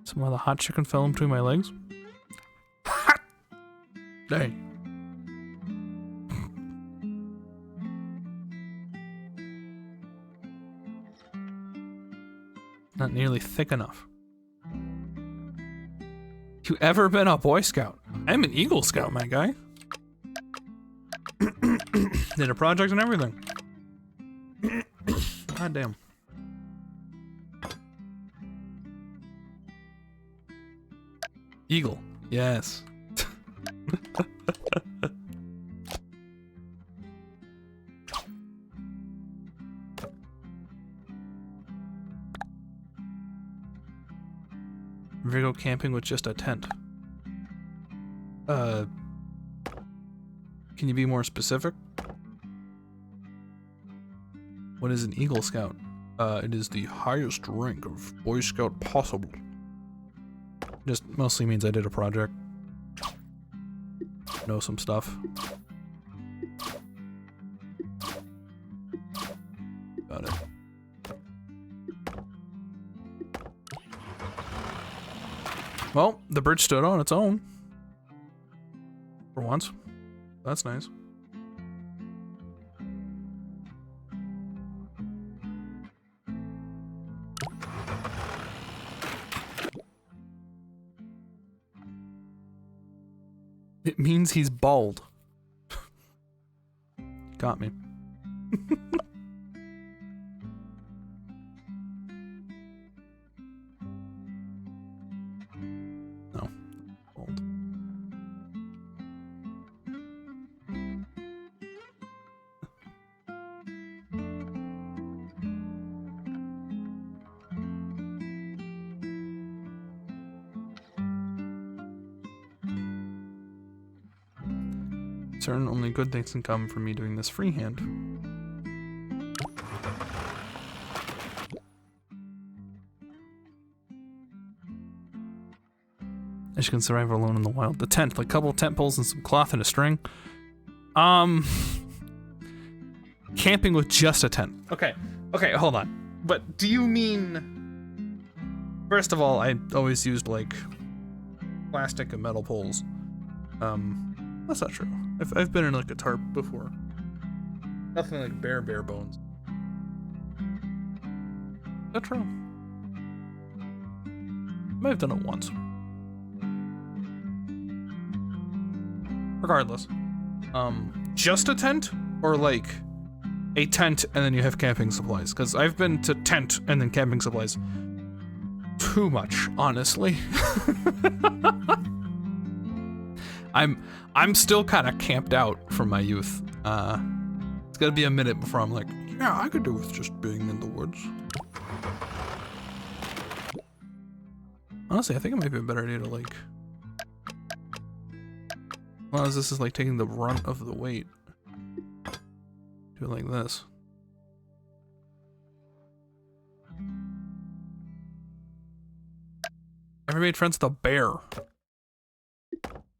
Some of the hot chicken fell in between my legs. Hot! Dang. Not nearly thick enough. You ever been a Boy Scout? I'm an Eagle Scout, my guy. Did a project and everything. God damn. Eagle. Yes. Ever go camping with just a tent? Can you be more specific? What is an Eagle Scout? It is the highest rank of Boy Scout possible. Just mostly means I did a project. Know some stuff. Got it. Well, the bridge stood on its own. For once. That's nice. It means he's bald. Got me. No. Bald. Certain only good things can come from me doing this freehand. As you can survive alone in the wild. The tent, like a couple tent poles and some cloth and a string. Camping with just a tent. Okay, hold on. But do you mean... First of all, I always used, like, plastic and metal poles. That's not true. I've been in like a tarp before. Nothing like bare bones. Is that true? Might have done it once. Regardless. Just a tent? Or like a tent and then you have camping supplies? Because I've been to tent and then camping supplies. Too much, honestly. I'm still kind of camped out from my youth. It's gotta be a minute before I'm like, yeah, I could do with just being in the woods. Honestly, I think it might be a better idea to like, well, as this is like taking the brunt of the weight, do it like this. Ever made friends with a bear?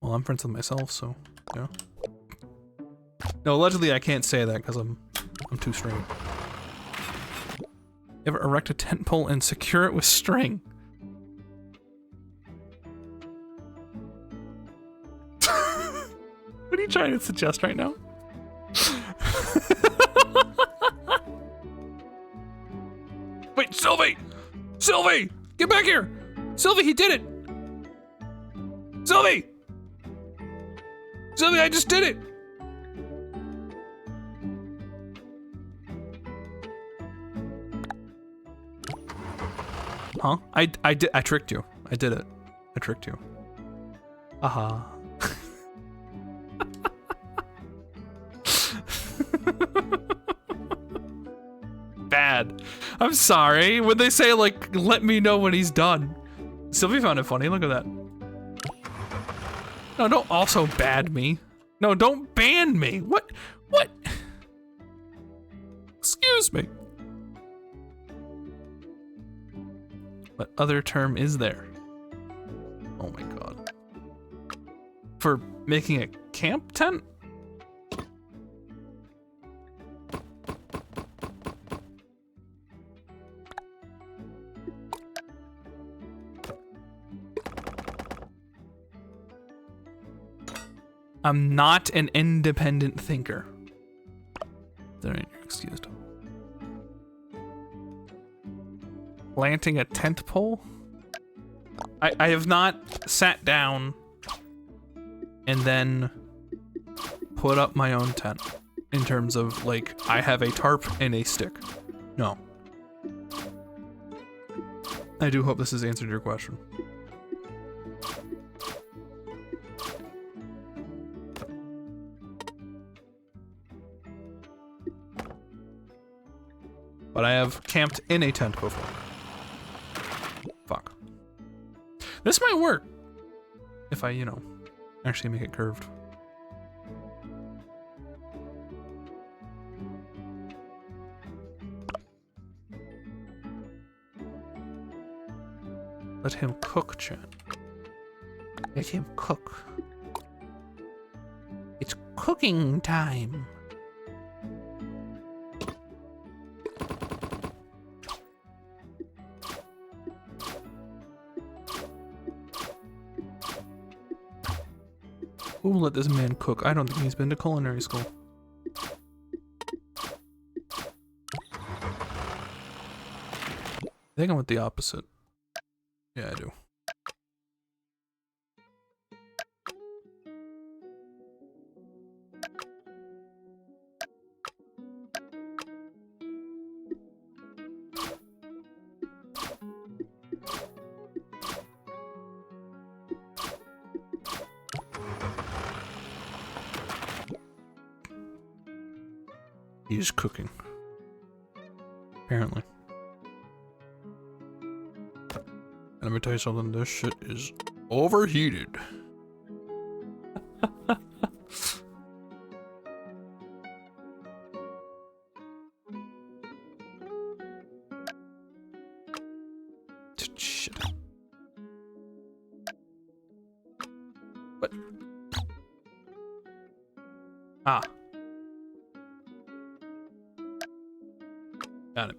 Well, I'm friends with myself, so, yeah. No, allegedly I can't say that because I'm too straight. Ever erect a tent pole and secure it with string? What are you trying to suggest right now? Wait, Sylvie! Sylvie! Get back here! Sylvie, he did it! Sylvie! Sylvie, I just did it! Huh? I tricked you. I did it. I tricked you. Aha. Bad. I'm sorry. When they say, like, let me know when he's done. Sylvie found it funny. Look at that. No, don't also bad me. No, don't ban me. What? What? Excuse me. What other term is there? Oh my god. For making a camp tent? I'm not an independent thinker. There ain't you're excused. Planting a tent pole? I have not sat down and then put up my own tent in terms of like I have a tarp and a stick. No. I do hope this has answered your question. But I have camped in a tent before. Fuck. This might work. If I, you know, actually make it curved. Let him cook, chat. Let him cook. It's cooking time. Who will let this man cook? I don't think he's been to culinary school. I think I want the opposite. Yeah, I do. He's cooking. Apparently. And let me tell you something, this shit is overheated. Shit. What? Ah. Got it.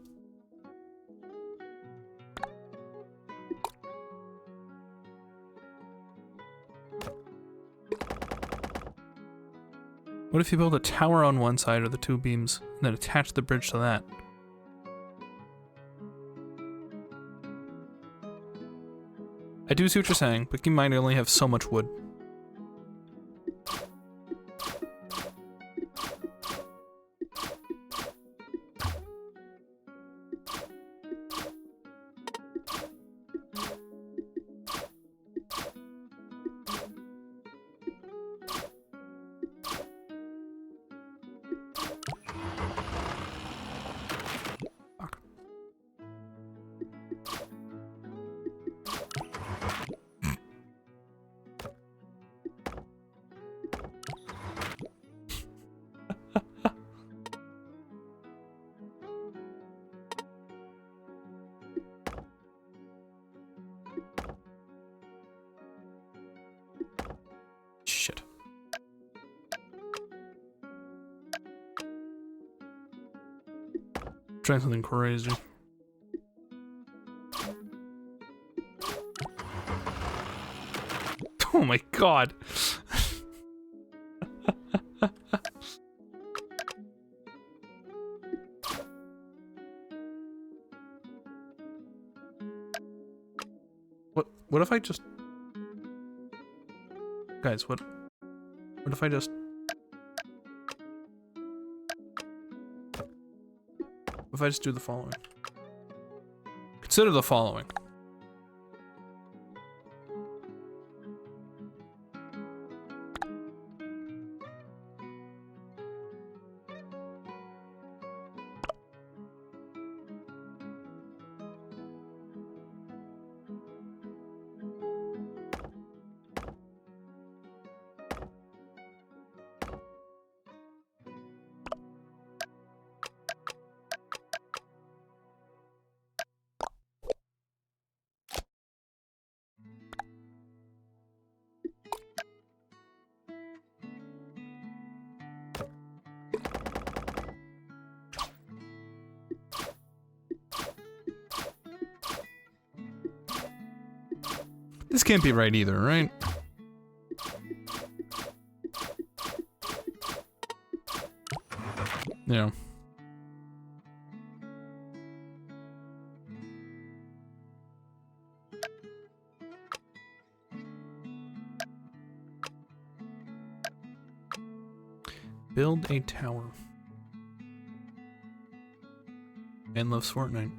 What if you build a tower on one side of the two beams and then attach the bridge to that? I do see what you're saying, but keep in mind I only have so much wood. Shit. Trying something crazy. Oh my god. What if I just... Guys, what if I just... What if I just do the following? Consider the following. This can't be right either, right? Yeah. Build a tower. And loves Fortnite.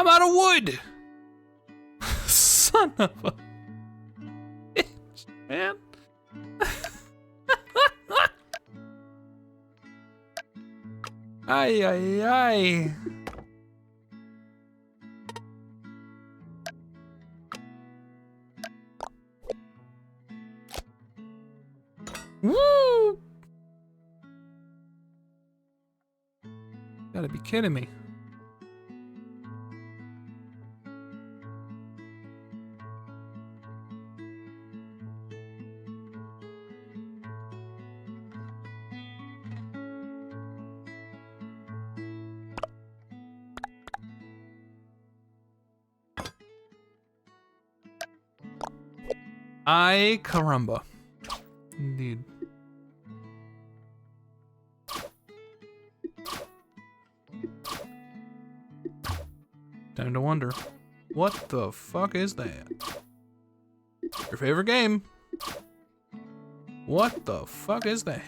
I'm out of wood! Son of a Bitch, man. Ay, ay, ay. Woo! Gotta be kidding me. Ay caramba. Indeed. Time to wonder, what the fuck is that? Your favorite game? What the fuck is that?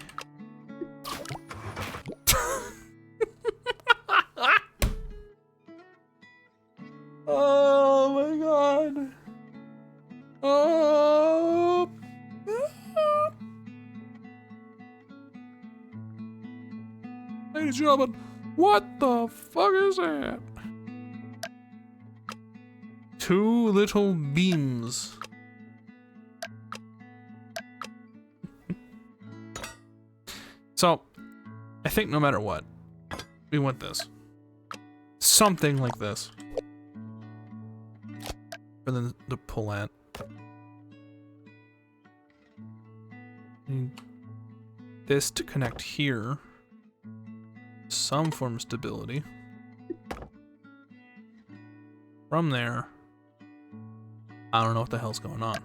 Oh my god. Oh. Ladies and gentlemen, what the fuck is that? Two little beams. So, I think no matter what, we want this. Something like this. For them to pull at. Need this to connect here. Some form of stability. From there, I don't know what the hell's going on.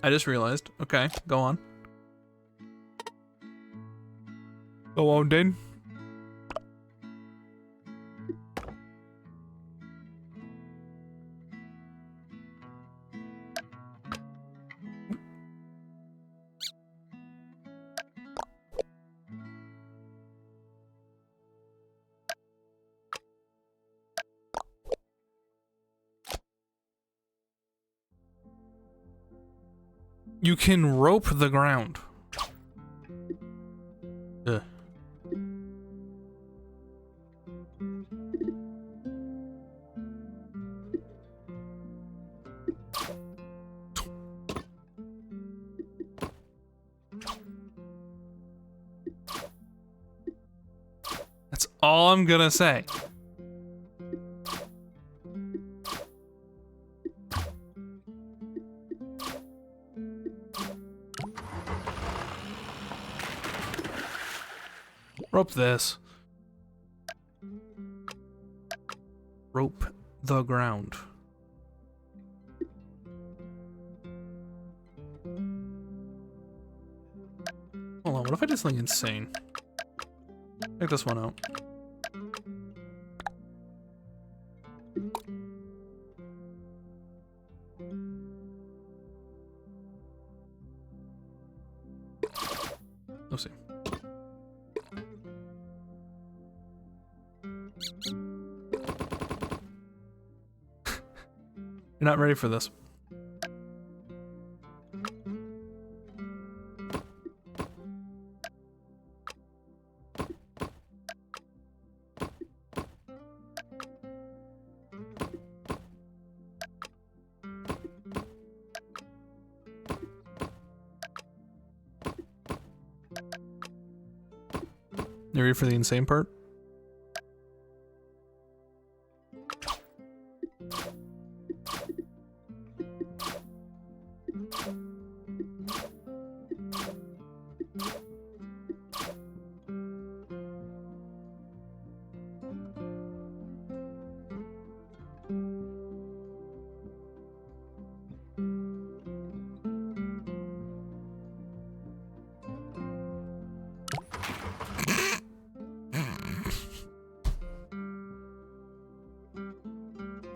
I just realized. Okay, go on. Go on, then. You can rope the ground. Ugh. That's all I'm gonna say. Rope this. Rope the ground. Hold on, what if I did something insane? Check this one out. Let's see. You're not ready for this. You ready for the insane part?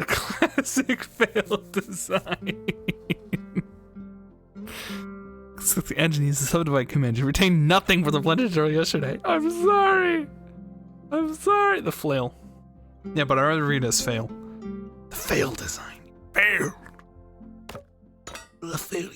Classic failed design. So the engine uses the subdivide command to retain nothing for the blended tutorial yesterday. I'm sorry. I'm sorry. The flail. Yeah, but I'd rather read as fail. The fail design. Failed. The failure.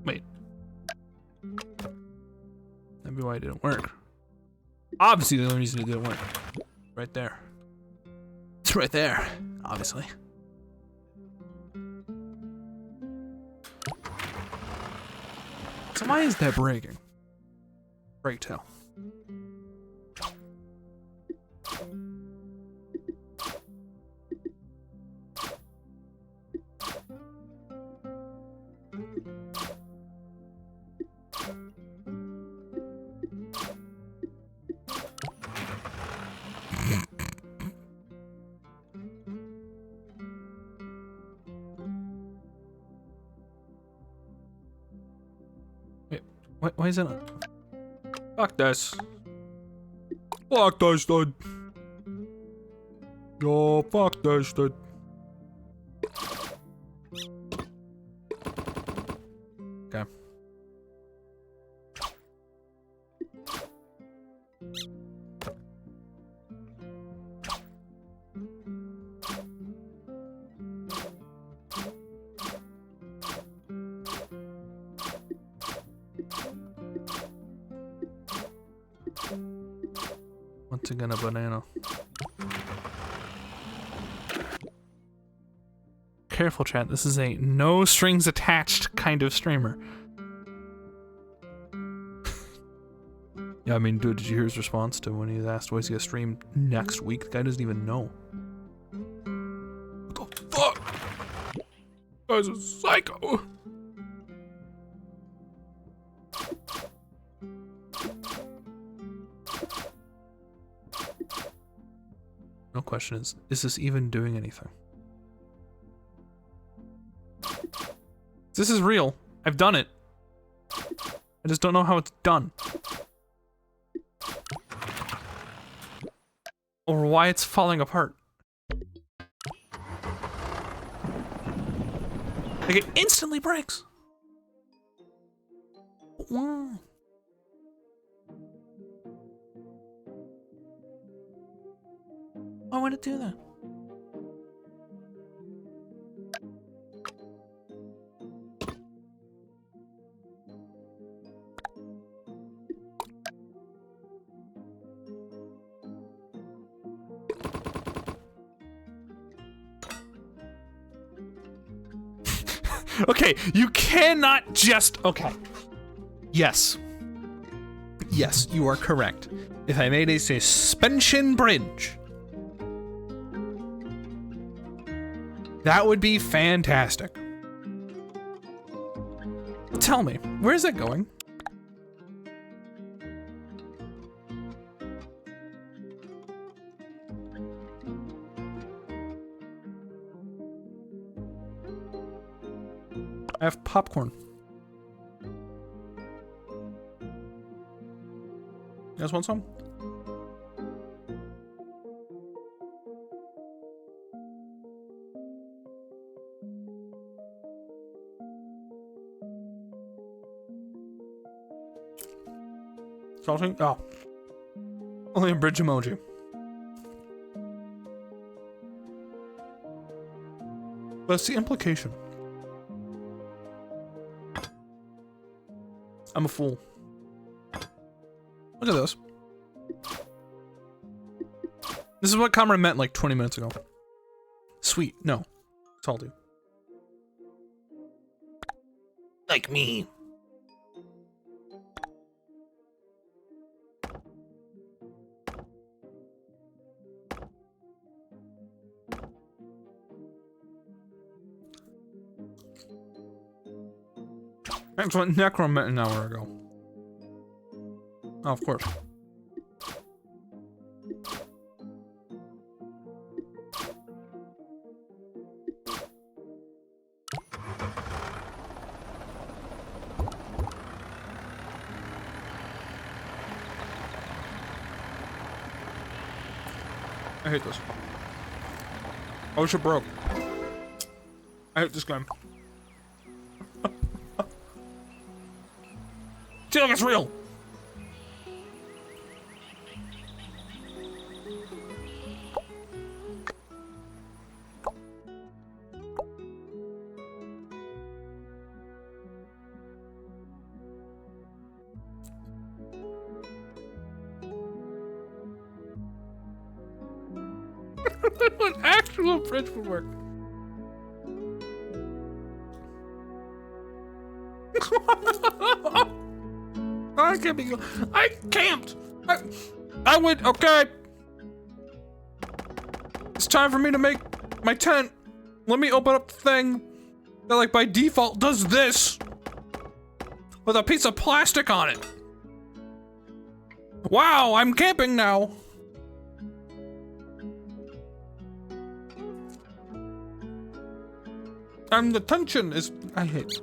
Wait. That'd be why it didn't work. Obviously, the only reason it didn't work. Right there. It's right there, obviously. So why is that breaking? Break tail. Why is it not? Fuck this. Fuck this, dude. Yo, fuck this, dude. Okay. Once again, a banana. Careful, chat. This is a no strings attached kind of streamer. Yeah, I mean, dude, did you hear his response to when he was asked, "Was he gonna stream next week?" The guy doesn't even know. What the fuck? Guy's a psycho. No question is this even doing anything? This is real. I've done it. I just don't know how it's done. Or why it's falling apart. Like it instantly breaks. Why? Why would it do that? Okay, you cannot just... Okay. Yes. Yes, you are correct. If I made a suspension bridge, that would be fantastic. Tell me, where is it going? I have popcorn. You guys want some? Salting? Oh. Only a bridge emoji. That's the implication. I'm a fool. Look at this. This is what Comrade meant like 20 minutes ago. Sweet. No. Salty. Like me. That's what Necro meant an hour ago. Oh, of course. I hate this. Oh, shit broke. I hate this game. Feel like it's real. An actual bridge would work. I can't be. I camped. I went. Okay. It's time for me to make my tent. Let me open up the thing that, like, by default does this with a piece of plastic on it. Wow, I'm camping now. And the tension is. I hate.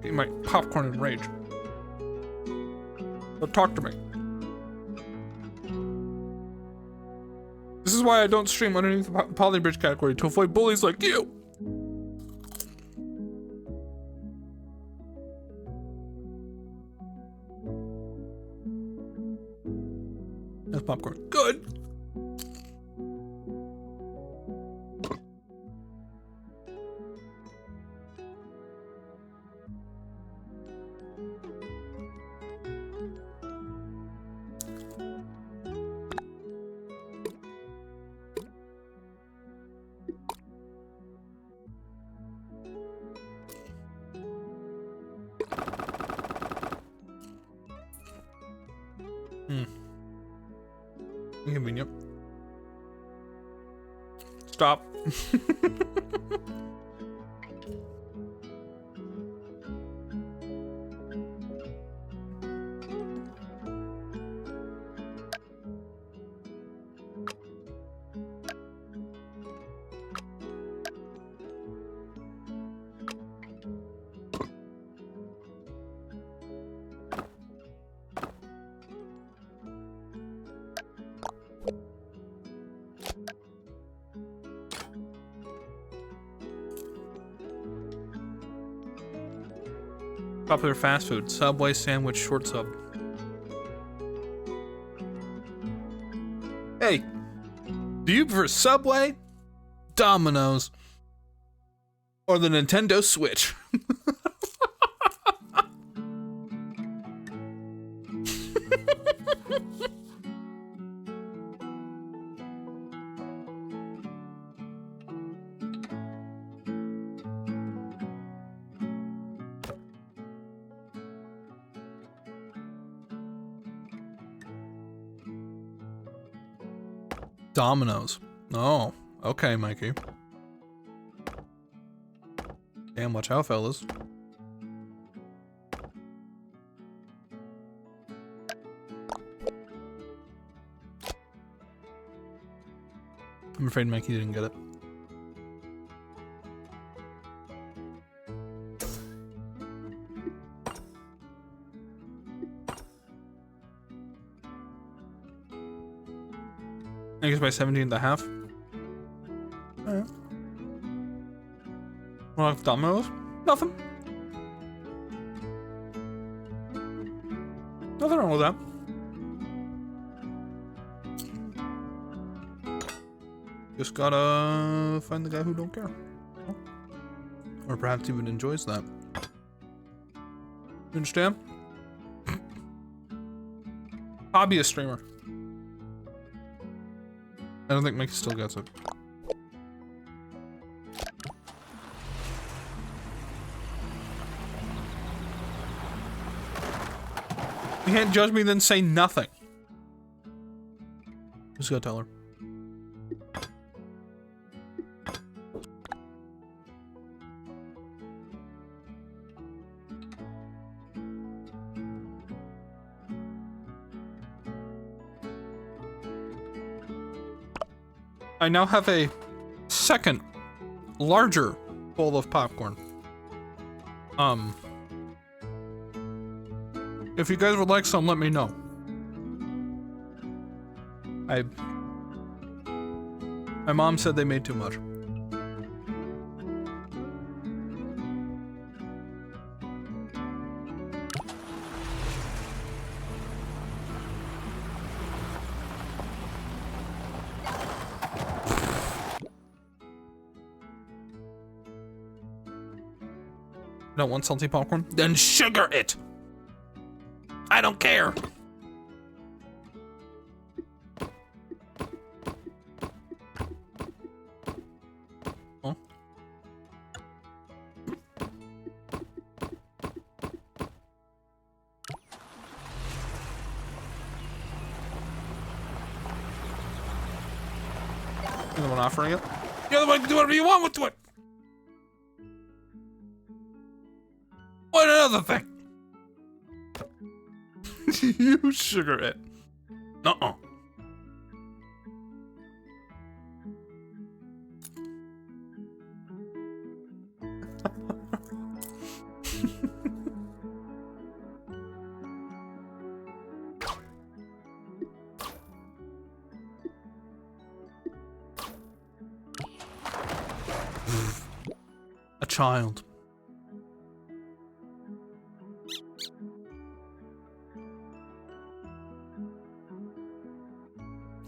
Eat my popcorn and rage. Don't talk to me. This is why I don't stream underneath the polybridge category, to avoid bullies like you. That's popcorn. Good. Inconvenient. Stop. Popular fast food, Subway sandwich, short sub. Hey, do you prefer Subway, Domino's, or the Nintendo Switch? Domino's. Oh, okay, Mikey. Damn, watch out, fellas. I'm afraid Mikey didn't get it. I guess by 17 and a half. Alright. Well, Domino's? Nothing. Nothing wrong with that. Just gotta find the guy who don't care. Or perhaps even enjoys that. understand? Hobbyist streamer. I don't think Mickey still gets it. You can't judge me, then say nothing. Just gotta tell her. I now have a second, larger bowl of popcorn. If you guys would like some, let me know. My mom said they made too much. Don't want salty popcorn? Then sugar it! I don't care! Huh? You're the one offering it? You're the one who can do whatever you want with it! What another thing? You sugar it. Uh-uh. A child.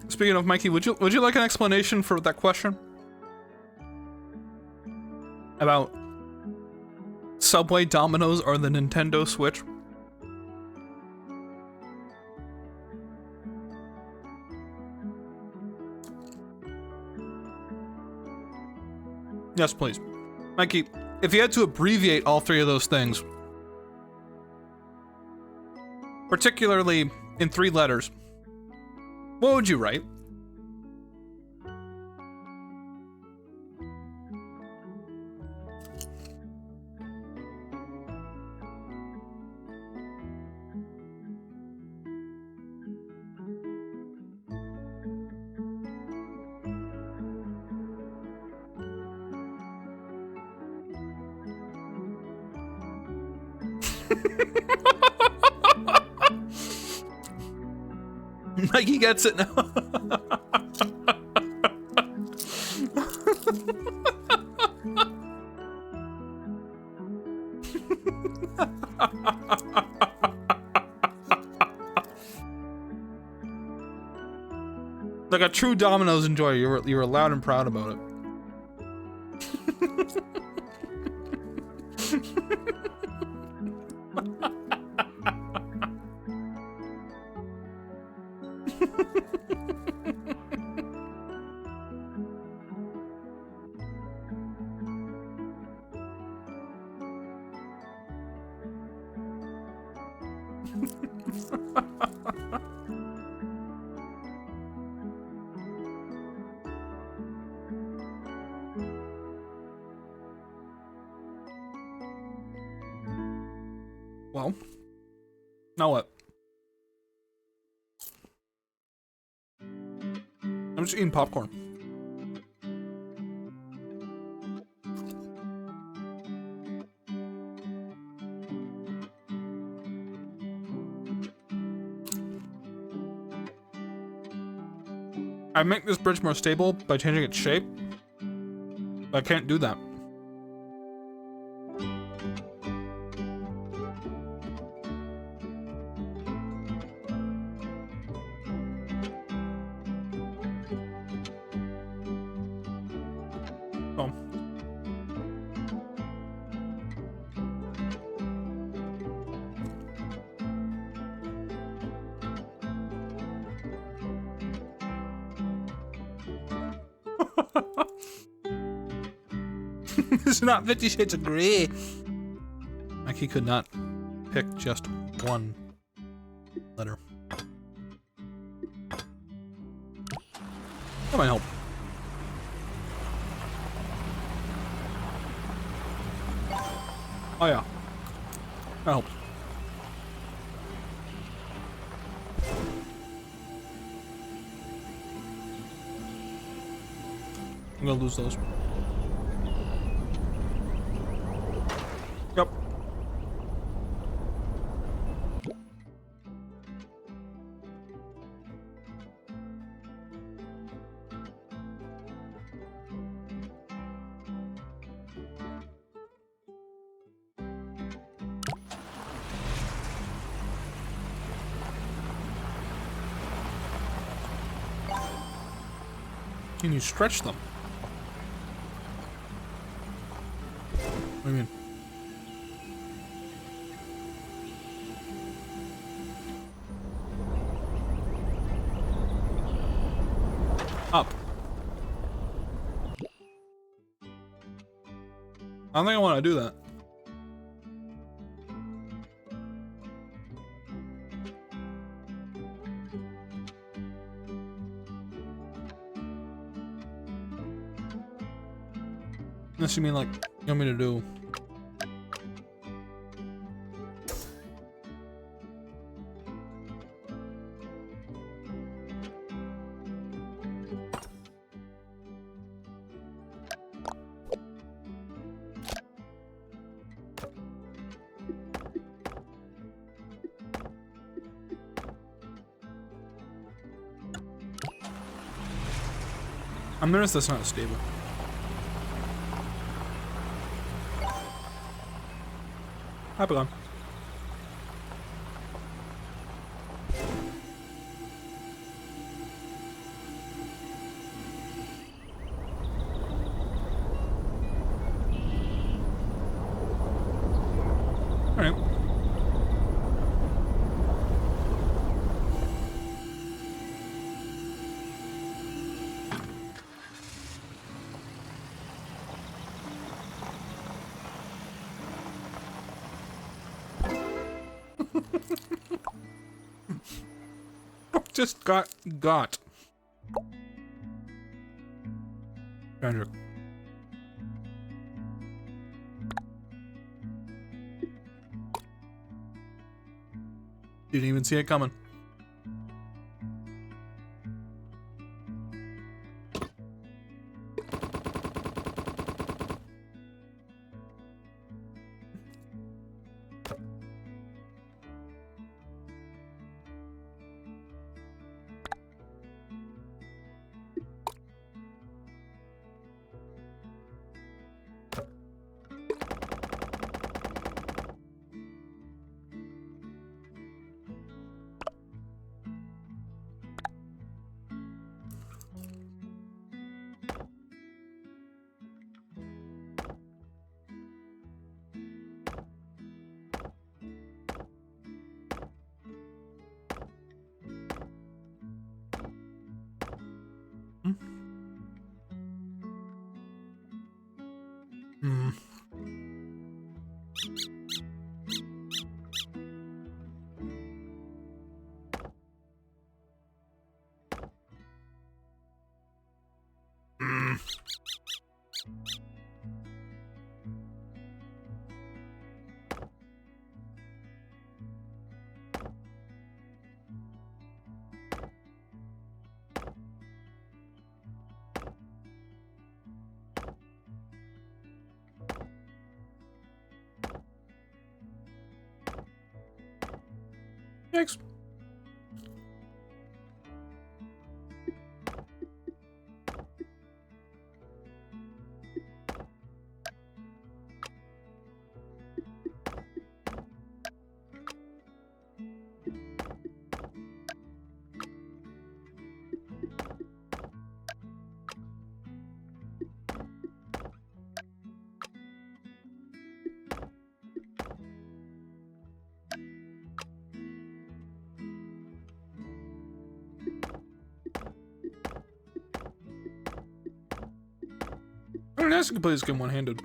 Speaking of Mikey, would you like an explanation for that question? About Subway, Domino's, or the Nintendo Switch? Yes, please. Mikey, if you had to abbreviate all three of those things, particularly in 3 letters, what would you write? Mikey gets it now. Like a true Domino's enjoyer, you were loud and proud about it. Well, now what? I'm just eating popcorn. I make this bridge more stable by changing its shape, but I can't do that. Oh. It's not 50 Shades of Grey. Like he could not pick just one letter. That might help. Oh yeah. That helps. I'm gonna lose those. Yep. Can you stretch them? What do you mean? Up. I don't think I want to do that. Unless you mean like, you want me to do... I'm noticed that's not stable. Hi, Pecan. Alright. Just got. Andrew. Didn't even see it coming. Hmm. Thanks. Anyone else can play this game one-handed.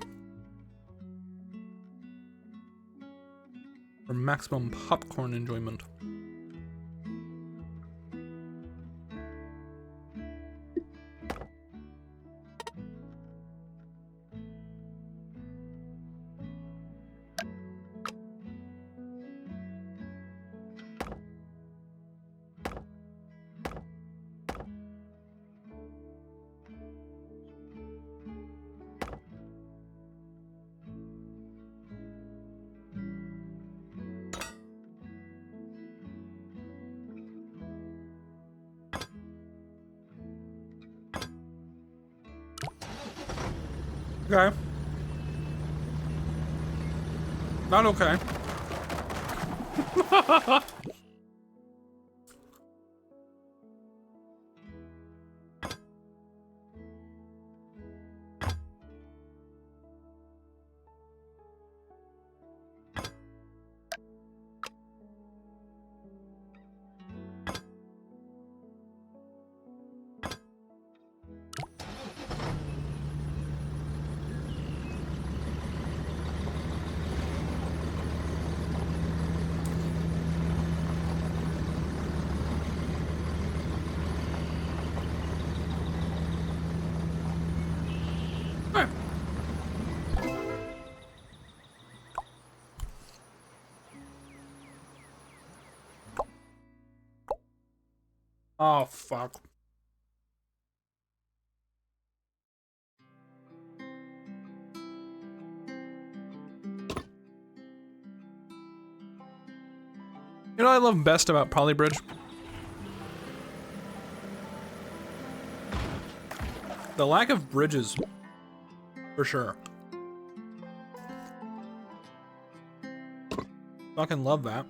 For maximum popcorn enjoyment. Okay. Not okay. Oh, fuck. You know what I love best about Polybridge? The lack of bridges. For sure. Fucking love that.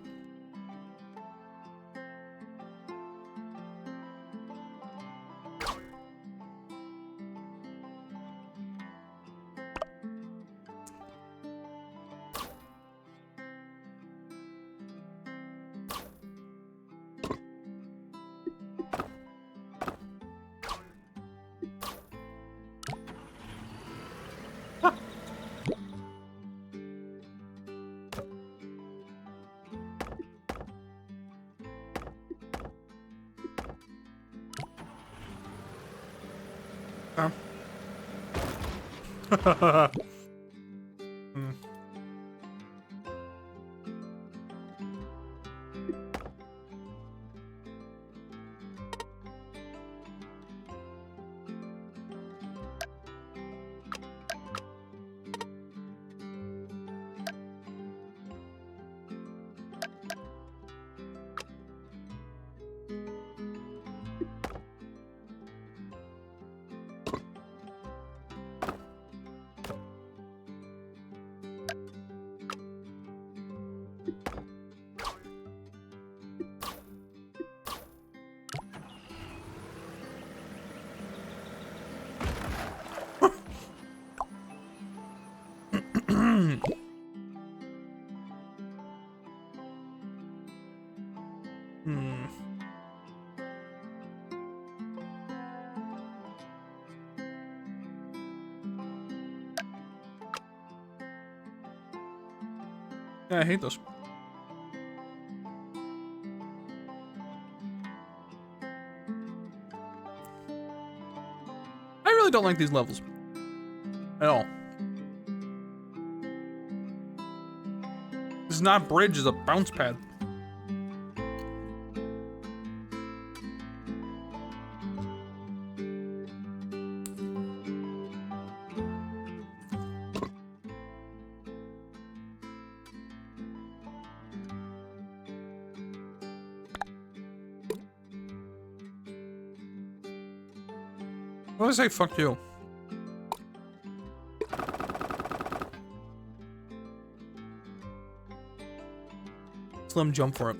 Yeah, I hate those. I really don't like these levels. At all. This is not a bridge, it's a bounce pad. What did I say? Fuck you. Slim jump for it.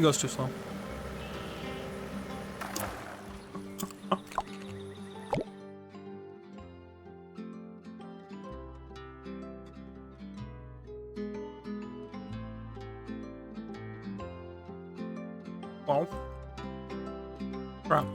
It goes too slow. Well, crap.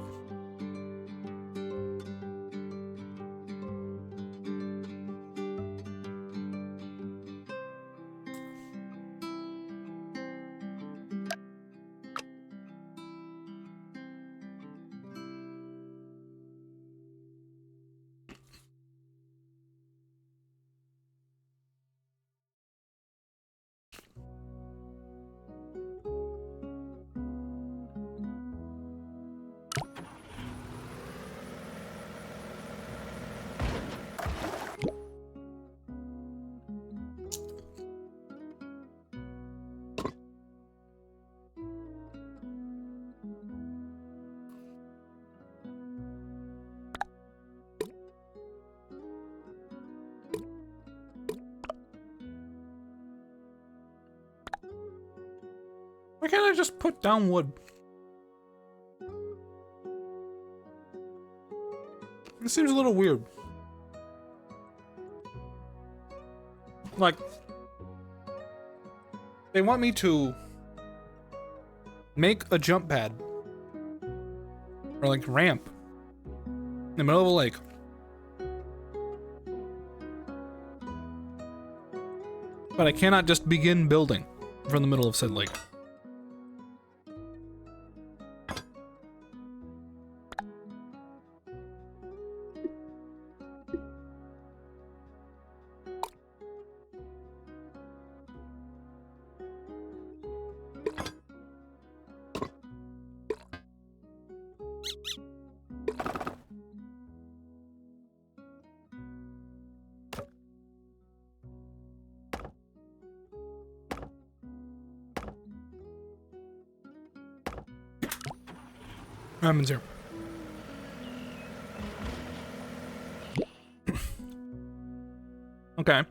Why can't I just put down wood? It seems a little weird. Like, they want me to make a jump pad or like ramp in the middle of a lake. But I cannot just begin building from the middle of said lake. What happens here? Okay.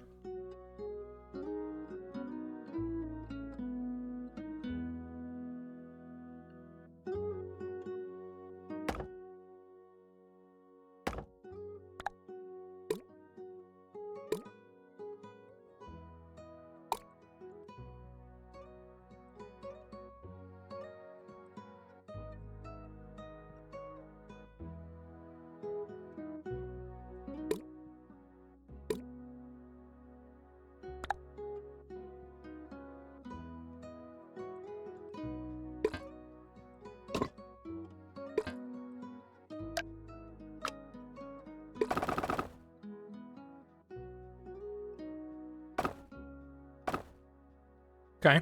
Okay.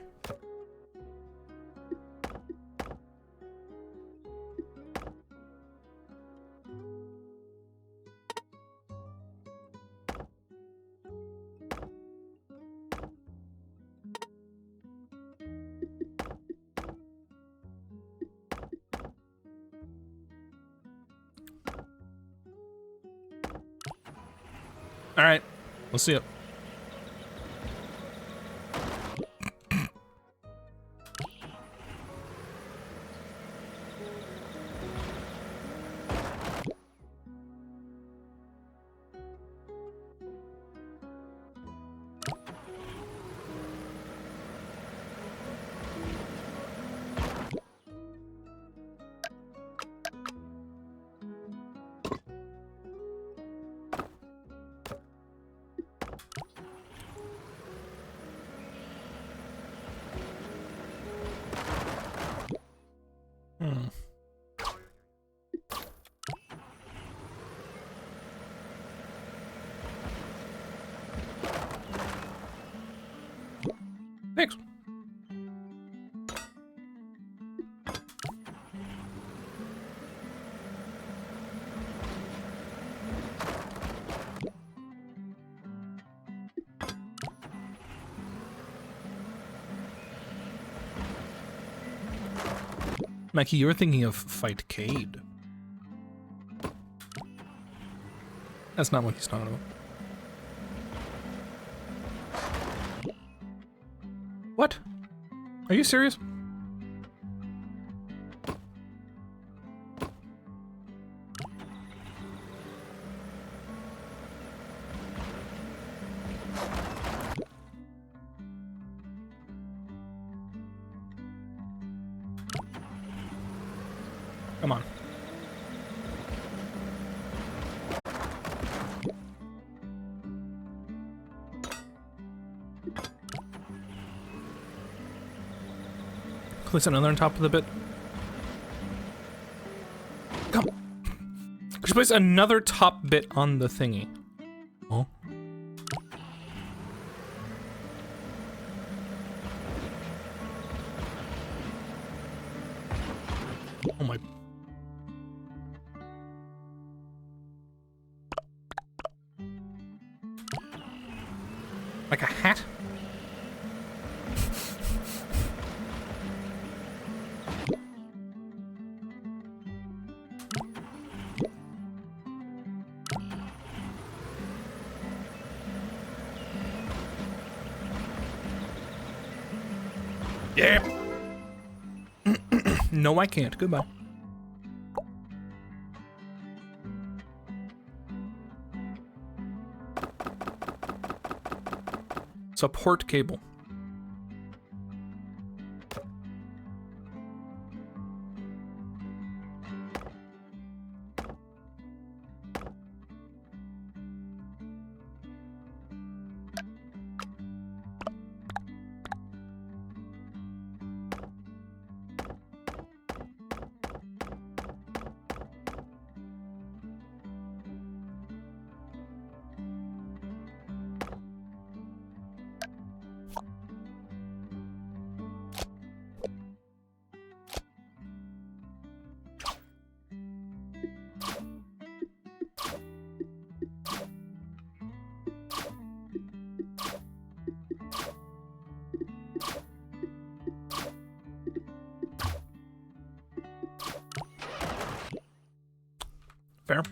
All right. We'll see it. Thanks. Mikey, you were thinking of Fight Cade. That's not what he's talking about. What? Are you serious? Come on. Place another on top of the bit. Come. We should place another top bit on the thingy. Oh. Oh my. Like a hat? Yeah. No, I can't. Goodbye. Support cable. Fair.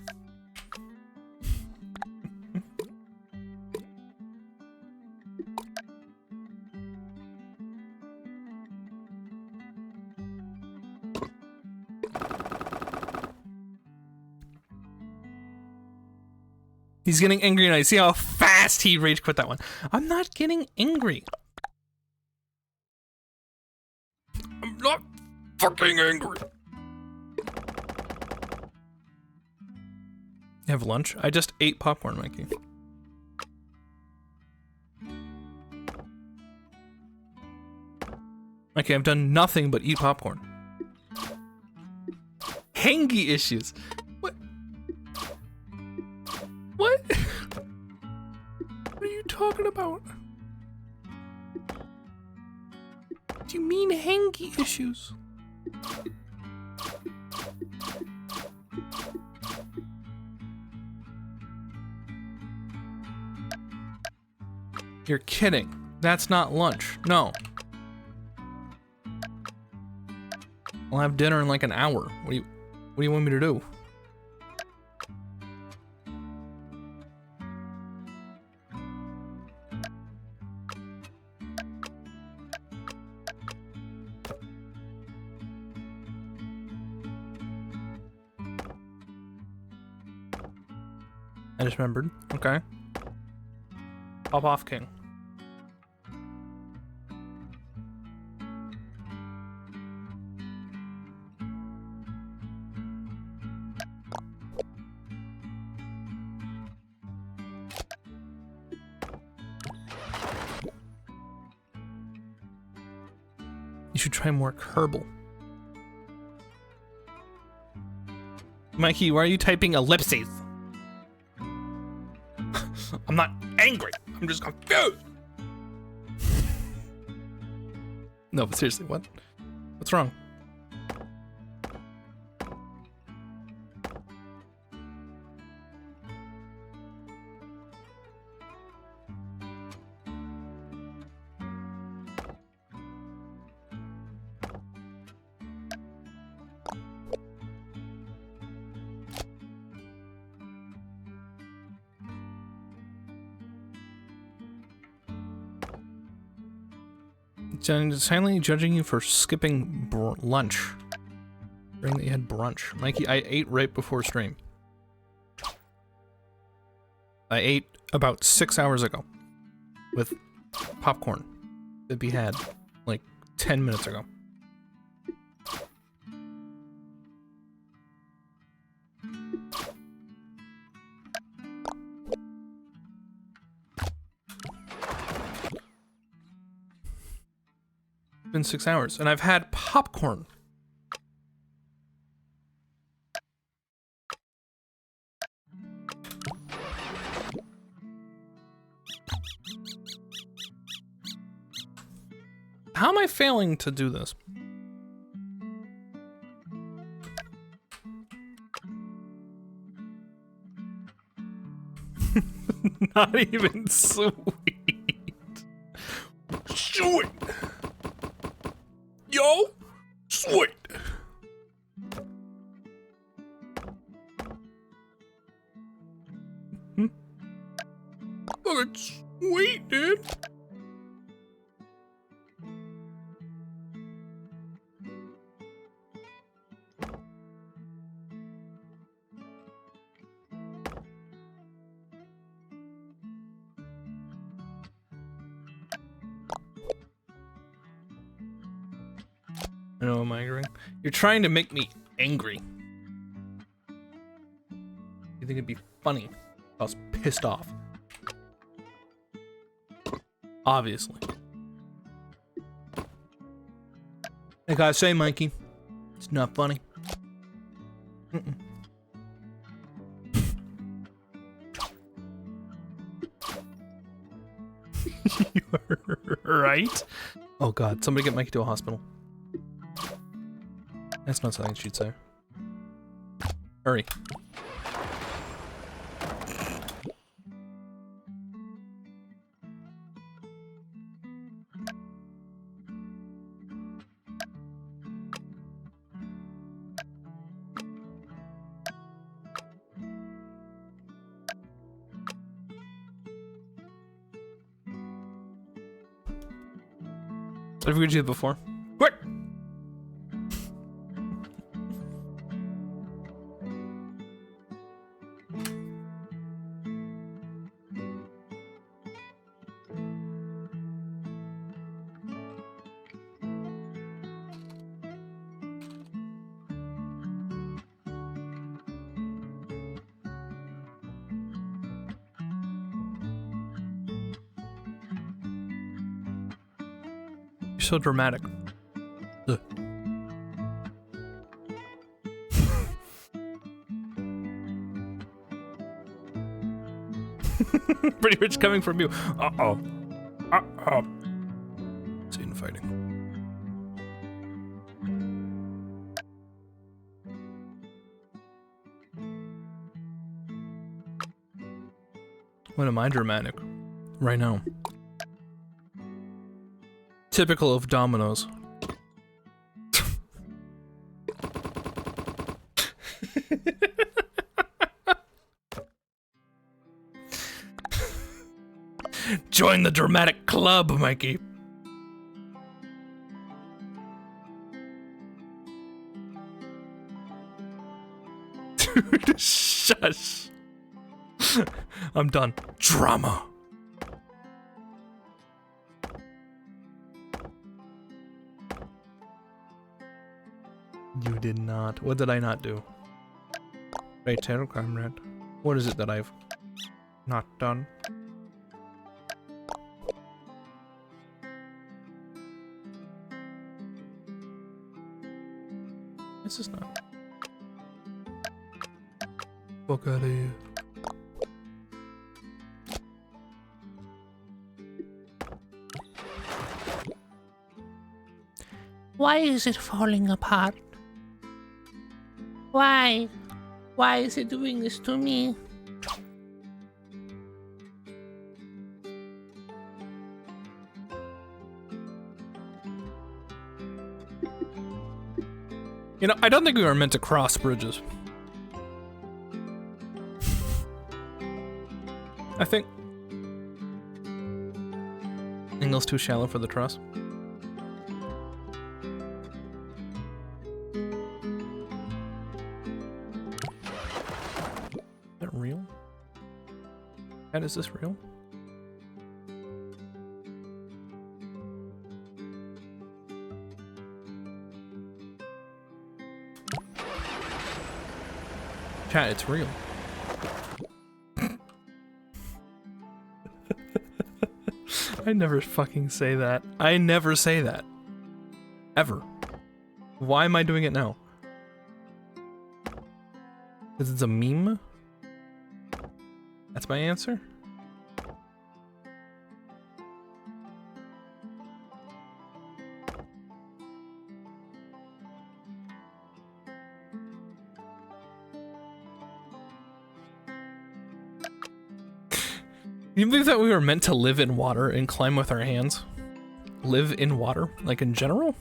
He's getting angry and I see how fast he rage quit that one. I'm not getting angry. I'm not fucking angry. You have lunch? I just ate popcorn, Mikey. Okay, I've done nothing but eat popcorn. Hangy issues. What? What? What are you talking about? What do you mean hangy issues? You're kidding. That's not lunch. No. I'll have dinner in like an hour. What do you want me to do? I just remembered. Okay. Pop off, King. You should try more Kerbal. Mikey, why are you typing ellipses? I'm not angry. I'm just confused. No, but seriously, what? What's wrong? Silently judging you for skipping lunch. During that you had brunch. Mikey, I ate right before stream. I ate about 6 hours ago. With popcorn that we had like 10 minutes ago. It's been 6 hours, and I've had popcorn. How am I failing to do this? Not even sweet. Sweet. Yo, sweet. Look, it's sweet, dude. I know I'm angry. You're trying to make me angry. You think it'd be funny if I was pissed off? Obviously. I gotta say, Mikey, it's not funny. Mm-mm. You are right. Oh god, somebody get Mikey to a hospital. That's not something she'd say. Hurry. I've read you before. Quick! You're so dramatic. Ugh. Pretty rich coming from you. Uh-oh. Uh-oh. Seen fighting. When am I dramatic? Right now. Typical of Domino's. Join the dramatic club, Mikey. Dude, shush. I'm done. Drama. You did not. What did I not do? Right there, comrade. What is it that I've not done? This is not. Fuck out of here. Why is it falling apart? Why? Why is it doing this to me? You know, I don't think we were meant to cross bridges. I think angle's too shallow for the truss. Is that real? And is this real? Chat, it's real. I never fucking say that. I never say that. Ever. Why am I doing it now? Because it's a meme? That's my answer? You believe that we were meant to live in water and climb with our hands? Live in water? Like in general?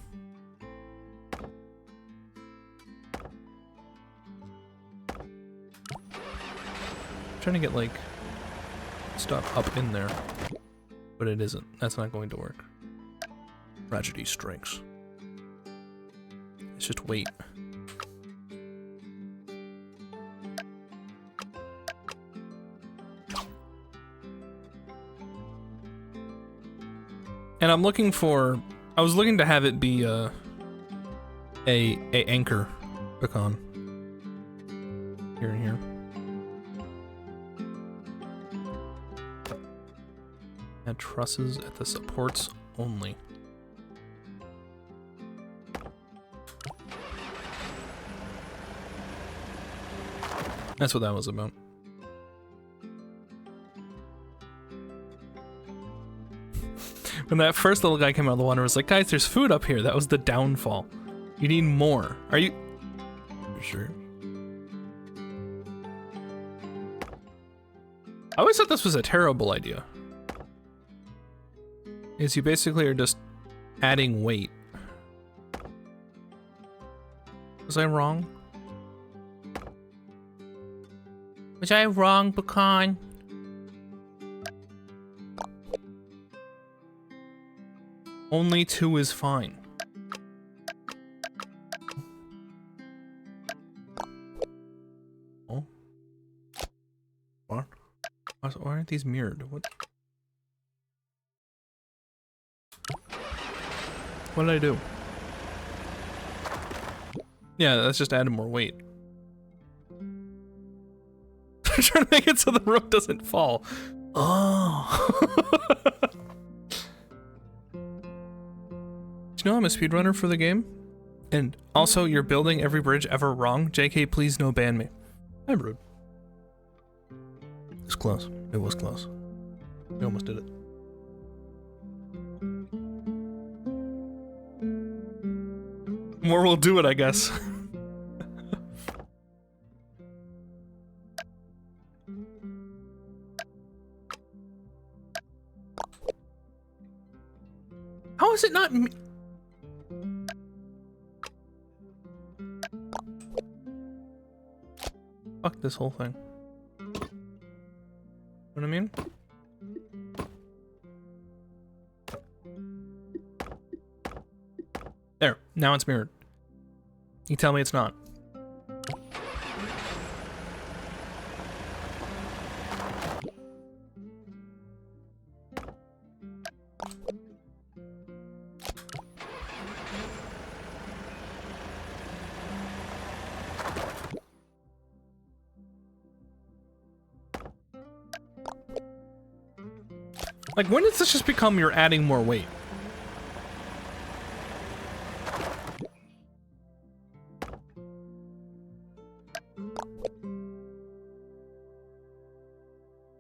Trying to get like stuff up in there, but it isn't. That's not going to work. Tragedy strikes. Let's just wait. And I'm looking for. I was looking to have it be a anchor pecan here and here. Add trusses at the supports only. That's what that was about. When that first little guy came out of the water, it was like, guys, there's food up here. That was the downfall. You need more. Are you sure? I always thought this was a terrible idea. Is you basically are just adding weight. Was I wrong? Was I wrong, Pecan? Only 2 is fine. Oh. What? Why aren't these mirrored? What? What did I do? Yeah, that's just adding more weight. I'm trying to make it so the rope doesn't fall. Oh. Do you know I'm a speedrunner for the game? And also, you're building every bridge ever wrong? JK, please no ban me. I'm rude. It's close. It was close. We almost did it. More will do it, I guess. How is it not me? Fuck this whole thing. You know what I mean? There, now it's mirrored. You tell me it's not. Like, when does this just become you're adding more weight?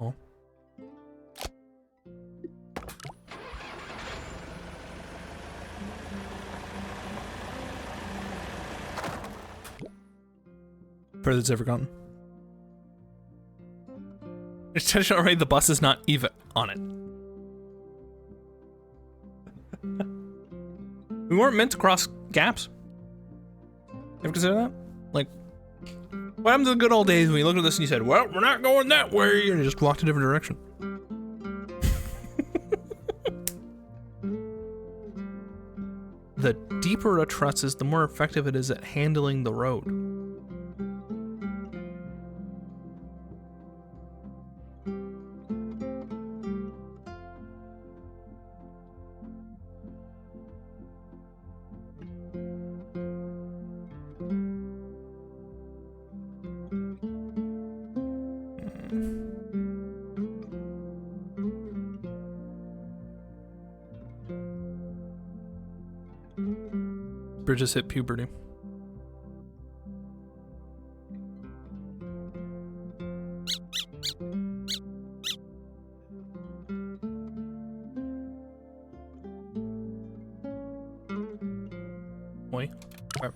Oh. Further it's ever gone. Attention already, the bus is not even on it. We weren't meant to cross gaps. You ever consider that? Like, what happened to the good old days when you looked at this and you said, well, we're not going that way, and you just walked a different direction? The deeper a truss is, the more effective it is at handling the road. Bridges hit puberty. Oi. Alright.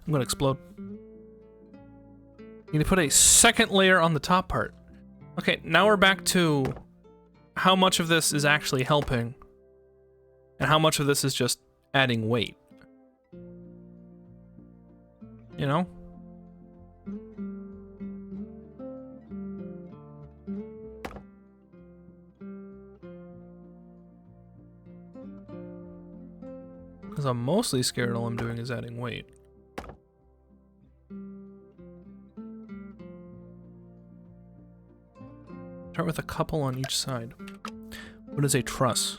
I'm gonna explode. Need to put a second layer on the top part. Okay, now we're back to how much of this is actually helping and how much of this is just adding weight. You know? Because I'm mostly scared all I'm doing is adding weight. Start with a couple on each side. What is a truss?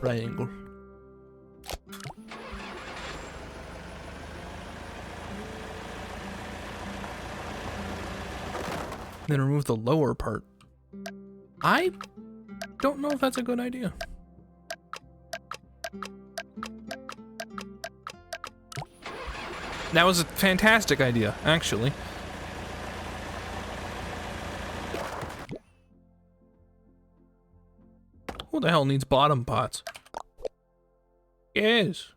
Triangle. Then remove the lower part. I don't know if that's a good idea. That was a fantastic idea, actually. Who the hell needs bottom pots? Yes.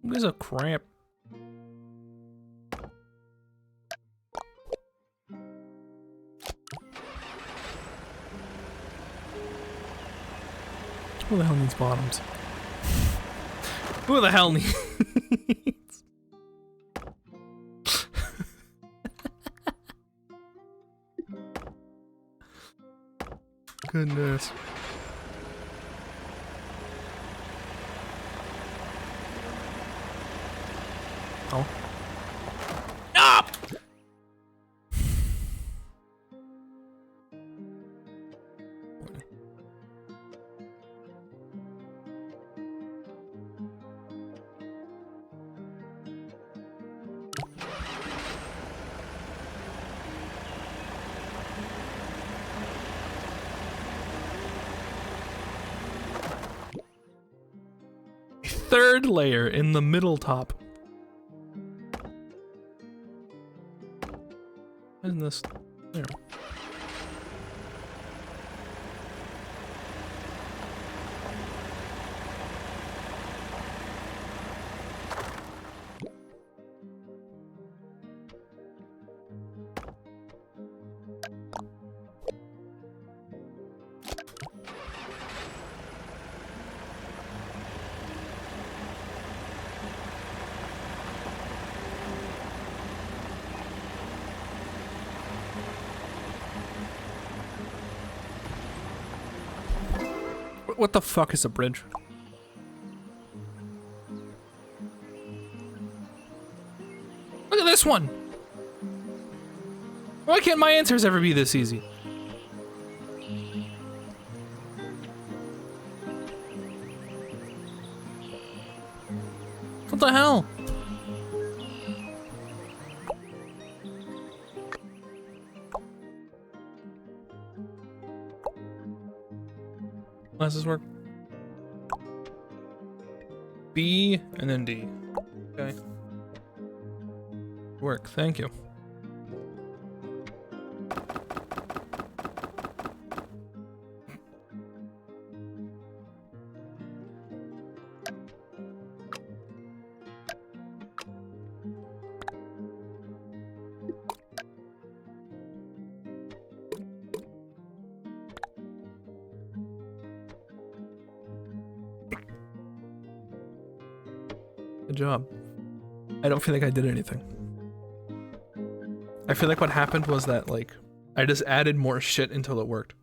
Who gives a crap? Who the hell needs bottoms? Who the hell needs... Goodness. Oh. Ah! Third layer in the middle top. Isn't this there? What the fuck is a bridge? Look at this one! Why can't my answers ever be this easy? What the hell? How does this work? B and then D. Okay. Work, thank you. Good job. I don't feel like I did anything. I feel like what happened was that, like, I just added more shit until it worked.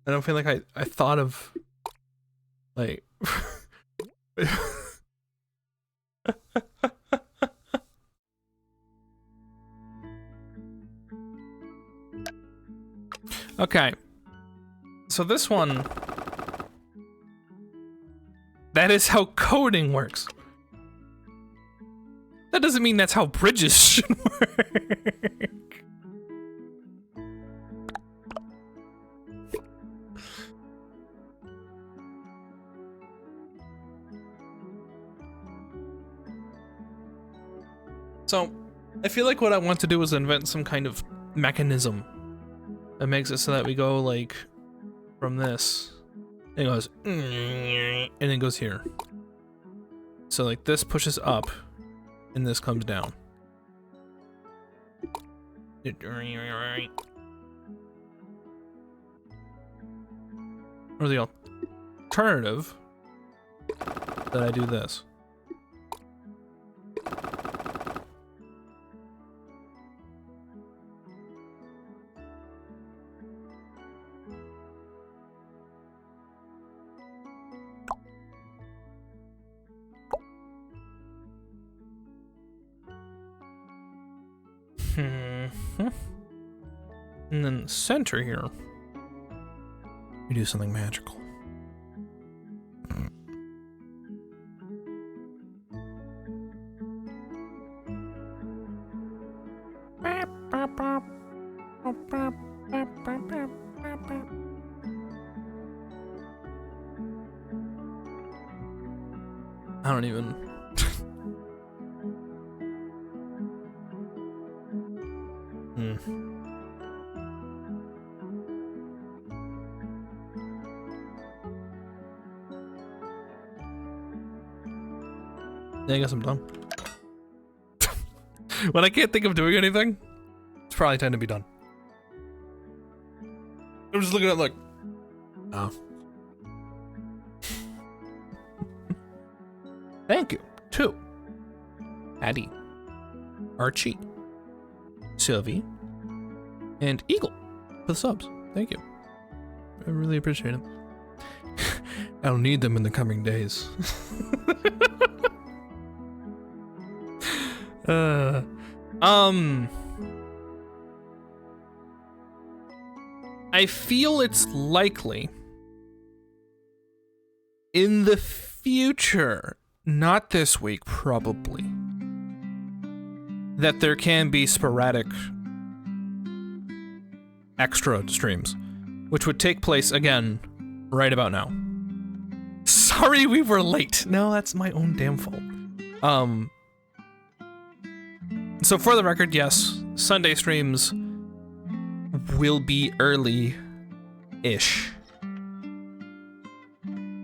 I don't feel like I thought of, like... Okay. So this one... That is how coding works. That doesn't mean that's how bridges should work. So, I feel like what I want to do is invent some kind of mechanism that makes it so that we go, like, from this, and it goes, and it goes here. So, like, this pushes up, and this comes down. Or the alternative, that I do this. And then center here, we do something magical. I don't even... Yeah, I guess I'm done. When I can't think of doing anything, it's probably time to be done. I'm just looking at it like, oh. Thank you to Addie, Archie, Sylvie, and Eagle for the subs. Thank you. I really appreciate it. I'll need them in the coming days. I feel it's likely in the future, not this week probably, that there can be sporadic extra streams, which would take place again right about now. Sorry we were late. No, that's my own damn fault. So for the record, yes, Sunday streams will be early-ish.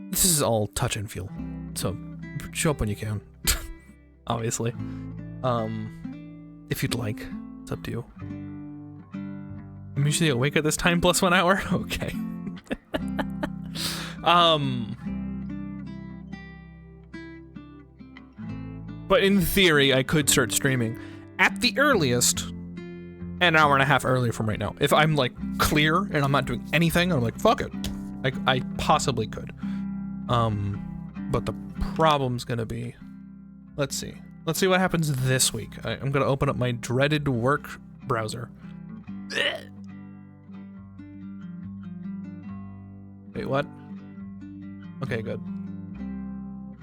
This is all touch and feel, so show up when you can, obviously. If you'd like, it's up to you. I'm usually awake at this time plus 1 hour? Okay. But in theory, I could start streaming at the earliest an hour and a half earlier from right now. If I'm like clear and I'm not doing anything, I'm like, fuck it. I possibly could. But the problem's gonna be, let's see what happens this week. I'm gonna open up my dreaded work browser. Wait, what? Okay, good.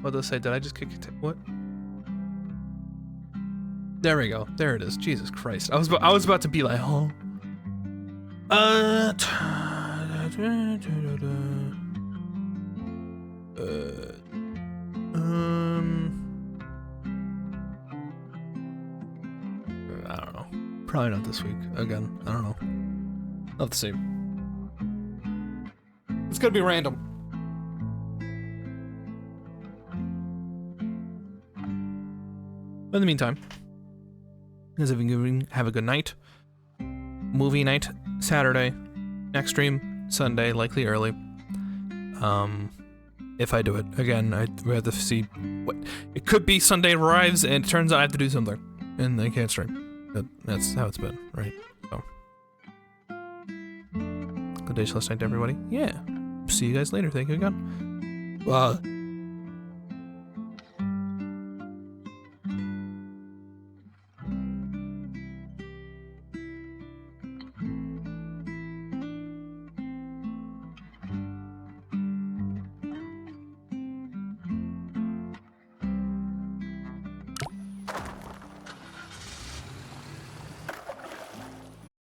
What does it say? Did I just kick it? What? There we go. There it is. Jesus Christ. I was about to be like, huh? I don't know. Probably not this week. Again, I don't know. I'll have to see. It's gonna be random. But in the meantime, guys have a good night. Movie night Saturday. Next stream Sunday, likely early. If I do it again, we have to see what it could be. Sunday arrives and it turns out I have to do something, and I can't stream. That's how it's been, right? So. Good day, night to everybody. Yeah. See you guys later. Thank you again.